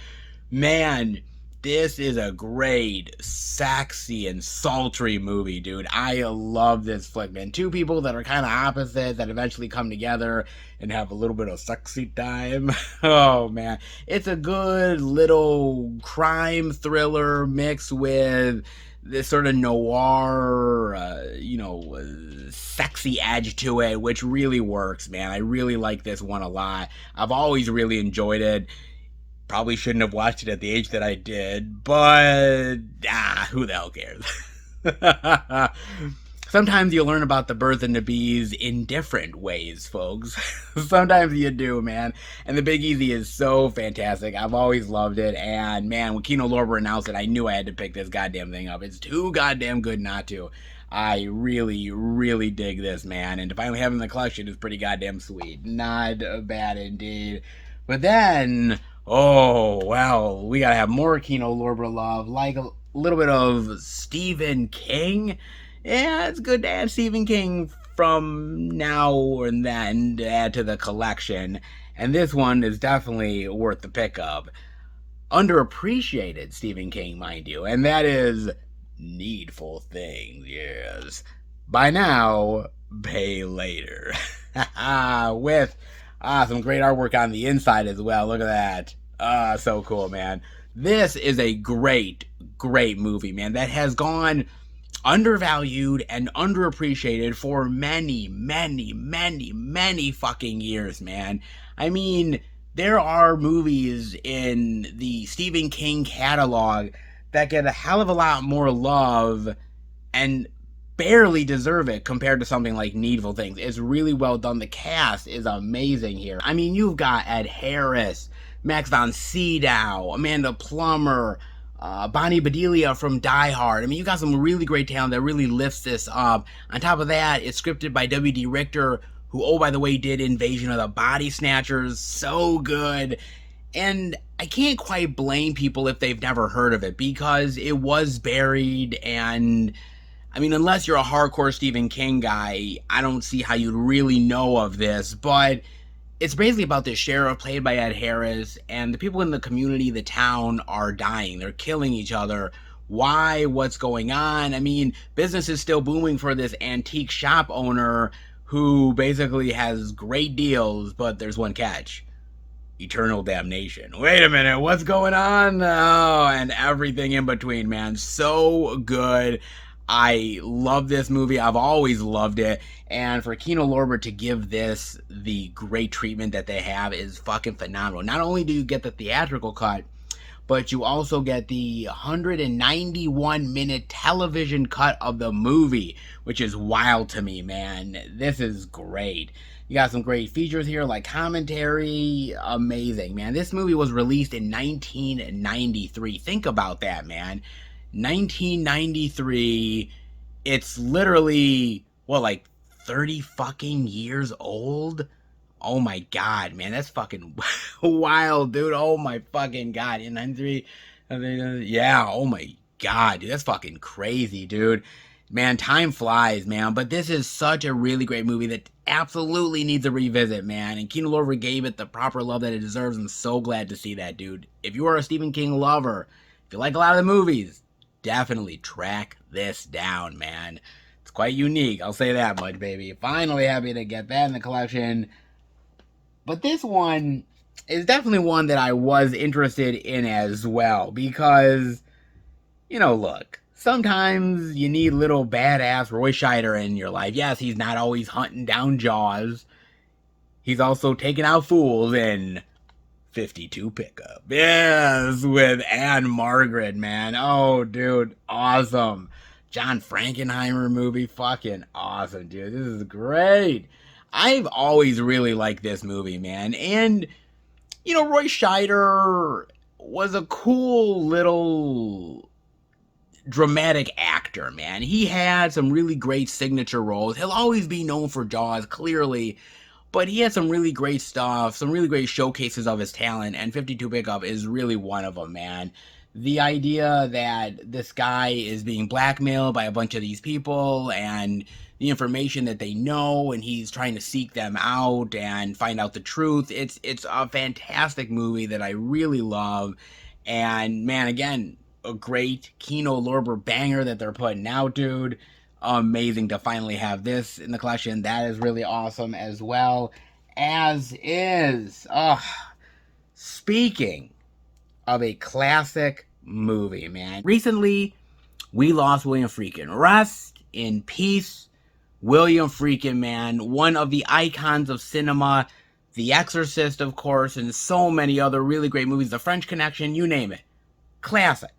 man, This is a great, sexy, and sultry movie, dude. I love this flick, man. Two people that are kind of opposite that eventually come together and have a little bit of sexy time. Oh, man. It's a good little crime thriller mixed with this sort of noir, sexy edge to it, which really works, man. I really like this one a lot. I've always really enjoyed it. Probably shouldn't have watched it at the age that I did, but who the hell cares? Sometimes you learn about the birds and the bees in different ways, folks. Sometimes you do, man. And The Big Easy is so fantastic. I've always loved it. And man, when Kino Lorber announced it, I knew I had to pick this goddamn thing up. It's too goddamn good not to. I really, really dig this, man. And to finally have it in the collection is pretty goddamn sweet. Not bad indeed. But then, oh, well, we gotta have more Kino Lorber love, like a little bit of Stephen King. Yeah, it's good to add Stephen King from now and then to add to the collection. And this one is definitely worth the pickup. Underappreciated Stephen King, mind you, and that is Needful Things, yes. By now, pay later. With some great artwork on the inside as well. Look at that. So cool, man. This is a great, great movie, man, that has gone undervalued and underappreciated for many, many, many, many fucking years, man. I mean, there are movies in the Stephen King catalog that get a hell of a lot more love and barely deserve it compared to something like Needful Things. It's really well done. The cast is amazing here. I mean, you've got Ed Harris, Max von Sydow, Amanda Plummer, Bonnie Bedelia from Die Hard. I mean, you got some really great talent that really lifts this up. On top of that, it's scripted by W.D. Richter, who, oh, by the way, did Invasion of the Body Snatchers. So good. And I can't quite blame people if they've never heard of it, because it was buried, and I mean, unless you're a hardcore Stephen King guy, I don't see how you'd really know of this, but it's basically about this sheriff played by Ed Harris, and the people in the community, the town, are dying. They're killing each other. Why? What's going on? I mean, business is still booming for this antique shop owner who basically has great deals, but there's one catch. Eternal damnation. Wait a minute, what's going on? Oh, and everything in between, man. So good. I love this movie. I've always loved it. And for Kino Lorber to give this the great treatment that they have is fucking phenomenal. Not only do you get the theatrical cut, but you also get the 191-minute television cut of the movie, which is wild to me, man. This is great. You got some great features here, like commentary. Amazing, man. This movie was released in 1993. Think about that, man. 1993. It's literally, what, like 30 fucking years old? Oh my god, man. That's fucking wild, dude. Oh my fucking god. In 93. Yeah, oh my god, dude. That's fucking crazy, dude. Man, time flies, man. But this is such a really great movie that absolutely needs a revisit, man. And Kino Lorber gave it the proper love that it deserves. I'm so glad to see that, dude. If you are a Stephen King lover, if you like a lot of the movies, definitely track this down, man. It's quite unique, I'll say that much, baby. Finally happy to get that in the collection. But this one is definitely one that I was interested in as well, because, you know, look, sometimes you need little badass Roy Scheider in your life. Yes, he's not always hunting down Jaws. He's also taking out fools in 52 Pickup. Yes, with Anne Margaret, man. Oh, dude, awesome. John Frankenheimer movie, fucking awesome, dude. This is great. I've always really liked this movie, man. And, you know, Roy Scheider was a cool little dramatic actor, man. He had some really great signature roles. He'll always be known for Jaws, clearly, but he had some really great stuff, some really great showcases of his talent, and 52 Pickup is really one of them, man. The idea that this guy is being blackmailed by a bunch of these people, and the information that they know, and he's trying to seek them out and find out the truth. It's a fantastic movie that I really love. And man, again, a great Kino Lorber banger that they're putting out, dude. Amazing to finally have this in the collection. That is really awesome as well. As is, speaking of a classic movie, man. Recently, we lost William Friedkin. Rest in peace, William Friedkin, man. One of the icons of cinema. The Exorcist, of course, and so many other really great movies. The French Connection, you name it. Classic.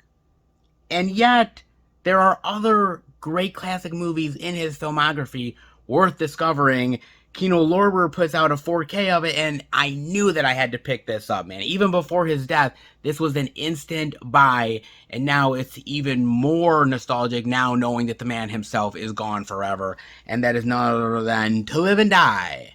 And yet, there are other great classic movies in his filmography worth discovering. Kino Lorber puts out a 4K of it, and I knew that I had to pick this up, man. Even before his death, this was an instant buy, and now it's even more nostalgic now knowing that the man himself is gone forever, and that is none other than To Live and Die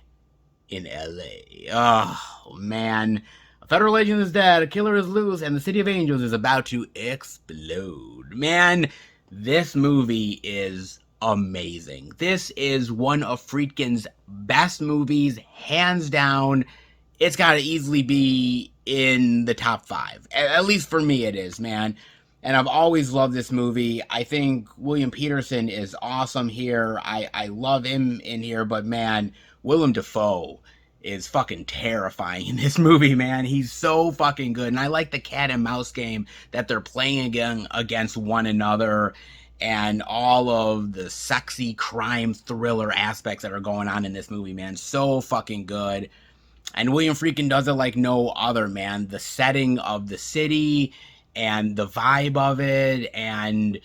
in LA. Oh, man. A federal agent is dead, a killer is loose, and the city of angels is about to explode. Man, this movie is amazing. This is one of Friedkin's best movies, hands down. It's got to easily be in the top 5. At least for me it is, man. And I've always loved this movie. I think William Peterson is awesome here. I love him in here, but man, Willem Dafoe is fucking terrifying in this movie, man. He's so fucking good. And I like the cat and mouse game that they're playing against one another, and all of the sexy crime thriller aspects that are going on in this movie, man. So fucking good. And William Friedkin does it like no other, man. The setting of the city and the vibe of it and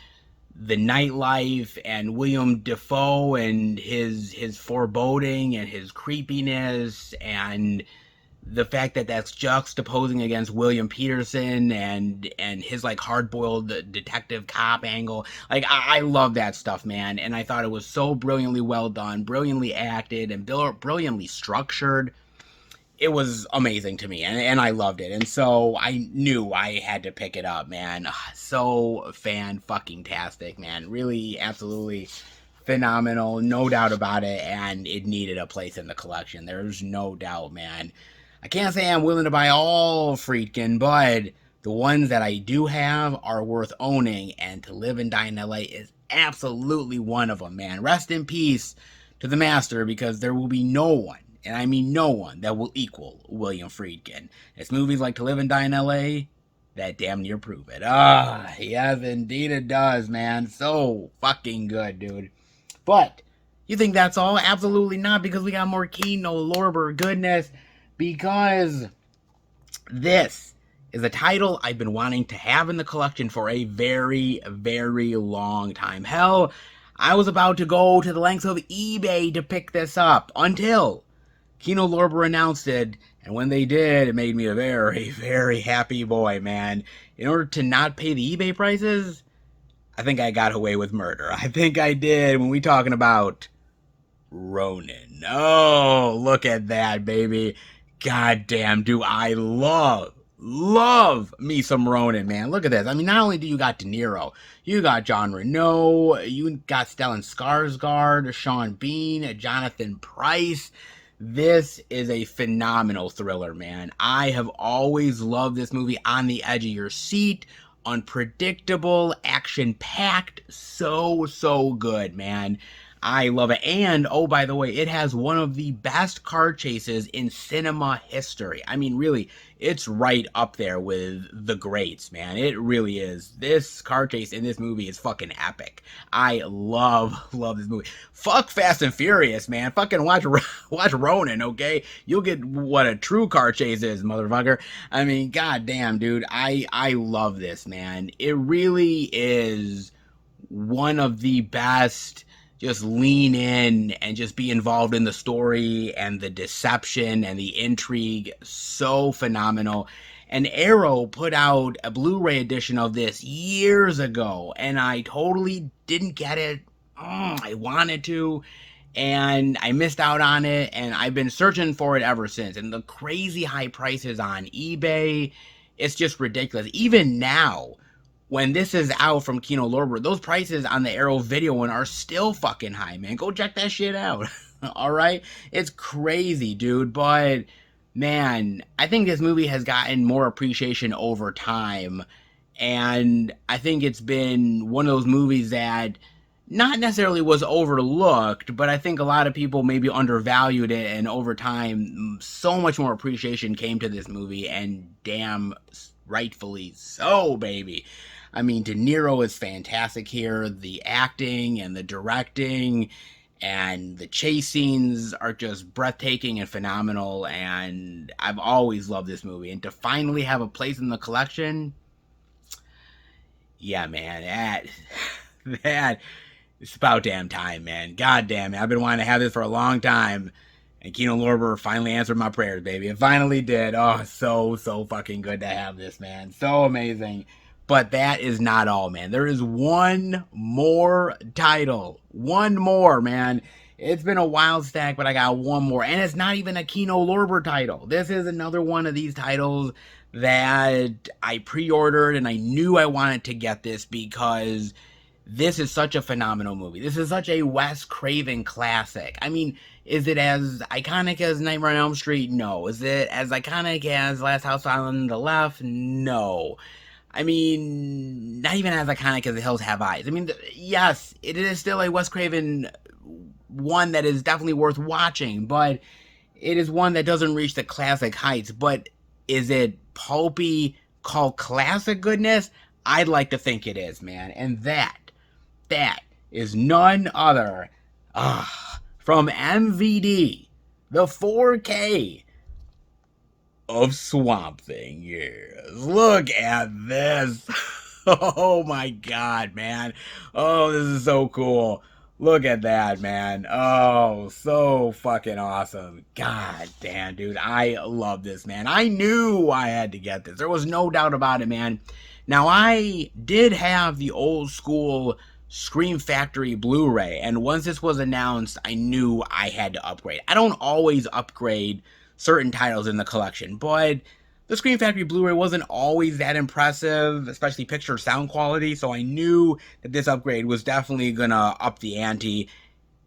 the nightlife and William Dafoe and his foreboding and his creepiness and the fact that that's juxtaposing against William Peterson and his like hard-boiled detective cop angle. Like I love that stuff, man, and I thought it was so brilliantly well done, brilliantly acted, and brilliantly structured. It was amazing to me, and I loved it, and so I knew I had to pick it up, man. So fan-fucking-tastic, man. Really, absolutely phenomenal, no doubt about it, and it needed a place in the collection. There's no doubt, man. I can't say I'm willing to buy all Friedkin, but the ones that I do have are worth owning, and To Live and Die in LA is absolutely one of them, man. Rest in peace to the master, because there will be no one, and I mean no one, that will equal William Friedkin. It's movies like To Live and Die in LA that damn near prove it. Yes, indeed it does, man. So fucking good, dude. But you think that's all? Absolutely not, because we got more Kino Lorber goodness. Because this is a title I've been wanting to have in the collection for a very, very long time. Hell, I was about to go to the lengths of eBay to pick this up until Kino Lorber announced it, and when they did, it made me a very, very happy boy, man. In order to not pay the eBay prices, I think I got away with murder. I think I did when we talking about Ronin. Oh, look at that, baby. God damn, do I love me some Ronin, man. Look at this. I mean, not only do you got De Niro, you got John Reno, you got Stellan Skarsgård, Sean Bean, Jonathan Pryce. This is a phenomenal thriller, man. I have always loved this movie. On the edge of your seat, unpredictable, action-packed, so good, man. I love it. And, oh, by the way, it has one of the best car chases in cinema history. I mean, really, it's right up there with the greats, man. It really is. This car chase in this movie is fucking epic. I love this movie. Fuck Fast and Furious, man. Fucking watch Ronin, okay? You'll get what a true car chase is, motherfucker. I mean, goddamn, dude. I love this, man. It really is one of the best. Just lean in and just be involved in the story and the deception and the intrigue. So phenomenal. And Arrow put out a Blu-ray edition of this years ago, and I totally didn't get it. I wanted to, and I missed out on it, and I've been searching for it ever since. And the crazy high prices on eBay, it's just ridiculous. Even now, when this is out from Kino Lorber, those prices on the Arrow video one are still fucking high, man. Go check that shit out. All right? It's crazy, dude. But man, I think this movie has gotten more appreciation over time. And I think it's been one of those movies that not necessarily was overlooked, but I think a lot of people maybe undervalued it. And over time, so much more appreciation came to this movie, and damn rightfully so, baby. I mean, De Niro is fantastic here. The acting and the directing and the chase scenes are just breathtaking and phenomenal. And I've always loved this movie. And to finally have a place in the collection, yeah, man, that it's about damn time, man. God damn it. I've been wanting to have this for a long time. And Kino Lorber finally answered my prayers, baby. It finally did. Oh, so fucking good to have this, man. So amazing. But that is not all, man. There is one more title. One more, man. It's been a wild stack, but I got one more. And it's not even a Kino Lorber title. This is another one of these titles that I pre-ordered, and I knew I wanted to get this because this is such a phenomenal movie. This is such a Wes Craven classic. I mean, is it as iconic as Nightmare on Elm Street? No. Is it as iconic as Last House on the Left? No. I mean, not even as iconic as The Hills Have Eyes. I mean, yes, it is still a Wes Craven one that is definitely worth watching, but it is one that doesn't reach the classic heights. But is it pulpy, cult classic goodness? I'd like to think it is, man. And that is none other from MVD, the 4K of Swamp Thing. Yes, look at this. Oh my god, man. Oh, this is so cool. Look at that, man. Oh, so fucking awesome. God damn, dude. I love this, man. I knew I had to get this. There was no doubt about it, man. Now, I did have the old school Scream Factory Blu-ray, and once this was announced, I knew I had to upgrade. I don't always upgrade certain titles in the collection, but the Scream Factory Blu-ray wasn't always that impressive, especially picture sound quality, so I knew that this upgrade was definitely gonna up the ante,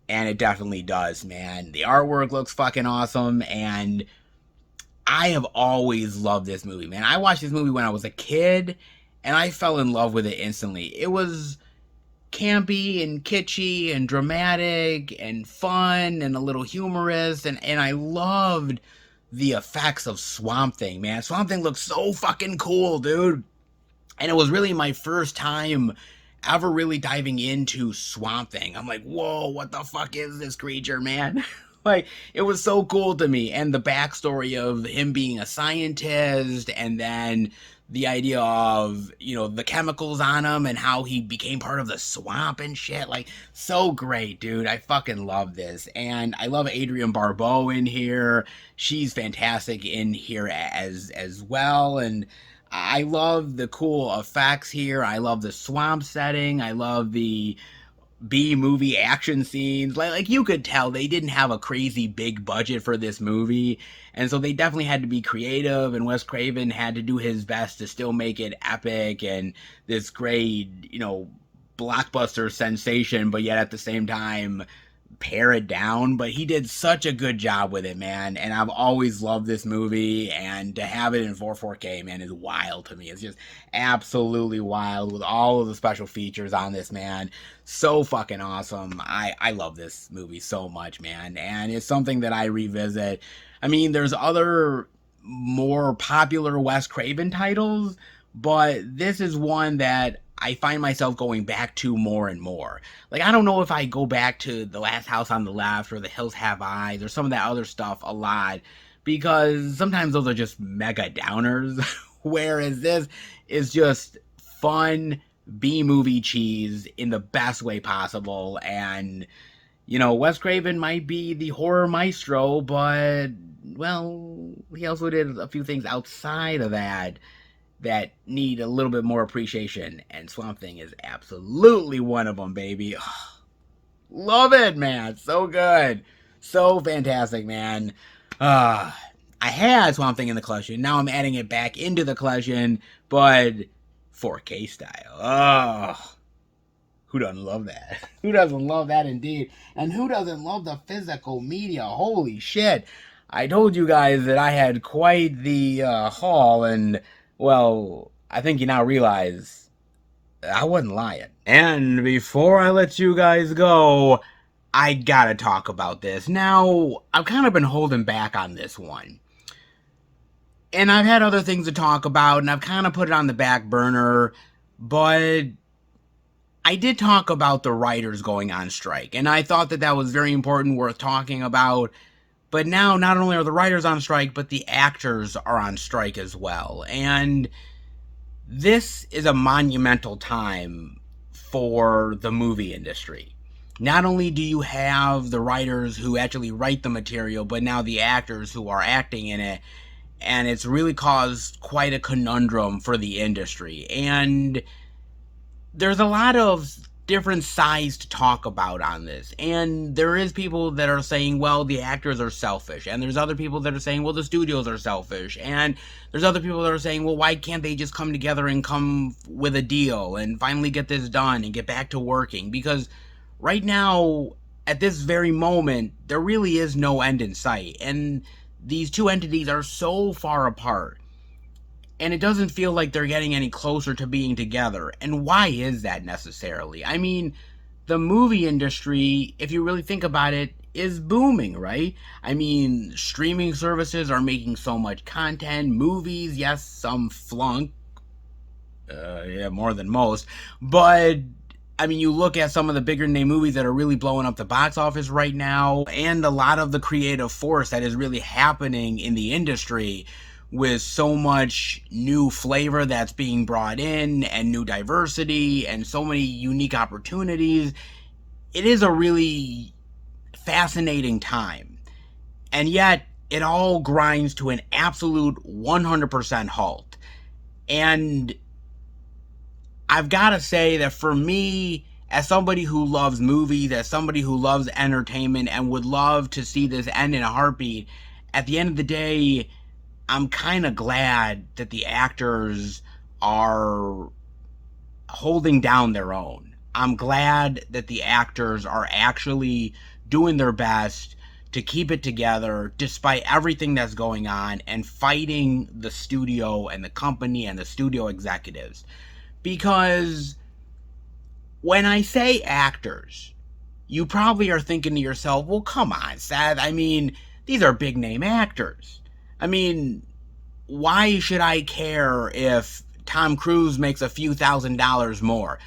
and it definitely does, man. The artwork looks fucking awesome, and I have always loved this movie, man. I watched this movie when I was a kid, and I fell in love with it instantly. It was campy and kitschy and dramatic and fun and a little humorous, and I loved the effects of Swamp Thing, man. Swamp Thing looks so fucking cool, dude. And it was really my first time ever really diving into Swamp Thing. I'm like, whoa, what the fuck is this creature, man? Like, it was so cool to me. And the backstory of him being a scientist, and then the idea of, you know, the chemicals on him and how he became part of the swamp and shit. Like, so great, dude. I fucking love this. And I love Adrienne Barbeau in here. She's fantastic in here as well. And I love the cool effects here. I love the swamp setting. I love the B-movie action scenes. Like you could tell they didn't have a crazy big budget for this movie, and so they definitely had to be creative, and Wes Craven had to do his best to still make it epic and this great, you know, blockbuster sensation, but yet at the same time pare it down. But he did such a good job with it, man, and I've always loved this movie, and to have it in 4K, man, is wild to me. It's just absolutely wild with all of the special features on this, man. So fucking awesome. I love this movie so much, man, and it's something that I revisit. I mean, there's other more popular Wes Craven titles, but this is one that I find myself going back to more and more. Like, I don't know if I go back to The Last House on the Left or The Hills Have Eyes or some of that other stuff a lot, because sometimes those are just mega downers, whereas this is just fun B-movie cheese in the best way possible. And, you know, Wes Craven might be the horror maestro, but, well, he also did a few things outside of that need a little bit more appreciation, and Swamp Thing is absolutely one of them, baby. Oh, love it, man. So good. So fantastic, man. I had Swamp Thing in the collection. Now I'm adding it back into the collection, but 4K style. Oh, who doesn't love that? Who doesn't love that indeed? And who doesn't love the physical media? Holy shit. I told you guys that I had quite the haul, and, well, I think you now realize I wasn't lying. And before I let you guys go, I gotta talk about this. Now, I've kind of been holding back on this one. And I've had other things to talk about, and I've kind of put it on the back burner, but I did talk about the writers going on strike, and I thought that that was very important, worth talking about. But now, not only are the writers on strike, but the actors are on strike as well. And this is a monumental time for the movie industry. Not only do you have the writers who actually write the material, but now the actors who are acting in it. And it's really caused quite a conundrum for the industry. And there's a lot of different sides to talk about on this. And there is people that are saying, well, the actors are selfish. And there's other people that are saying, well, the studios are selfish. And there's other people that are saying, well, why can't they just come together and come with a deal and finally get this done and get back to working? Because right now, at this very moment, there really is no end in sight. And these two entities are so far apart. And it doesn't feel like they're getting any closer to being together. And why is that necessarily? I mean, the movie industry, if you really think about it, is booming, right? I mean, streaming services are making so much content. Movies, yes, some flunk. Yeah, more than most. But I mean, you look at some of the bigger name movies that are really blowing up the box office right now, and a lot of the creative force that is really happening in the industry with so much new flavor that's being brought in and new diversity and so many unique opportunities. It is a really fascinating time. And yet, it all grinds to an absolute 100% halt. And I've got to say that for me, as somebody who loves movies, as somebody who loves entertainment and would love to see this end in a heartbeat, at the end of the day, I'm kind of glad that the actors are holding down their own. I'm glad that the actors are actually doing their best to keep it together despite everything that's going on and fighting the studio and the company and the studio executives. Because when I say actors, you probably are thinking to yourself, well, come on, Seth. I mean, these are big name actors. I mean, why should I care if Tom Cruise makes a few $1,000s more?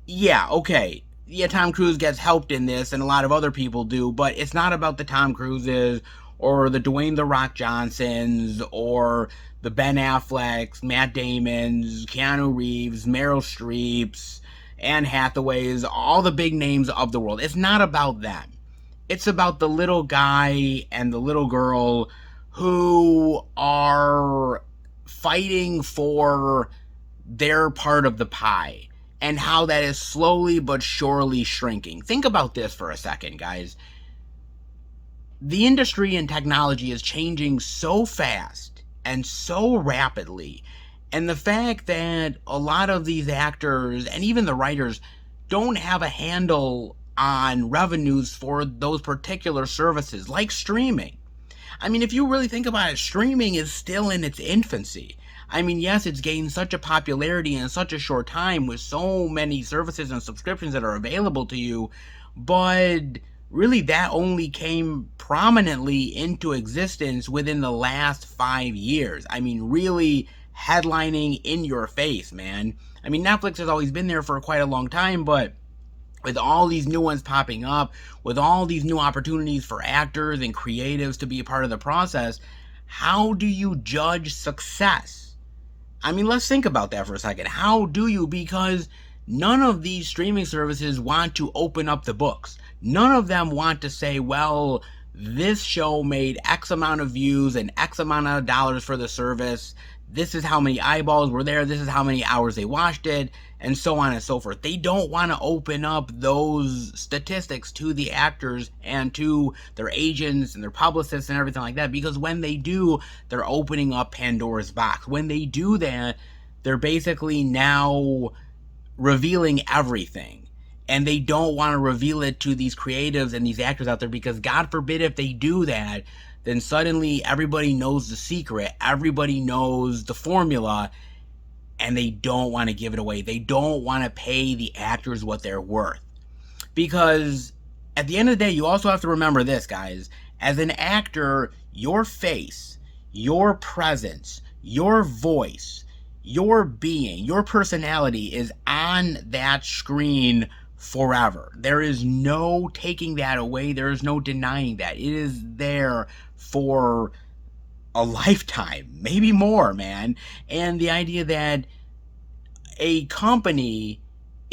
Yeah, okay. Yeah, Tom Cruise gets helped in this, and a lot of other people do, but it's not about the Tom Cruises or the Dwayne "The Rock" Johnsons or the Ben Afflecks, Matt Damons, Keanu Reeves, Meryl Streeps, Anne Hathaways, all the big names of the world. It's not about them. It's about the little guy and the little girl who are fighting for their part of the pie and how that is slowly but surely shrinking. Think about this for a second, guys. The industry and technology is changing so fast and so rapidly, and the fact that a lot of these actors and even the writers don't have a handle on revenues for those particular services, like streaming. I mean, if you really think about it, streaming is still in its infancy. I mean, yes, it's gained such a popularity in such a short time with so many services and subscriptions that are available to you, but really that only came prominently into existence within the last 5 years. I mean, really headlining in your face, man. I mean, Netflix has always been there for quite a long time, but with all these new ones popping up, with all these new opportunities for actors and creatives to be a part of the process, how do you judge success? I mean, let's think about that for a second. How do you? Because none of these streaming services want to open up the books. None of them want to say, well, this show made X amount of views and X amount of dollars for the service. This is how many eyeballs were there. This is how many hours they watched it, and so on and so forth. They don't want to open up those statistics to the actors and to their agents and their publicists and everything like that, because when they do, they're opening up Pandora's box. When they do that, they're basically now revealing everything. And they don't want to reveal it to these creatives and these actors out there, because God forbid if they do that, then suddenly everybody knows the secret, everybody knows the formula, and they don't want to give it away. They don't want to pay the actors what they're worth. Because at the end of the day, you also have to remember this, guys. As an actor, your face, your presence, your voice, your being, your personality is on that screen forever. There is no taking that away. There is no denying that. It is there for a lifetime, maybe more, man. And the idea that a company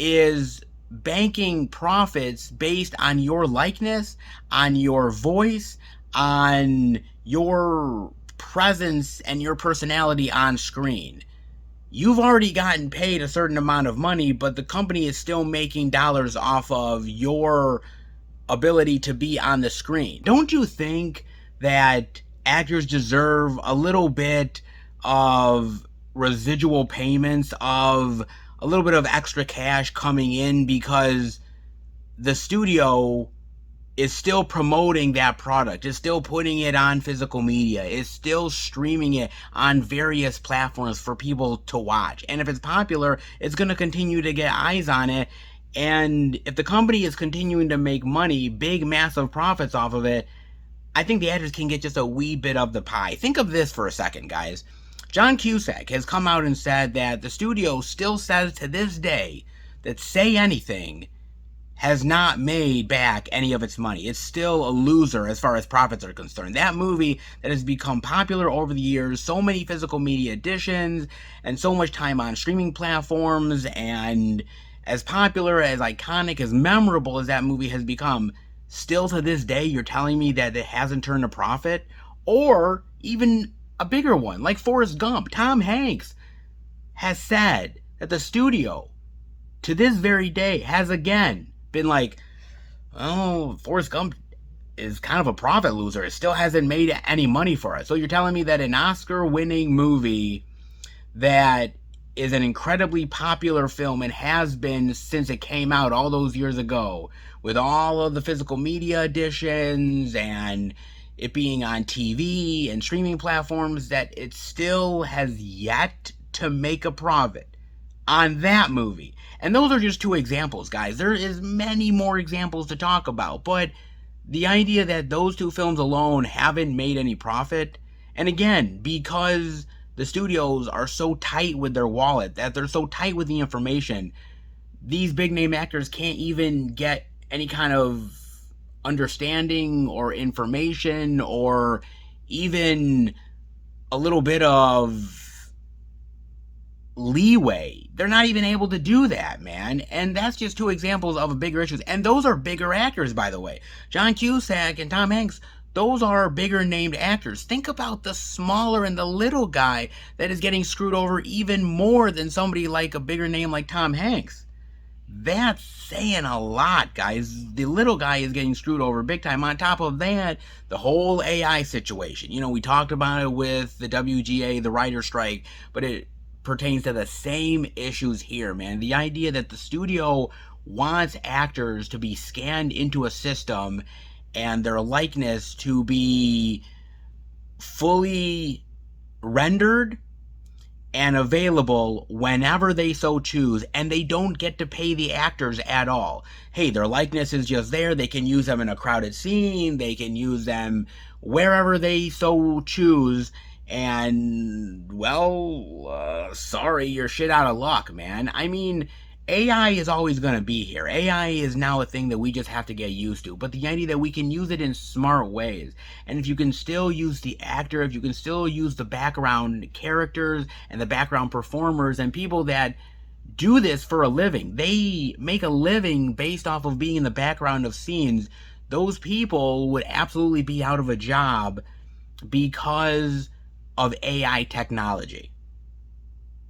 is banking profits based on your likeness, on your voice, on your presence and your personality on screen. You've already gotten paid a certain amount of money, but the company is still making dollars off of your ability to be on the screen. Don't you think that actors deserve a little bit of residual payments, of a little bit of extra cash coming in, because the studio is still promoting that product, is still putting it on physical media, is still streaming it on various platforms for people to watch. And if it's popular, it's going to continue to get eyes on it. And if the company is continuing to make money, big, massive profits off of it, I think the actors can get just a wee bit of the pie. Think of this for a second, guys. John Cusack has come out and said that the studio still says to this day that Say Anything has not made back any of its money. It's still a loser as far as profits are concerned. That movie that has become popular over the years, so many physical media editions, and so much time on streaming platforms, and as popular, as iconic, as memorable as that movie has become, still to this day, you're telling me that it hasn't turned a profit? Or even a bigger one, like Forrest Gump. Tom Hanks has said that the studio, to this very day, has again been like, oh, Forrest Gump is kind of a profit loser. It still hasn't made any money for us. So you're telling me that an Oscar-winning movie that is an incredibly popular film and has been since it came out all those years ago, with all of the physical media editions and it being on TV and streaming platforms, that it still has yet to make a profit on that movie? And those are just two examples, guys. There is many more examples to talk about, but the idea that those two films alone haven't made any profit, and again, because the studios are so tight with their wallet, that they're so tight with the information, these big name actors can't even get any kind of understanding or information or even a little bit of leeway. They're not even able to do that, man. And that's just two examples of bigger issues. And those are bigger actors, by the way. John Cusack and Tom Hanks, those are bigger named actors. Think about the smaller and the little guy that is getting screwed over even more than somebody like a bigger name like Tom Hanks. That's saying a lot, guys. The little guy is getting screwed over big time. On top of that, the whole AI situation. You know, we talked about it with the WGA, the writer strike, but it pertains to the same issues here, man. The idea that the studio wants actors to be scanned into a system and their likeness to be fully rendered and available whenever they so choose, and they don't get to pay the actors at all. Hey, their likeness is just there. They can use them in a crowded scene. They can use them wherever they so choose. And, well, sorry, you're shit out of luck, man. I mean, AI is always going to be here. AI is now a thing that we just have to get used to. But the idea that we can use it in smart ways, and if you can still use the actor, if you can still use the background characters and the background performers and people that do this for a living, they make a living based off of being in the background of scenes, those people would absolutely be out of a job because of AI technology.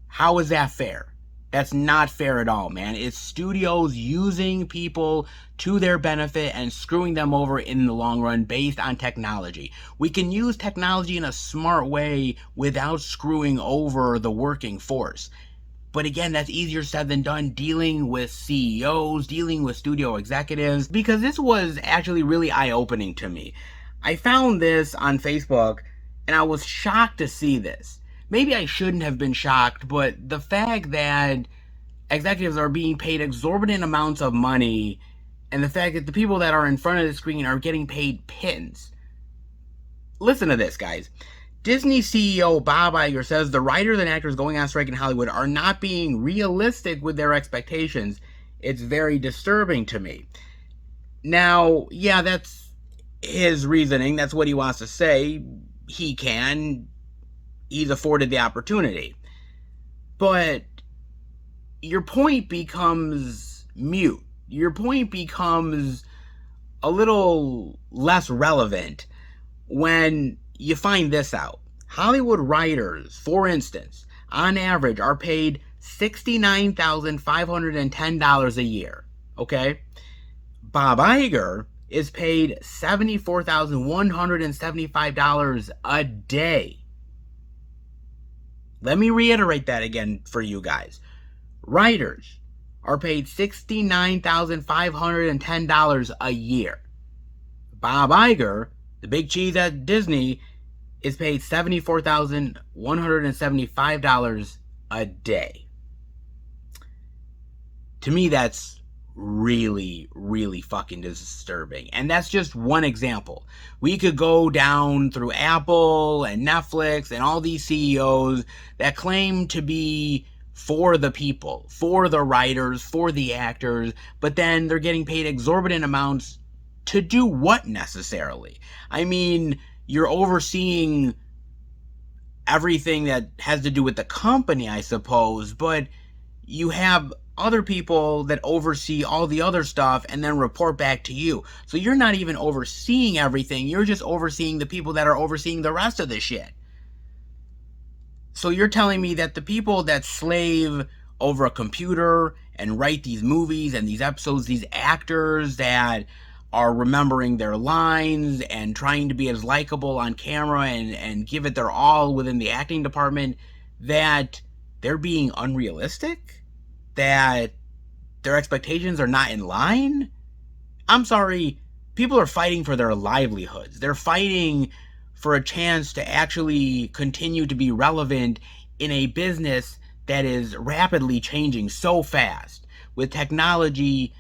How is that fair? That's not fair at all, man. It's studios using people to their benefit and screwing them over in the long run based on technology. We can use technology in a smart way without screwing over the working force. But again, that's easier said than done, dealing with CEOs, dealing with studio executives, because this was actually really eye-opening to me. I found this on Facebook, and I was shocked to see this. Maybe I shouldn't have been shocked, but the fact that executives are being paid exorbitant amounts of money, and the fact that the people that are in front of the screen are getting paid pittance. Listen to this, guys. Disney CEO Bob Iger says the writers and actors going on strike in Hollywood are not being realistic with their expectations. It's very disturbing to me. Now, yeah, that's his reasoning. That's what he wants to say. He's afforded the opportunity. But your point becomes mute. Your point becomes a little less relevant when you find this out. Hollywood writers, for instance, on average are paid $69,510 a year. Okay? Bob Iger is paid $74,175 a day. Let me reiterate that again for you guys. Writers are paid $69,510 a year. Bob Iger, the big cheese at Disney, is paid $74,175 a day. To me, that's really, really fucking disturbing. And that's just one example. We could go down through Apple and Netflix and all these CEOs that claim to be for the people, for the writers, for the actors, but then they're getting paid exorbitant amounts to do what necessarily? I mean, you're overseeing everything that has to do with the company, I suppose, but you have other people that oversee all the other stuff and then report back to you. So you're not even overseeing everything. You're just overseeing the people that are overseeing the rest of the shit. So you're telling me that the people that slave over a computer and write these movies and these episodes, these actors that are remembering their lines and trying to be as likable on camera and give it their all within the acting department, that they're being unrealistic? That their expectations are not in line? I'm sorry, people are fighting for their livelihoods. They're fighting for a chance to actually continue to be relevant in a business that is rapidly changing so fast, with technology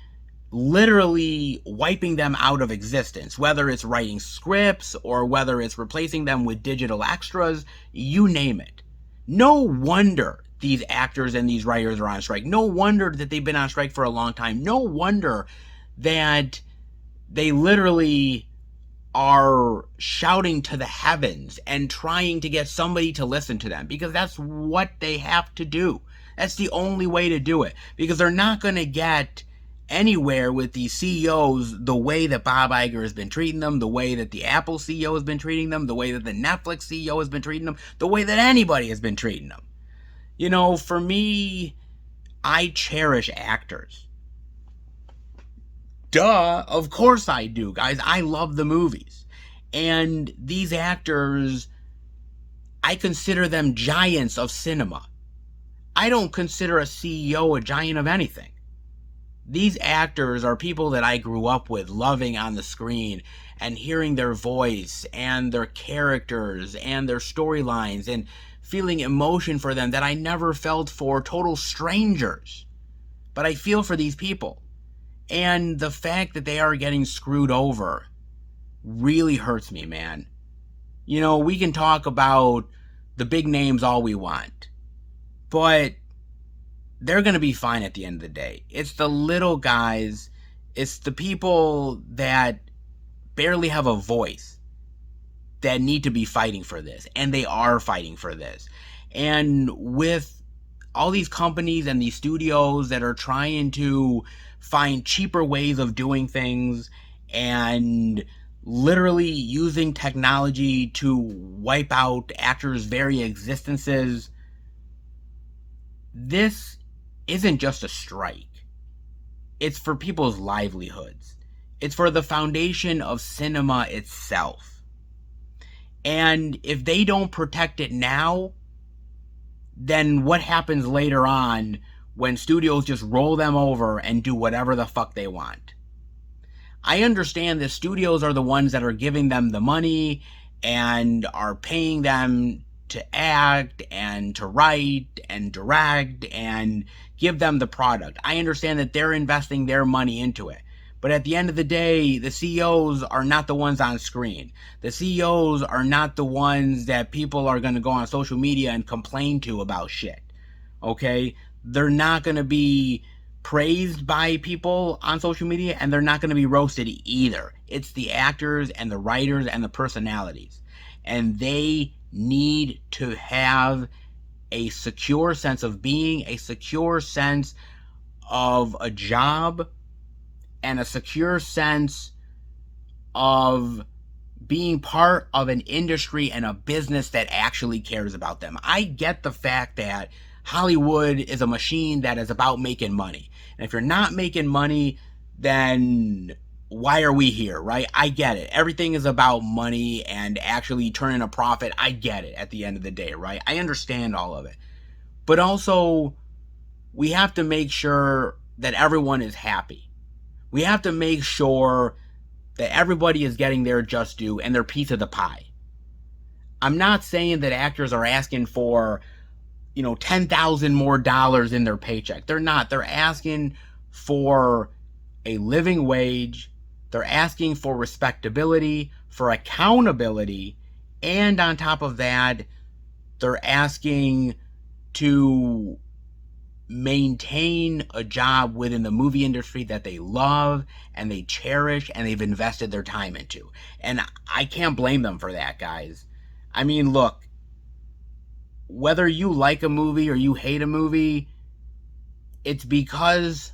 literally wiping them out of existence, whether it's writing scripts or whether it's replacing them with digital extras, you name it. No wonder these actors and these writers are on strike. No wonder that they've been on strike for a long time. No wonder that they literally are shouting to the heavens and trying to get somebody to listen to them, because that's what they have to do. That's the only way to do it, because they're not going to get anywhere with these CEOs the way that Bob Iger has been treating them, the way that the Apple CEO has been treating them, the way that the Netflix CEO has been treating them, the way that anybody has been treating them. You know, for me, I cherish actors. Duh, of course I do, guys. I love the movies. And these actors, I consider them giants of cinema. I don't consider a CEO a giant of anything. These actors are people that I grew up with, loving on the screen and hearing their voice and their characters and their storylines and feeling emotion for them that I never felt for total strangers. But I feel for these people. And the fact that they are getting screwed over really hurts me, man. You know, we can talk about the big names all we want, but they're going to be fine at the end of the day. It's the little guys, it's the people that barely have a voice that need to be fighting for this, and they are fighting for this. And with all these companies and these studios that are trying to find cheaper ways of doing things and literally using technology to wipe out actors' very existences, this isn't just a strike. It's for people's livelihoods. It's for the foundation of cinema itself. And if they don't protect it now, then what happens later on when studios just roll them over and do whatever the fuck they want? I understand that studios are the ones that are giving them the money and are paying them to act and to write and direct and give them the product. I understand that they're investing their money into it. But at the end of the day, the CEOs are not the ones on screen. The CEOs are not the ones that people are going to go on social media and complain to about shit. Okay? They're not going to be praised by people on social media, and they're not going to be roasted either. It's the actors and the writers and the personalities. And they need to have a secure sense of being, a secure sense of a job, and a secure sense of being part of an industry and a business that actually cares about them. I get the fact that Hollywood is a machine that is about making money. And if you're not making money, then why are we here, right? I get it. Everything is about money and actually turning a profit. I get it at the end of the day, right? I understand all of it. But also, we have to make sure that everyone is happy. We have to make sure that everybody is getting their just due and their piece of the pie. I'm not saying that actors are asking for, $10,000 more dollars in their paycheck. They're not. They're asking for a living wage. They're asking for respectability, for accountability, and on top of that, they're asking to maintain a job within the movie industry that they love and they cherish and they've invested their time into. And I can't blame them for that, guys. I mean, look, whether you like a movie or you hate a movie, it's because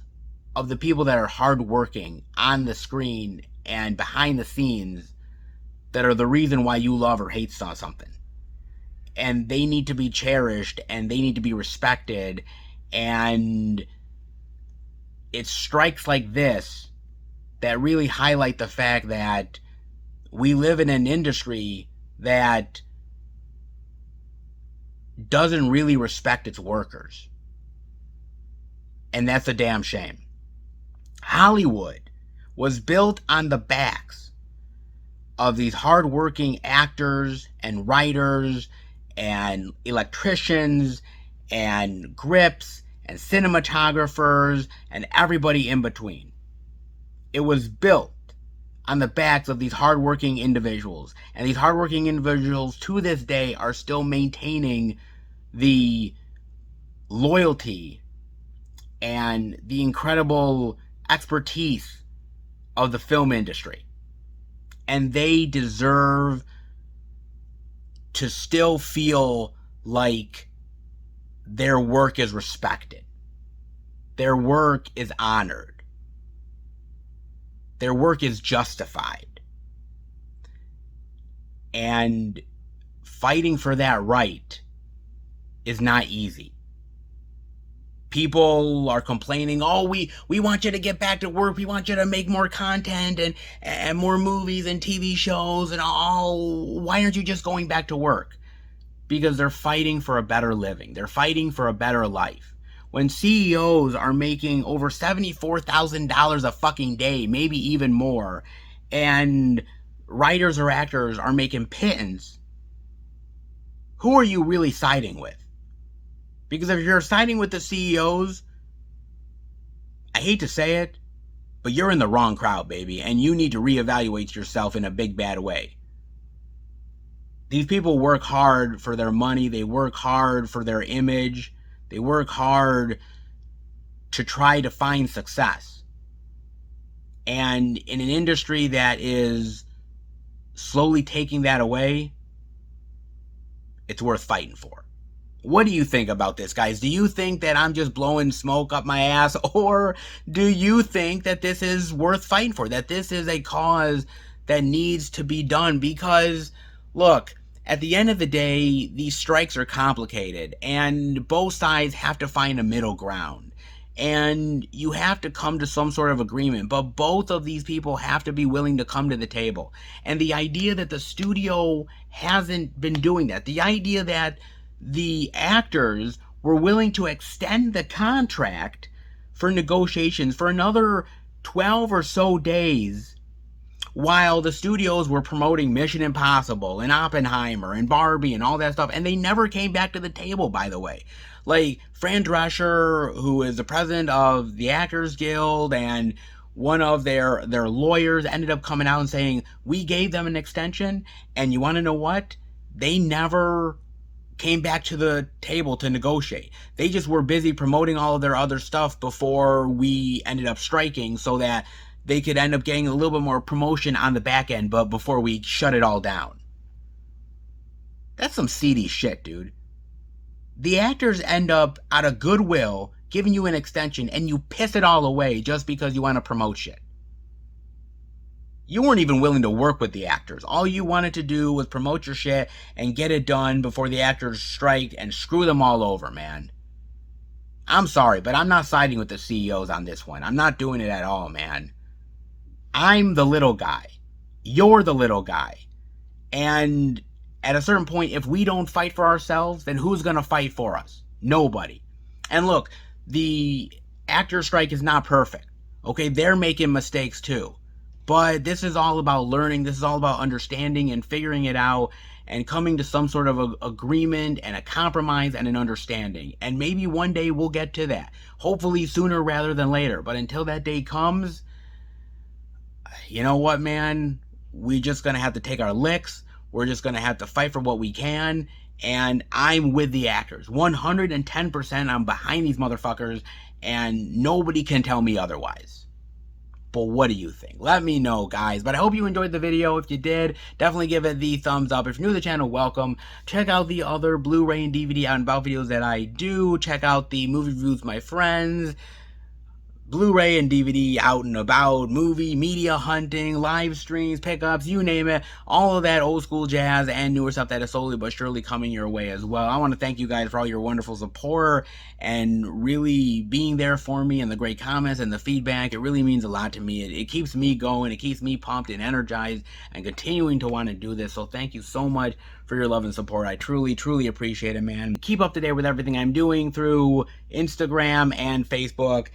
of the people that are hardworking on the screen and behind the scenes that are the reason why you love or hate something. And they need to be cherished and they need to be respected. And it's strikes like this that really highlight the fact that we live in an industry that doesn't really respect its workers. And that's a damn shame. Hollywood was built on the backs of these hardworking actors and writers and electricians and grips and cinematographers and everybody in between. It was built on the backs of these hardworking individuals. And these hardworking individuals to this day are still maintaining the loyalty and the incredible expertise of the film industry. And they deserve to still feel like their work is respected. Their work is honored. Their work is justified. And fighting for that right is not easy. People are complaining, oh, we want you to get back to work. We want you to make more content and more movies and TV shows and all. Why aren't you just going back to work? Because they're fighting for a better living. They're fighting for a better life. When CEOs are making over $74,000 a fucking day, maybe even more, and writers or actors are making pittance, who are you really siding with? Because if you're siding with the CEOs, I hate to say it, but you're in the wrong crowd, baby, and you need to reevaluate yourself in a big bad way. These people work hard for their money, they work hard for their image, they work hard to try to find success. And in an industry that is slowly taking that away, it's worth fighting for. What do you think about this, guys? Do you think that I'm just blowing smoke up my ass? Or do you think that this is worth fighting for? That this is a cause that needs to be done? Because, look, at the end of the day, these strikes are complicated. And both sides have to find a middle ground. And you have to come to some sort of agreement. But both of these people have to be willing to come to the table. And the idea that the studio hasn't been doing that, the idea that the actors were willing to extend the contract for negotiations for another 12 or so days while the studios were promoting Mission Impossible and Oppenheimer and Barbie and all that stuff, and they never came back to the table, by the way. Like, Fran Drescher, who is the president of the Actors Guild, and one of their lawyers ended up coming out and saying, we gave them an extension, and you want to know what? They never came back to the table to negotiate. They just were busy promoting all of their other stuff before we ended up striking so that they could end up getting a little bit more promotion on the back end, but before we shut it all down. That's some seedy shit, dude. The actors end up, out of goodwill, giving you an extension, and you piss it all away just because you want to promote shit. You weren't even willing to work with the actors. All you wanted to do was promote your shit and get it done before the actors strike and screw them all over, man. I'm sorry, but I'm not siding with the CEOs on this one. I'm not doing it at all, man. I'm the little guy. You're the little guy. And at a certain point, if we don't fight for ourselves, then who's going to fight for us? Nobody. And look, the actor strike is not perfect. Okay, they're making mistakes too. But this is all about learning. This is all about understanding and figuring it out and coming to some sort of a agreement and a compromise and an understanding. And maybe one day we'll get to that. Hopefully sooner rather than later. But until that day comes, you know what, man? We're just going to have to take our licks. We're just going to have to fight for what we can. And I'm with the actors. 110% I'm behind these motherfuckers. And nobody can tell me otherwise. But what do you think? Let me know, guys. But I hope you enjoyed the video. If you did, definitely give it the thumbs up. If you're new to the channel, welcome. Check out the other Blu-ray and DVD out and about videos that I do. Check out the movie reviews with my friends. Blu-ray and DVD out and about, movie, media hunting, live streams, pickups, you name it. All of that old school jazz and newer stuff that is slowly but surely coming your way as well. I want to thank you guys for all your wonderful support and really being there for me and the great comments and the feedback. It really means a lot to me. It keeps me going. It keeps me pumped and energized and continuing to want to do this. So thank you so much for your love and support. I truly, truly appreciate it, man. Keep up to date with everything I'm doing through Instagram and Facebook.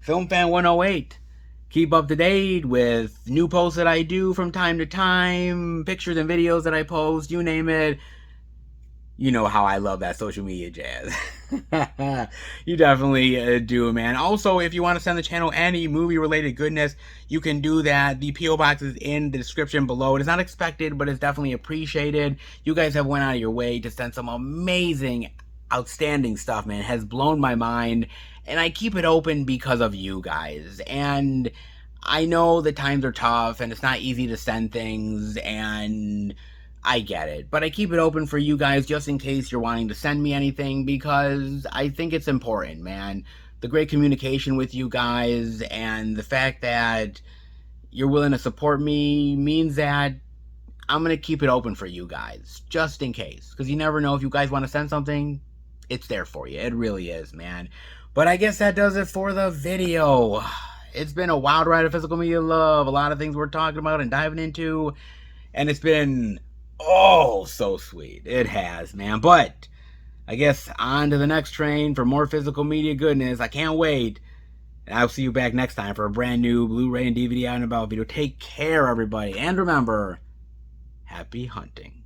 FilmFan108. Keep up to date with new posts that I do from time to time, pictures and videos that I post, you name it. You know how I love that social media jazz. You definitely do, man. Also, if you want to send the channel any movie-related goodness, you can do that. The P.O. Box is in the description below. It is not expected, but it's definitely appreciated. You guys have went out of your way to send some amazing, outstanding stuff, man. It has blown my mind. And I keep it open because of you guys. And I know the times are tough and it's not easy to send things, and I get it. But I keep it open for you guys just in case you're wanting to send me anything, because I think it's important, man. The great communication with you guys and the fact that you're willing to support me means that I'm going to keep it open for you guys just in case. Because you never know, if you guys want to send something, it's there for you. It really is, man. But I guess that does it for the video. It's been a wild ride of physical media love. A lot of things we're talking about and diving into. And it's been, oh, so sweet. It has, man. But I guess on to the next train for more physical media goodness. I can't wait. And I'll see you back next time for a brand new Blu-ray and DVD out and about video. Take care, everybody. And remember, happy hunting.